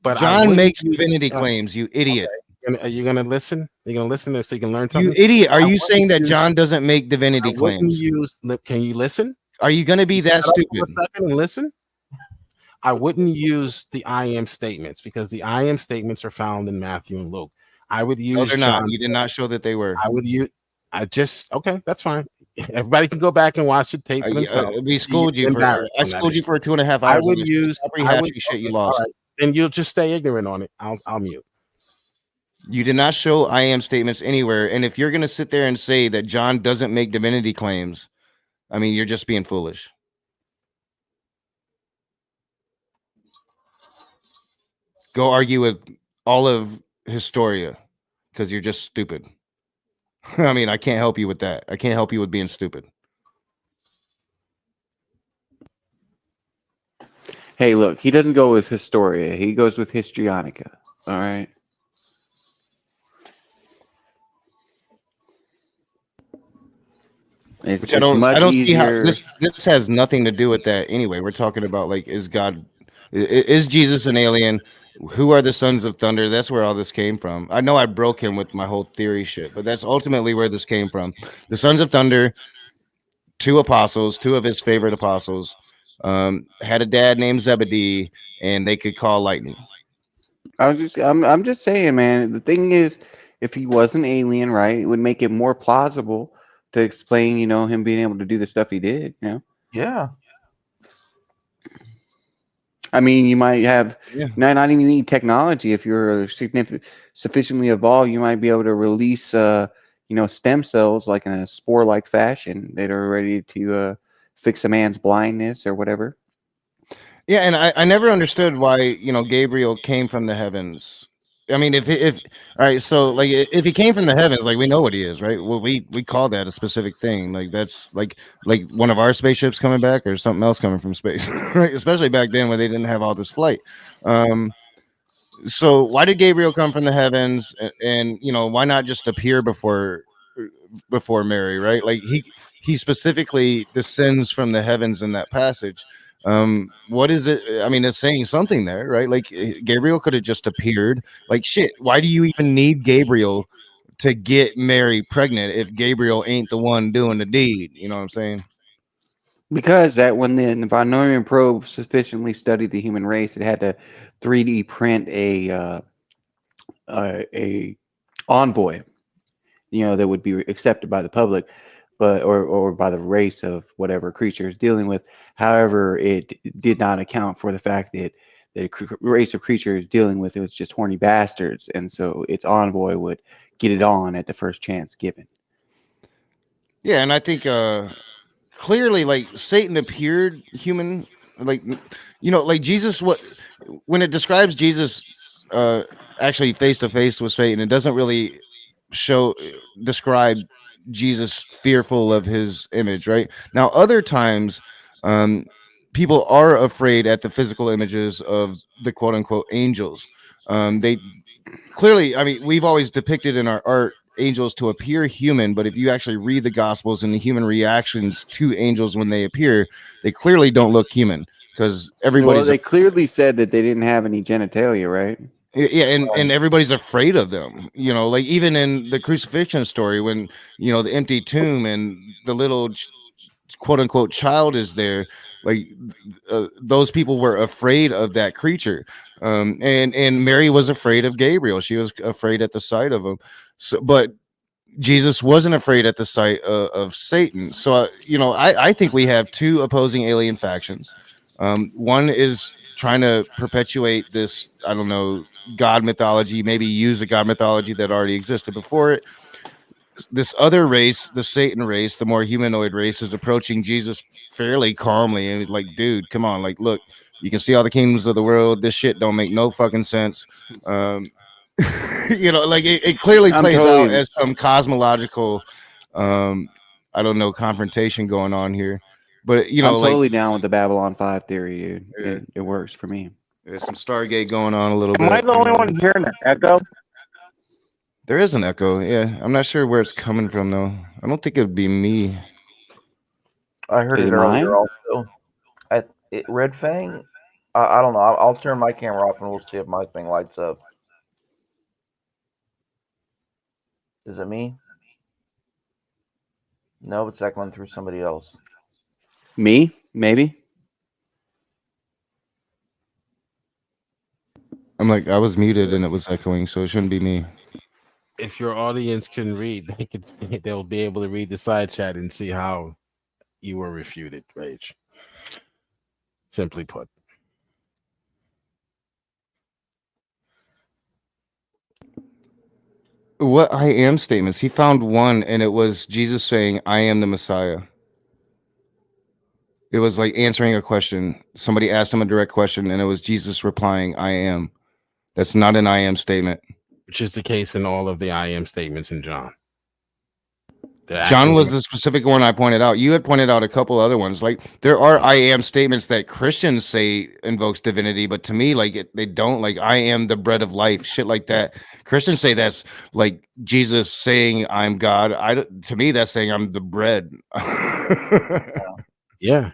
but John makes divinity claims. You idiot. Okay. Are you going to listen? Are you going to listen so you can learn something? You idiot! Are you saying that John doesn't make divinity claims? Can you listen? Are you going to be that stupid? For a second and listen. I wouldn't use the I am statements because the I am statements are found in Matthew and Luke. I would use. No, they're not. You did not show that they were. I would use. Okay, that's fine. Everybody can go back and watch the tape for themselves. We schooled you for. I schooled you for 2.5 hours. I would use shit you lost. Right, and you'll just stay ignorant on it. I'll mute. You did not show I am statements anywhere. And if you're going to sit there and say that John doesn't make divinity claims, I mean, you're just being foolish. Go argue with all of Historia because you're just stupid. I mean, I can't help you with that. I can't help you with being stupid. Hey, look, he doesn't go with Historia. He goes with Histrionica. All right. It's, Which I it's don't much see how easier. this has nothing to do with that anyway. We're talking about like, is God, is Jesus an alien? Who are the sons of thunder? That's where all this came from. I know I broke him with my whole theory shit, but that's ultimately where this came from. The sons of thunder, two apostles, two of his favorite apostles, had a dad named Zebedee, and they could call lightning. I'm just saying, man. The thing is, if he was an alien, right, it would make it more plausible to explain, him being able to do the stuff he did. Yeah. I mean, you might have Yeah. not even need technology. If you're sufficiently evolved, you might be able to release, stem cells like in a spore-like fashion that are ready to fix a man's blindness or whatever. Yeah, and I never understood why, Gabriel came from the heavens. I mean, if all right, so like if he came from the heavens, like we know what he is, right? Well, we call that a specific thing. Like that's like one of our spaceships coming back or something else coming from space, right? Especially back then when they didn't have all this flight. So why did Gabriel come from the heavens, and why not just appear before Mary, right? Like he specifically descends from the heavens in that passage. What is it? I mean, it's saying something there, right? Like Gabriel could have just appeared. Like shit, why do you even need Gabriel to get Mary pregnant if Gabriel ain't the one doing the deed? You know what I'm saying? Because that when the Von Neumann probe sufficiently studied the human race, it had to 3D print a envoy, that would be accepted by the public, but or by the race of whatever creature is dealing with. However, it did not account for the fact that the race of creature is dealing with, it was just horny bastards, and so its envoy would get it on at the first chance given. Yeah, and I think clearly, like Satan appeared human, like like Jesus. When it describes Jesus actually face to face with Satan, it doesn't really describe Jesus fearful of his image, right? Now, other times, people are afraid at the physical images of the quote unquote angels. They clearly, I mean, we've always depicted in our art angels to appear human, but if you actually read the gospels and the human reactions to angels when they appear, they clearly don't look human because everybody's they clearly said that they didn't have any genitalia, right? yeah, and everybody's afraid of them, like even in the crucifixion story when the empty tomb and the little quote unquote child is there, like those people were afraid of that creature, and Mary was afraid of Gabriel. She was afraid at the sight of him. So, but Jesus wasn't afraid at the sight of Satan. So I think we have two opposing alien factions. One is trying to perpetuate this, I don't know, God mythology, maybe use a God mythology that already existed before it. This other race, the Satan race, the more humanoid race, is approaching Jesus fairly calmly and like, dude, come on, like, look, you can see all the kingdoms of the world. This shit don't make no fucking sense. Like it clearly plays out as some cosmological, I don't know, confrontation going on here. But I'm totally down with the Babylon 5 theory, dude. Yeah. It works for me. There's some Stargate going on a little Am bit. I the only one hearing an echo? There is an echo. Yeah, I'm not sure where it's coming from though. I don't think it'd be me. I heard it earlier also. Red Fang. I don't know. I'll turn my camera off and we'll see if my thing lights up. Is it me? No, it's echoing through somebody else. Me? Maybe. I'm like, I was muted and it was echoing, so it shouldn't be me. If your audience can read, they'll be able to read the side chat and see how you were refuted, Rage. Simply put. What I am statements? He found one, and it was Jesus saying, "I am the Messiah." It was like answering a question. Somebody asked him a direct question, and it was Jesus replying, "I am." That's not an I am statement. Which is the case in all of the I am statements in John. John was the specific one I pointed out. You had pointed out a couple other ones. Like there are I am statements that Christians say invokes divinity, but to me, like they don't. Like I am the bread of life, shit like that. Christians say that's like Jesus saying I'm God. To me, that's saying I'm the bread. Yeah.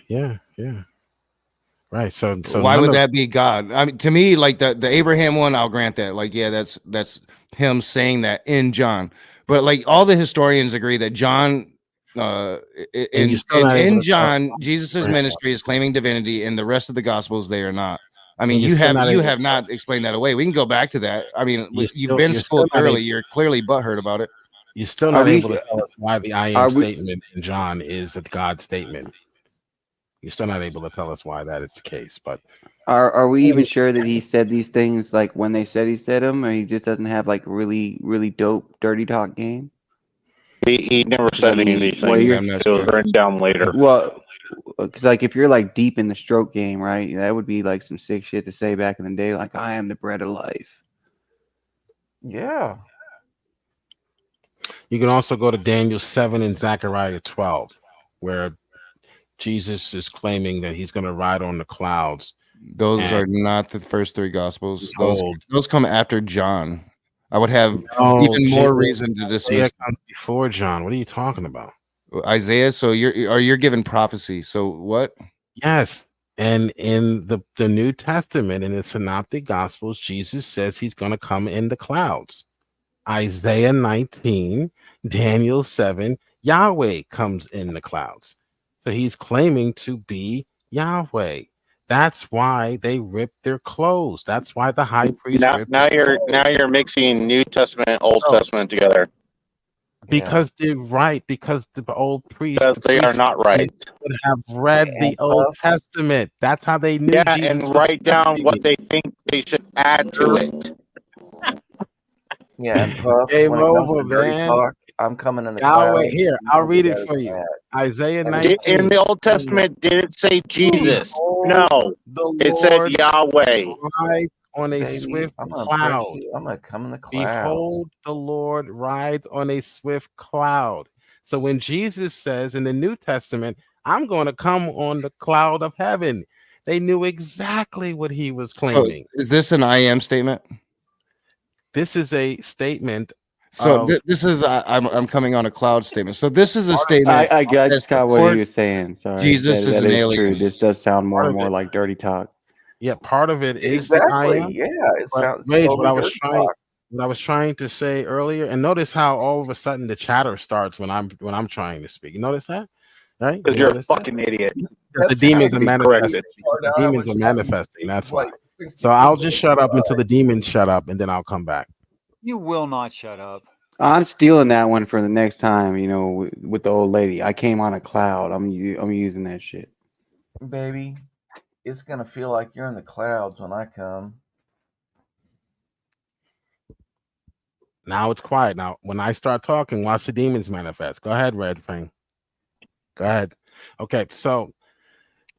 Right. So why would that be God? I mean, to me, like the Abraham one, I'll grant that. Like, yeah, that's him saying that in John. But like all the historians agree that John, in John, Jesus's ministry is claiming divinity, and the rest of the Gospels they are not. I mean, you have not explained that away. We can go back to that. I mean, you've been schooled thoroughly. You're clearly butthurt about it. You're still not able to tell us why the I am statement in John is a God statement. You're still not able to tell us why that is the case. But are we even sure that he said these things like when they said he said them, or he just doesn't have like really dope dirty talk game? He never said any of these things. It was written down later. Well, because like if you're like deep in the stroke game, right, that would be like some sick shit to say back in the day, like I am the bread of life. Yeah. You can also go to Daniel 7 and Zechariah 12, where Jesus is claiming that he's going to ride on the clouds. Those are not the first three Gospels. Those come after John. I would have even more reason to dismiss. Comes before John. What are you talking about? Isaiah. So you're given prophecy. So what? Yes. And in the New Testament, in the Synoptic Gospels, Jesus says he's going to come in the clouds. Isaiah 19, Daniel 7, Yahweh comes in the clouds. So he's claiming to be Yahweh. That's why they ripped their clothes. That's why the high priest. Now you're mixing New Testament, Old Testament together. Because they're right. Because the old priests, they are not right. Would have read the Old Testament. That's how they knew. Yeah, Jesus and write down what they think they should add to it. Yeah, and Puff, Game when it comes over, to dirty man. talk, I'm coming in the Yahweh, clouds. here, I'll read it for you. Isaiah 19. In the Old Testament, did it say Jesus? No, it said Yahweh. Rides on a swift cloud. I'm gonna come in the clouds. Behold, the Lord rides on a swift cloud. So when Jesus says in the New Testament, I'm going to come on the cloud of heaven, they knew exactly what he was claiming. So is this an I am statement? This is a statement. So this is I'm coming on a cloud statement. So this is a statement. I just got what he was saying. Sorry, Jesus is an alien. True. This does sound more and more like dirty talk. Yeah, part of it is exactly. the I am. Yeah, it sounds. What I was trying to say earlier, and notice how all of a sudden the chatter starts when I'm trying to speak. You notice that, right? Because you're a fucking idiot. The demons are manifesting. The demons are manifesting. That's why. So I'll just shut up until the demons shut up, and then I'll come back. You will not shut up. I'm stealing that one for the next time. You know, with the old lady. I came on a cloud. I'm using that shit. Baby, it's gonna feel like you're in the clouds when I come. Now it's quiet. Now, when I start talking, watch the demons manifest. Go ahead, Red Fang. Go ahead. Okay, so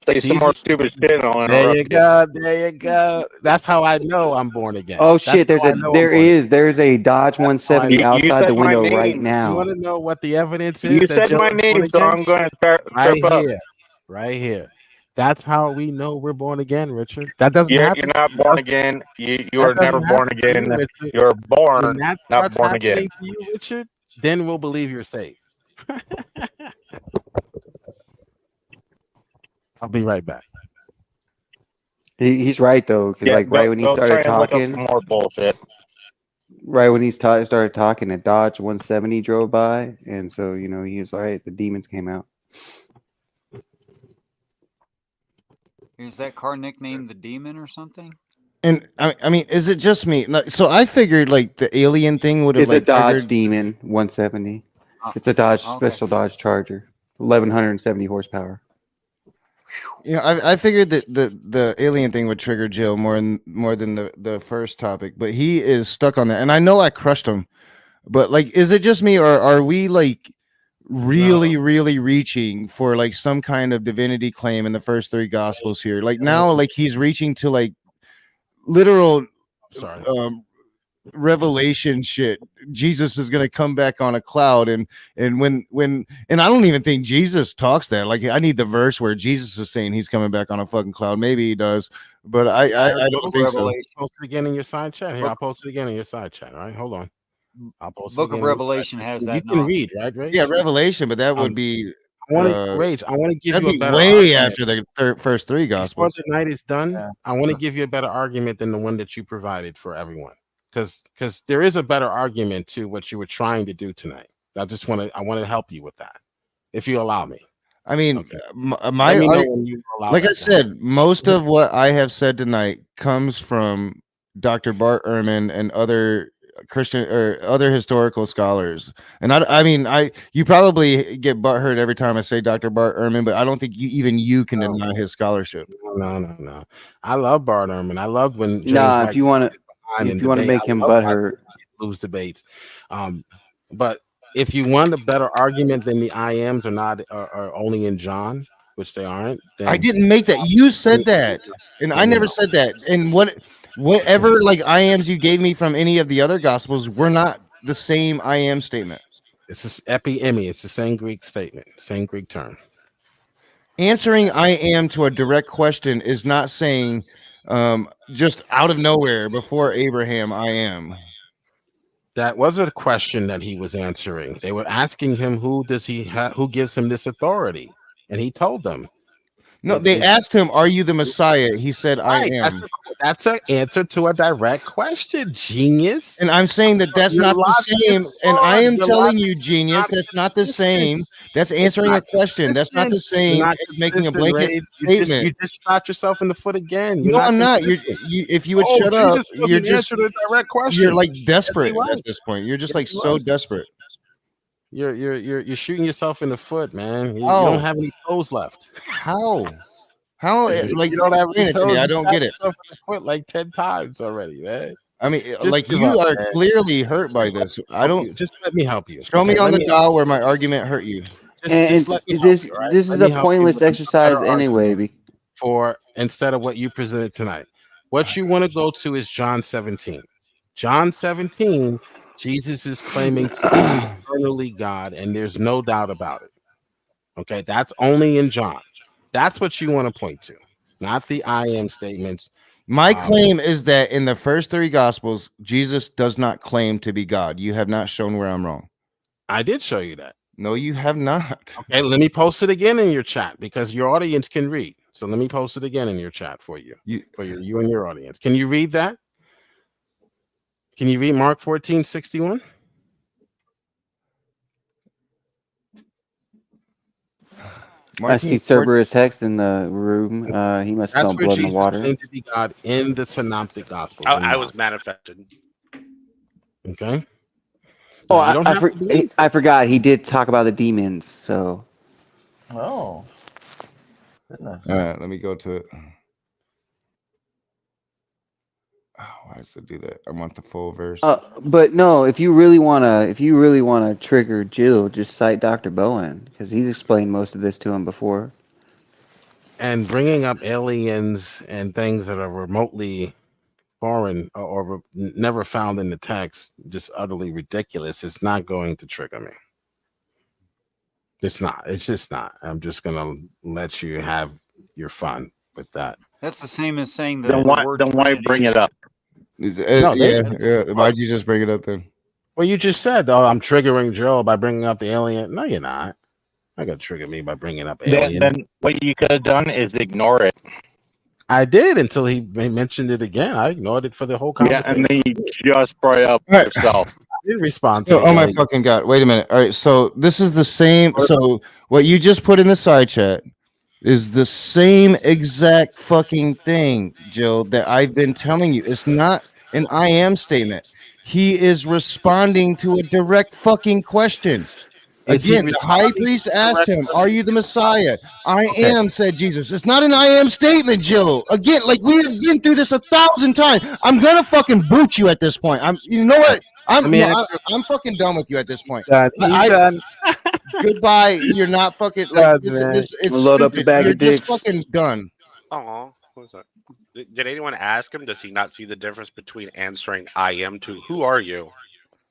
say some more stupid shit on. There you go. There you go. That's how I know I'm born again. Oh shit! There's a Dodge 170 outside the window right now. You want to know what the evidence is? You said my name, so I'm going to start right here. That's how we know we're born again, Richard. That doesn't happen. You're not born again. You are never born again. You're born, not born again. To you, Richard, then we'll believe you're safe. I'll be right back. He's right though, because right when he started talking, some more bullshit. Right when he started talking, a Dodge 170 drove by, and so he was right. The demons came out. Is that car nicknamed the Demon or something? And I mean, is it just me? So I figured like the alien thing would have It's a Dodge Demon 170. It's a Dodge special Dodge Charger, 1170 horsepower. I figured that the alien thing would trigger Jill more than the first topic, but he is stuck on that. And I know I crushed him, but like, is it just me, or are we like really reaching for like some kind of divinity claim in the first three Gospels here? Like now, like he's reaching to like literal revelation shit. Jesus is gonna come back on a cloud, and when I don't even think Jesus talks that. Like, I need the verse where Jesus is saying he's coming back on a fucking cloud. Maybe he does, but I don't think so. Post it again in your side chat. Here, I'll post it again in your side chat. All right, hold on. I'll post Book it of again. Revelation has that. You can read, right? Rage? Yeah, Revelation, but that would be. I want to Rage. I want to give that'd you a be better way argument. after the first three Before gospels. the night is done, Yeah. I want to give you a better argument than the one that you provided for everyone, because there is a better argument to what you were trying to do tonight. I want to help you with that, if you allow me. I mean, Okay. my Let me know when you allow like that I to said, most of what I have said tonight comes from Dr. Bart Ehrman and other Christian or other historical scholars. And I mean, you probably get butthurt every time I say Dr. Bart Ehrman, but I don't think you can deny his scholarship. No. I love Bart Ehrman. I love when James Nah, White if you want is behind to, in if you want to debate. make I him love butthurt, lose debates. But if you want a better argument than the I ams are only in John, which they aren't, then I didn't make that. You said that, and I never said that. And whatever like I ams you gave me from any of the other gospels were not the same I am statement. It's this epi-emi. It's the same Greek statement, same Greek term. Answering I am to a direct question is not saying just out of nowhere before Abraham I am. That was a question that he was answering. They were asking him who gives him this authority, and he told them. No, they asked him, "Are you the Messiah?" He said, "I am." That's an answer to a direct question, genius. And I'm saying that that's not the same. And I am telling you, genius, that's not the same. That's answering a question. That's not the same as making a blanket statement. You just shot yourself in the foot again. No, I'm not. If you would shut up, you're just a direct question. You're like desperate at this point. You're just like so desperate. You're shooting yourself in the foot, man. You don't have any toes left. How? Like, you don't have explain any it to me. toes. I don't get it. You shot yourself in the foot like 10 times already, man. I mean, Just like give you up, are man. clearly hurt by this. I don't. Just let me help you. Show me Okay, on let the me- dial where my argument hurt you. and let me help this you, all right? this Let is me a help you pointless with a exercise better anyway. argument for instead of what you presented tonight. What you want to go to is John 17. John 17, Jesus is claiming to be eternally God, and there's no doubt about it. Okay, that's only in John. That's what you want to point to, not the I am statements. My claim is that in the first three gospels, Jesus does not claim to be God. You have not shown where I'm wrong. I did show you that. No, you have not. Okay, let me post it again in your chat because your audience can read. So let me post it again in your chat for you and your audience. Can you read that? Can you read Mark 14:61? I see Cerberus Hex in the room. He must smell That's where blood in Jesus the water. claimed to be God in the Synoptic Gospels. I was manifested. Okay. Oh, Now, you don't have to believe I forgot. He did talk about the demons. So Oh, goodness. All right, let me go to it. Oh, why does it do that? I want the full verse. but no, if you really wanna trigger Jill, just cite Dr. Bowen because he's explained most of this to him before. And bringing up aliens and things that are remotely foreign or never found in the text, just utterly ridiculous, it's not going to trigger me. It's not. It's just not. I'm just gonna let you have your fun with that. That's the same as saying that. Then why bring it up? Why'd you just bring it up then? Well, you just said, "Oh, I'm triggering Joe by bringing up the alien." No, you're not. Not gonna trigger me by bringing up aliens. Then what you could have done is ignore it. I did until he mentioned it again. I ignored it for the whole Yeah, conversation. and then you just brought it up Right. yourself. I did respond to So, it. oh my fucking god! Wait a minute. All right, so this is the same. So what you just put in the side chat is the same exact fucking thing, Jill, that I've been telling you. It's not an I am statement. He is responding to a direct fucking question. Is he Again, the high responding priest to a asked direct him, "Are you the Messiah?" I Okay. am, said Jesus. It's not an I am statement, Jill. Again, like we have been through this 1,000 times. I'm gonna fucking boot you at this point. You know what? I'm fucking done with you at this point. He's done. Goodbye. You're not fucking God, like this. man. It's Load up the stupid. bag You're of just dicks. fucking done. Aw. What was that? Did anyone ask him? Does he not see the difference between answering "I am" to "Who are you"?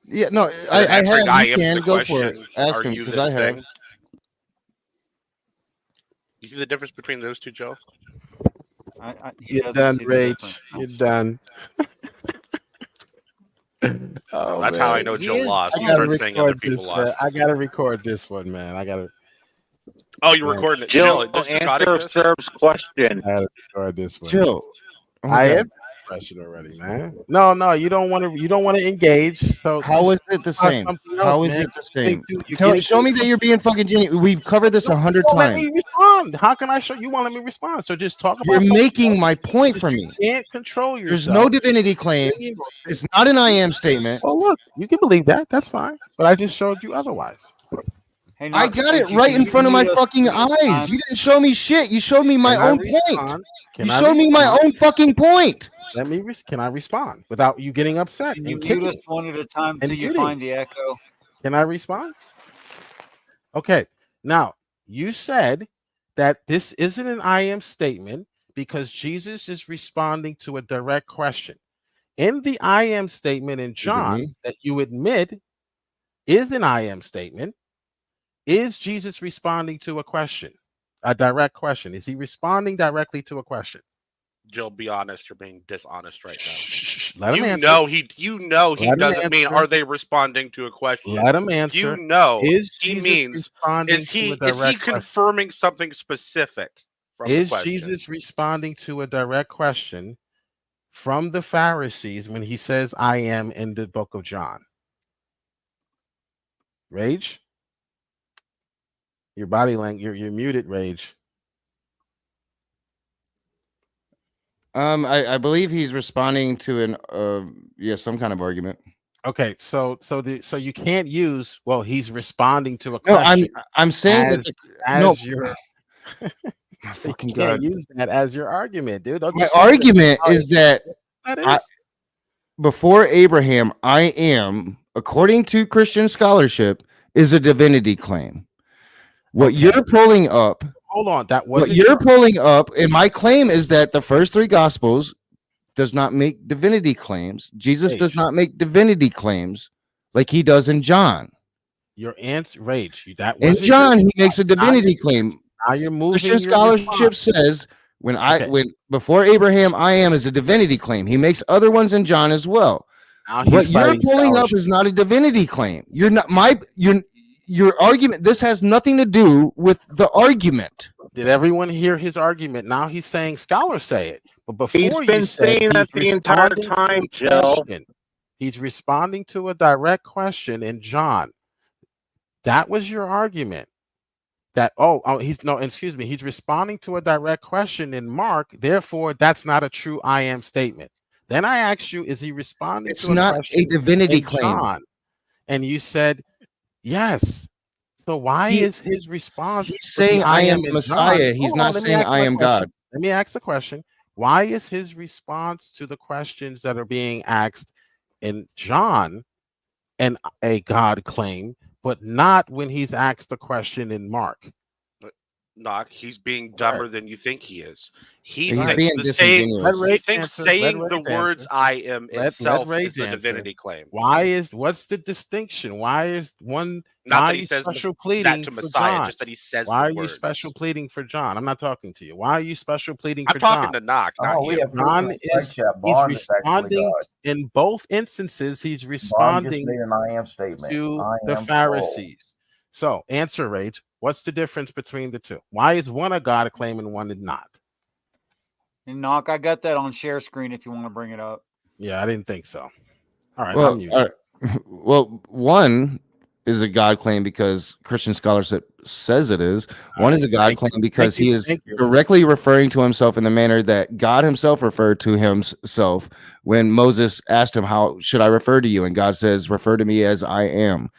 Yeah, no, Or I answering have. "I You am" to can the go for it. question, Ask "Are him you because this I have. thing?" You see the difference between those two, Joe? He You're doesn't done, see the Rage. difference. You're done. Oh, Oh that's how I man, know He Joe is lost. He I gotta starts saying other record this. people lost. I gotta record this one, man. I gotta. Oh, you're Man, recording it, Jill, Jill. Does God answer exist? Serb's question. I gotta record this one. Joe. Oh my I God. answered the question already, man. No, you don't want to. You don't want to engage. So How just is it the talk same? something How else, is man. it the same? You Show me that you're being fucking genuine. We've covered this 100 Well, let times. me respond. How can I show you? Want to let me respond? So just talk about. You're something making else, my point for because me. You can't control yourself. There's no divinity claim. It's not an I am statement. Well, look, you can believe that. That's fine. But I just showed you otherwise. Hey, I Knox, got it Richie, right can in you front of my mute us fucking this eyes. time? You didn't show me shit. You showed me my Can I own point. respond? Can You I showed me my respond? own fucking point. Let me. Can I respond without you getting upset Can you and mute us kicking one at a time and until you muting? find the echo? Can I respond? Okay. Now, you said that this isn't an I am statement because Jesus is responding to a direct question. In the I am statement in John me? that you admit is an I am statement, is Jesus responding to a question, a direct question? Is he responding directly to a question? Jill, be honest. You're being dishonest right now. Let him You answer. know he Let him doesn't mean answer. are they responding to a question. Let him You answer. know Is he Jesus means responding is to a he direct question? confirming something specific from the Is question? Jesus responding to a direct question from the Pharisees when he says, I am in the book of John? Rage? Your body language, you're muted, Rage. I believe he's responding to an some kind of argument. Okay, so you can't use, well, he's responding to a No, question. I'm saying as your fucking you can't God. use that as your argument, dude. Don't My you see argument how is that that is? before Abraham, I am, according to Christian scholarship, is a divinity claim. What you're pulling up, hold on, that what wasn't you're your pulling up, and my claim is that the first three gospels does not make divinity claims. Jesus does not make divinity claims like he does in John. your answer, Rage. That In wasn't John, your, he makes a divinity claim. Now you're moving. Christian your scholarship response. says when before Abraham, I am is a divinity claim. He makes other ones in John as well. Now What he's you're citing pulling up scholarship. is not a divinity claim. You're not your argument. This has nothing to do with the argument. Did everyone hear his argument? Now he's saying scholars say it, but before He's you been said saying that he's the entire responding to time, a Jill. question. He's responding to a direct question in John. That was your argument. That he's responding to a direct question in Mark. Therefore, that's not a true I am statement. Then I asked you, is he responding It's to a not question a divinity in claim. John? And you said yes. So why is his response? He's saying I am the in Messiah. John? He's Hold not on, let me saying ask I my am question. God. Let me ask the question. Why is his response to the questions that are being asked in John and a God claim, but not when he's asked the question in Mark? Knock, he's being dumber than you think he is. He He's thinks being disingenuous. he thinks saying the words "I am" itself is the divinity claim. What's the distinction? Why is one? Not why that are he you says special that pleading to for Messiah, John? just that he says Why the are you words. special pleading for John? I'm not talking to you. Why are you special pleading I'm for talking John? to Knock, not Oh, we you. have proof in John the is side chat. he's Bond is actually responding God. in both instances. He's Bond just responding made an I am statement. to I the am Pharisees. So, answer, Rage. What's the difference between the two? Why is one a God claim and one is not? And Knock, I got that on share screen if you want to bring it up. Yeah, I didn't think so. All right, Well, I'm muted. all right. Well, one is a God claim because Christian scholarship says it is. One is a God claim because he is directly referring to himself in the manner that God himself referred to himself when Moses asked him, how should I refer to you? And God says, refer to me as I am.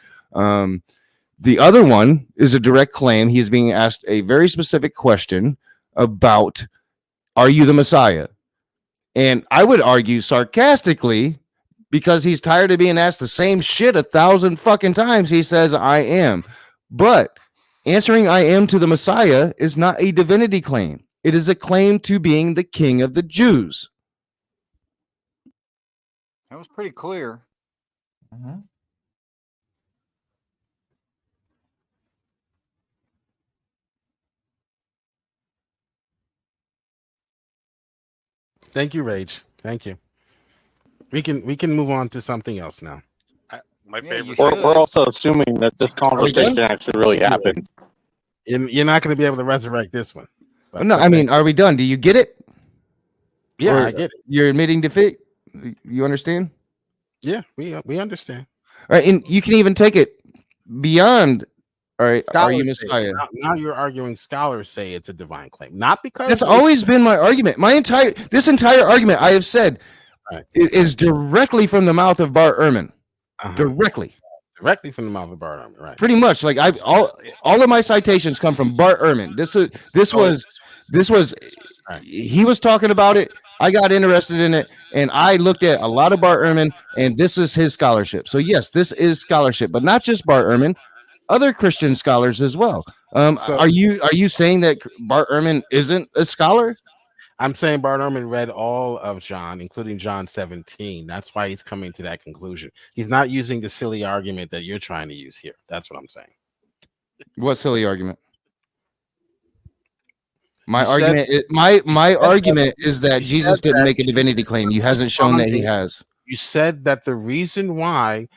The other one is a direct claim. He is being asked a very specific question about, are you the Messiah? And I would argue sarcastically, because he's tired of being asked the same shit 1,000 fucking times, he says, I am. But answering I am to the Messiah is not a divinity claim. It is a claim to being the king of the Jews. That was pretty clear. Mhm. Thank you, Rage. Thank you. We can move on to something else now. My Yeah, favorite. you We're, should. we're also assuming that this Are we done? conversation actually really happened. You're not going to be able to resurrect this one. But No, I mean, are we done? Do you get it? yeah, Or I get it. You're admitting defeat. You understand? Yeah, we understand. All right, and you can even take it beyond. All right, are you Scholars say it. Messiah? Now you're arguing. Scholars say it's a divine claim, not because That's it's- always been my argument. This entire argument I have said Right. is directly from the mouth of Bart Ehrman. Uh-huh. Directly, from the mouth of Bart Ehrman, right? pretty much. Like all of my citations come from Bart Ehrman. This was he was talking about it. I got interested in it, and I looked at a lot of Bart Ehrman, and this is his scholarship. So yes, this is scholarship, but not just Bart Ehrman, other Christian scholars as well. So- are you saying that Bart Ehrman isn't a scholar? I'm saying Bart Ehrman read all of John, including John 17. That's why he's coming to that conclusion. He's not using the silly argument that you're trying to use here. That's what I'm saying. What silly argument? My You said- argument is, my argument is that Jesus didn't make a divinity claim. You hasn't shown that he has. You said that the reason why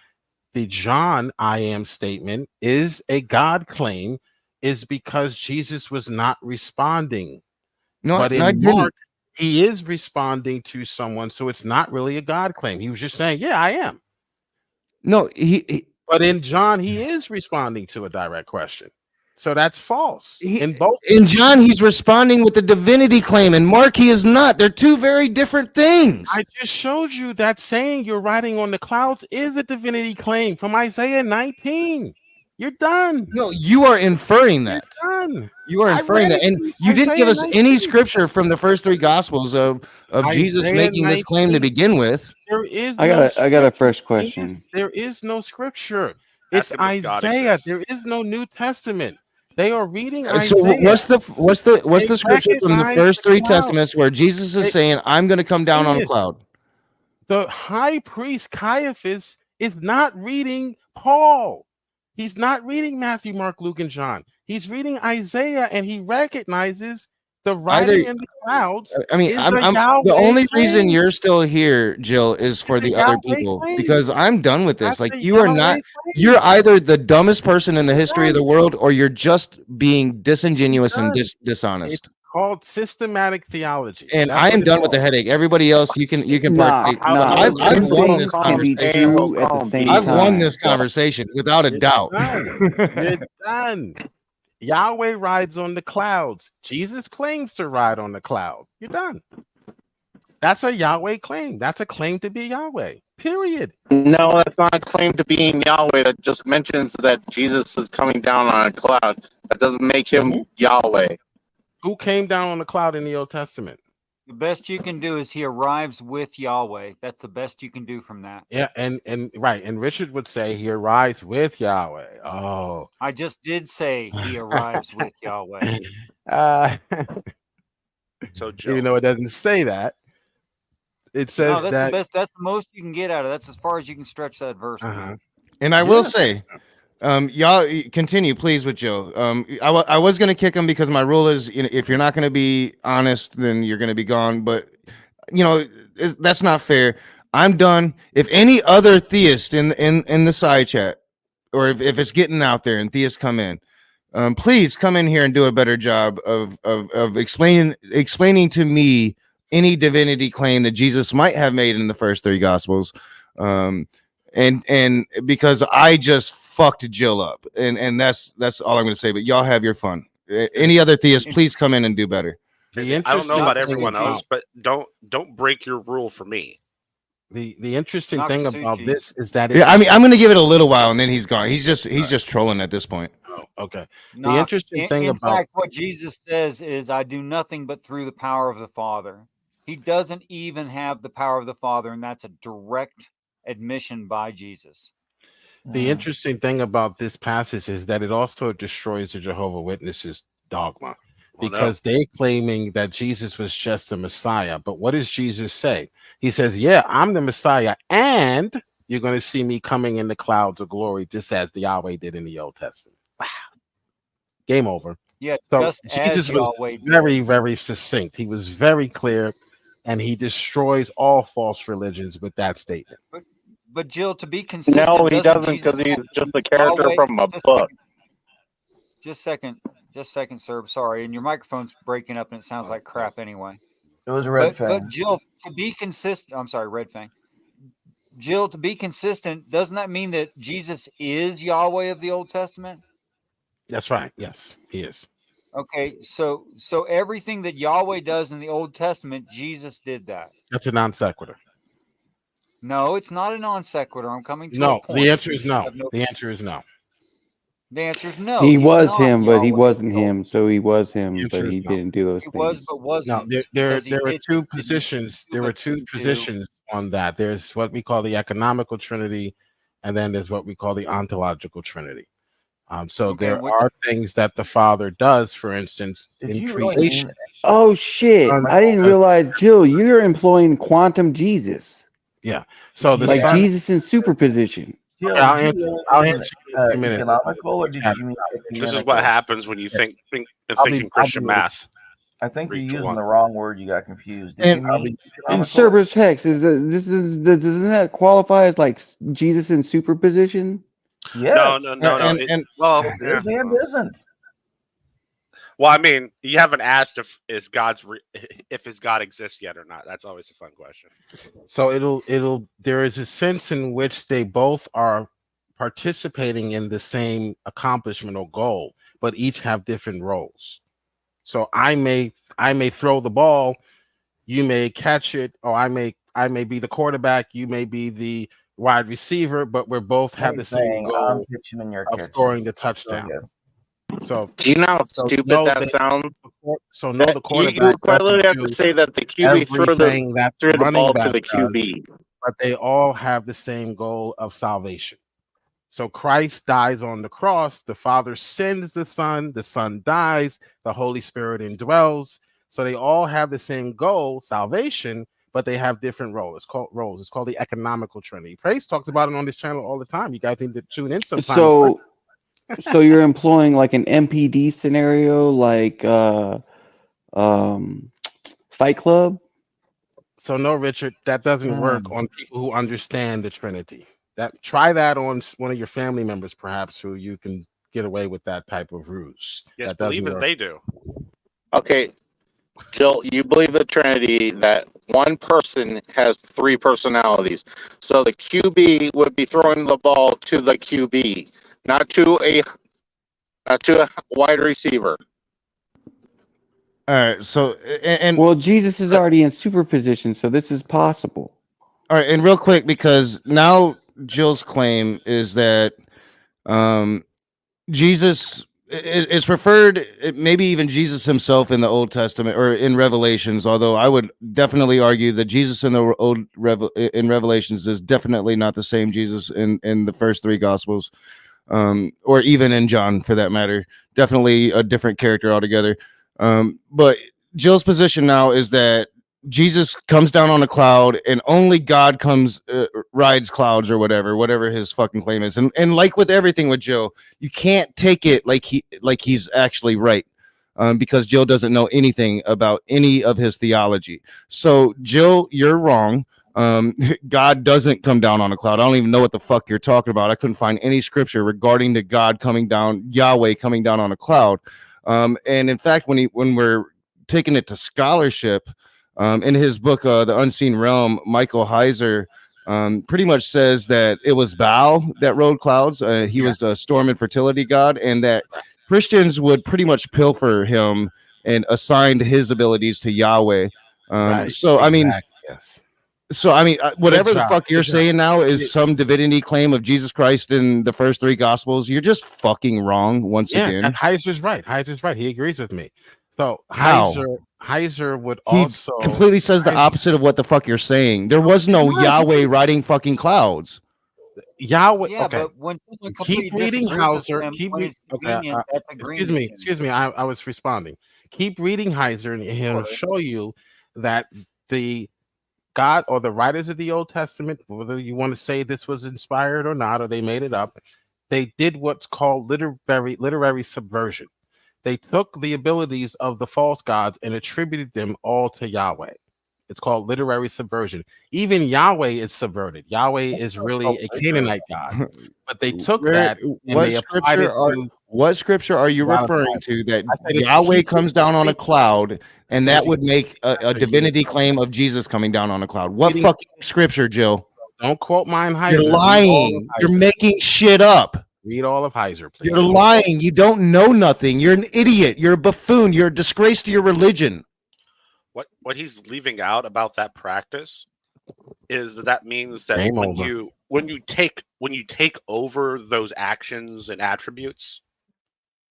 the John I am statement is a God claim is because Jesus was not responding. No, But in I didn't. Mark, he is responding to someone, so it's not really a God claim. He was just saying, "Yeah, I am." No, he But in John, he is responding to a direct question, so that's false. In both, in John, he's responding with the divinity claim. In Mark, he is not. They're two very different things. I just showed you that saying you're riding on the clouds is a divinity claim from Isaiah 19. You're done. No, you are inferring that. You're done. You are I inferring read that, and it. you didn't give Isaiah us any 19. scripture from the first three gospels of Jesus Isaiah making this claim to 19. begin with. There is I no got a first scripture. question. There is no scripture. Ask It's him if God Isaiah. exists. There is no New Testament. They are reading So Isaiah. what's the They scripture from the recognize first the three cloud. testaments where Jesus is saying, "I'm going to come down on a Idiot. cloud"? The high priest Caiaphas is not reading Paul. He's not reading Matthew, Mark, Luke, and John. He's reading Isaiah, and he recognizes the writing in the clouds. I mean, is I'm a the Yahweh only reason claim. you're still here, Jill, is for It's a the other Yahweh people claim. because I'm done with this. That's Like a you are Yahweh not. claim. You're either the dumbest person in the history of the world, or you're just being disingenuous and Done. dishonest. It's called systematic theology. And That's I what am it's done with the called. headache. Everybody else, you can Nah, partake. nah. I've Two won things this can be conversation. true at the same I've won time. this conversation without a You're doubt. done. You're done. Yahweh rides on the clouds. Jesus claims to ride on the cloud. You're done. That's a Yahweh claim. That's a claim to be Yahweh. Period. No, that's not a claim to being Yahweh. That just mentions that Jesus is coming down on a cloud. That doesn't make him Yahweh. Who came down on the cloud in the Old Testament? The best you can do is he arrives with Yahweh. That's the best you can do from that. Yeah, and right. And Richard would say he arrives with Yahweh. Oh. I just did say he arrives with Yahweh. So Joe, Even though it doesn't say that, it says No, that's that. the best. That's the most you can get out of it. That's as far as you can stretch that verse. Uh-huh. And I will say, y'all continue, please, with Joe. I was going to kick him because my rule is, if you're not going to be honest, then you're going to be gone. But, that's not fair. I'm done. If any other theist in the side chat, or if it's getting out there and theists come in, please come in here and do a better job of explaining to me any divinity claim that Jesus might have made in the first three gospels. And because I just fucked Jill up, and that's all I'm going to say. But y'all have your fun. Any other theists, please come in and do better. I don't know about everyone else, but don't break your rule for me. The interesting Not thing Suchi. about this is that Yeah, I mean, I'm going to give it a little while, and then he's gone. He's just trolling at this point. Okay. Nah, The interesting thing in about fact, what Jesus says is, "I do nothing but through the power of the Father." He doesn't even have the power of the Father, and that's a direct admission by Jesus. the interesting thing about this passage is that it also destroys the Jehovah Witnesses dogma. Well, no. because they claiming that Jesus was just the Messiah. But what does Jesus say? He says, yeah, I'm the Messiah, and you're going to see me coming in the clouds of glory, just as the Yahweh did in the Old Testament. Wow. Game over. Yeah, So just Jesus as was Yahweh did. very, very succinct. He was very clear, and he destroys all false religions with that statement. But Jill, to be consistent, No, he doesn't, Jesus because he's have to just be a character Yahweh- from a just book. Just second, sir. Sorry, and your microphone's breaking up, and it sounds like crap anyway. It was a red But fang. Jill, to be consistent, I'm sorry, Red Fang. Jill, to be consistent, doesn't that mean that Jesus is Yahweh of the Old Testament? That's right. Yes, he is. Okay, so everything that Yahweh does in the Old Testament, Jesus did that. That's a non sequitur. No, it's not a non sequitur. I'm coming to a No, point. the answer is You no. have no- The answer is no. The answer is no. He he's was not him, but he Yahweh. wasn't him. So he was him, The but answer he is no. didn't do those He things. was, but wasn't. No, because he there are did- two didn't positions. do There what are two he did. positions on that. There's what we call the economical trinity, and then there's what we call the ontological trinity. So Okay, there which- are things that the Father does, for instance, Did in you really creation. mean Oh shit! I didn't realize, Jill, you're employing quantum Jesus, So the like Son. Jesus in superposition. Jill, Okay, I'll did you answer- really I'll mean, answer you in a minute. economical, or did Yeah. you mean This is what ecumenical? happens when you think in I'll be- thinking I'll Christian be- math. I think you're 3 to using 1. the wrong word. You got confused. Did And- you mean And economical? Cerberus Hex doesn't that qualify as like Jesus in superposition? Yes. No. And- it- and- well, It yeah. is and isn't. Well, I mean, you haven't asked if his God exists yet or not. That's always a fun question. So there is a sense in which they both are participating in the same accomplishment or goal, but each have different roles. So I may throw the ball, you may catch it, or I may be the quarterback, you may be the wide receiver, but we both have the same I'm goal pitching in your of kitchen. scoring the Go touchdown. ahead. So Do you know how So stupid know that that- sounds? so no, the You quarterback quite literally have doesn't to do say that the QB everything that threw the running ball to back the does, QB. but they all have the same goal of salvation. So Christ dies on the cross, the Father sends the Son dies, the Holy Spirit indwells. So they all have the same goal, salvation, but they have different roles. It's called the economical trinity. Praise talks about it on this channel all the time. You guys need to tune in sometime. So you're employing like an MPD scenario, like Fight Club. So no, Richard, that doesn't work on people who understand the Trinity. Try that on one of your family members, perhaps, who you can get away with that type of ruse. Yes, That doesn't believe it, work. they do. Okay, Jill, you believe the Trinity that one person has 3 personalities. So the QB would be throwing the ball to the QB, not to a wide receiver. All right. So and Well, Jesus is already in superposition, so this is possible. all right, and real quick, because now Jill's claim is that Jesus is referred, maybe even Jesus himself in the Old Testament or in Revelations, although I would definitely argue that Jesus in the in Revelations is definitely not the same Jesus in the first 3 Gospels, or even in John for that matter. Definitely a different character altogether. But Jill's position now is that Jesus comes down on a cloud and only God comes rides clouds or whatever his fucking claim is. And like with everything with Jill, you can't take it like he's actually right, because Jill doesn't know anything about any of his theology. So Jill, you're wrong. God doesn't come down on a cloud. I don't even know what the fuck you're talking about. I couldn't find any scripture regarding to God coming down, Yahweh coming down on a cloud. And in fact, when we're taking it to scholarship, in his book, The Unseen Realm, Michael Heiser pretty much says that it was Baal that rode clouds. He was a storm and fertility god, and that Christians would pretty much pilfer him and assign his abilities to Yahweh. Right, So, I mean, yes. so, I mean, whatever the job, fuck you're good job. saying now is some divinity claim of Jesus Christ in the first 3 Gospels. You're just fucking wrong once Yeah, again. and Heiser's right. Heiser's right. He agrees with me. So How? Heiser would He also completely says the opposite of what the fuck you're saying. There was no What? Yahweh riding fucking clouds. Yahweh. Yeah, Okay, but when someone keep completely reading disagrees with Hauser. them, Keep when reading. it's Okay, convenient, that's excuse agreeing me. with him. Excuse me. I was responding. Keep reading Heiser, and he'll show you that the God or the writers of the Old Testament, whether you want to say this was inspired or not, or they made it up, they did what's called literary subversion. They took the abilities of the false gods and attributed them all to Yahweh. It's called literary subversion. Even Yahweh is subverted. Yahweh is really a Canaanite god, but they took that and What they applied it to scripture are you God of referring Bible. to that I said, if you Yahweh keep comes reading down on a Heiser, cloud and that if you would make a Heiser, you divinity will claim of Jesus coming down on a cloud? What reading fucking scripture, Jill? Don't quote mine, You're Heiser. Read all of lying. You're Heiser. making shit up. Read all of Heiser, please. You're lying. You don't know nothing. You're an idiot. You're a buffoon. You're a disgrace to your religion. What he's leaving out about that practice is that means that Game when over. you take over those actions and attributes,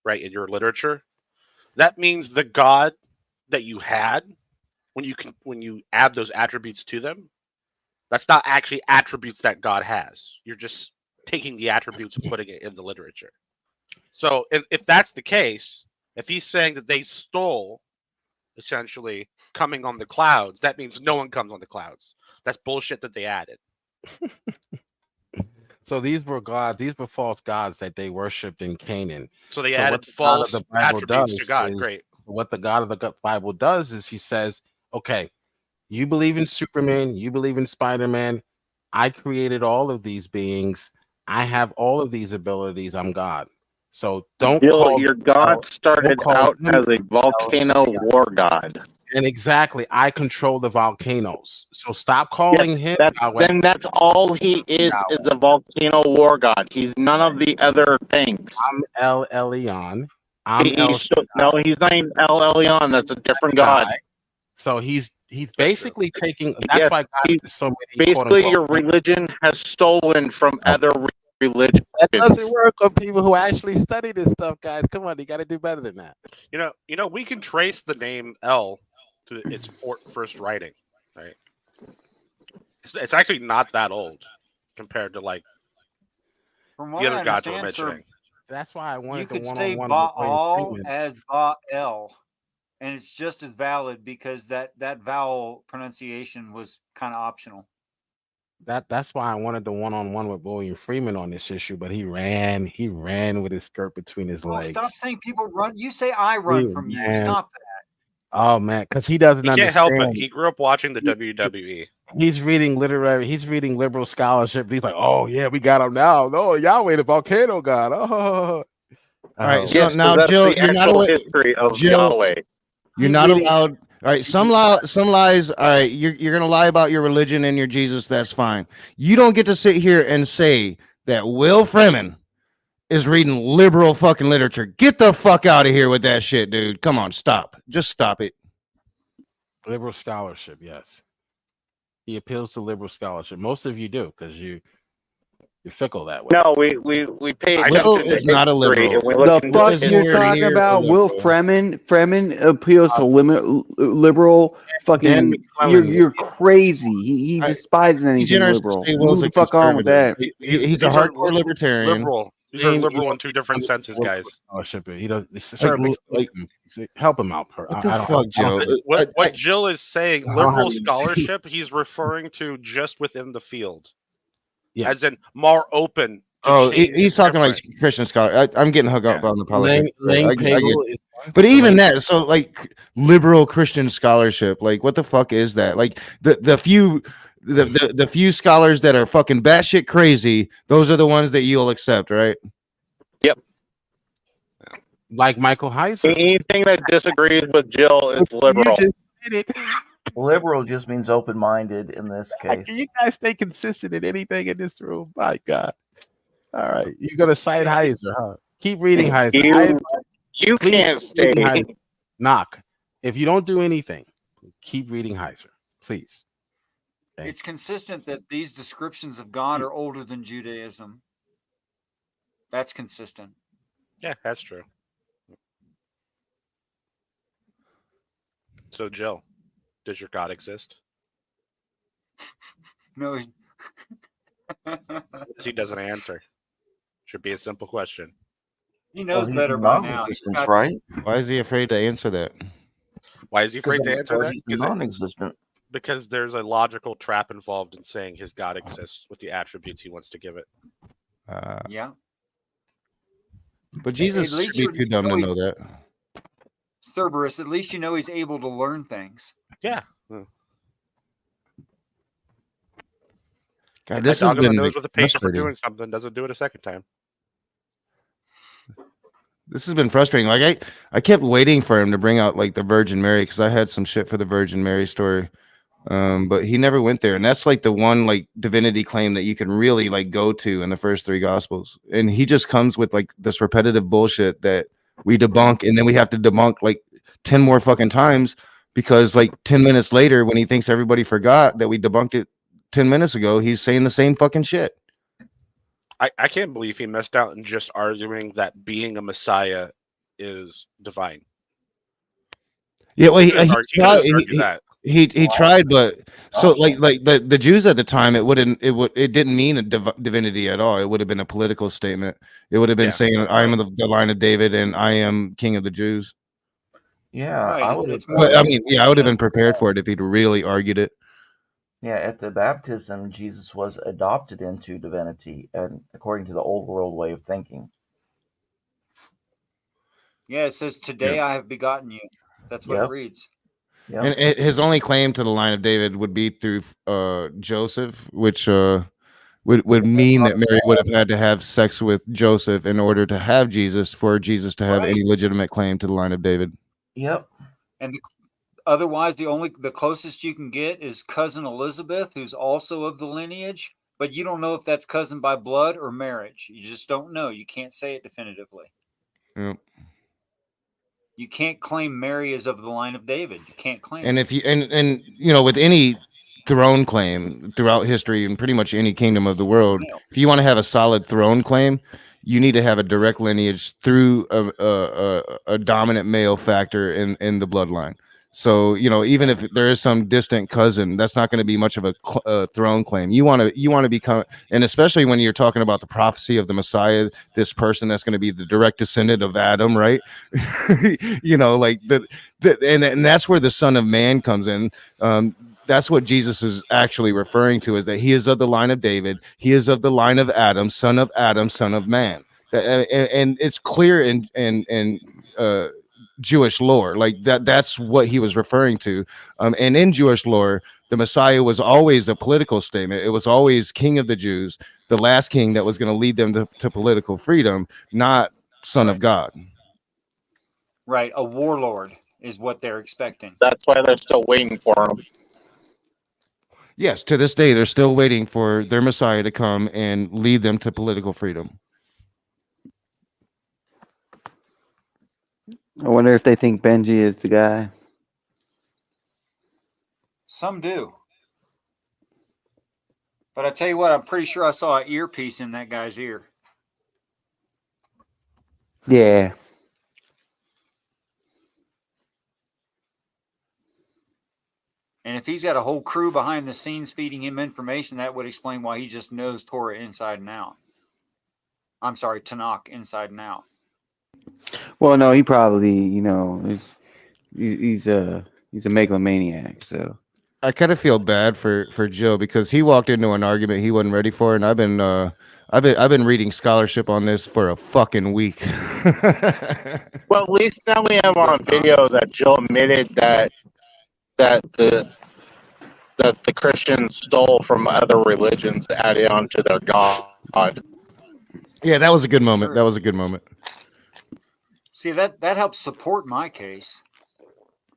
right, in your literature, that means the God that you had, when you add those attributes to them, that's not actually attributes that God has. You're just taking the attributes and putting it in the literature. So if that's the case, if he's saying that they stole essentially coming on the clouds, that means no one comes on the clouds. That's bullshit that they added. So these were gods, these were false gods that they worshipped in Canaan. So they what added the God false of the Bible attributes to does God. is Great. what the God of the Bible does is he says, okay, you believe in Superman, you believe in Spider-Man. I created all of these beings. I have all of these abilities. I'm God. So don't Bill, call your them god don't started call out them as a volcano war god. And exactly, I control the volcanoes. So stop Yes, calling him Yahweh. that's all he is a volcano war god. He's none of the other things. I'm El Elyon. I'm He- El he's so- no, he's not even El Elyon. That's a different god. Shaddai. So he's basically taking. That's Yes, why God he's has so many quote basically your unquote. religion has stolen from other religions. That doesn't work on people who actually study this stuff, guys. Come on, you got to do better than that. You know, we can trace the name El to its first writing, right? It's actually not that old compared to like From the what I other gods we're understand, sir, mentioning. That's why I you wanted the could say one-on-one with William Baal Freeman. as Baal, and it's just as valid because that vowel pronunciation was kind of optional. That's why I wanted the one-on-one with William Freeman on this issue, but he ran with his skirt between his Oh, legs. stop saying people run. You say I run from you. Man. Stop that. Oh man, because he doesn't He can't help understand. it. He grew up watching the WWE. He's reading liberal scholarship. He's like, oh yeah, we got him now. No, Yahweh, the volcano god. Oh, All right, so Yes, 'cause now that's Jill, the you're not actual allowed. history of Jill, Yahweh. you're Keep not reading. allowed. All right, some lies. All right, you're gonna lie about your religion and your Jesus. That's fine. You don't get to sit here and say that Will Freeman is reading liberal fucking literature. Get the fuck out of here with that shit, dude. Come on, stop. Just stop it. Liberal scholarship, yes. He appeals to liberal scholarship. Most of you do because you're fickle that way. No, we pay I attention Will to is not a history liberal. and we The look into fuck is you're nowhere talking near a about? Will liberal. Freeman appeals to liberal Dan fucking. McClellan, You're crazy. He I- despises Be anything generous to liberal. say Will's Move a the fuck on with conservative. that. He's a These are hardcore libertarian. liberal. These are Dean, you liberal in don't two different senses, understand guys. scholarship. He does. Sir, Like, explain to him. Help him out. What the fuck, Joe? What Jill is saying, I don't have liberal any- scholarship, he's referring to just within the field. Yeah. As in more open. to Oh, change he's and talking like different. Christian scholar. I'm getting hung up on the politics. Lang I get Pagel it. is But even that, so like liberal Christian scholarship, like what the fuck is that? Like the few scholars that are fucking batshit crazy, those are the ones that you'll accept, right? Yep. like Michael Heiser. Anything that disagrees with Jill is You liberal. just said it. Liberal just means open-minded in this Can case. you guys stay consistent in anything in this room? My God. All right. You're going to cite Heiser, huh? Keep reading Heiser. You Please can't keep stay. reading Heiser. Knock. If you don't do anything, keep reading Heiser, please. Okay. It's consistent that these descriptions of God are older than Judaism. That's consistent. Yeah, that's true. So, Jill, does your God exist? No, He doesn't answer. Should be a simple question. He knows he's better by now. non-existence, got- right? Why is he afraid to answer that? Why is he afraid to answer that? He's 'Cause it- non-existent. because there's a logical trap involved in saying his God exists with the attributes he wants to give it. Yeah. But Jesus At should least be you too dumb to know he's- that. Cerberus, at least you know he's able to learn things. Yeah. God, A this has dog on the been nose with a patient for frustrating. doing something doesn't do it a second time. This has been frustrating. Like I kept waiting for him to bring out like the Virgin Mary because I had some shit for the Virgin Mary story, but he never went there. And that's like the one like divinity claim that you can really like go to in the first three Gospels. And he just comes with like this repetitive bullshit that we debunk, and then we have to debunk like 10 more fucking times because like 10 minutes later, when he thinks everybody forgot that we debunked it 10 minutes ago, he's saying the same fucking shit. I can't believe he missed out in just arguing that being a Messiah is divine. Yeah, well, he could've tried. could've argued that. He tried, but so like the Jews at the time, it didn't mean a divinity at all. It would have been a political statement. It would have been Yeah. saying, "I am the line of David, and I am King of the Jews." Yeah, Right, I it's- would. it's But I mean, yeah, I would have been prepared for it if he'd really argued it. Yeah, at the baptism, Jesus was adopted into divinity, and according to the old world way of thinking. Yeah, it says, "Today I have begotten you." That's what Yep. it reads. Yeah, And his only claim to the line of David would be through Joseph, which would mean that Mary would have had to have sex with Joseph in order to have Jesus, for Jesus to have Right. any legitimate claim to the line of David. yep. And otherwise, the closest you can get is cousin Elizabeth, who's also of the lineage, but you don't know if that's cousin by blood or marriage. You just don't know. You can't say it definitively. Yep. You can't claim Mary is of the line of David. You can't claim. And it. if you and you know, with any throne claim throughout history and pretty much any kingdom of the world, if you want to have a solid throne claim, you need to have a direct lineage through a dominant male factor in the bloodline. So, you know, even if there is some distant cousin, that's not going to be much of a throne claim. You want to become, and especially when you're talking about the prophecy of the Messiah, this person that's going to be the direct descendant of Adam, right? You know, like and that's where the Son of Man comes in. That's what Jesus is actually referring to, is that he is of the line of David. He is of the line of Adam, son of man. And it's clear in Jewish lore, like that's what he was referring to. And in Jewish lore, the Messiah was always a political statement. It was always King of the Jews, the last king that was going to lead them to political freedom, not Son of God. Right, a warlord is what they're expecting. That's why they're still waiting for him. Yes, to this day, they're still waiting for their Messiah to come and lead them to political freedom. I wonder if they think Benji is the guy. Some do. But I tell you what, I'm pretty sure I saw an earpiece in that guy's ear. Yeah. And if he's got a whole crew behind the scenes feeding him information, that would explain why he just knows Torah inside and out. I'm sorry, Tanakh inside and out. Well, no, he probably, you know, he's a megalomaniac. So I kind of feel bad for Joe because he walked into an argument he wasn't ready for, and I've been reading scholarship on this for a fucking week. Well, at least now we have on video that Joe admitted that the Christians stole from other religions, added on to their God. Yeah, that was a good moment. That was a good moment. See, that helps support my case.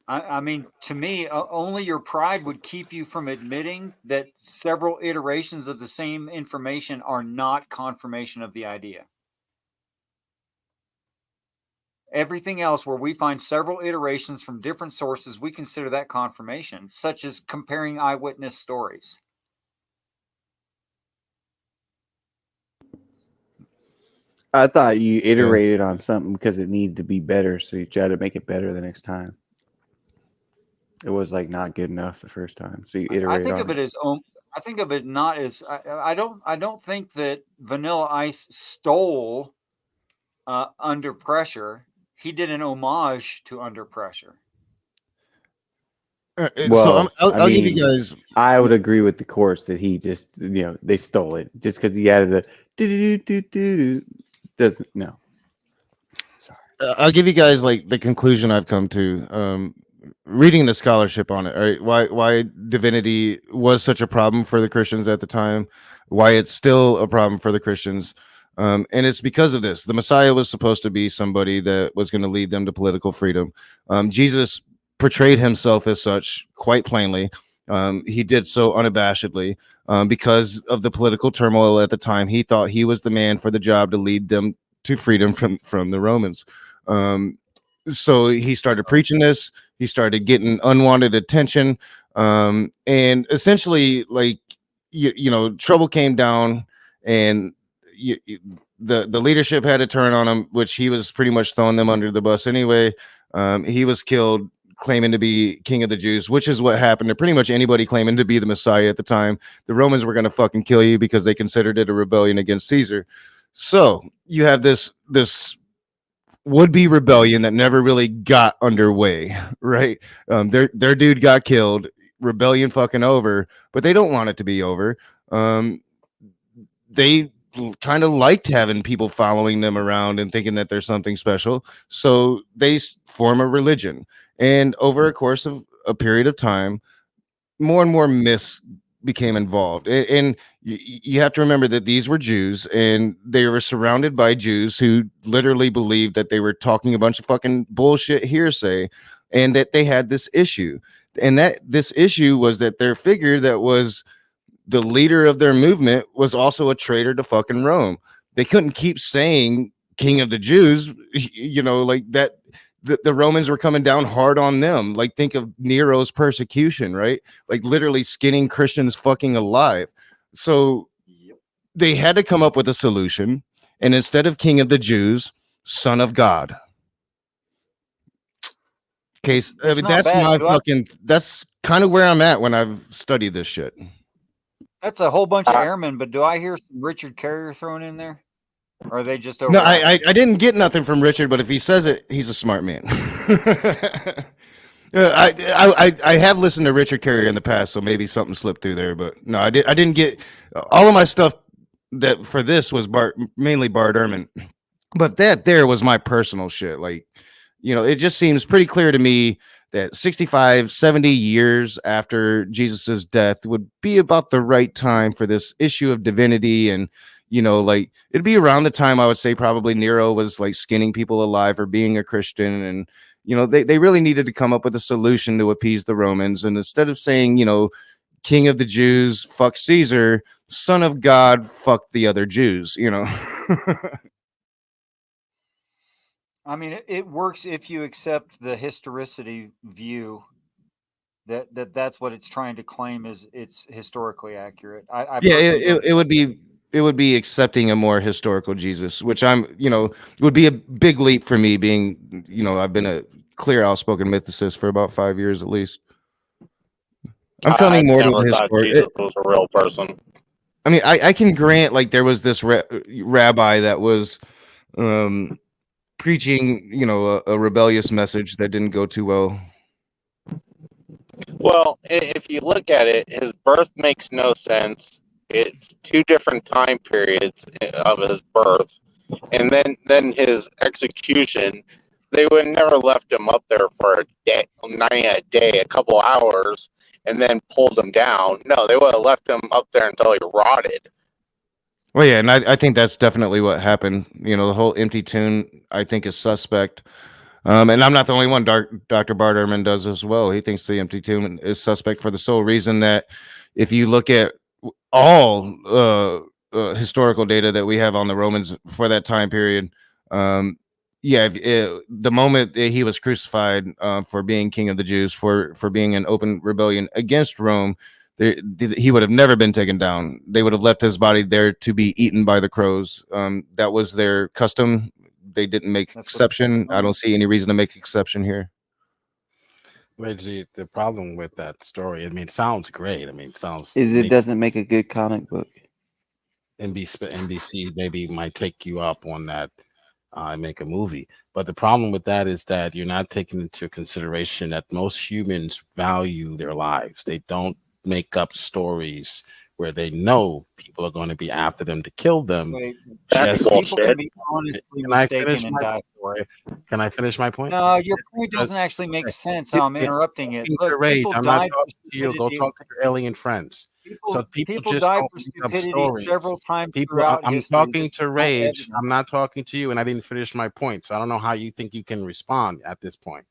I mean, to me, only your pride would keep you from admitting that several iterations of the same information are not confirmation of the idea. Everything else where we find several iterations from different sources, we consider that confirmation, such as comparing eyewitness stories. I thought you iterated on something because it needed to be better, so you try to make it better the next time. It was like not good enough the first time, so you iterated. I think of it as I think of it not as I don't think that Vanilla Ice stole Under Pressure. He did an homage to Under Pressure. So Well, I'll give you guys. I would agree with the chorus that he just, they stole it just because he added the do. Doesn't no. I'll give you guys like the conclusion I've come to. Reading the scholarship on it, right? Why divinity was such a problem for the Christians at the time, why it's still a problem for the Christians. And it's because of this. The Messiah was supposed to be somebody that was going to lead them to political freedom. Jesus portrayed himself as such quite plainly. He did so unabashedly because of the political turmoil at the time. He thought he was the man for the job to lead them to freedom from the Romans. So he started preaching this. He started getting unwanted attention. And essentially, like, trouble came down, and the leadership had to turn on him, which he was pretty much throwing them under the bus anyway. He was killed, claiming to be king of the Jews, which is what happened to pretty much anybody claiming to be the Messiah at the time. The Romans were going to fucking kill you because they considered it a rebellion against Caesar. So you have this would-be rebellion that never really got underway, right? Their dude got killed, rebellion fucking over, but they don't want it to be over. They kind of liked having people following them around and thinking that there's something special, so they form a religion. And over a course of a period of time, more and more myths became involved. And you have to remember that these were Jews, and they were surrounded by Jews who literally believed that they were talking a bunch of fucking bullshit hearsay, and that they had this issue. And that this issue was that their figure that was the leader of their movement was also a traitor to fucking Rome. They couldn't keep saying king of the Jews, like that. The Romans were coming down hard on them. Like, think of Nero's persecution, right? Like, literally skinning Christians fucking alive. So they had to come up with a solution. And instead of king of the Jews, son of God. Okay, I mean, that's that's kind of where I'm at when I've studied this shit. That's a whole bunch of airmen, but do I hear some Richard Carrier thrown in there? Or are they just over? No, I didn't get nothing from Richard, but if he says it, he's a smart man. I have listened to Richard Carrier in the past, so maybe something slipped through there. But no, I didn't get all of my stuff that for this was mainly Bart Ehrman, but that there was my personal shit. Like, it just seems pretty clear to me that 65, 70 years after Jesus's death would be about the right time for this issue of divinity. And like, it'd be around the time I would say probably Nero was like skinning people alive for being a Christian. And, they really needed to come up with a solution to appease the Romans. And instead of saying, king of the Jews, fuck Caesar, son of God, fuck the other Jews, I mean, it works if you accept the historicity view that's what it's trying to claim is it's historically accurate. It would be accepting a more historical Jesus, which would be a big leap for me, being, I've been a clear outspoken mythicist for about 5 years at least. I'm coming more to thought Jesus was a real person. I mean, I can grant, like, there was this rabbi that was preaching, a rebellious message that didn't go too well. Well, if you look at it, his birth makes no sense. It's two different time periods of his birth, and then his execution. They would never left him up there for a day, not even a day, a couple hours, and then pulled him down. No, they would have left him up there until he rotted. Well, yeah, and I think that's definitely what happened. The whole empty tomb, I think, is suspect. And I'm not the only one. Dr. Bart Ehrman does as well. He thinks the empty tomb is suspect for the sole reason that if you look at all historical data that we have on the Romans for that time period, the moment that he was crucified for being king of the Jews, for being an open rebellion against Rome, he would have never been taken down. They would have left his body there to be eaten by the crows. That was their custom. They didn't make exception. I don't see any reason to make exception here. Reggie, the problem with that story, I mean, it sounds great. I mean, it sounds Is it maybe doesn't make a good comic book. NBC maybe might take you up on that and make a movie. But the problem with that is that you're not taking into consideration that most humans value their lives. They don't make up stories where they know people are going to be after them to kill them. Wait, That's Just people can bullshit. be honestly can I mistaken finish and my die. point? Can I finish my point? No, your point Because doesn't actually make okay, sense. I'm yeah, interrupting it. talking to Look, Rage, people I'm not died for talking to you. Go stupidity. talk to your alien friends. So people just died don't for make up stupidity stories. several times People, throughout I'm history. talking This to is not Rage. evidence. I'm not talking to you, and I didn't finish my point. So I don't know how you think you can respond at this point.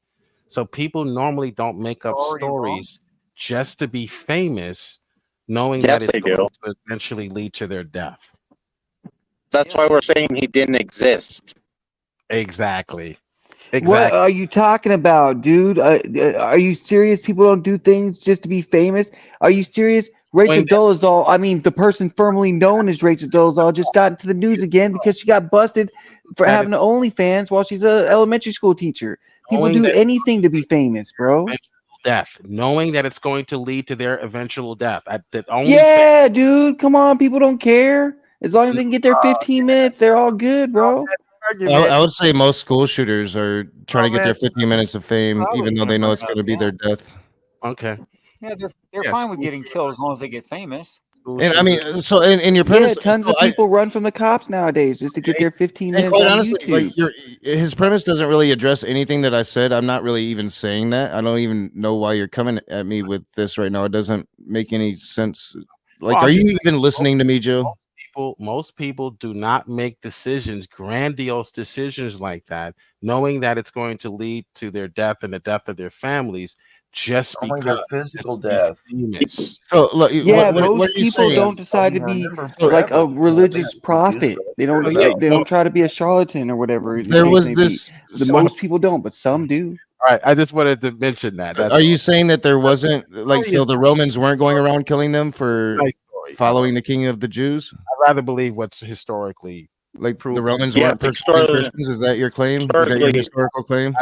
So people normally don't make up Already wrong. stories just to be famous, knowing that Yes, it's they going do. to eventually lead to their death. That's why we're saying he didn't exist. Exactly. What Exactly. are you talking about, dude? Are you serious? People don't do things just to be famous. Are you serious? Rachel Knowing that Dolezal, I mean, the person formerly known as Rachel Dolezal, just got into the news again because she got busted for that having an OnlyFans while she's an elementary school teacher. People knowing do that anything to be famous, bro. eventual death, knowing that it's going to lead to their eventual death. That only Yeah, dude. Come on, people don't care. As long as they can get their 15 minutes, they're all good, bro. I would say most school shooters are trying to get their 15 minutes of fame, I was even though gonna they know bring it's up, going to be yeah. their death. Okay. Yeah, they're Yes. fine with getting killed as long as they get famous. And I mean, so in your Yeah, premise, tons so of people run from the cops nowadays just to get their 15 and minutes quite on honestly, YouTube. like his premise doesn't really address anything that I said. I'm not really even saying that. I don't even know why you're coming at me with this right now. It doesn't make any sense. Like, Well, are I'm you just even listening to me, Joe? Most people do not make decisions, grandiose decisions like that, knowing that it's going to lead to their death and the death of their families, just Only because their physical just to be death. famous. So look, Yeah, what most are you people saying? don't decide to be Remember like forever. a religious prophet. They don't. So yeah, They don't try to be a charlatan or whatever the There case was may this. be. Most people don't, but some do. All right, I just wanted to mention that. That's Are you all. saying that there wasn't like so the Romans weren't going around killing them for Nice story. following the king of the Jews? I'd rather believe what's historically Like the proven. Romans Yes, weren't persecuting Christians? Is that your claim? Is that your historically, historical claim?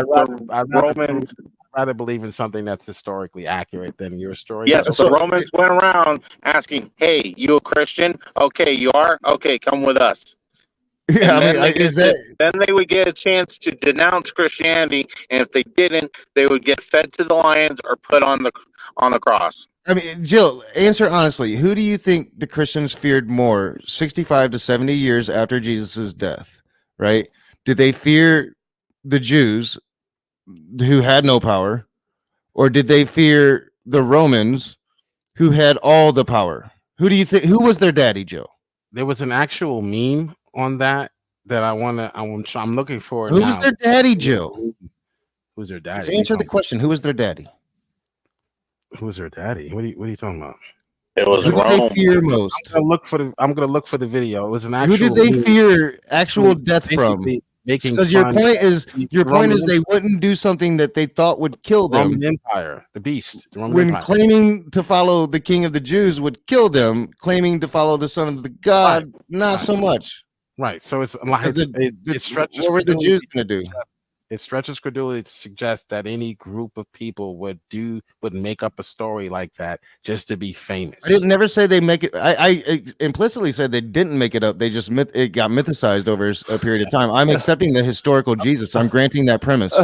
I'd Romans. rather believe in something that's historically accurate than your story. Yes, That's the all. Romans went around asking, "Hey, you a Christian? Okay, you are. Okay, come with us." Yeah, And I mean, then they would get a chance to denounce Christianity, and if they didn't, they would get fed to the lions or put on the cross. I mean, Jill, answer honestly. Who do you think the Christians feared more 65 to 70 years after Jesus' death, right? Did they fear the Jews who had no power, or did they fear the Romans who had all the power? Who do you think, who was their daddy, Joe? There was an actual meme on that I'm looking for it Who now. was their daddy, Joe? Who's their Just daddy? answer the question. Who was their daddy? Who's their daddy? What are you talking about? It was Who did they Rome. fear most? I'm gonna look for the video. It was an Who actual did they meme fear actual death from? basically making Because your fun point is of the your point Roman is they wouldn't do something that they thought would kill them. Roman Empire, the beast, the Roman When Empire. claiming to follow the king of the Jews would kill them, claiming to follow the son of the God, not so much. Right. So it's The- it stretches. what were the credulity Jews going to do? It stretches credulity to suggest that any group of people would make up a story like that just to be famous. I didn't never say they make it. I implicitly said they didn't make it up. They just it got mythicized over a period of time. I'm accepting the historical Jesus. I'm granting that premise.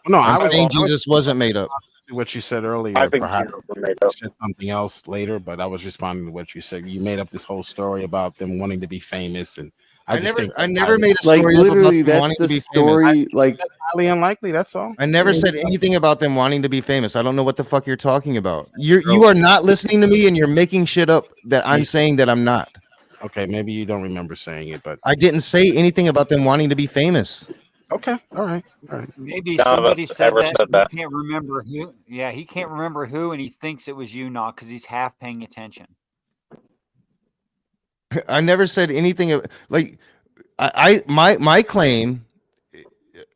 No, I I'm was saying Jesus wasn't made up. what you said earlier. I think Perhaps Jesus was made you up. said something else later, but I was responding to what you said. You made up this whole story about them wanting to be famous, and I never made a Like story literally, about them that's wanting to the be story. famous. Like That's highly unlikely. That's all. I never said anything about them wanting to be famous. I don't know what the fuck you're talking about. You are not listening to me, and you're making shit up that I'm saying that I'm not. Okay, maybe you don't remember saying it, but I didn't say anything about them wanting to be famous. okay, all right. Maybe None of somebody us said ever that. said that. He can't remember who. Yeah, he can't remember who, and he thinks it was you, not because he's half paying attention. I never said anything like my claim.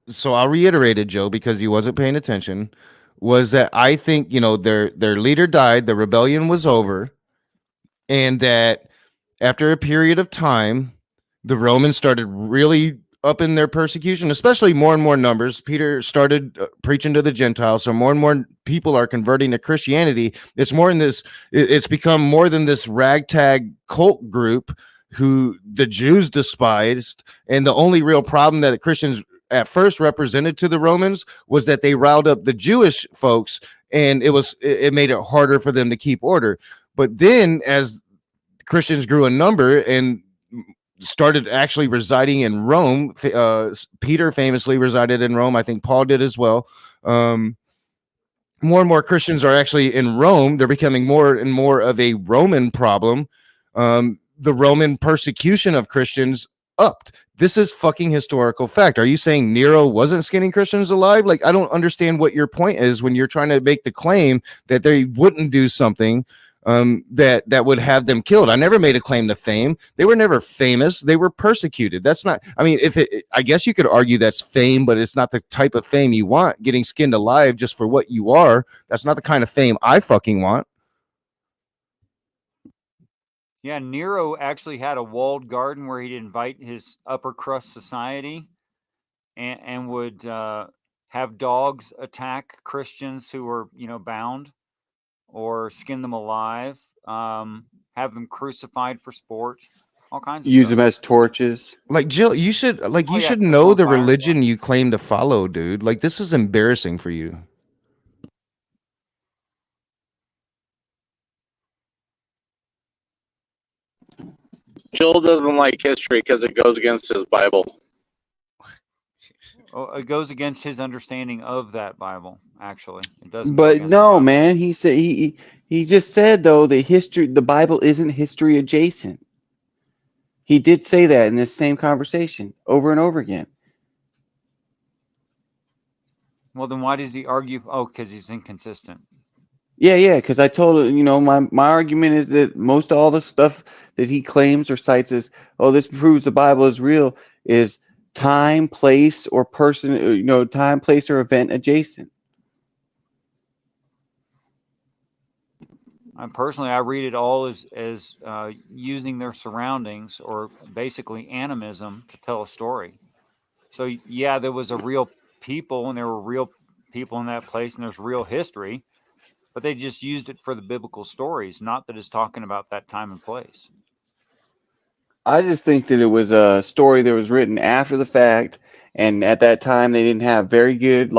So I'll reiterate it, Joe, because you wasn't paying attention. Was that I think their leader died, the rebellion was over, and that after a period of time, the Romans started really up in their persecution, especially more and more numbers. Peter started preaching to the Gentiles, so more and more people are converting to Christianity. It's more in this. It's become more than this ragtag cult group who the Jews despised, and the only real problem that the Christians at first represented to the Romans was that they riled up the Jewish folks, and it made it harder for them to keep order. But then, as Christians grew in number and started actually residing in Rome, Peter famously resided in Rome. I think Paul did as well. More and more Christians are actually in Rome. They're becoming more and more of a Roman problem. The Roman persecution of Christians upped. This is fucking historical fact. Are you saying Nero wasn't skinning Christians alive? Like, I don't understand what your point is when you're trying to make the claim that they wouldn't do something that would have them killed. I never made a claim to fame. They were never famous. They were persecuted. That's not, I mean, I guess you could argue that's fame, but it's not the type of fame you want. Getting skinned alive just for what you are. That's not the kind of fame I fucking want. Yeah, Nero actually had a walled garden where he'd invite his upper crust society and would have dogs attack Christians who were, bound, or skin them alive, have them crucified for sport, all kinds of Use stuff. them as torches. Like, Jill, you should should know the religion you claim to follow, dude. Like, this is embarrassing for you. Joel doesn't like history because it goes against his Bible. Oh, it goes against his understanding of that Bible. Actually, it doesn't. But no, man, he said he just said though that the Bible isn't history adjacent. He did say that in this same conversation over and over again. Well, then why does he argue? Oh, because he's inconsistent. Yeah, because I told him, my argument is that most all the stuff that he claims or cites as, oh, this proves the Bible is real, is time, place, or person, time, place, or event adjacent. I read it all as using their surroundings, or basically animism, to tell a story. So yeah, there was a real people, and there were real people in that place, and there's real history, but they just used it for the biblical stories, not that it's talking about that time and place. I just think that it was a story that was written after the fact, and at that time they didn't have very good,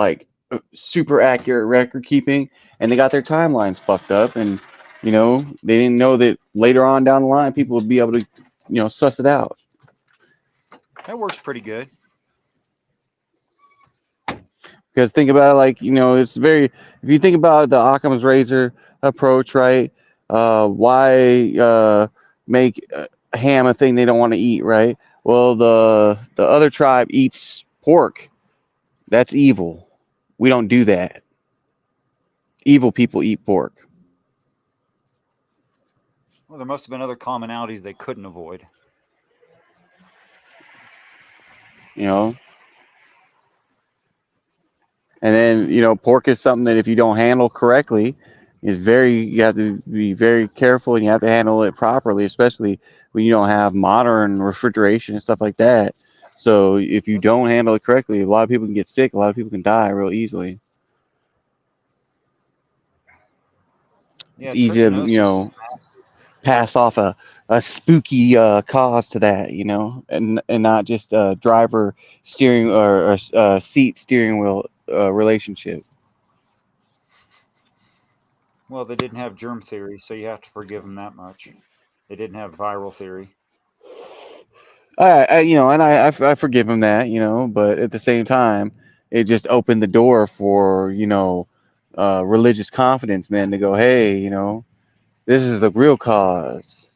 super accurate record keeping, and they got their timelines fucked up, and they didn't know that later on down the line people would be able to, suss it out. That works pretty good. Because think about it, it's very, if you think about the Occam's razor approach, right? Why make ham a thing they don't want to eat, right? Well, the other tribe eats pork. That's evil. We don't do that. Evil people eat pork. Well, there must have been other commonalities they couldn't avoid. And then, pork is something that if you don't handle correctly, you have to be very careful, and you have to handle it properly, especially when you don't have modern refrigeration and stuff like that. So if you don't handle it correctly, a lot of people can get sick. A lot of people can die real easily. Yeah, it's easy to, pass off a spooky cause to that, and not just a driver steering or a seat steering wheel relationship. Well, they didn't have germ theory, so you have to forgive them that much. They didn't have viral theory. I forgive him that, but at the same time, it just opened the door for, religious confidence, man, to go, hey, this is the real cause.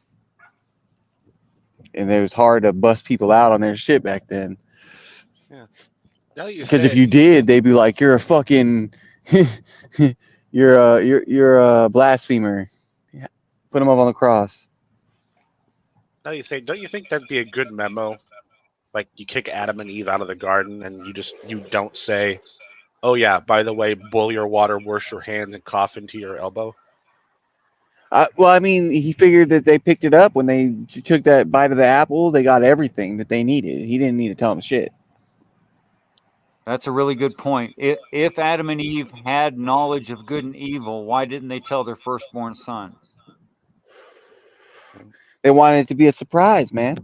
And it was hard to bust people out on their shit back then. Yeah. Because if you did, they'd be like, you're a fucking, you're a blasphemer. Yeah. Put him up on the cross. Don't you think that'd be a good memo? Like, you kick Adam and Eve out of the garden, and you don't say, oh yeah, by the way, boil your water, wash your hands, and cough into your elbow. Well, I mean, he figured that they picked it up when they took that bite of the apple. They got everything that they needed. He didn't need to tell them shit. That's a really good point. If Adam and Eve had knowledge of good and evil, why didn't they tell their firstborn son? They wanted it to be a surprise, man.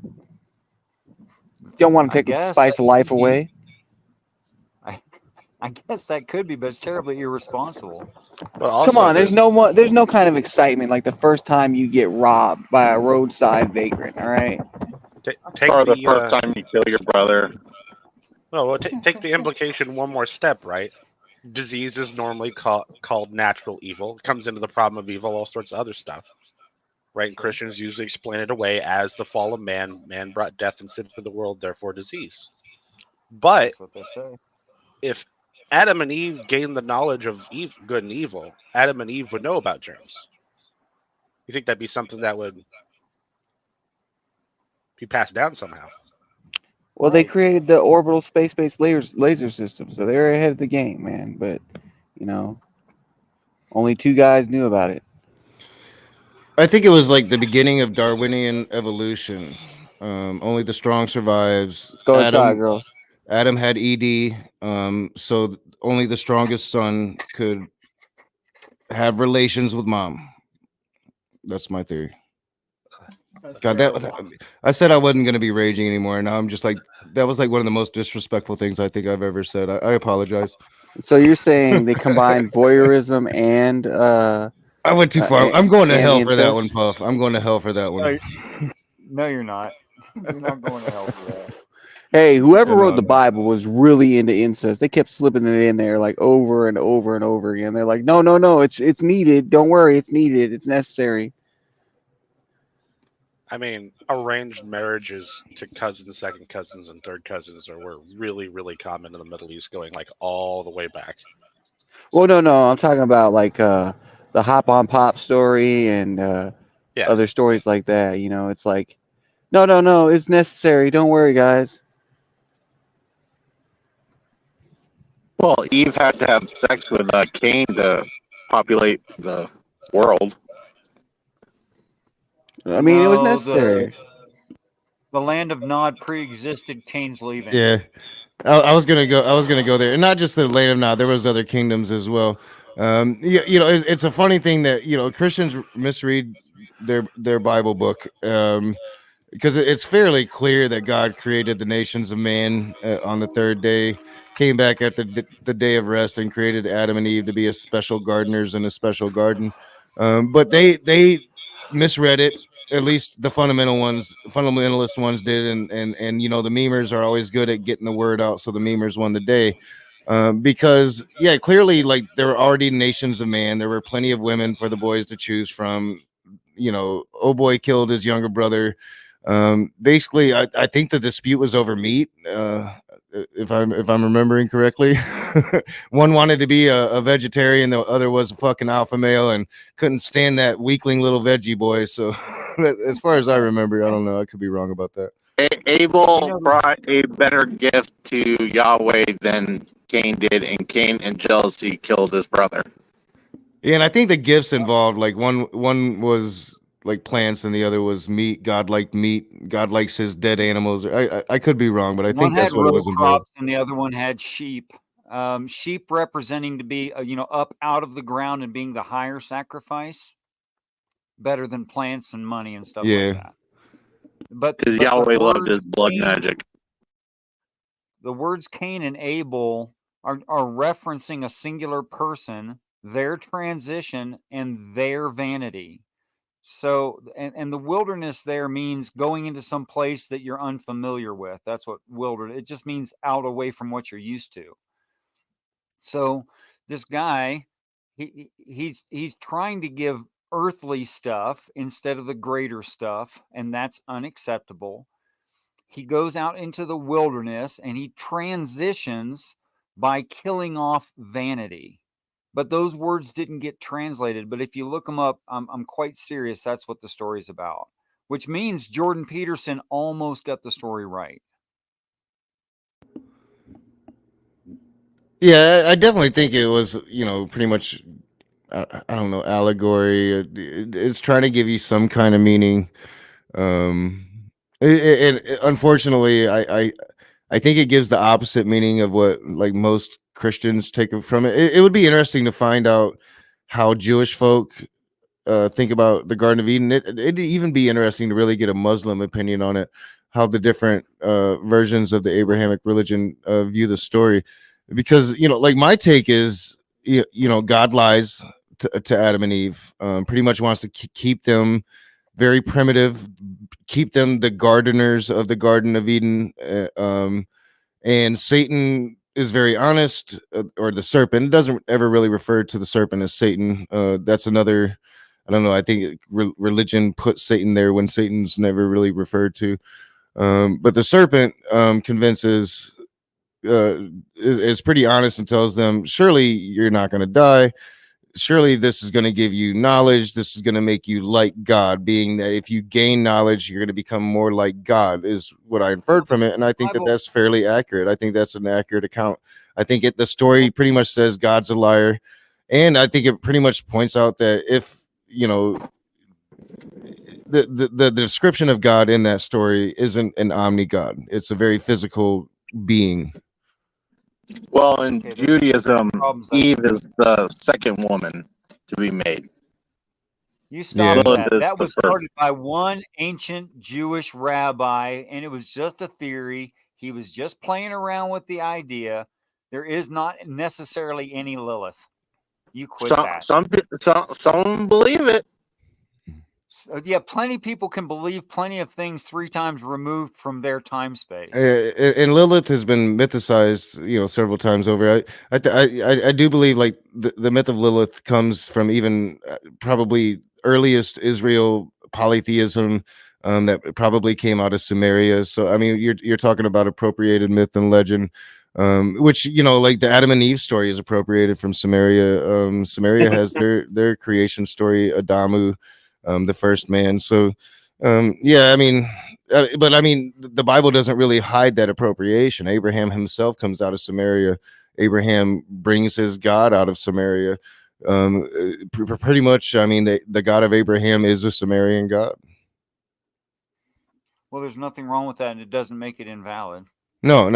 You don't want to I take the guess spice of life that could be- away. I guess that could be, but it's terribly irresponsible. But also, Come on, there's no kind of excitement like the first time you get robbed by a roadside vagrant. All right. take Or the the first time you kill your brother. well, take the implication one more step, right? Disease is normally called natural evil. It comes into the problem of evil, all sorts of other stuff, right? And Christians usually explain it away as the fall of man. Man brought death and sin to the world, therefore disease. But That's what they say. if Adam and Eve gained the knowledge of good and evil, Adam and Eve would know about germs. You think that'd be something that would be passed down somehow? Well, they created the orbital space-based laser system, so they're ahead of the game, man. But only 2 guys knew about it. I think it was like the beginning of Darwinian evolution. Only the strong survives. Let's go inside, girls. Adam had ED, so only the strongest son could have relations with mom. That's my theory. God, I said I wasn't going to be raging anymore. Now I'm just like, that was like one of the most disrespectful things I think I've ever said. I apologize. So you're saying they combined voyeurism and I went too far. I'm going to and hell for that one, incest? Puff. I'm going to hell for that one. No, you're not. You're not going to hell for that. Hey, whoever Yeah, wrote no, the no. Bible was really into incest. They kept slipping it in there like over and over and over again. They're like, no, it's needed. Don't worry, it's needed. It's necessary. I mean, arranged marriages to cousins, second cousins, and third cousins were really, really common in the Middle East, going like all the way back. Well, no, I'm talking about like the Hop on Pop story and Yeah. other stories like that. It's like, no, it's necessary. Don't worry, guys. Well, Eve had to have sex with Cain to populate the world. I mean, it was No, necessary. The land of Nod pre-existed Cain's leaving. Yeah, I was gonna go there, and not just the land of Nod. There was other kingdoms as well. It's a funny thing that Christians misread their Bible book, because it's fairly clear that God created the nations of man on the 3rd day, came back at the day of rest, and created Adam and Eve to be as special gardeners in a special garden. But they misread it. At least the fundamentalist ones did, and the memers are always good at getting the word out, so the memers won the day. Because clearly, like, there were already nations of man. There were plenty of women for the boys to choose from. Oh boy killed his younger brother. Basically, I think the dispute was over meat. If I'm remembering correctly, one wanted to be a vegetarian, the other was a fucking alpha male and couldn't stand that weakling little veggie boy. So, as far as I remember, I don't know. I could be wrong about that. Abel brought a better gift to Yahweh than Cain did, and Cain in jealousy killed his brother. Yeah, and I think the gifts involved, like one was like plants and the other was meat. God liked meat. God likes his dead animals. I could be wrong, but I One think that's had what it row was involved. crops, and the other one had sheep. Sheep representing to be up out of the ground and being the higher sacrifice, better than plants and money and stuff Yeah. like that. But Because the Yahweh loved words his blood Cain- magic. The words Cain and Abel are referencing a singular person, their transition, and their vanity. So, and the wilderness there means going into some place that you're unfamiliar with. That's what wilderness. It just means out away from what you're used to. So, this guy, he's trying to give earthly stuff instead of the greater stuff, and that's unacceptable. He goes out into the wilderness and he transitions by killing off vanity. But those words didn't get translated. But if you look them up, I'm quite serious. That's what the story's about, which means Jordan Peterson almost got the story right. Yeah, I definitely think it was, pretty much, I don't know, allegory. It's trying to give you some kind of meaning. Unfortunately, I I think it gives the opposite meaning of what like most Christians take from it. It would be interesting to find out how Jewish folk think about the Garden of Eden. It'd even be interesting to really get a Muslim opinion on it, how the different versions of the Abrahamic religion view the story. Because, you know, like my take is, you know, God lies to Adam and Eve, pretty much wants to keep them very primitive, keep them the gardeners of the Garden of Eden. And Satan is very honest, or the serpent. It doesn't ever really refer to the serpent as Satan. That's another, I don't know. I think religion puts Satan there when Satan's never really referred to. But the serpent convinces, is pretty honest and tells them, surely you're not going to die. Surely this is going to give you knowledge. This is going to make you like God, being that if you gain knowledge, you're going to become more like God, is what I inferred from it. And I think that that's fairly accurate. I think that's an accurate account. I think the story pretty much says God's a liar. And I think it pretty much points out that if, you know, the description of God in that story isn't an omni-God. It's a very physical being. Well, in Judaism, Eve is the second woman to be made. You stop Lilith that. is That the was started first. by one ancient Jewish rabbi, and it was just a theory. He was just playing around with the idea. There is not necessarily any Lilith. You quit that. Some believe it. Yeah, plenty of people can believe plenty of things 3 times removed from their time space. And Lilith has been mythicized, you know, several times over. I do believe like the myth of Lilith comes from even probably earliest Israel polytheism, that probably came out of Samaria. So I mean, you're talking about appropriated myth and legend, which, you know, like the Adam and Eve story is appropriated from Samaria. Samaria has their creation story, Adamu, the first man. So yeah, I mean, but I mean, the Bible doesn't really hide that appropriation. Abraham himself comes out of Samaria. Abraham brings his God out of Samaria. Pretty much, I mean, the God of Abraham is a Sumerian God. Well, there's nothing wrong with that, and it doesn't make it invalid. No,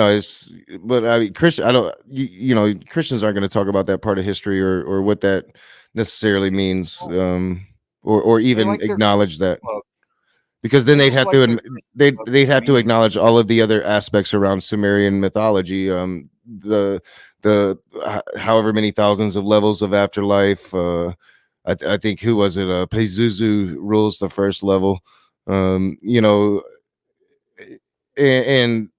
but I mean, I don't, you know, Christians aren't going to talk about that part of history or what that necessarily means, or even like their acknowledge that. club. Because then they'd Just have like to their they'd have to acknowledge all of the other aspects around Sumerian mythology, the however many thousands of levels of afterlife. I think, who was it? Pazuzu rules the first level. You know, and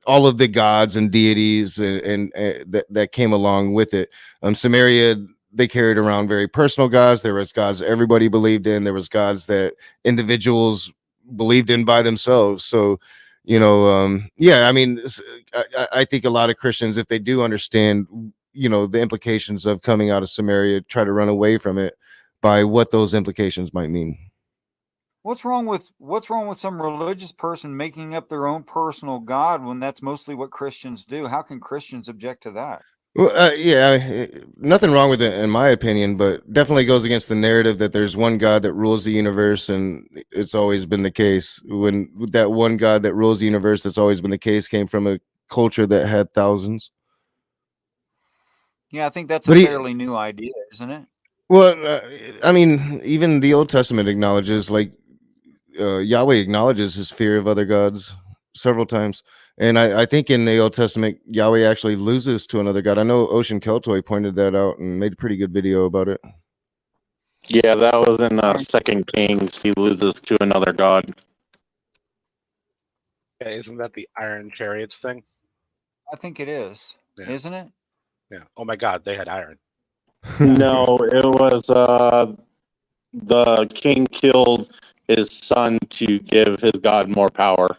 all of the gods and deities and that came along with it. Samaria, they carried around very personal gods. There was gods everybody believed in. There was gods that individuals believed in by themselves. So, you know, yeah, I mean, I think a lot of Christians, if they do understand, you know, the implications of coming out of Samaria, try to run away from it by what those implications might mean. What's wrong with some religious person making up their own personal God when that's mostly what Christians do? How can Christians object to that? Well, yeah, nothing wrong with it in my opinion, but definitely goes against the narrative that there's one God that rules the universe, and it's always been the case. When that one God that rules the universe, that's always been the case, came from a culture that had thousands. Yeah, I think that's But a he- fairly new idea, isn't it? Well, I mean, even the Old Testament acknowledges, like, Yahweh acknowledges his fear of other gods several times. And I think in the Old Testament, Yahweh actually loses to another god. I know Ocean Keltoy pointed that out and made a pretty good video about it. Yeah, that was in Second Kings. He loses to another god. Yeah, isn't that the Iron Chariots thing? I think it is, Yeah. isn't it? Yeah. Oh my God, they had iron. No, it was the king killed his son to give his god more power.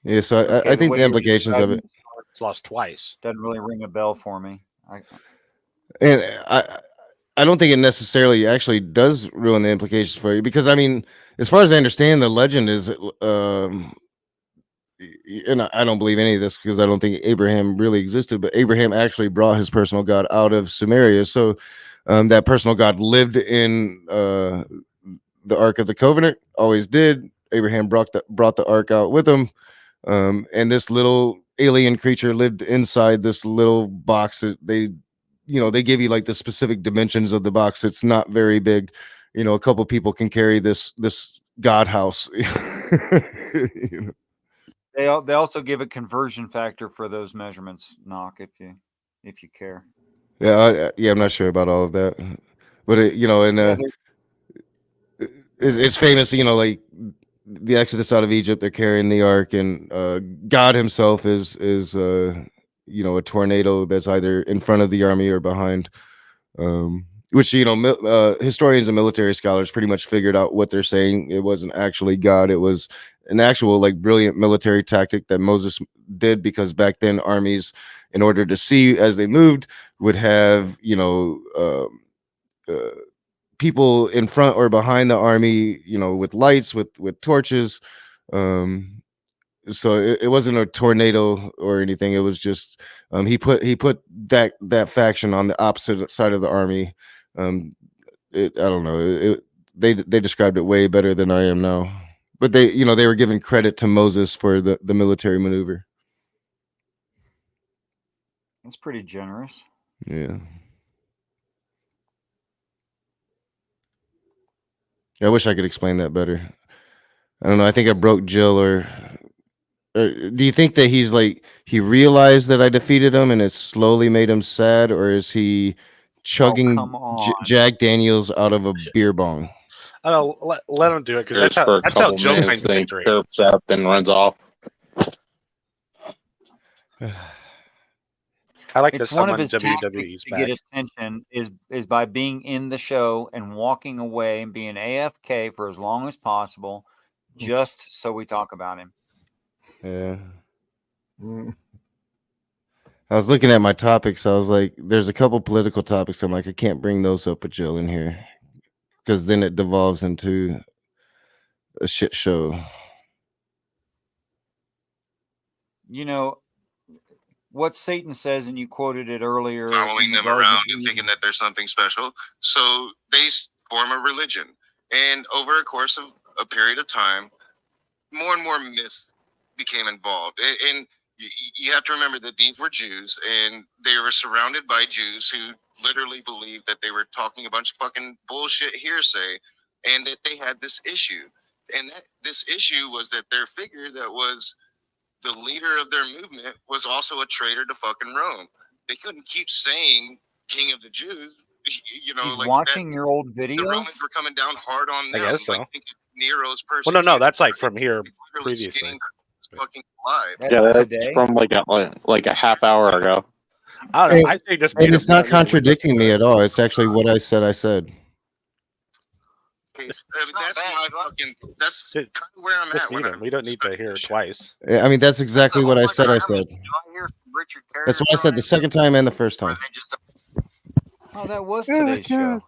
Yeah, so Okay, I the think way the you're implications of it. It's lost twice. Doesn't really ring a bell for me. And I don't think it necessarily actually does ruin the implications for you, because I mean, as far as I understand, the legend is, and I don't believe any of this because I don't think Abraham really existed, but Abraham actually brought his personal God out of Samaria. So that personal God lived in the Ark of the Covenant, always did. Abraham brought the ark out with him, and this little alien creature lived inside this little box. That they give you like the specific dimensions of the box. It's not very big. A couple people can carry this God house. You know? They also give a conversion factor for those measurements, Knock, if you care. Yeah, I'm not sure about all of that, but it's famous. Like the Exodus out of Egypt, they're carrying the ark, and God Himself is a tornado that's either in front of the army or behind. Which historians and military scholars pretty much figured out what they're saying. It wasn't actually God. It was an actual like brilliant military tactic that Moses did, because back then armies, in order to see as they moved, would have people in front or behind the army, with lights, with torches. So it wasn't a tornado or anything. It was just he put that faction on the opposite side of the army. I don't know. They described it way better than I am now. But they were giving credit to Moses for the military maneuver. That's pretty generous. Yeah. I wish I could explain that better. I don't know. I think I broke Jill. Or do you think that he's like he realized that I defeated him and it slowly made him sad, or is he chugging Jack Daniels out of a beer bong? I don't know, let him do it, because Goes for a that's how couple Jill minutes, finds then victory. chirps up and runs off. I like It's this. one of Someone his WWE's tactics to back. get attention is by being in the show and walking away and being AFK for as long as possible, just so we talk about him. Yeah. I was looking at my topics. I was like, there's a couple political topics. I'm like, I can't bring those up with Jill in here, because then it devolves into a shit show. What Satan says, and you quoted it earlier. Following them around and thinking that there's something special. So they form a religion. And over a course of a period of time, more and more myths became involved. And you have to remember that these were Jews, and they were surrounded by Jews who literally believed that they were talking a bunch of fucking bullshit hearsay, and that they had this issue. And this issue was that their figure that was the leader of their movement was also a traitor to fucking Rome. They couldn't keep saying King of the Jews. He's watching your old The videos. Romans were coming down hard on I them. guess so. Like, think of Nero's Well, persecution. no, that's like from here Literally previously. skinning fucking alive. Yeah, that's from like a half hour ago. I don't know. I say just. And it's not contradicting me at all. It's actually what I said. Okay, that's my fucking. That's kind of where I'm Just at. When need him. We don't need to hear it twice. Yeah, I mean, that's exactly what I said. That's what I said the second time and the first time. Oh, that was today's show.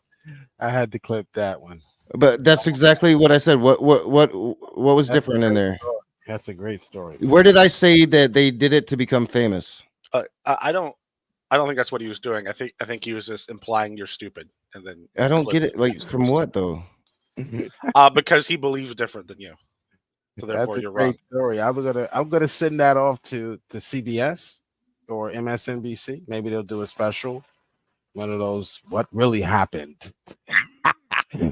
I had to clip that one. But that's exactly what I said. What was different in there? That's a great story. Where did I say that they did it to become famous? I don't think that's what he was doing. I think he was just implying you're stupid, and then I don't get it. Like, from what though? Because he believes different than you, so That's therefore a you're great wrong. story. I'm gonna send that off to CBS or MSNBC. Maybe they'll do a special, one of those. What really happened?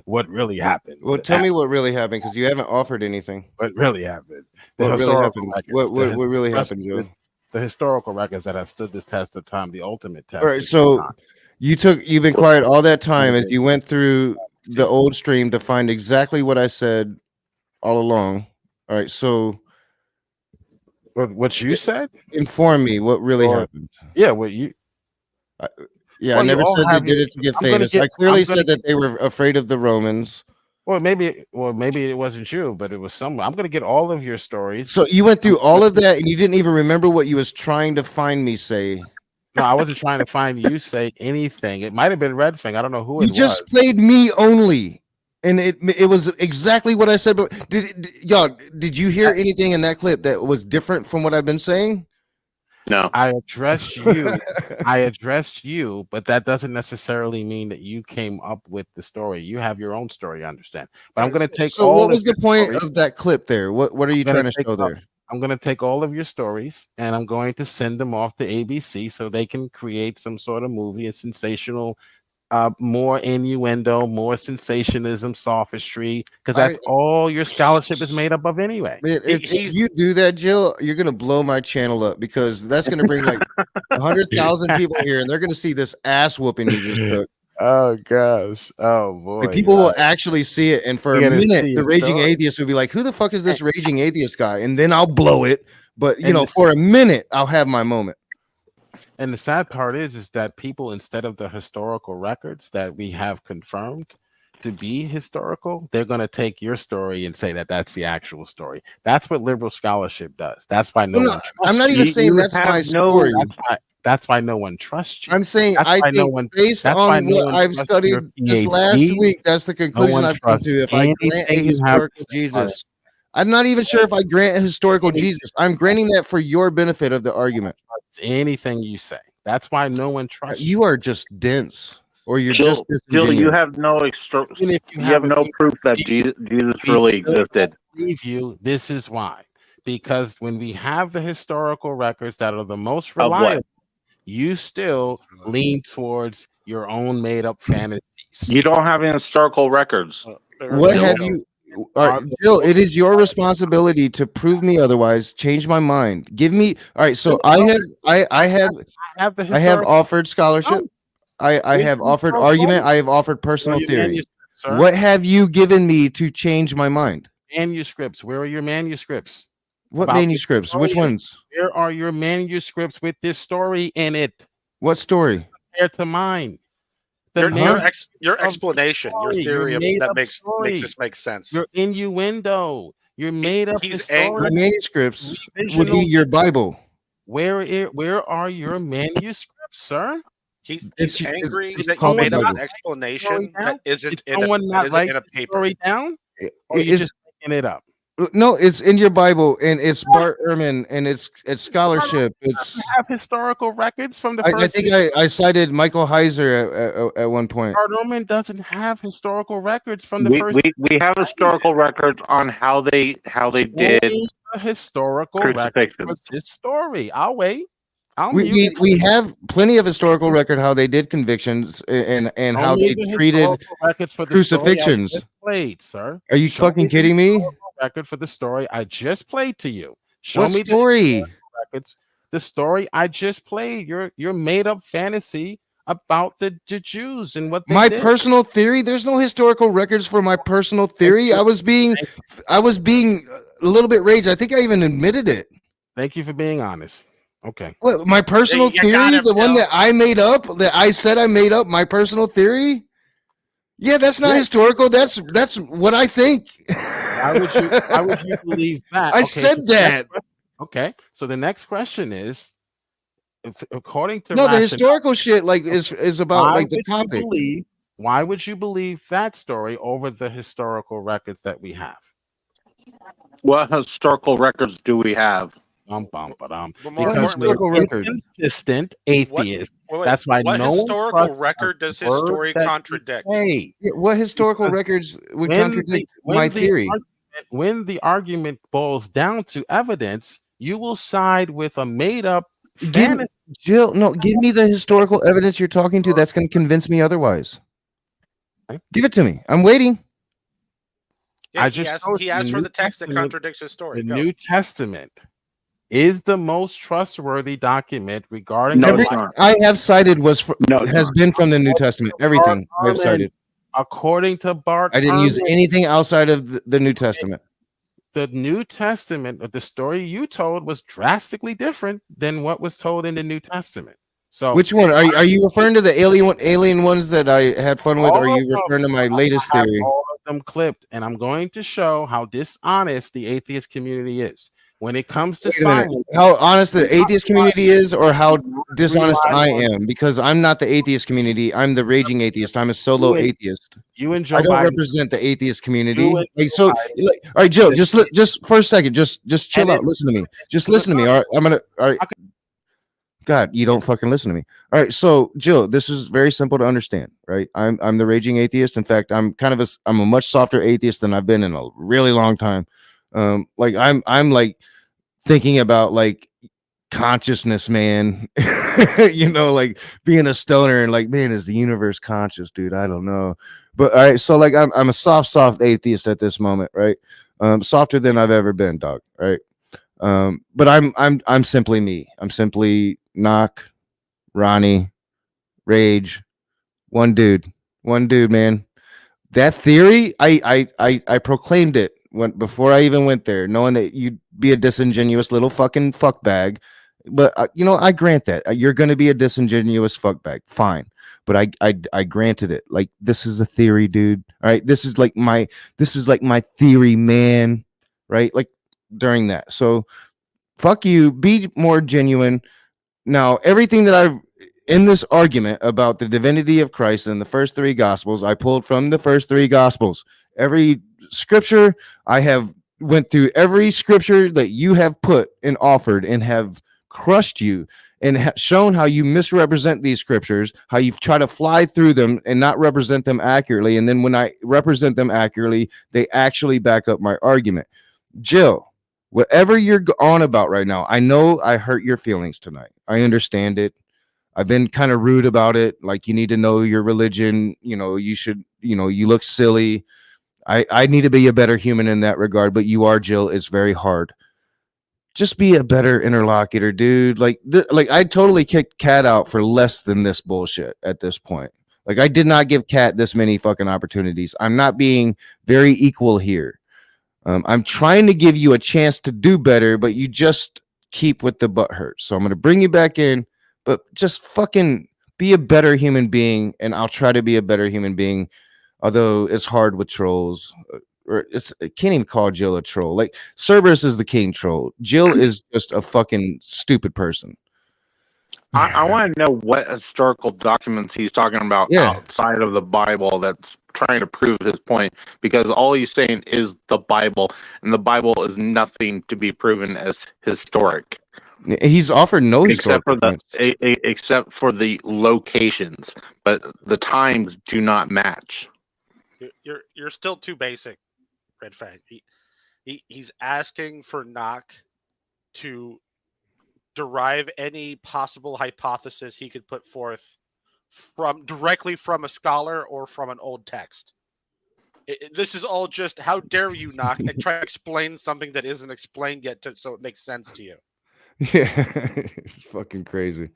What really happened? Well, tell me what really happened, because you haven't offered anything. What really happened? What really happened? What really happened, Joe? The historical records that have stood this test of time, the ultimate test. All right, so you've been quiet all that time as you went through the old stream to find exactly what I said all along. All right, so what you said? Inform me what really happened. Yeah, what you? Yeah, Well, I never you all said they have did your- it to get I'm gonna famous. get- I clearly I'm gonna said that they were afraid of the Romans. Well, maybe it wasn't you, but it was someone. I'm gonna get all of your stories. So you went through all of that and you didn't even remember what you was trying to find me say. No, I wasn't trying to find you say anything. It might have been Red Fang. I don't know who You it just was. played me only. And it was exactly what I said. But did you hear anything in that clip that was different from what I've been saying? No. I addressed you. I addressed you, but that doesn't necessarily mean that you came up with the story. You have your own story, I understand. But I'm going to take So all what of was the your point stories. of that clip there? What are you I'm gonna trying to take show all- there? I'm going to take all of your stories and I'm going to send them off to ABC so they can create some sort of movie, a sensational, more innuendo, more sensationalism, sophistry, because that's all your scholarship is made up of anyway. Man, if you do that, Jill, you're gonna blow my channel up because that's gonna bring like 100,000 people here, and they're gonna see this ass whooping you just took. Oh gosh! Oh boy! Like people will actually see it, and for a You're gonna minute, see the it, raging dog. atheist will be like, "Who the fuck is this raging atheist guy?" And then I'll blow it. But you And know, the- for a minute, I'll have my moment. And the sad part is that people, instead of the historical records that we have confirmed to be historical, they're going to take your story and say that that's the actual story. That's what liberal scholarship does. That's why no No, one. I'm not even saying that's my story. That's why no one trusts you. I'm saying That's I why think no one, based that's why on no what one I've trusts studied your this last PhD. week, that's the conclusion one I've come trusts to. If I grant a anything you have to historical say about Jesus, I'm not even sure if I grant a historical Jesus. I'm granting that for your benefit of the argument. Anything you say. That's why no one trusts You are just dense, or you're Jill, just Jill, you disingenuous. have no Even if you have no proof that Jesus really existed. Believe you, this is why. Because when we have the historical records that are the most Of what? reliable, you still lean towards your own made-up fantasies. You don't have any historical records. What Jill. have you? All right, Jill, it is your responsibility to prove me otherwise. Change my mind. Give me. All right, so I have offered scholarship. I have offered argument. I have offered personal your theory. manuscripts, sir? What have you given me to change my mind? Manuscripts. Where are your manuscripts? What About this manuscripts? Which story? ones? Where are your manuscripts with this story in it? What story? Compared to mine. Your explanation, your story, theory your of made-up that makes story. this make sense. Your innuendo. Your made up he's story. My manuscripts would be Provisional- your Bible. Where are your manuscripts, sir? He's It's- angry it's that you called made up Bible. an explanation that isn't Did in a, someone not isn't write in a the paper. story down? Or you It's just making it up? no, it's in your Bible, and it's Bart Ehrman, and it's scholarship. It's You have historical records from the I first. think I cited Michael Heiser at one point. Bart Ehrman doesn't have historical records from the We, first. we have historical records on how they did a historical record for crucifixions. this story. I'll wait. I'll We, mute we, it. we have plenty of historical record how they did convictions and how Only they the treated historical records for the story I crucifixions. just played, sir. Are you Show me fucking the kidding me? historical record for the story I just played to you. Show What me story? the historical records. The story I just played. Your made up fantasy about the Jews and what they My did. personal theory. There's no historical records for my personal theory. I was being a little bit raged. I think I even admitted it. Thank you for being honest. Okay. What, my personal you got theory, him, the one Bill. that I made up, that I said I made up, my personal theory. Yeah, that's not Yeah. historical. That's what I think. Why would you believe that? I Okay, said so the next that. que- Okay. So the next question is, according to No, the rationale, historical shit is about why like the would you topic. why would you believe that story over the historical records that we have? What historical records do we have? But more Because importantly, you're inconsistent atheist. wait, That's why what no one historical trusts record does his word story that you contradict? say. Yeah, what historical Because records would when contradict my theory? When the argument boils down to evidence, you will side with a made-up fantasy. Jill, no, give me the historical evidence you're talking to that's going to convince me otherwise. Give it to me. I'm waiting. Yeah, I he just asked, told he you, asked the for New the text that Testament- contradicts his story. The Go. New Testament is the most trustworthy document regarding Every, the Bible. I have cited has not. been from the New Testament. Everything I have Ehrman, cited. According to Bart I didn't use Ehrman, anything outside of the New Testament. the New Testament, the story you told was drastically different than what was told in the New Testament. So Which one are you referring to? The alien ones that I had fun with? Or are all you of them, referring to my latest I have theory? all of them clipped, and I'm going to show how dishonest the atheist community is when it comes to Wait a minute. science. How honest the atheist community is, or how dishonest I rely on- am? Because I'm not the atheist community. I'm the raging atheist. I'm a solo You and- atheist. You and Joe I don't Biden. represent the atheist community. You and Like, Joe so, Biden. like, all right, Joe, just for a second, just chill And out. it- Listen to me. Just listen to me. All right, I'm gonna. All right, God, you don't fucking listen to me. All right, so Jill, this is very simple to understand, right? I'm the raging atheist. In fact, I'm a much softer atheist than I've been in a really long time. Like I'm like thinking about like consciousness, man. Like being a stoner and like, man, is the universe conscious, dude? I don't know. But all right, so like I'm a soft atheist at this moment, right? Softer than I've ever been, dog. Right. But I'm simply me. I'm simply Knock, Ronnie, Rage, one dude, man. That theory, I proclaimed it before I even went there, knowing that you'd be a disingenuous little fucking fuckbag. But I grant that you're going to be a disingenuous fuckbag. Fine, but I granted it. Like, this is a theory, dude. All right, this is like my theory, man. Right, like during that. So fuck you. Be more genuine. Now, everything that I've in this argument about the divinity of Christ in the first three gospels, I pulled from the first three gospels. Every scripture I have went through, every scripture that you have put and offered and have crushed you and shown how you misrepresent these scriptures, how you've tried to fly through them and not represent them accurately. And then when I represent them accurately, they actually back up my argument. Jill, whatever you're on about right now, I know I hurt your feelings tonight. I understand it. I've been kind of rude about it. Like, you need to know your religion. You should, you look silly. I need to be a better human in that regard, but you are, Jill. It's very hard. Just be a better interlocutor, dude. Like I totally kicked Cat out for less than this bullshit at this point. Like, I did not give Cat this many fucking opportunities. I'm not being very equal here. I'm trying to give you a chance to do better, but you just keep with the butt hurt. So I'm going to bring you back in, but just fucking be a better human being, and I'll try to be a better human being, although it's hard with trolls. I can't even call Jill a troll. Like, Cerberus is the king troll. Jill is just a fucking stupid person. I want to know what historical documents he's talking about outside of the Bible that's trying to prove his point, because all he's saying is the Bible, and the Bible is nothing to be proven as historic. He's offered no except for except for the locations, but the times do not match. You're still too basic, Red Fang. He's asking for Knock to derive any possible hypothesis he could put forth directly from a scholar or from an old text. This is all just, how dare you, Knock, and try to explain something that isn't explained yet so it makes sense to you. Yeah, it's fucking crazy.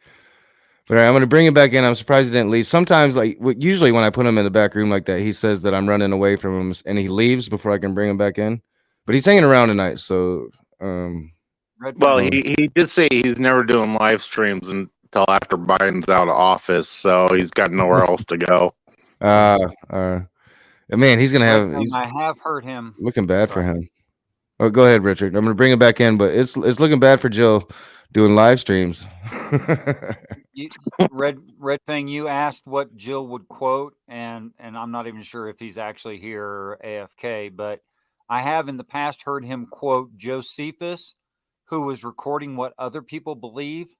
But I'm going to bring him back in. I'm surprised he didn't leave. Sometimes, like, usually when I put him in the back room like that, he says that I'm running away from him and he leaves before I can bring him back in. But he's hanging around tonight, so well, he did say he's never doing live streams until after Biden's out of office, so he's got nowhere else to go. Man, he's gonna have. I have heard him. Looking bad for him. Oh, go ahead, Richard. I'm gonna bring him back in, but it's looking bad for Joe doing live streams. Red Fang, you asked what Jill would quote, and I'm not even sure if he's actually here or AFK, but I have in the past heard him quote Josephus, who was recording what other people believe,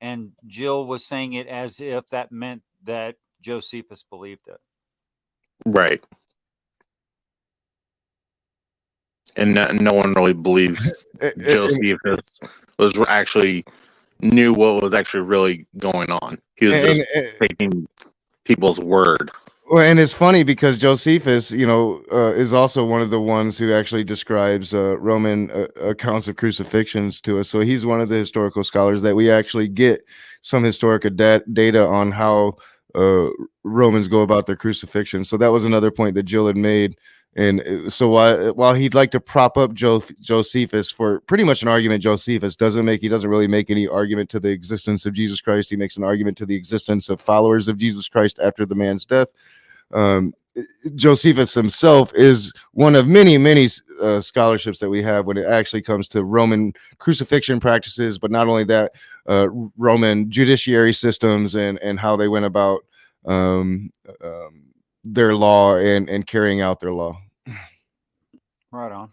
and Jill was saying it as if that meant that Josephus believed it. Right. And no one really believes Josephus was actually knew what was actually really going on. He was just taking people's word. Well, and it's funny because Josephus, is also one of the ones who actually describes Roman accounts of crucifixions to us. So he's one of the historical scholars that we actually get some historical data on how Romans go about their crucifixion. So that was another point that Jill had made. And so while he'd like to prop up Josephus for pretty much an argument, Josephus doesn't really make any argument to the existence of Jesus Christ. He makes an argument to the existence of followers of Jesus Christ after the man's death. Josephus himself is one of many scholarships that we have when it actually comes to Roman crucifixion practices, but not only that, Roman judiciary systems and how they went about their law and carrying out their law. Right on.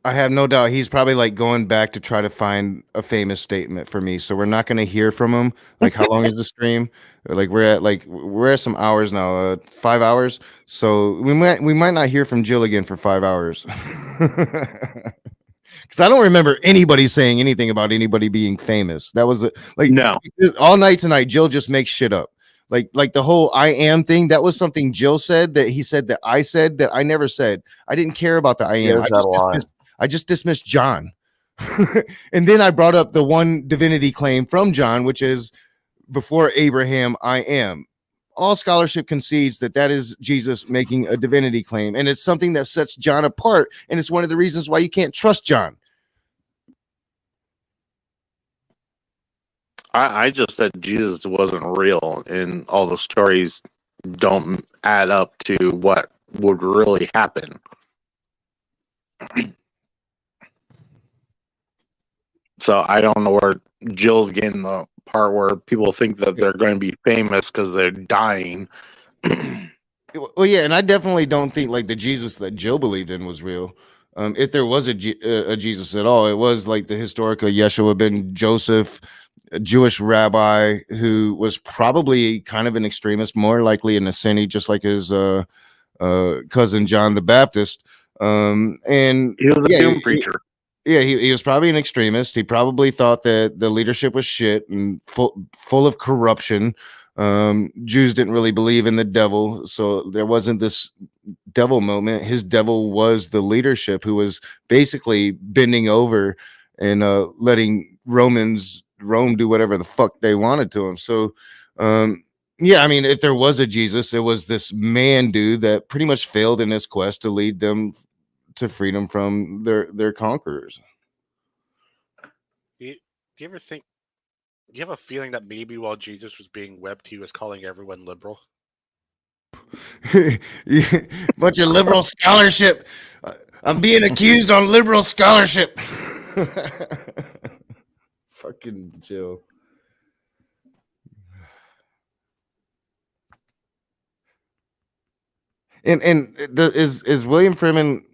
I have no doubt he's probably like going back to try to find a famous statement for me. So we're not going to hear from him. Like, how long is the stream? Like we're at some hours now, 5 hours. So we might not hear from Jill again for 5 hours. Because I don't remember anybody saying anything about anybody being famous. That was No. all night tonight. Jill just makes shit up. Like the whole I am thing. That was something Jill said that he said that I never said. I didn't care about the I am. I just dismissed John. And then I brought up the one divinity claim from John, which is before Abraham, I am. All scholarship concedes that is Jesus making a divinity claim. And it's something that sets John apart. And it's one of the reasons why you can't trust John. I just said Jesus wasn't real, and all the stories don't add up to what would really happen. So I don't know where Jill's getting the part where people think that they're going to be famous because they're dying. Well, yeah, and I definitely don't think like the Jesus that Jill believed in was real. If there was a Jesus at all, it was like the historical Yeshua ben Joseph, a Jewish rabbi who was probably kind of an extremist, more likely an Esseni, just like his cousin John the Baptist. And he was a doom preacher. Yeah, he was probably an extremist. He probably thought that the leadership was shit and full of corruption. Jews didn't really believe in the devil, so there wasn't this devil moment. His devil was the leadership who was basically bending over and letting Rome do whatever the fuck they wanted to him. So yeah, I mean, if there was a Jesus, it was this man dude that pretty much failed in his quest to lead them to freedom from their conquerors. Do you ever think? Do you have a feeling that maybe while Jesus was being whipped, he was calling everyone liberal? Bunch of liberal scholarship. I'm being accused on liberal scholarship. Fucking Jill. Is William Freeman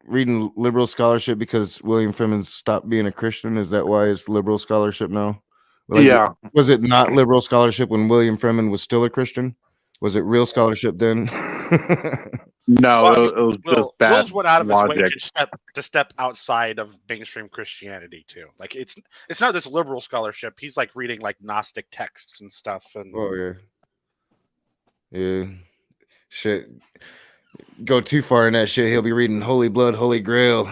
reading liberal scholarship because William Freeman stopped being a Christian? Is that why it's liberal scholarship now? Like, yeah. Was it not liberal scholarship when William Freeman was still a Christian? Was it real scholarship then? No, Well, it was just Will bad went out of his way logic. to step outside of mainstream Christianity too. Like it's not this liberal scholarship. He's like reading like Gnostic texts and stuff. And Oh yeah, shit. Go too far in that shit, he'll be reading Holy Blood, Holy Grail.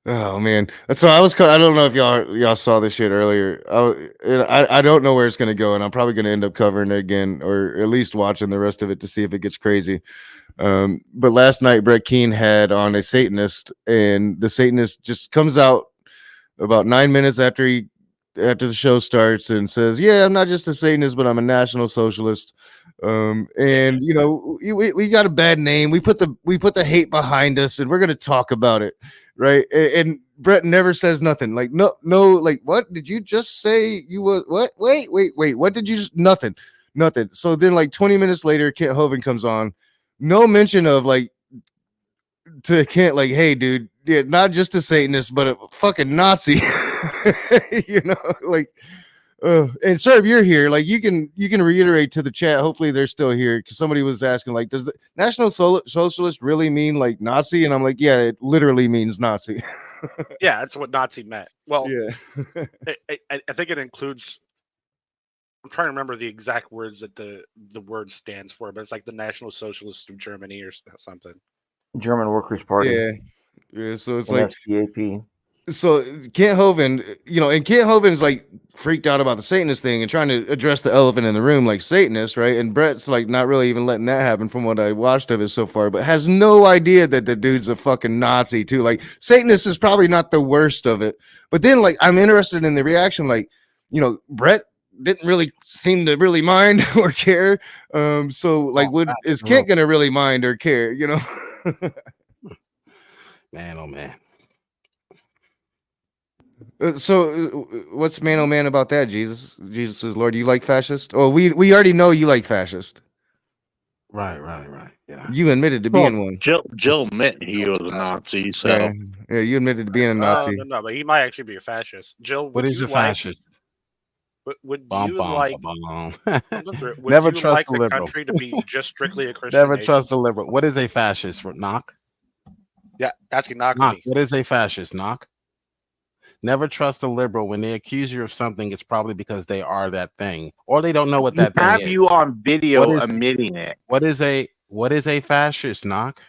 Oh man, so I don't know if y'all saw this shit earlier. I don't know where it's gonna go, and I'm probably gonna end up covering it again, or at least watching the rest of it to see if it gets crazy. But last night Brett Keane had on a Satanist, and the Satanist just comes out about 9 minutes after the show starts and says, "Yeah, I'm not just a Satanist, but I'm a National Socialist." And you know, we got a bad name. We put the hate behind us, and we're gonna talk about it, right? And Brett never says nothing. Like no, like what did you just say? You was what? Wait. What did you just? Nothing. So then, like 20 minutes later, Kent Hovind comes on. No mention of like to Kent, like, hey, dude, yeah, not just a Satanist, but a fucking Nazi. You know, like. And Serb, you're here. Like you can reiterate to the chat. Hopefully they're still here because somebody was asking, like, does the National Socialist really mean like Nazi? And I'm like, yeah, it literally means Nazi. yeah, that's what Nazi meant. Well, yeah, I think it includes. I'm trying to remember the exact words that the word stands for, but it's like the National Socialists of Germany or something. German Workers' Party. Yeah. So it's like NSDAP. So Kent Hovind, you know, and Kent Hovind is like freaked out about the Satanist thing and trying to address the elephant in the room like Satanist, right? And Brett's like not really even letting that happen from what I watched of it so far, but has no idea that the dude's a fucking Nazi too. Like Satanist is probably not the worst of it, but then like I'm interested in the reaction. Like, you know, Brett didn't really seem to really mind or care. So like, is Kent gonna really mind or care? You know? Man, oh man. So what's man oh man about that? Jesus is Lord. You like fascist? Oh, we already know you like fascist. Right. Yeah. You admitted to Well, being one. Jill admit he was a Nazi, so Yeah, you admitted to being a Nazi. No, but he might actually be a fascist. Jill, What is a fascist? Would Bum, you bum, like? bum. Listen through it. Would Never you trust like a the liberal. country to be just strictly a Christian Never nation? trust a liberal. What is a fascist? Knock. Yeah, asking Knock. Knock. What is a fascist? Knock. Never trust a liberal. When they accuse you of something, it's probably because they are that thing, or they don't know what that have thing is. you on video What is- admitting it. What is a fascist? Knock.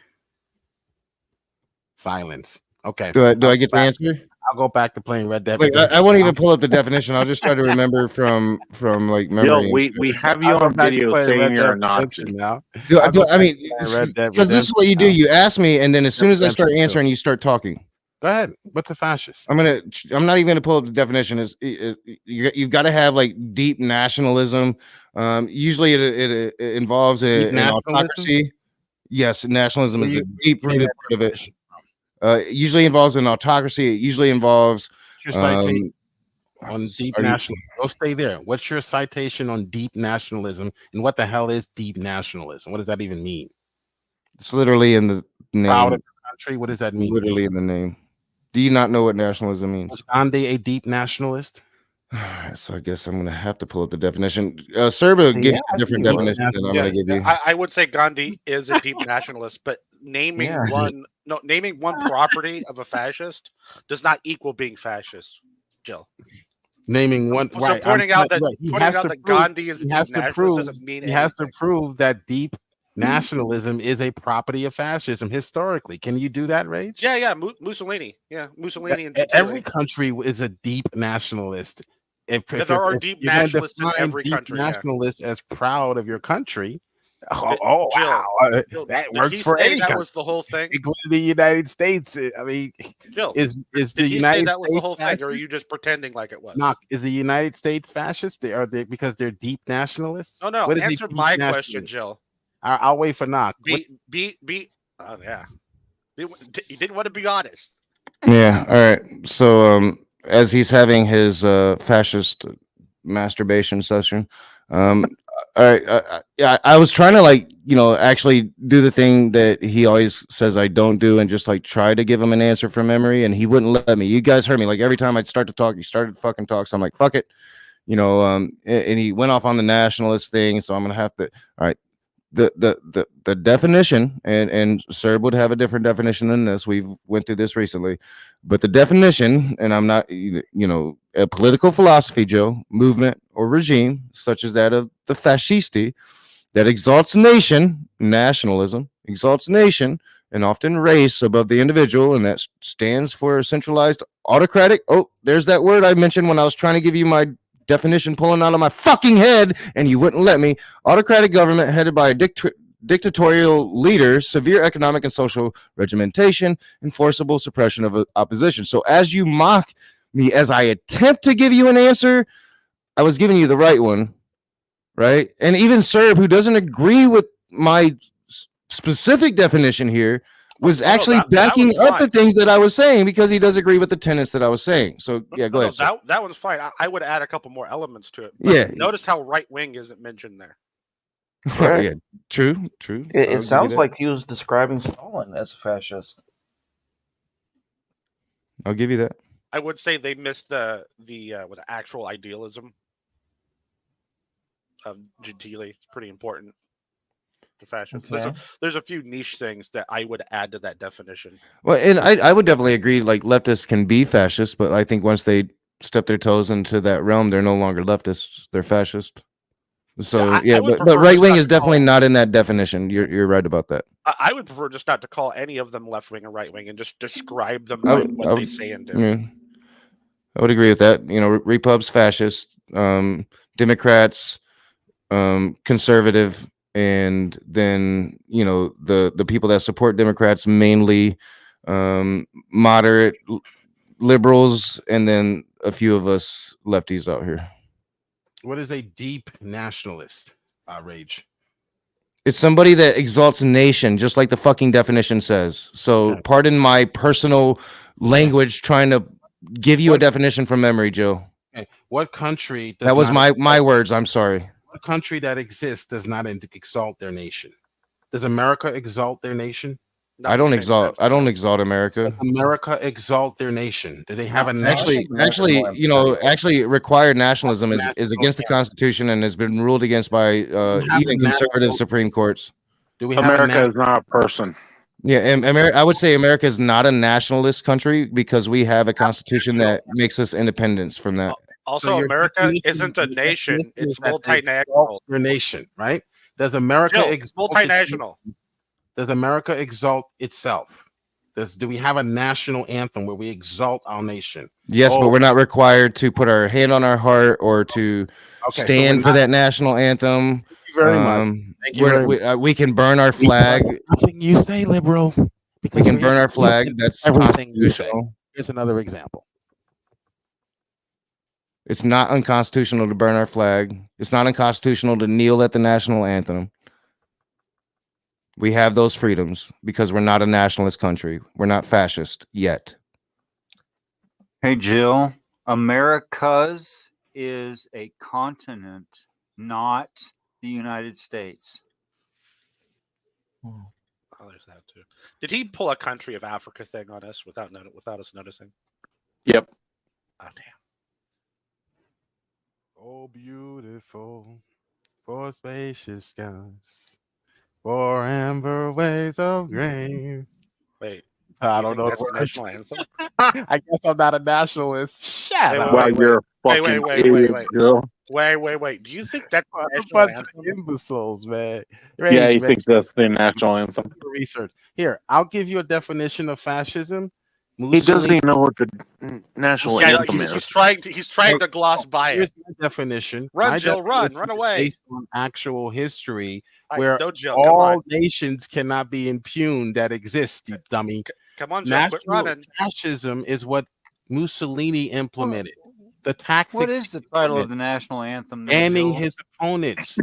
Silence. Okay. Do I get the answer? I'll go back to playing Red Dead. Like I Redemption. won't even pull up the definition. I'll just try to remember from like memory. Jill, and we shit. have you I'll go on back to video playing saying Red you're a Dead Nazi. Redemption now. Do I I'll go I mean, back to playing Red Dead because this is what you do. Redemption You ask me, and then as soon as I start Redemption answering, you start talking. Go ahead. What's a fascist? I'm not even gonna pull up the definition. You've got to have like deep nationalism. Usually it involves Deep an nationalism? autocracy. Yes, nationalism Where is you- a deep where rooted you- part of it. It usually involves an autocracy. It usually involves What's your citation um, on deep are you- nationalism? Go stay there. What's your citation on deep nationalism? And what the hell is deep nationalism? What does that even mean? it's literally in the name. Proud of the country? What does that mean? Literally in the name. Do you not know what nationalism means? Was Gandhi a deep nationalist? So I guess I'm gonna have to pull up the definition. Serba gives you a different deep definition than I'm Yeah, gonna give you. I would say Gandhi is a deep nationalist, but naming Yeah. naming one property of a fascist does not equal being fascist. Jill. Naming one, So right? pointing out that He pointing has out to that prove- Gandhi is a he has deep to nationalist prove doesn't mean he has to anything. prove that deep nationalism is a property of fascism historically. Can you do that, Rage? Yeah, Mussolini. Yeah, Mussolini and Every Gentile. country is a deep nationalist. If there are deep you're gonna nationalists in define every deep country, yeah. nationalists as proud of your country, Jill, wow, Jill, that did works he for say any that country, was the whole thing? including the United States. I mean, Jill, is did the he say United that was the States whole thing, or are fascist? you just pretending like it was? Knock, is the United States fascist? Are they because they're deep nationalists? No. What is a Answer deep my nationalist? question, Jill. I'll wait for Knock. What- Be. Oh yeah. You didn't want to be honest. Yeah. All right. So as he's having his fascist masturbation session, all right. I was trying to actually do the thing that he always says I don't do, and just like try to give him an answer from memory, and he wouldn't let me. You guys heard me. Like every time I'd start to talk, he started to fucking talk. So I'm like, fuck it, and he went off on the nationalist thing. So I'm gonna have to. All right. The definition, and Serb would have a different definition than this. We've went through this recently, but the definition, and I'm not, a political philosophy, Joe, movement or regime such as that of the fascisti that exalts nationalism, exalts nation, and often race above the individual, and that stands for a centralized autocratic. Oh, there's that word I mentioned when I was trying to give you my definition pulling out of my fucking head and you wouldn't let me. Autocratic government headed by a dictatorial leader, severe economic and social regimentation, enforceable suppression of opposition. So as you mock me as I attempt to give you an answer, I was giving you the right one, right? And even Serb, who doesn't agree with my specific definition here, was actually that backing was up the fine. things that I was saying because he does agree with the tenets that I was saying. So yeah, go ahead. Serb. That one's fine. I would add a couple more elements to it. Yeah. Notice how right wing isn't mentioned there. Correct. Yeah, true. It, I'll give it you sounds that. like he was describing Stalin as a fascist. I'll give you that. I would say they missed the was it actual idealism of Gentile. It's pretty important to fascists. Okay. There's a few niche things that I would add to that definition. Well, and I would definitely agree. Like leftists can be fascist, but I think once they step their toes into that realm, they're no longer leftists; they're fascist. So I would but prefer right just wing not is to call- definitely not in that definition. You're right about that. I would prefer just not to call any of them left wing or right wing and just describe them I by would- what I they would- say and do. Yeah, I would agree with that. Repub's fascist, Democrats, conservative, and then the people that support Democrats mainly moderate liberals, and then a few of us lefties out here. What is a deep nationalist? Rage. It's somebody that exalts nation, just like the fucking definition says. So pardon my personal language trying to give you a definition from memory, Joe. Okay. What country? Does That was not my words. I'm sorry. What country that exists does not exalt their nation? Does America exalt their nation? I don't exalt America. Does America exalt their nation? Do they have a nation? Actually, required nationalism is against the Constitution and has been ruled against by even conservative Supreme Courts. Do we America is not a person. Yeah, and I would say America is not a nationalist country because we have a constitution that makes us independence from that. Also, America isn't a nation; it's multinational. Your nation, right? Does America exalt multinational? Does America exalt itself? Do we have a national anthem where we exalt our nation? Yes, but we're not required to put our hand on our heart or to stand for that national anthem. Thank you very much. Thank you very much. We can burn our flag. Nothing you say, liberal. We can burn our flag. That's everything you say. constitutional. Here's another example. It's not unconstitutional to burn our flag. It's not unconstitutional to kneel at the national anthem. We have those freedoms because we're not a nationalist country. We're not fascist yet. Hey, Jill, Americas is a continent, not the United States. Oh, there's that too. Did he pull a country of Africa thing on us without us noticing? Yep. Oh, damn. Oh, beautiful, for spacious skies, for amber waves of grain. Wait, I don't know. That's the national anthem. I guess I'm not a nationalist. Shut up. Well, you're a fucking idiot, Jill. Wait. Do you think that's the A national bunch anthem? of imbeciles, man. Yeah, he thinks that's the national anthem. Research. Here, I'll give you a definition of fascism. He doesn't even know what the national Yeah, anthem he's is. trying to gloss by Here's it. my definition. Run, My Jill, run definition is away. Based on actual history, All right, where no, Jill, come all on. nations cannot be impugned that exist, you dummy. Come on, Jill, quit running. Fascism is what Mussolini implemented. The tactics. What is the title of the national anthem? there, banning Jill? his opponents.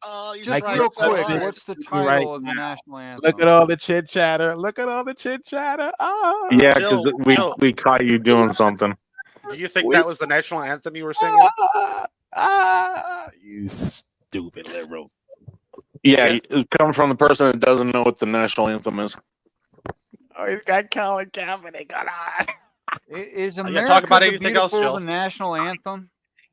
Oh, he's Just right. real so quick, hard. what's the You're right title of the now. national anthem? Look at all the chit chatter. Look at all the chit chatter. Oh. Yeah, because Jill. we caught you doing something. Do you think that was the national anthem you were singing? You stupid liberals. Yeah, it's coming from the person that doesn't know what the national anthem is. Oh, he's got Colin Kaepernick on. Is Yeah, America talk about the anything else, Beautiful Jill. the national anthem?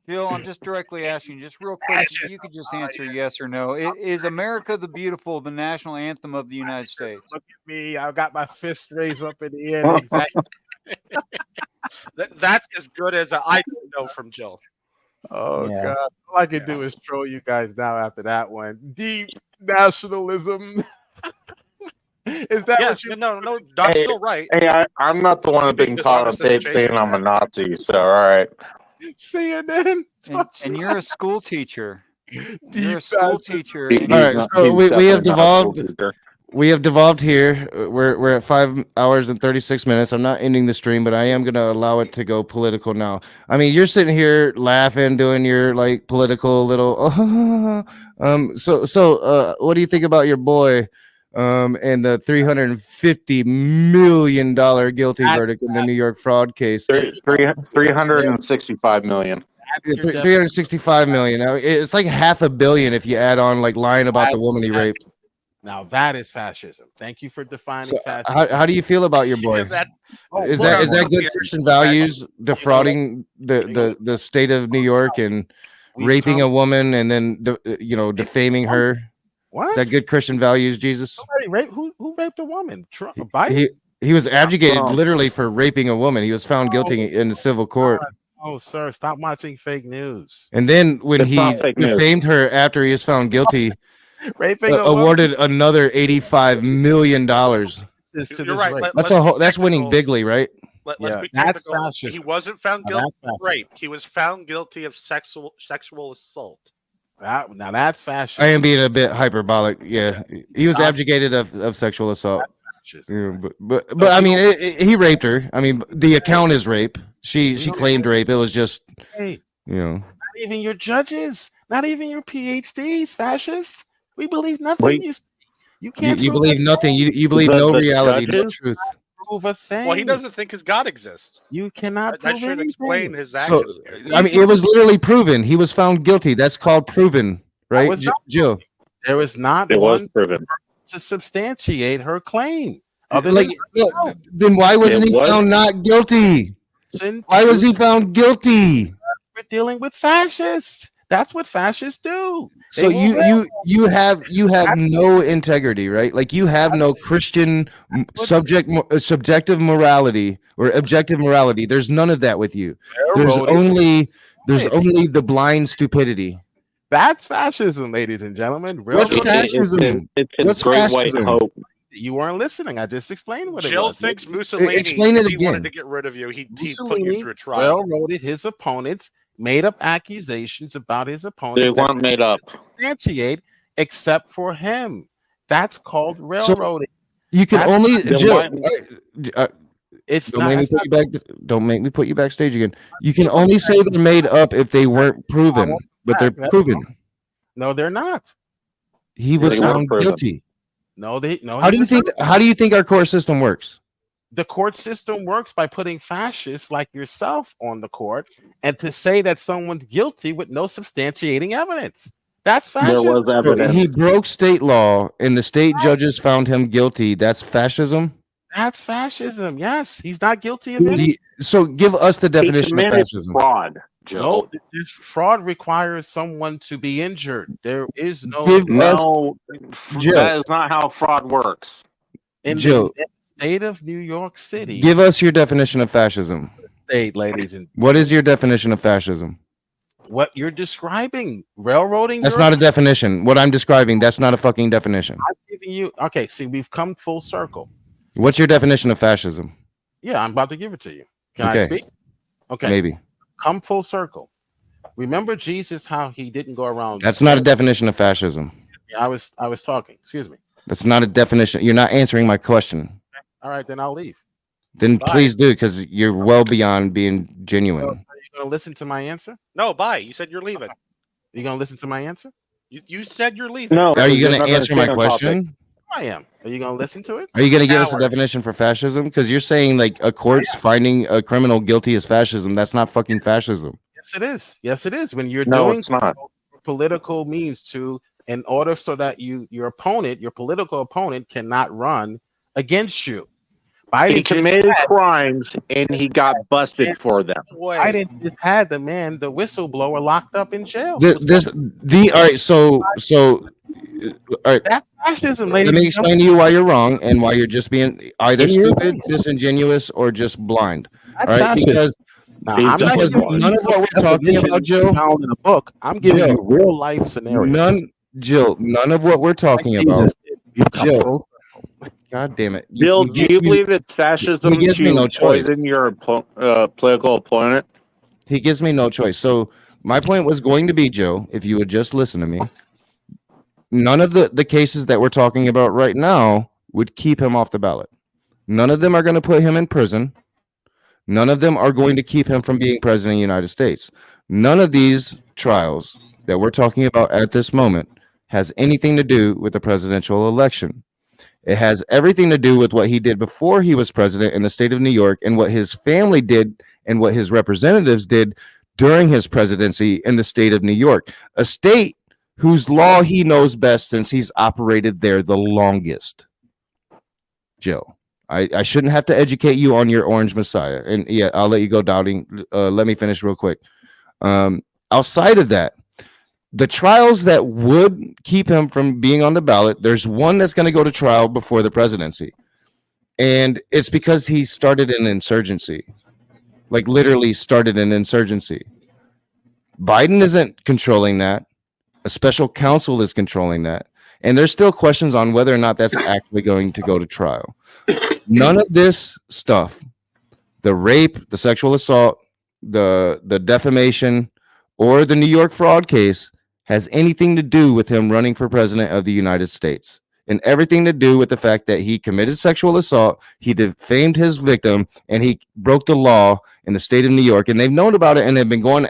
Jill, I'm just directly asking, just real quick, if you could just answer yes or no. Is America the Beautiful the national anthem of the United States? Look at me. I've got my fist raised up in the air. Exactly. That's as good as I know from Jill. Oh, Yeah. God. All I can do is troll you guys now after that one. Deep nationalism. Is that Yeah, what you no, Doc's Hey, still right. Hey, I'm not the one that's been caught on tape saying I'm a Nazi, so all right. CNN? And you're a school teacher. You're Deep a school teacher. and All right, you- so we have definitely not a school devolved. teacher. We have devolved here. We're at 5 hours and 36 minutes. I'm not ending the stream, but I am going to allow it to go political now. I mean, you're sitting here laughing, doing your like political little. So what do you think about your boy and the $350 million guilty verdict in the New York fraud case? 365 million. That's your 365 million. Now, it's like $500 million if you add on like lying about the woman he raped. Now that is fascism. Thank you for defining So, fascism. how do you feel about your boy? Is that good Christian values? Defrauding the state of New York and raping a woman and then defaming her. What? Is that good Christian values, Jesus? Somebody raped who raped a woman? Trump, Biden? He was abjugated literally for raping a woman. He was found guilty in the civil court. Oh, sir, stop watching fake news. And then when It's he not fake news. defamed her after he was found guilty, Raping a woman awarded another $85 million. is to You're this right. rape. That's winning technical. bigly, right? Let's Yeah, be that's technical. fascism. He wasn't found Now guilty that's of rape. He was found guilty of sexual assault. Now that's fascism. I am being a bit hyperbolic. Yeah, he was abjugated of sexual assault. Yeah, but I mean, he raped her. I mean, the account is rape. She claimed rape. It was just, Hey, you know. not even your judges, not even your PhDs, fascists. We believe nothing. Wait. You can't You prove believe a nothing. You believe The- no the reality, no judges? truth. prove a thing. Well, he doesn't think his God exists. You cannot That prove should anything. explain his So, actions. I mean, it was literally proven. He was found guilty. That's called proven, right, was not Jill? There is not It was one proven. to substantiate her claim. Other Like, than look, then why wasn't It he was. found not guilty? listen Why was to- he found guilty? We're dealing with fascists. That's what fascists do. They So will you have no integrity, right? Like you have no Christian subjective morality or objective morality. There's none of that with you. There's railroading. only the blind stupidity. That's fascism, ladies and gentlemen. What's Railroading- fascism? It's a What's great fascism? white hope. You weren't listening. I just explained what it Jill was. thinks Mussolini, Explain it if he wanted again. to get rid of you, he'd put you Mussolini through a trial. railroaded his opponents, made up accusations about his opponents. They that weren't made up. substantiate except for him. That's called railroading. You can That's only not- Jill, It's don't not, make me it's put you back. Don't make me put you backstage again. You can only say they're made up if they weren't proven, but they're That's- proven. no, they're not. He was They weren't found proven. guilty. No, no. How do you think? How do you think our court system works? The court system works by putting fascists like yourself on the court, and to say that someone's guilty with no substantiating evidence. That's There fascism. was So evidence. he broke state law, and the state judges found him guilty. That's fascism. That's fascism. Yes, he's not guilty of it. So give us the He definition of committed fascism. fraud, Jill. No, this fraud requires someone to be injured. There is no Give us No, Jill. that is not how fraud works. in Jill. the state of New York City. Give us your definition of fascism. State, ladies and What is your definition of fascism? what you're describing, railroading. That's your- not a definition. What I'm describing, that's not a fucking definition. I'm giving you. Okay, see, we've come full circle. What's your definition of fascism? Yeah, I'm about to give it to you. Can I Okay. speak? Okay, Maybe. come full circle. Remember Jesus, how he didn't go around. That's not a definition of fascism. Yeah, I was talking. Excuse me. That's not a definition. You're not answering my question. All right, then I'll leave. Then Bye. please do, because you're well beyond being So, genuine. are you gonna listen to my answer? No, bye. You said you're leaving. You gonna listen to my answer? You said you're leaving. No, Are you you're going not to answer stay my on topic. question? I am. Are you gonna listen to it? Are you going to give us a Coward. definition for fascism? Because you're saying like a court's finding a criminal guilty is fascism. That's not fucking fascism. Yes, it is. Yes, it is. When you're No, doing it's not. political means to, in order so that your opponent, your political opponent, cannot run against you. Biden He just committed had- crimes and he got busted for them. Wait. Biden just had the whistleblower, locked up in jail. All right. So, all right. That's fascism, ladies. Let me and explain to you why you're wrong and why you're just being either In your stupid, face. disingenuous, or just blind. That's All right, fascism. because Now, He's I'm not because giving you none of what we're talking definitions about, Jill, found in a book. I'm giving Jill, you real life scenarios. none of what we're talking about. Jesus did. You've come Jill, full God damn it, Bill, do you believe it's fascism he gives me to no choice. poison your political opponent? He gives me no choice. So my point was going to be, Joe, if you would just listen to me, none of the cases that we're talking about right now would keep him off the ballot. None of them are going to put him in prison. None of them are going to keep him from being president of the United States. None of these trials that we're talking about at this moment has anything to do with the presidential election. It has everything to do with what he did before he was president in the state of New York and what his family did and what his representatives did during his presidency in the state of New York, a state whose law he knows best since he's operated there the longest. Joe, I shouldn't have to educate you on your Orange Messiah. And yeah, I'll let you go, Dowdy. Let me finish real quick. Outside of that, the trials that would keep him from being on the ballot, there's one that's going to go to trial before the presidency. And it's because he started an insurgency, like literally started an insurgency. Biden isn't controlling that. A special counsel is controlling that. And there's still questions on whether or not that's actually going to go to trial. None of this stuff, the rape, the sexual assault, the defamation, or the New York fraud case has anything to do with him running for president of the United States, and everything to do with the fact that he committed sexual assault, he defamed his victim, and he broke the law in the state of New York. And they've known about it, and they've been going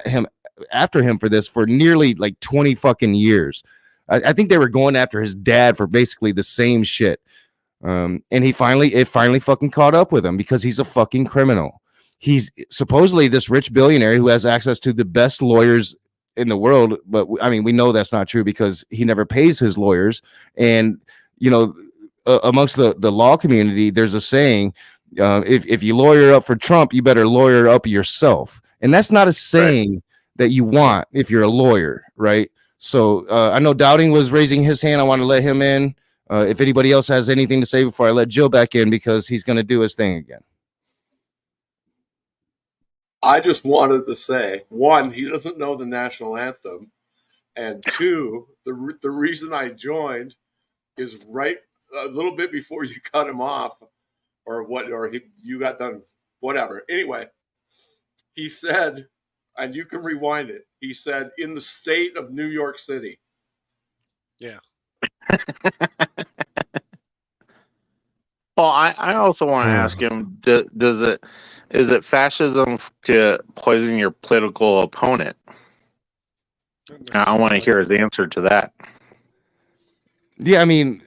after him for this for nearly like 20 fucking years. I think they were going after his dad for basically the same shit. And it finally fucking caught up with him because he's a fucking criminal. He's supposedly this rich billionaire who has access to the best lawyers in the world, but I mean, we know that's not true because he never pays his lawyers. And you know, amongst the law community, there's a saying: if you lawyer up for Trump, you better lawyer up yourself. And that's not a saying that you want if you're a lawyer, right? So I know Doubting was raising his hand. I want to let him in. If anybody else has anything to say before I let Jill back in, because he's going to do his thing again. I just wanted to say, one, he doesn't know the national anthem, and two, the reason I joined is right a little bit before you cut him off, you got done, whatever. Anyway, he said, and you can rewind it. He said, "In the state of New York City." Yeah. Well, I also want to ask him: is it fascism to poison your political opponent? I want to hear his answer to that. Yeah, I mean,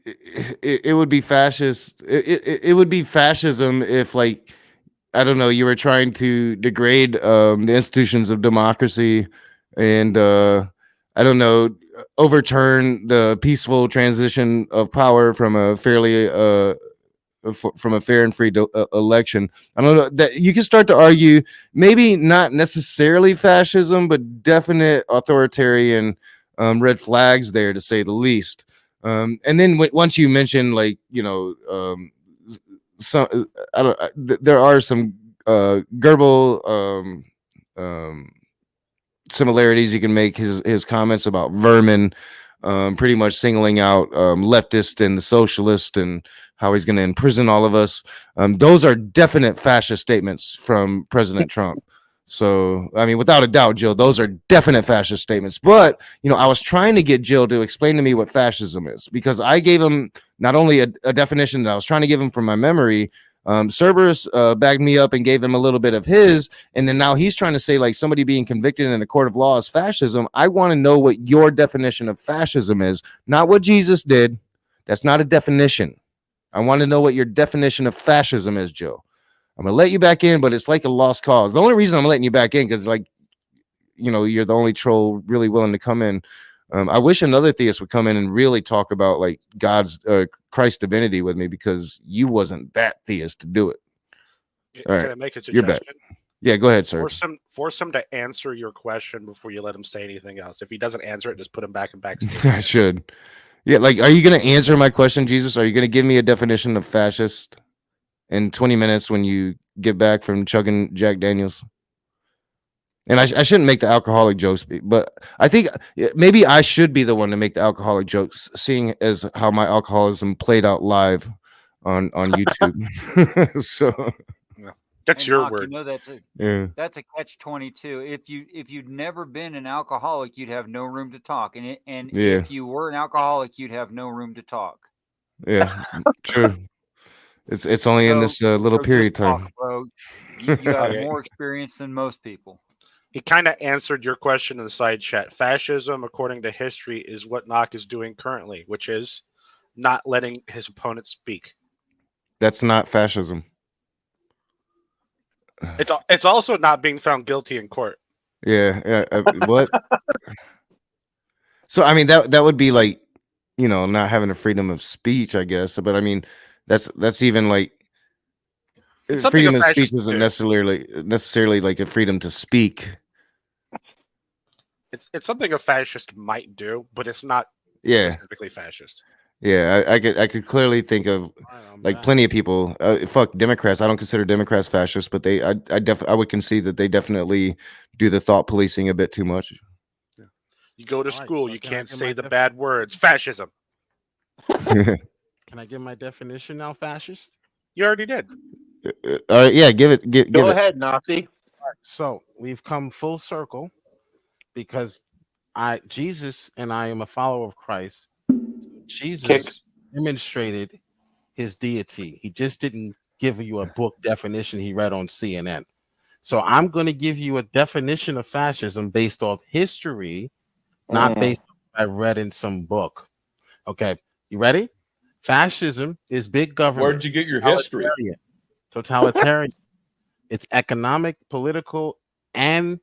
it would be fascist. It would be fascism if, like, I don't know, you were trying to degrade the institutions of democracy and I don't know, overturn the peaceful transition of power from a fairly from a fair and free election. I don't know, that you can start to argue maybe not necessarily fascism, but definite authoritarian red flags there, to say the least. And then once you mention, like, you know, some there are some Goebbels similarities you can make. His comments about vermin, pretty much singling out leftist and the socialist and how he's going to imprison all of us. Those are definite fascist statements from President Trump. So, I mean, without a doubt, Jill, those are definite fascist statements. But, you know, I was trying to get Jill to explain to me what fascism is, because I gave him not only a definition that I was trying to give him from my memory. Cerberus backed me up and gave him a little bit of his, and then now he's trying to say, like, somebody being convicted in a court of law is fascism. I want to know what your definition of fascism is, not what Jesus did. That's not a definition. I want to know what your definition of fascism is, Jill. I'm gonna let you back in, but it's like a lost cause. The only reason I'm letting you back in, because, like, you know, you're the only troll really willing to come in. I wish another theist would come in and really talk about, like, God's Christ's divinity with me, because you wasn't that theist to do it. All right, Can I make a you're back. suggestion? Yeah, go ahead, sir. Force him to answer your question before you let him say anything else. If he doesn't answer it, just put him back in backstage. I should. Yeah, like, are you gonna answer my question, Jesus? Are you gonna give me a definition of fascist in 20 minutes when you get back from chugging Jack Daniels? And I shouldn't make the alcoholic jokes, but I think maybe I should be the one to make the alcoholic jokes, seeing as how my alcoholism played out live on YouTube. So that's Hey, your Knock, word. You know, that's yeah. that's a catch-22. If you'd never been an alcoholic, you'd have no room to talk, and Yeah. if you were an alcoholic, you'd have no room to talk. Yeah, true. It's only in this little so period just talk, time. bro. You have Okay. more experience than most people. He kind of answered your question in the side chat. Fascism, according to history, is what Knock is doing currently, which is not letting his opponent speak. That's not fascism. It's also not being found guilty in court. Yeah. What? So, I mean, that would be like, you know, not having a freedom of speech, I guess. But I mean, that's even like It's something freedom a of speech fascist isn't do. necessarily like a freedom to speak. It's something a fascist might do, but it's not Yeah. specifically fascist. Yeah, I could clearly think of like plenty of people. Fuck Democrats. I don't consider Democrats fascist, but I would concede that they definitely do the thought policing a bit too much. You go to All right, school, so you can I can't get say my the bad words. Fascism. Can I give my definition now, fascist? You already did. All right, yeah, give it. Give Go it. ahead, Nazi. So we've come full circle because Jesus and I am a follower of Christ. Jesus demonstrated his deity. He just didn't give you a book definition he read on CNN. So I'm going to give you a definition of fascism based off history, not based on what I read in some book. Okay, you ready? Fascism is big government. Where'd you get your history? Totalitarian. It's economic, political, and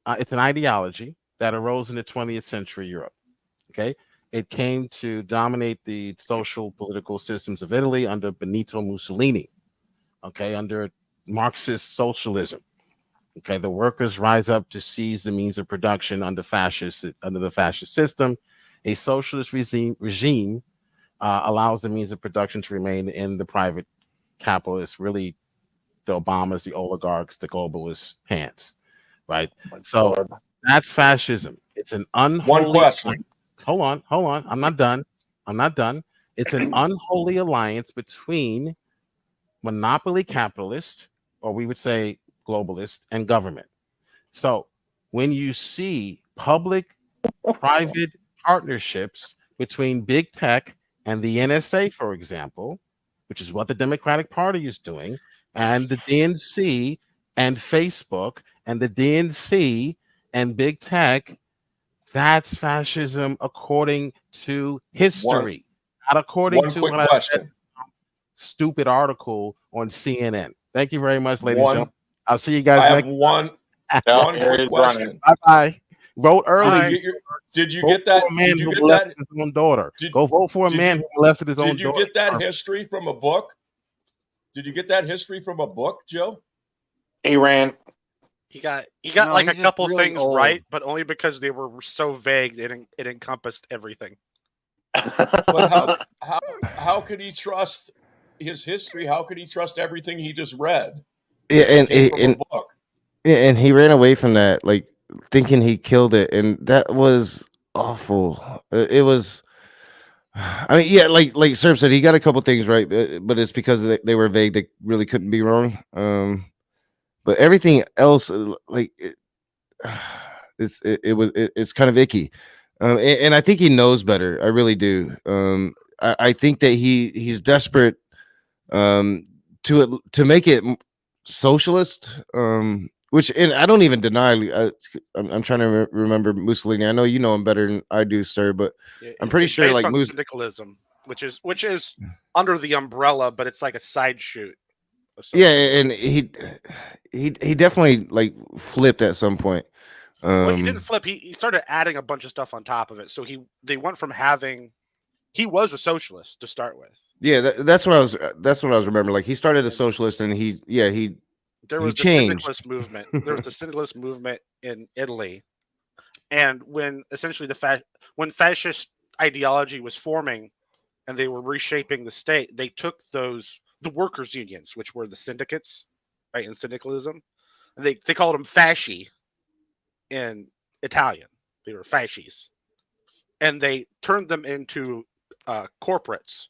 it's an ideology that arose in the 20th century Europe. Okay, it came to dominate the social political systems of Italy under Benito Mussolini. Okay, under Marxist socialism. Okay, the workers rise up to seize the means of production under the fascist system. A socialist regime allows the means of production to remain in the private capitalists, really the Obamas, the oligarchs, the globalists' hands, right? So that's fascism. It's an unholy. One question. Alliance. Hold on. I'm not done. It's an unholy alliance between monopoly capitalist, or we would say globalist, and government. So when you see public-private partnerships between big tech and the NSA, for example, which is what the Democratic Party is doing, and the DNC and Facebook and the DNC and big tech, that's fascism according to history, not according to what I said. Stupid article on CNN. Thank you very much, ladies and gentlemen. I'll see you guys I next have one quick question. Bye-bye. Vote early. Did you get that? Did you get that? His own daughter. Go vote for a man who molested his own daughter. Did you get that history from a book? Did you get that history from a book, Jill? He ran. He got No, like he's a just couple really things old. right, but only because they were so vague it encompassed everything. But how could he trust his history? How could he trust everything he just read? Yeah, It came from a book. and he ran away from that, like thinking he killed it, and that was awful. It was. I mean, yeah, like Serb said, he got a couple things right, but it's because they were vague. They really couldn't be wrong. But everything else, like it's kind of icky, and I think he knows better. I really do. I think that he's desperate to make it socialist. Which, and I don't even deny. I'm trying to remember Mussolini. I know you know him better than I do, sir, but I'm pretty It's sure based like on syndicalism, which is under the umbrella, but it's like a side shoot. Yeah, and he definitely like flipped at some point. Well, he didn't flip. He started adding a bunch of stuff on top of it. So they went from he was a socialist to start with. Yeah, that's what I was remembering. Like he started a socialist, and There was the changed. syndicalist movement. There was the syndicalist movement in Italy, and when essentially when fascist ideology was forming, and they were reshaping the state, they took the workers' unions, which were the syndicates, right, in syndicalism, and they called them fasci in Italian. They were fascis, and they turned them into corporates,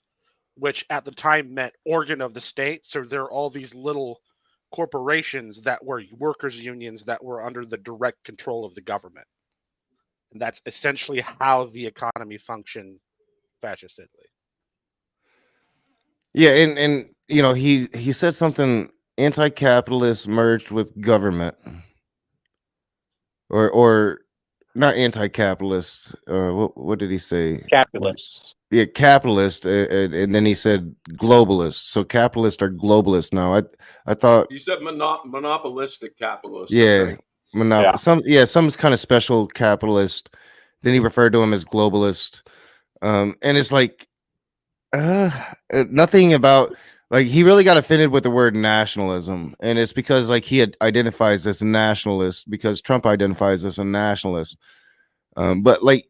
which at the time meant organ of the state. So there are all these little corporations that were workers' unions that were under the direct control of the government. And that's essentially how the economy functioned fascist Italy. Yeah, and you know he said something anti-capitalist merged with government, or not anti-capitalist. What did he say? Capitalist. Yeah, capitalist, and then he said globalist. So capitalists are globalists now. I thought. You said monopolistic capitalist. Yeah, some kind of special capitalist. Then he referred to him as globalist, and it's like nothing about like he really got offended with the word nationalism, and it's because like he identifies as a nationalist because Trump identifies as a nationalist, but like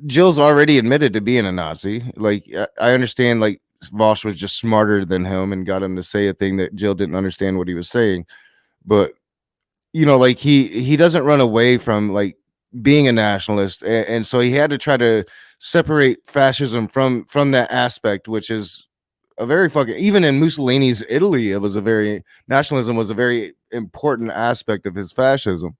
Jill's already admitted to being a Nazi. Like I understand, like Vosh was just smarter than him and got him to say a thing that Jill didn't understand what he was saying, but you know, like he doesn't run away from like being a nationalist, and so he had to try to separate fascism from that aspect, which is a very fucking, even in Mussolini's Italy, nationalism was a very important aspect of his fascism.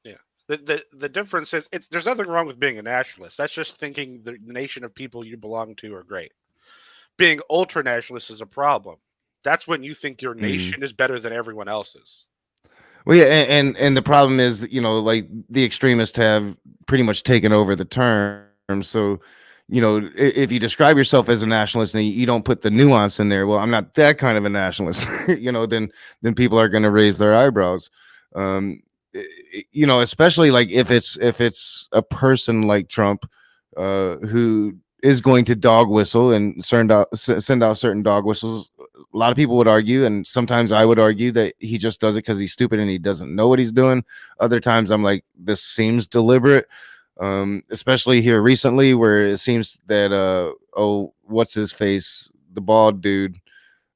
Yeah, the difference is there's nothing wrong with being a nationalist. That's just thinking the nation of people you belong to are great. Being ultra nationalist is a problem. That's when you think your nation is better than everyone else's. Well, yeah, and the problem is, you know, like the extremists have pretty much taken over the term. So, you know, if you describe yourself as a nationalist and you don't put the nuance in there, well, I'm not that kind of a nationalist, you know, then people are going to raise their eyebrows. you know, especially like if it's a person like Trump, who is going to dog whistle and send out certain dog whistles. A lot of people would argue, and sometimes I would argue, that he just does it because he's stupid and he doesn't know what he's doing. Other times I'm like, this seems deliberate, especially here recently, where it seems that what's his face, the bald dude,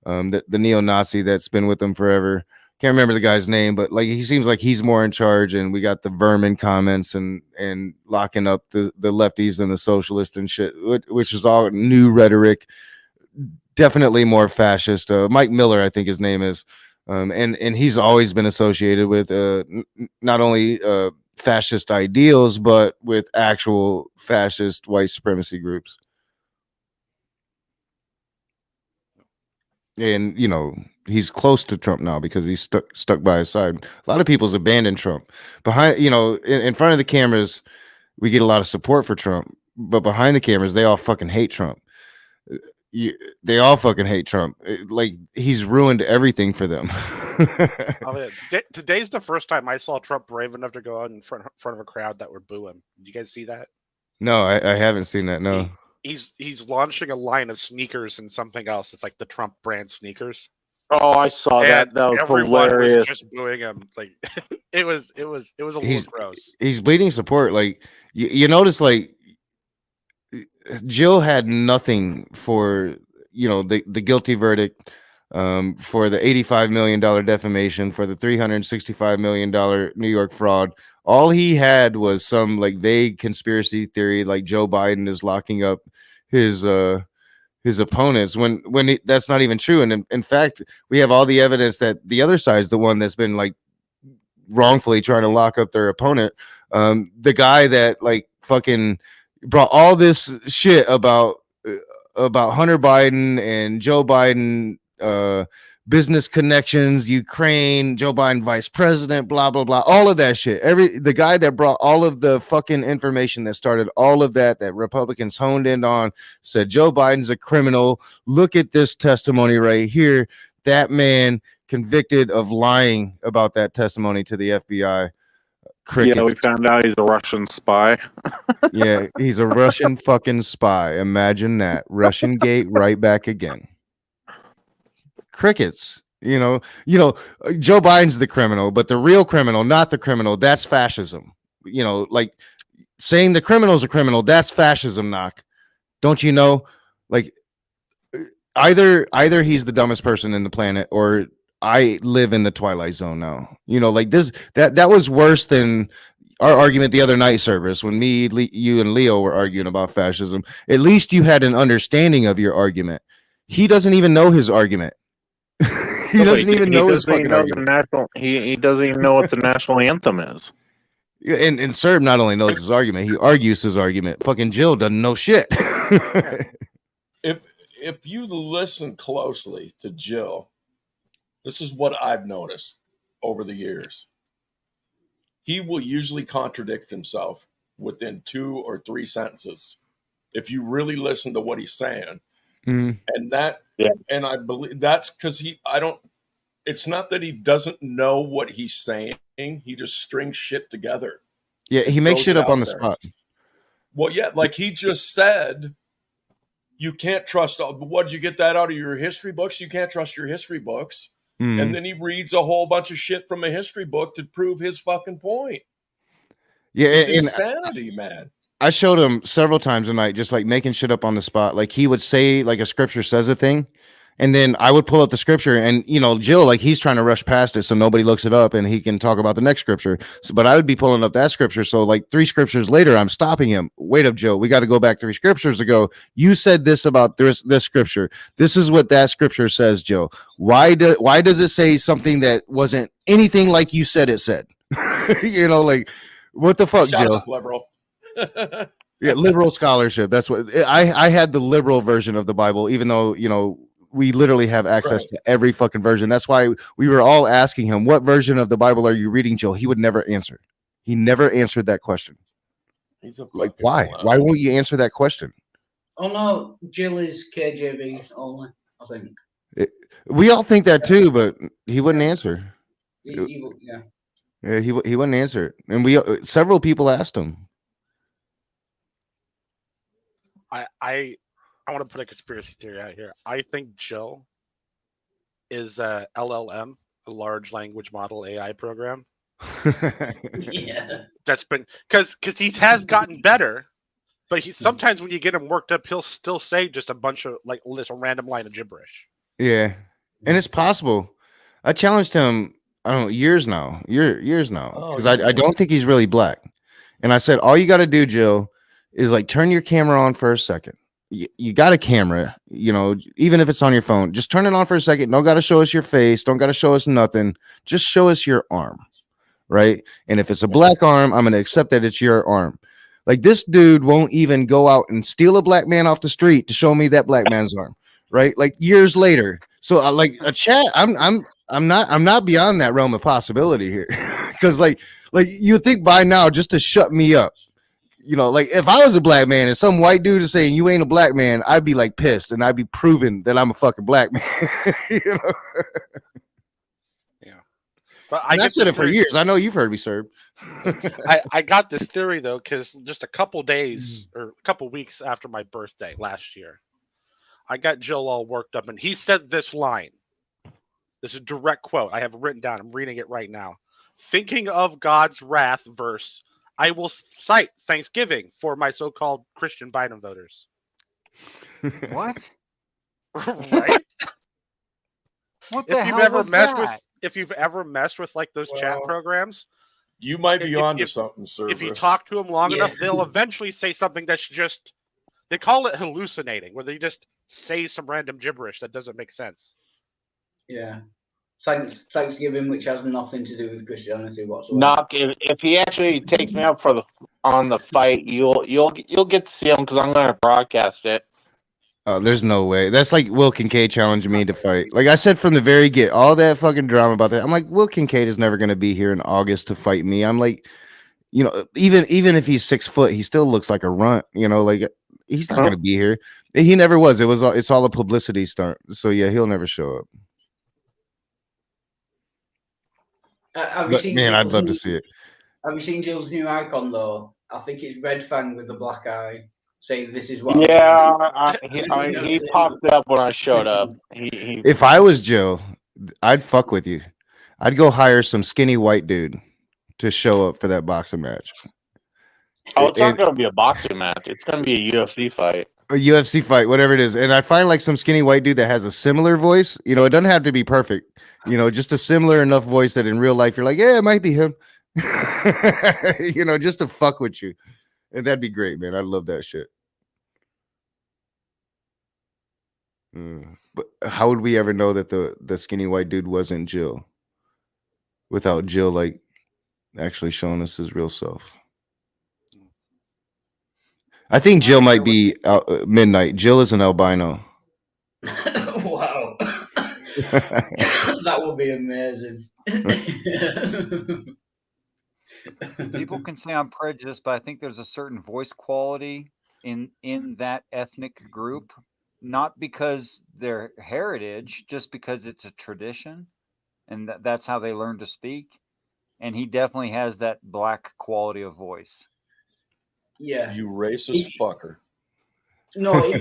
the neo-Nazi that's been with them forever. Can't remember the guy's name, but like he seems like he's more in charge, and we got the vermin comments and locking up the lefties and the socialists and shit, which is all new rhetoric, definitely more fascist. Mike Miller, I think his name is, and he's always been associated with not only fascist ideals, but with actual fascist white supremacy groups. And you know, he's close to Trump now because he's stuck by his side. A lot of people's abandoned Trump. Behind, you know, in front of the cameras, we get a lot of support for Trump, but behind the cameras, they all fucking hate Trump. They all fucking hate Trump. Like, he's ruined everything for them. Oh, yeah. Today's the first time I saw Trump brave enough to go out in front of a crowd that would boo him. Did you guys see that? No, I haven't seen that. No. He's launching a line of sneakers and something else. It's like the Trump brand sneakers. Oh, I saw that. That was everyone hilarious. was just booing him. Like it was a little gross. He's bleeding support. Like you notice, like Jill had nothing for, you know, the guilty verdict, for the $85 million defamation, for the $365 million New York fraud. All he had was some like vague conspiracy theory, like Joe Biden is locking up his opponents, when that's not even true. And in fact, we have all the evidence that the other side's the one that's been like wrongfully trying to lock up their opponent. The guy that like fucking brought all this shit about Hunter Biden and Joe Biden, business connections, Ukraine, Joe Biden vice president, blah blah blah, all of that shit. The guy that brought all of the fucking information that started all of that Republicans honed in on, said Joe Biden's a criminal. Look at this testimony right here. That man convicted of lying about that testimony to the FBI. Crickets. Yeah, we found out he's a Russian spy. Yeah, he's a Russian fucking spy. Imagine that. Russian gate right back again. Crickets. You know, Joe Biden's the criminal, but the real criminal, not the criminal, that's fascism. You know, like saying the criminal's a criminal, that's fascism, knock. Don't you know? Like either he's the dumbest person in the planet, or I live in the Twilight Zone now. You know, like this, that was worse than our argument the other night, Service, when you and Leo were arguing about fascism. At least you had an understanding of your argument. He doesn't even know his argument. He doesn't even know his fucking argument. He doesn't even know what the national anthem is. And Serb not only knows his argument, he argues his argument. Fucking Jill doesn't know shit. If you listen closely to Jill, this is what I've noticed over the years. He will usually contradict himself within 2 or 3 sentences if you really listen to what he's saying. Mm. And I believe that's because it's not that he doesn't know what he's saying. He just strings shit together. Yeah, he makes shit up on the spot. Well, yeah, like he just said, you can't trust. What did you get that out of your history books? You can't trust your history books. Mm. And then he reads a whole bunch of shit from a history book to prove his fucking point. Yeah, it's insanity, man. I showed him several times a night, just like making shit up on the spot. Like he would say, like a scripture says a thing, and then I would pull up the scripture, and you know, Jill, like he's trying to rush past it so nobody looks it up and he can talk about the next scripture. But I would be pulling up that scripture. So like 3 scriptures later, I'm stopping him. Wait up, Joe. We got to go back 3 scriptures ago. You said this about this scripture. This is what that scripture says, Joe. Why does it say something that wasn't anything like you said it said? You know, like what the fuck, Shut Jill? up, liberal. Yeah, liberal scholarship. That's what I had, the liberal version of the Bible, even though, you know, we literally have access to every fucking version. That's why we were all asking him, what version of the Bible are you reading, Joe? He would never answer. He never answered that question. He's a like, why? Why won't you answer that question? Oh no, Jill is KJV only, I think. We all think that too, but he wouldn't answer. Yeah. Yeah, he wouldn't answer it, and we several people asked him. I want to put a conspiracy theory out here. I think Jill is a LLM, a large language model AI program. Yeah. That's been because he has gotten better, but he sometimes when you get him worked up, he'll still say just a bunch of like this random line of gibberish. Yeah, and it's possible. I challenged him. I don't know, years now, because I don't think he's really black. And I said, all you got to do, Jill, is like turn your camera on for a second. You got a camera, even if it's on your phone, just turn it on for a second. Don't got to show us your face. Don't got to show us nothing. Just show us your arm, right? And if it's a black arm, I'm going to accept that it's your arm. Like this dude won't even go out and steal a black man off the street to show me that black man's arm, right? Like years later. So like a chat, I'm not beyond that realm of possibility here, because like you think by now just to shut me up, like if I was a black man and some white dude is saying you ain't a black man, I'd be like pissed and I'd be proving that I'm a fucking black man. Yeah, but I said it for years. I know you've heard me, sir. I got this theory though, because just a couple days or a couple weeks after my birthday last year, I got Jill all worked up, and he said this line. This is a direct quote. I have it written down. I'm reading it right now. Thinking of God's wrath verse, I will cite Thanksgiving for my so-called Christian Biden voters. What? Right? What the hell was that? If you've ever messed with like those chat programs, you might be onto something, sir. If you talk to them long enough, they'll eventually say something that's just, they call it hallucinating, where they just say some random gibberish that doesn't make sense. Yeah. Thanksgiving, which has nothing to do with Christianity whatsoever. Knock, if he actually takes me up on the fight, you'll get to see him because I'm going to broadcast it. Oh, there's no way. That's like Will Kincaid challenging me to fight. Like I said from the very get, all that fucking drama about that. I'm like, Will Kincaid is never going to be here in August to fight me. I'm like, even if he's 6 foot, he still looks like a runt. Like he's not going to be here. He never was. It's all a publicity stunt. So yeah, he'll never show up. Man, I'd love to see it. Have you seen Jill's new icon though? I think it's Red Fang with the black eye, saying this is what. Yeah, he popped up when I showed up. If I was Jill, I'd fuck with you. I'd go hire some skinny white dude to show up for that boxing match. Oh, it's not going to be a boxing match. It's going to be a UFC fight. A UFC fight, whatever it is. And I find like some skinny white dude that has a similar voice. It doesn't have to be perfect. Just a similar enough voice that in real life you're like, yeah, it might be him. Just to fuck with you. And that'd be great, man. I'd love that shit. But how would we ever know that the skinny white dude wasn't Jill without Jill like actually showing us his real self? I think Jill might be Midnight. Jill is an albino. Wow. That would be amazing. People can say I'm prejudiced, but I think there's a certain voice quality in that ethnic group, not because their heritage, just because it's a tradition, and that's how they learn to speak. And he definitely has that black quality of voice. Yeah. You racist fucker. No, if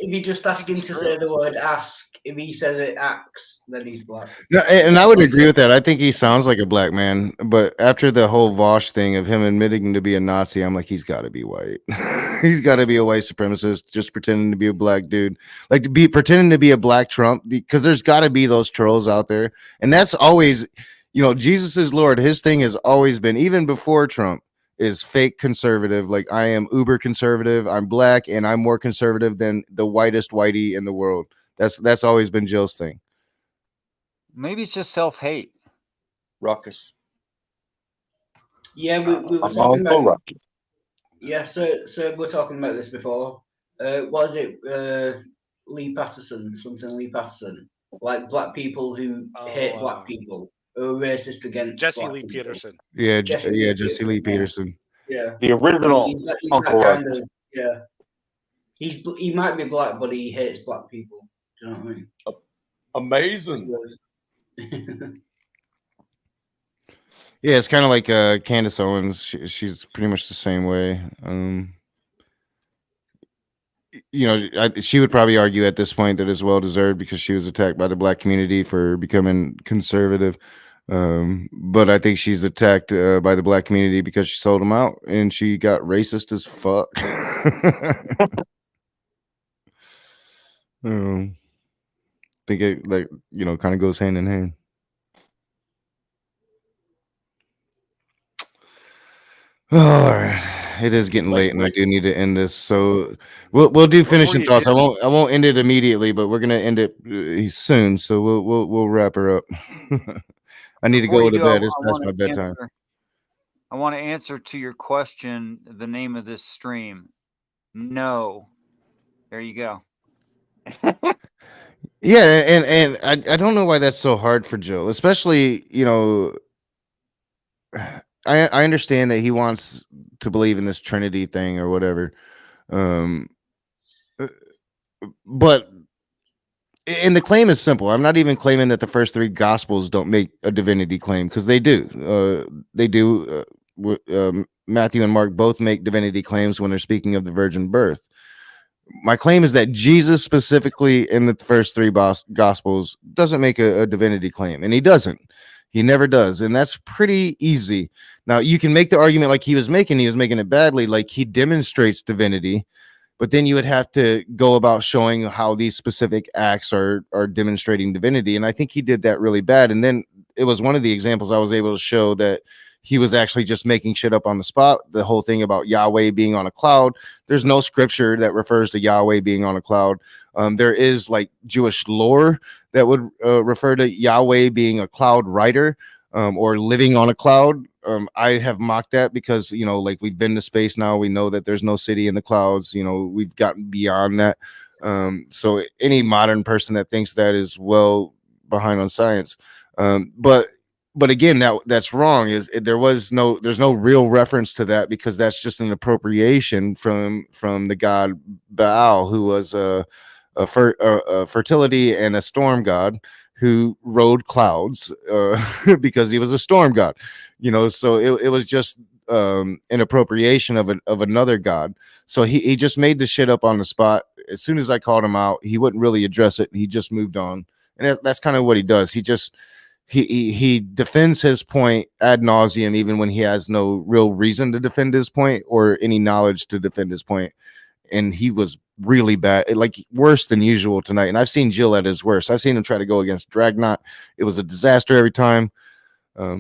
you just ask him to say the word ask, if he says it acts, then he's black. No, and I would agree with that. I think he sounds like a black man, but after the whole Vosh thing of him admitting to be a Nazi, I'm like, he's got to be white. He's got to be a white supremacist, just pretending to be a black dude, like pretending to be a black Trump, because there's got to be those trolls out there, and that's always, Jesus is Lord. His thing has always been, even before Trump, is fake conservative. Like, I am uber conservative, I'm black, and I'm more conservative than the whitest whitey in the world. That's always been Jill's thing. Maybe it's just self-hate. Ruckus. Yeah, we were talking about. Yeah, so we're talking about this before. What is it? Lee Patterson, like black people who hate black people. Racist against Jesse Lee Peterson. Yeah, Jesse Lee Peterson. Yeah, the original he's Uncle that Ruckus. yeah, he might be black, but he hates black people. Do you know what I mean? Amazing. Yeah, it's kind of like Candace Owens. She's pretty much the same way. You know, she would probably argue at this point that it's well deserved because she was attacked by the black community for becoming conservative. But I think she's attacked by the black community because she sold them out and she got racist as fuck. Think it, like, you know, kind of goes hand in hand. All right. It is getting late, and I do need to end this. So we'll do finishing thoughts. I won't end it immediately, but we're gonna end it soon. So we'll wrap her up. I need to go to bed. It's past my bedtime. I want to answer to your question. The name of this stream. No. There you go. Yeah, and I don't know why that's so hard for Joe, especially, you know. I understand that he wants to believe in this Trinity thing or whatever, but and the claim is simple. I'm not even claiming that the first three gospels don't make a divinity claim, because they do. They do. Matthew and Mark both make divinity claims when they're speaking of the virgin birth. My claim is that Jesus specifically in the first three gospels doesn't make a divinity claim, and he doesn't. He never does, and that's pretty easy. Now, you can make the argument like he was making it badly, like he demonstrates divinity, but then you would have to go about showing how these specific acts are demonstrating divinity, and I think he did that really bad. And then it was one of the examples I was able to show that he was actually just making shit up on the spot. The whole thing about Yahweh being on a cloud, there's no scripture that refers to Yahweh being on a cloud. There is like Jewish lore that would refer to Yahweh being a cloud rider or living on a cloud. I have mocked that because, you know, like, we've been to space now. We know that there's no city in the clouds. You know, we've gotten beyond that. So any modern person that thinks that is well behind on science. But again, that's wrong. There's no real reference to that, because that's just an appropriation from the god Baal, who was a fertility and a storm god who rode clouds because he was a storm god. You know, so it was just an appropriation of another god. So he just made the shit up on the spot. As soon as I called him out, he wouldn't really address it. He just moved on, and that's kind of what he does. He defends his point ad nauseum, even when he has no real reason to defend his point or any knowledge to defend his point. And he was really bad, like worse than usual tonight. And I've seen Jill at his worst. I've seen him try to go against Dragnot. It was a disaster every time.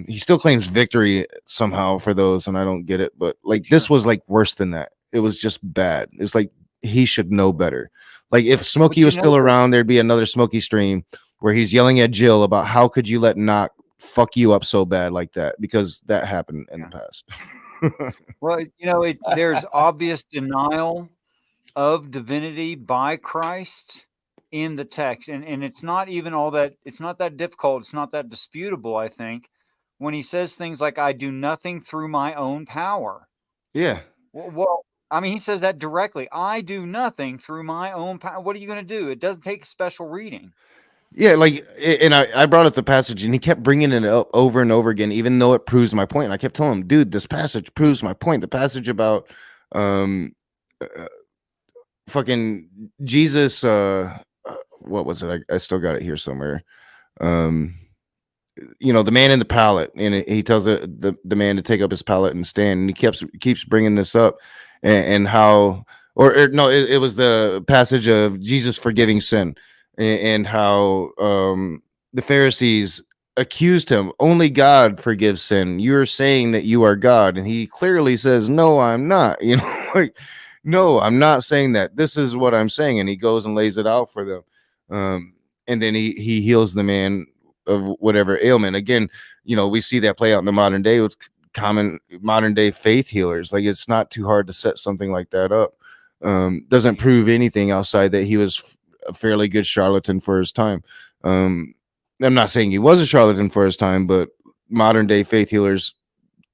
He still claims victory somehow for those, and I don't get it. But like, this was like worse than that. It was just bad. It's like, he should know better. Like, if Smokey was still around, there'd be another Smokey stream where he's yelling at Jill about how could you let Knock fuck you up so bad like that, because that happened in the past. Well, you know, there's obvious denial of divinity by Christ in the text, and it's not even all that. It's not that difficult. It's not that disputable, I think, when he says things like, "I do nothing through my own power." Yeah. Well, I mean, he says that directly. I do nothing through my own power. What are you going to do? It doesn't take special reading. Yeah, like, and I brought up the passage, and he kept bringing it up over and over again, even though it proves my point. And I kept telling him, dude, this passage proves my point. The passage about fucking Jesus, what was it? I still got it here somewhere. You know, the man in the pallet, and he tells the man to take up his pallet and stand, and he keeps bringing this up, and how, or no, it was the passage of Jesus forgiving sin. And how the Pharisees accused him, only God forgives sin. You're saying that you are God. And he clearly says, no, I'm not. You know, like, no, I'm not saying that. This is what I'm saying. And he goes and lays it out for them. And then he heals the man of whatever ailment. Again, you know, we see that play out in the modern day with common modern day faith healers. Like, it's not too hard to set something like that up. Doesn't prove anything outside that he was a fairly good charlatan for his time. I'm not saying he was a charlatan for his time, but modern day faith healers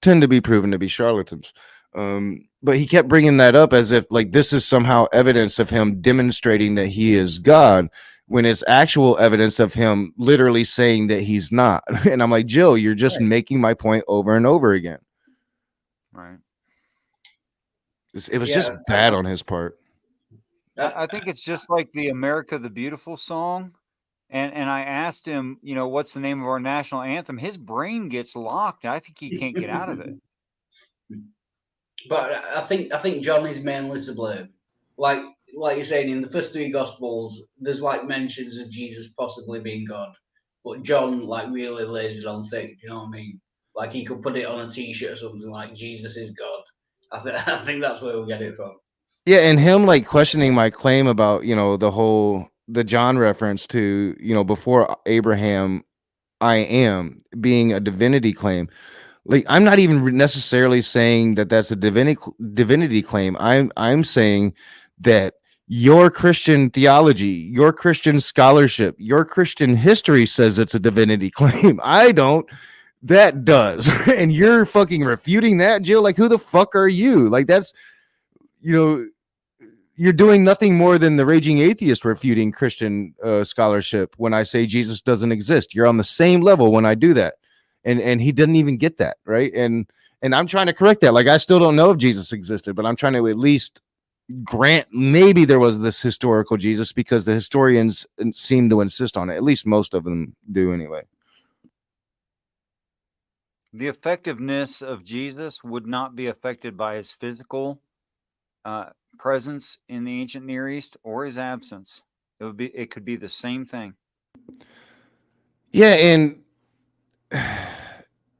tend to be proven to be charlatans. But he kept bringing that up as if like this is somehow evidence of him demonstrating that he is God, when it's actual evidence of him literally saying that he's not. And I'm like, Jill, you're just making my point over and over again. Right. It was just bad on his part. I think it's just like the America the Beautiful song. And I asked him, you know, what's the name of our national anthem? His brain gets locked. I think he can't get out of it. But I think John is mainly to blame. Like you're saying, in the first three Gospels, there's like mentions of Jesus possibly being God, but John like really lays it on thick. You know what I mean? Like he could put it on a T-shirt or something like Jesus is God. I think that's where we get it from. Yeah, and him like questioning my claim about, you know, the John reference to, you know, before Abraham, I am being a divinity claim. Like, I'm not even necessarily saying that that's a divinity claim. I'm saying that your Christian theology, your Christian scholarship, your Christian history says it's a divinity claim. I don't. That does. And you're fucking refuting that, Jill. Like, who the fuck are you? Like, that's, you know, you're doing nothing more than the raging atheist refuting Christian scholarship when I say Jesus doesn't exist. You're on the same level when I do that. And he didn't even get that, right? And I'm trying to correct that. Like, I still don't know if Jesus existed, but I'm trying to at least grant maybe there was this historical Jesus, because the historians seem to insist on it. At least most of them do anyway. The effectiveness of Jesus would not be affected by his physical presence in the ancient Near East or his absence. It could be the same thing. Yeah, and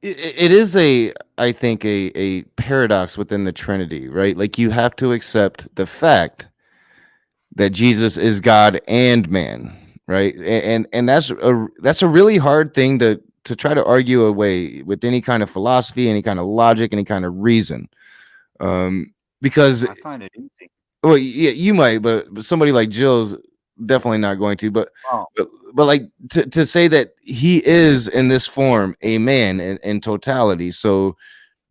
it is I think a paradox within the Trinity, right? Like, you have to accept the fact that Jesus is God and man, right? And that's a really hard thing to try to argue away with any kind of philosophy, any kind of logic, any kind of reason. Because I find it easy. Well, yeah, you might, but somebody like Jill's definitely not going to. But like to say that he is in this form a man in totality, so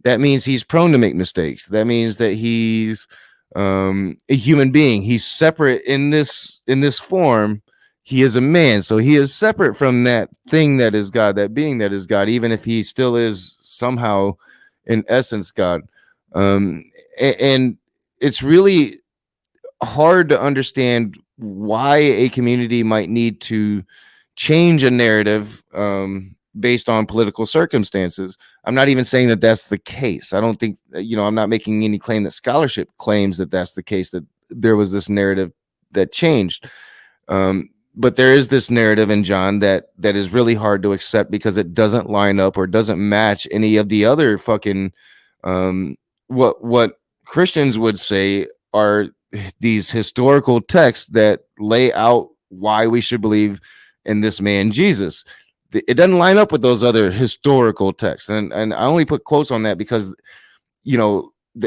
that means he's prone to make mistakes. That means that he's a human being. He's separate in this form. He is a man, so he is separate from that thing that is God, that being that is God, even if he still is somehow in essence God. And it's really hard to understand why a community might need to change a narrative based on political circumstances. I'm not even saying that that's the case. I don't think, I'm not making any claim that scholarship claims that that's the case, that there was this narrative that changed. But there is this narrative in John that is really hard to accept because it doesn't line up or doesn't match any of the other fucking what Christians would say are these historical texts that lay out why we should believe in this man Jesus. It doesn't line up with those other historical texts, and I only put quotes on that because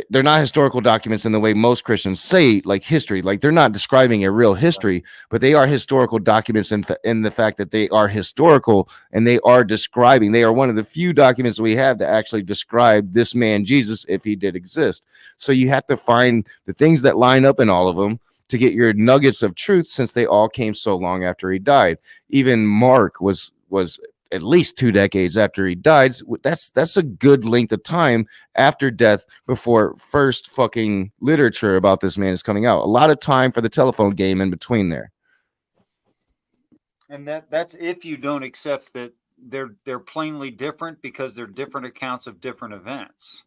they're not historical documents in the way most Christians say, like history. Like, they're not describing a real history, but they are historical documents in the fact that they are historical and they are describing. They are one of the few documents we have that actually describe this man Jesus if he did exist. So you have to find the things that line up in all of them to get your nuggets of truth, since they all came so long after he died. Even Mark was at least 2 decades after he died. That's a good length of time after death before first fucking literature about this man is coming out. A lot of time for the telephone game in between there. And that's if you don't accept that they're plainly different, because they're different accounts of different events,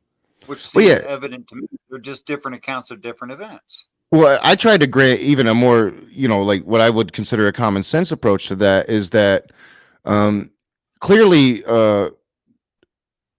which seems evident to me. They're just different accounts of different events. Well, I tried to grant even a more, like what I would consider a common sense approach to that is that clearly,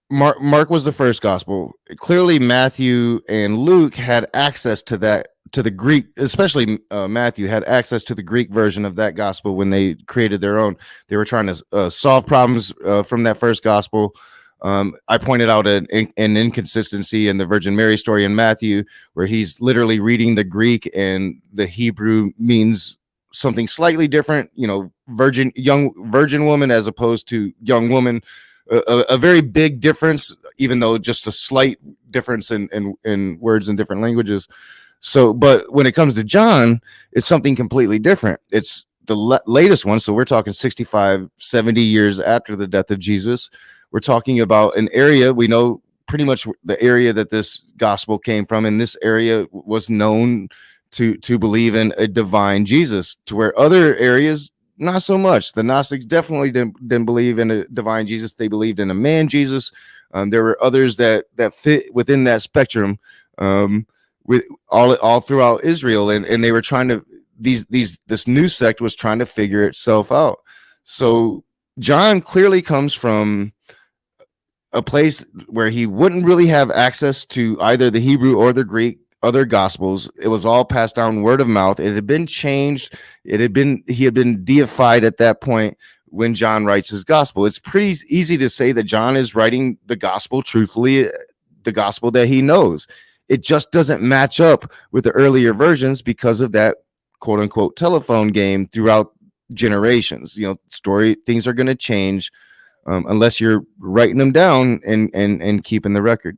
Mark was the first gospel. Clearly, Matthew and Luke had access to that, to the Greek, especially Matthew had access to the Greek version of that gospel when they created their own. They were trying to solve problems from that first gospel. I pointed out an inconsistency in the Virgin Mary story in Matthew, where he's literally reading the Greek and the Hebrew means something slightly different, young virgin woman as opposed to young woman, a very big difference, even though just a slight difference in words in different languages. So, but when it comes to John, it's something completely different. It's latest one, so we're talking 65, 70 years after the death of Jesus. We're talking about an area we know pretty much the area that this gospel came from, and this area was known to believe in a divine Jesus, to where other areas not so much. The Gnostics definitely didn't believe in a divine Jesus. They believed in a man Jesus. There were others that fit within that spectrum, with all throughout Israel, and they were trying to this new sect was trying to figure itself out. So John clearly comes from a place where he wouldn't really have access to either the Hebrew or the Greek, other gospels. It was all passed down word of mouth. It had been changed. He had been deified at that point when John writes his gospel. It's pretty easy to say that John is writing the gospel truthfully, the gospel that he knows. It just doesn't match up with the earlier versions because of that quote unquote telephone game throughout generations. Things are going to change unless you're writing them down and keeping the record.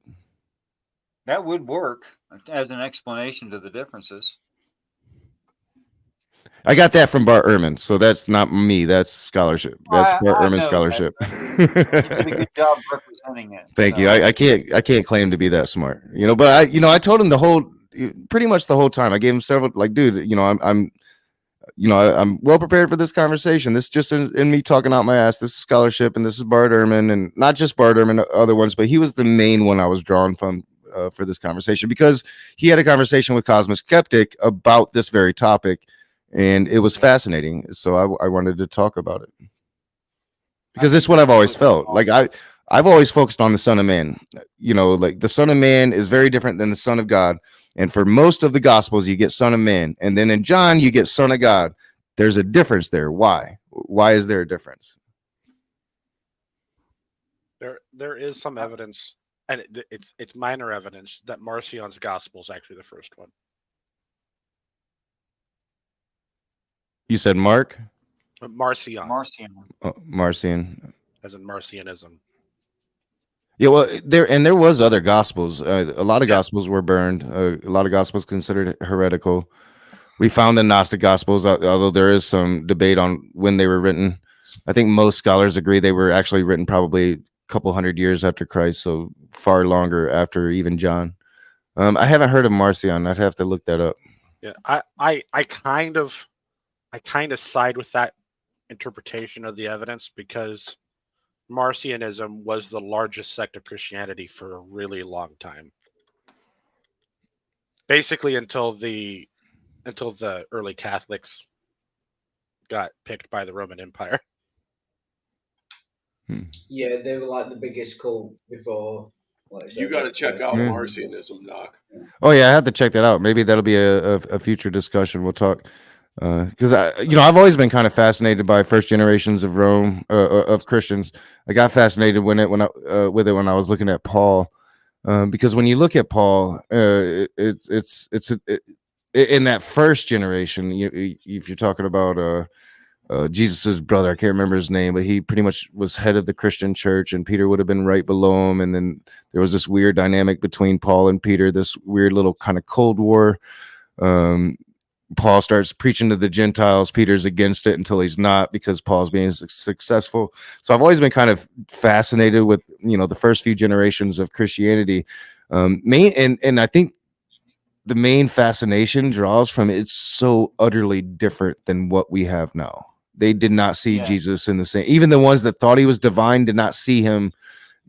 That would work as an explanation to the differences. I got that from Bart Ehrman, so that's not me. That's scholarship. That's Bart Ehrman scholarship. You did a good job representing it. Thank you. I can't claim to be that smart, but I told him pretty much the whole time. I gave him several, like, dude, I'm well prepared for this conversation. This just in me talking out my ass. This is scholarship, and this is Bart Ehrman, and not just Bart Ehrman, other ones, but he was the main one I was drawn from for this conversation, because he had a conversation with Cosmic Skeptic about this very topic, and it was fascinating. So I wanted to talk about it, because this is what I've always felt. Like I've always focused on the Son of Man. Like the Son of Man is very different than the Son of God. And for most of the Gospels, you get Son of Man. And then in John, you get Son of God. There's a difference there. Why? Why is there a difference? There is some evidence, and it's minor evidence, that Marcion's Gospel is actually the first one. You said Mark? Marcion. Oh, Marcion. As in Marcionism. Yeah, well, there was other gospels. A lot of gospels were burned. A lot of gospels considered heretical. We found the Gnostic gospels, although there is some debate on when they were written. I think most scholars agree they were actually written probably a couple hundred years after Christ, so far longer after even John. I haven't heard of Marcion. I'd have to look that up. Yeah, I kind of side with that interpretation of the evidence, because Marcionism was the largest sect of Christianity for a really long time. Basically until the early Catholics got picked by the Roman Empire. Yeah, they were like the biggest cult before. You got to check out Marcionism, Doc. Oh yeah, I have to check that out. Maybe that'll be a future discussion. We'll talk. Because I've always been kind of fascinated by first generations of Rome, of Christians. I got fascinated with it when I was looking at Paul, because when you look at Paul, it's in that first generation. If you're talking about Jesus's brother, I can't remember his name, but he pretty much was head of the Christian church, and Peter would have been right below him. And then there was this weird dynamic between Paul and Peter, this weird little kind of Cold War. Paul starts preaching to the Gentiles. Peter's against it until he's not, because Paul's being successful. So I've always been kind of fascinated with, the first few generations of Christianity. And I think the main fascination draws from it's so utterly different than what we have now. They did not see Jesus in the same, even the ones that thought he was divine did not see him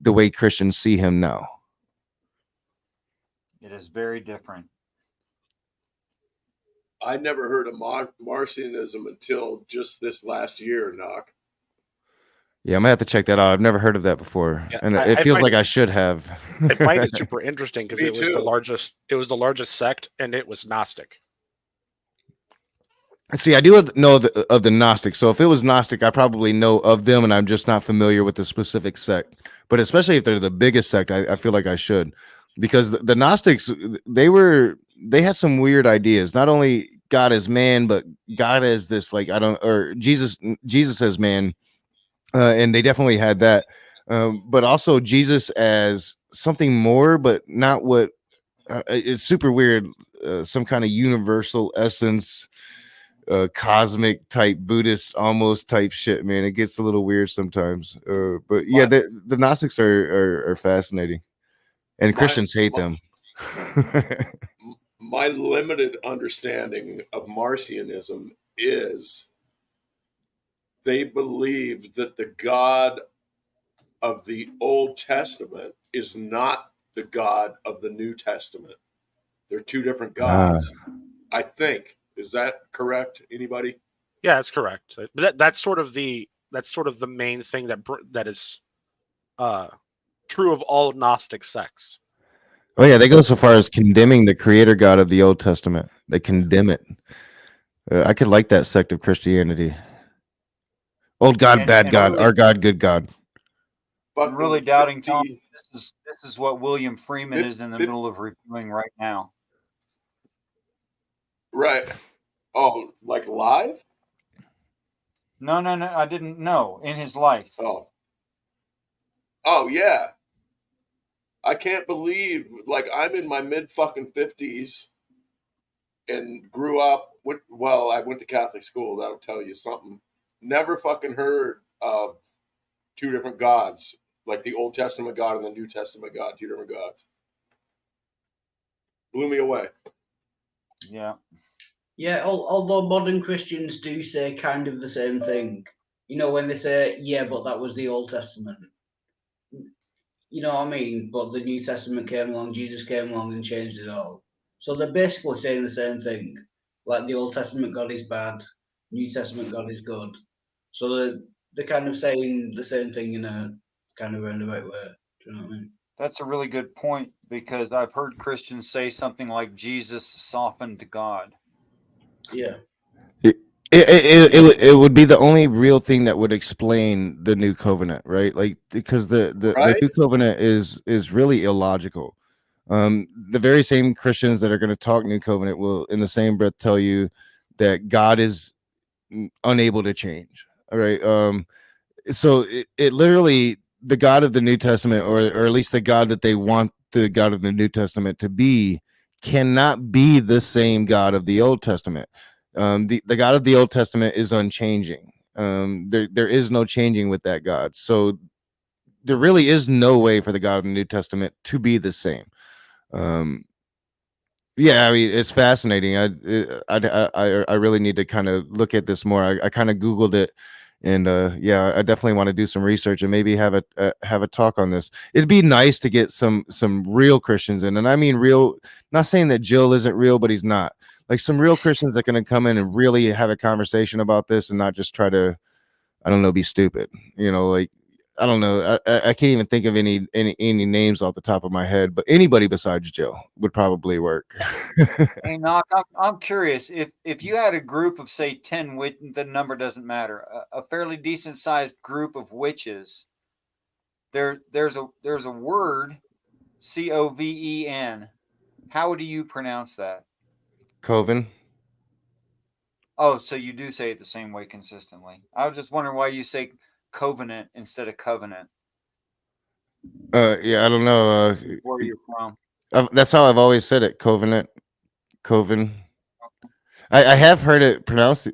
the way Christians see him now. It is very different. I never heard of Marcionism until just this last year, Knock. Yeah, I'm gonna have to check that out. I've never heard of that before, and it feels like I should have. I find it super interesting because it was the largest. It was the largest sect, and it was Gnostic. See, I do know of the Gnostics. So if it was Gnostic, I probably know of them, and I'm just not familiar with the specific sect. But especially if they're the biggest sect, I feel like I should, because the Gnostics, they had some weird ideas. Not only God as man, but God as this, or Jesus as man, and they definitely had that. But also Jesus as something more, but not what. It's super weird. Some kind of universal essence. cosmic type Buddhist almost type shit, man. It gets a little weird sometimes. But yeah, the Gnostics are fascinating, and Christians hate them. My limited understanding of Marcionism is they believe that the God of the Old Testament is not the God of the New Testament. They're two different gods. I think. Is that correct? Anybody? Yeah, that's correct. But that's sort of the main thing that is true of all Gnostic sects. Oh yeah, they go so far as condemning the creator God of the Old Testament. They condemn it. I could like that sect of Christianity. Old God, bad God, really, our God, good God. I'm really doubting Tom. This is what William Freeman is in the middle of reviewing right now. Right. Oh, like live? No. I didn't know in his life. Oh yeah. I can't believe, like, I'm in my mid fucking 50s and grew up with, well, I went to Catholic school. That'll tell you something. Never fucking heard of two different gods, like the Old Testament God and the New Testament God, two different gods. Blew me away. Yeah. Yeah, although modern Christians do say kind of the same thing. You know, when they say, yeah, but that was the Old Testament. You know what I mean? But the New Testament came along, Jesus came along and changed it all. So they're basically saying the same thing. Like the Old Testament God is bad, New Testament God is good. So they're kind of saying the same thing in a kind of roundabout way. Do you know what I mean? That's a really good point, because I've heard Christians say something like Jesus softened God. Yeah. It would be the only real thing that would explain the new covenant, right? Like, because the new covenant is really illogical. The very same Christians that are going to talk new covenant will in the same breath tell you that God is unable to change. All right. So it literally, the God of the New Testament, or at least the God that they want the God of the New Testament to be, cannot be the same God of the Old Testament. The God of the Old Testament is unchanging. There is no changing with that God. So there really is no way for the God of the New Testament to be the same. Yeah, I mean, it's fascinating. I really need to kind of look at this more. I kind of Googled it, and yeah, I definitely want to do some research and maybe have a talk on this. It'd be nice to get some real Christians in, and I mean real. Not saying that Jill isn't real, but he's not. Like some real Christians that can come in and really have a conversation about this and not just try to, I don't know, be stupid. You know, like, I don't know. I can't even think of any names off the top of my head, but anybody besides Jill would probably work. Hey, Knock, I'm curious, if you had a group of, say, 10 the number doesn't matter, a fairly decent sized group of witches, there's a word, Coven. How do you pronounce that? Coven. Oh, so you do say it the same way consistently. I was just wondering why you say covenant instead of covenant. Yeah, I don't know. Where you're from? That's how I've always said it. Covenant, Coven. I have heard it pronounced.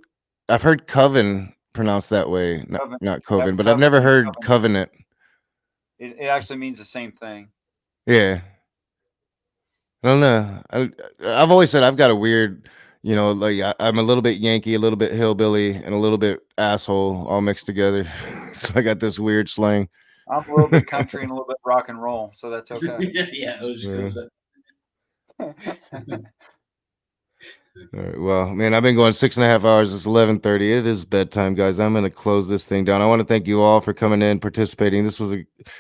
I've heard coven pronounced that way, not Coven, but I've never heard covenant. It actually means the same thing. Yeah. I don't know. I've always said I've got a weird, you know, like I'm a little bit Yankee, a little bit hillbilly, and a little bit asshole all mixed together. So I got this weird slang. I'm a little bit country and a little bit rock and roll, so that's okay. Yeah, it was good. All right, well, man, I've been going 6.5 hours. It's 11:30. It is bedtime, guys. I'm going to close this thing down. I want to thank you all for coming in, participating. It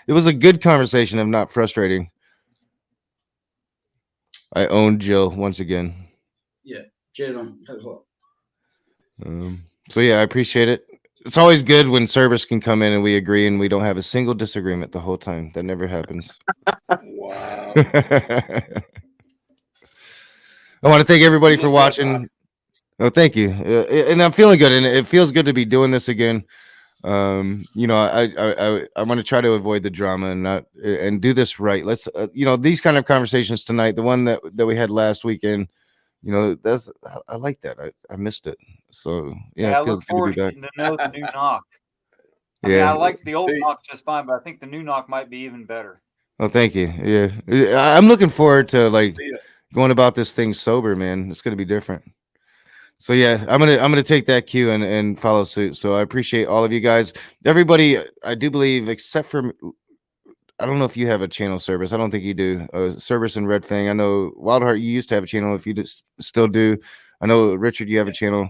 was a good conversation, if not frustrating. I own Jill once again. Yeah, Jill, thanks a lot. So yeah, I appreciate it. It's always good when Cerberus can come in and we agree and we don't have a single disagreement the whole time. That never happens. Wow. I want to thank everybody for watching. Oh, thank you. And I'm feeling good, and it feels good to be doing this again. You know, I want to try to avoid the drama and do this right. Let's you know, these kind of conversations tonight, the one that we had last weekend, you know, I like that. I missed it. So Yeah, yeah, I it feels look good to forward be back. to know the new knock. I mean, I Yeah. liked the old knock just fine, but I think the new knock might be even better. Oh, thank you. Yeah, I'm looking forward to like See ya. going about this thing sober, man. It's gonna be different. So yeah, I'm gonna take that cue and follow suit. So I appreciate all of you guys, everybody. I do believe, except for I don't know if you have a channel service. I don't think you do. Service and Red Fang. I know Wildheart. You used to have a channel. If you still do, I know Richard. You have a channel.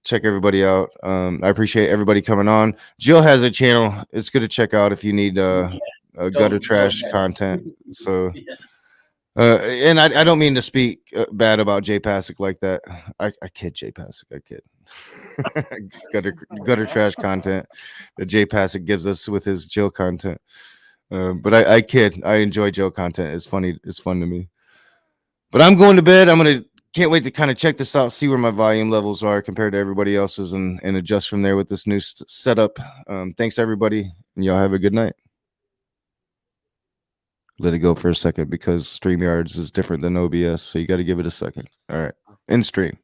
Check everybody out. I appreciate everybody coming on. Jill has a channel. It's good to check out if you need gutter trash content. So. And I don't mean to speak bad about Jay Pasick like that. I kid Jay Pasick. I kid. gutter trash content that Jay Pasick gives us with his Jill content. But I kid. I enjoy Jill content. It's funny. It's fun to me. But I'm going to bed. Can't wait to kind of check this out, see where my volume levels are compared to everybody else's, and adjust from there with this new setup. Thanks everybody, and y'all have a good night. Let it go for a second because StreamYards is different than OBS, so you got to give it a second. All right, in stream.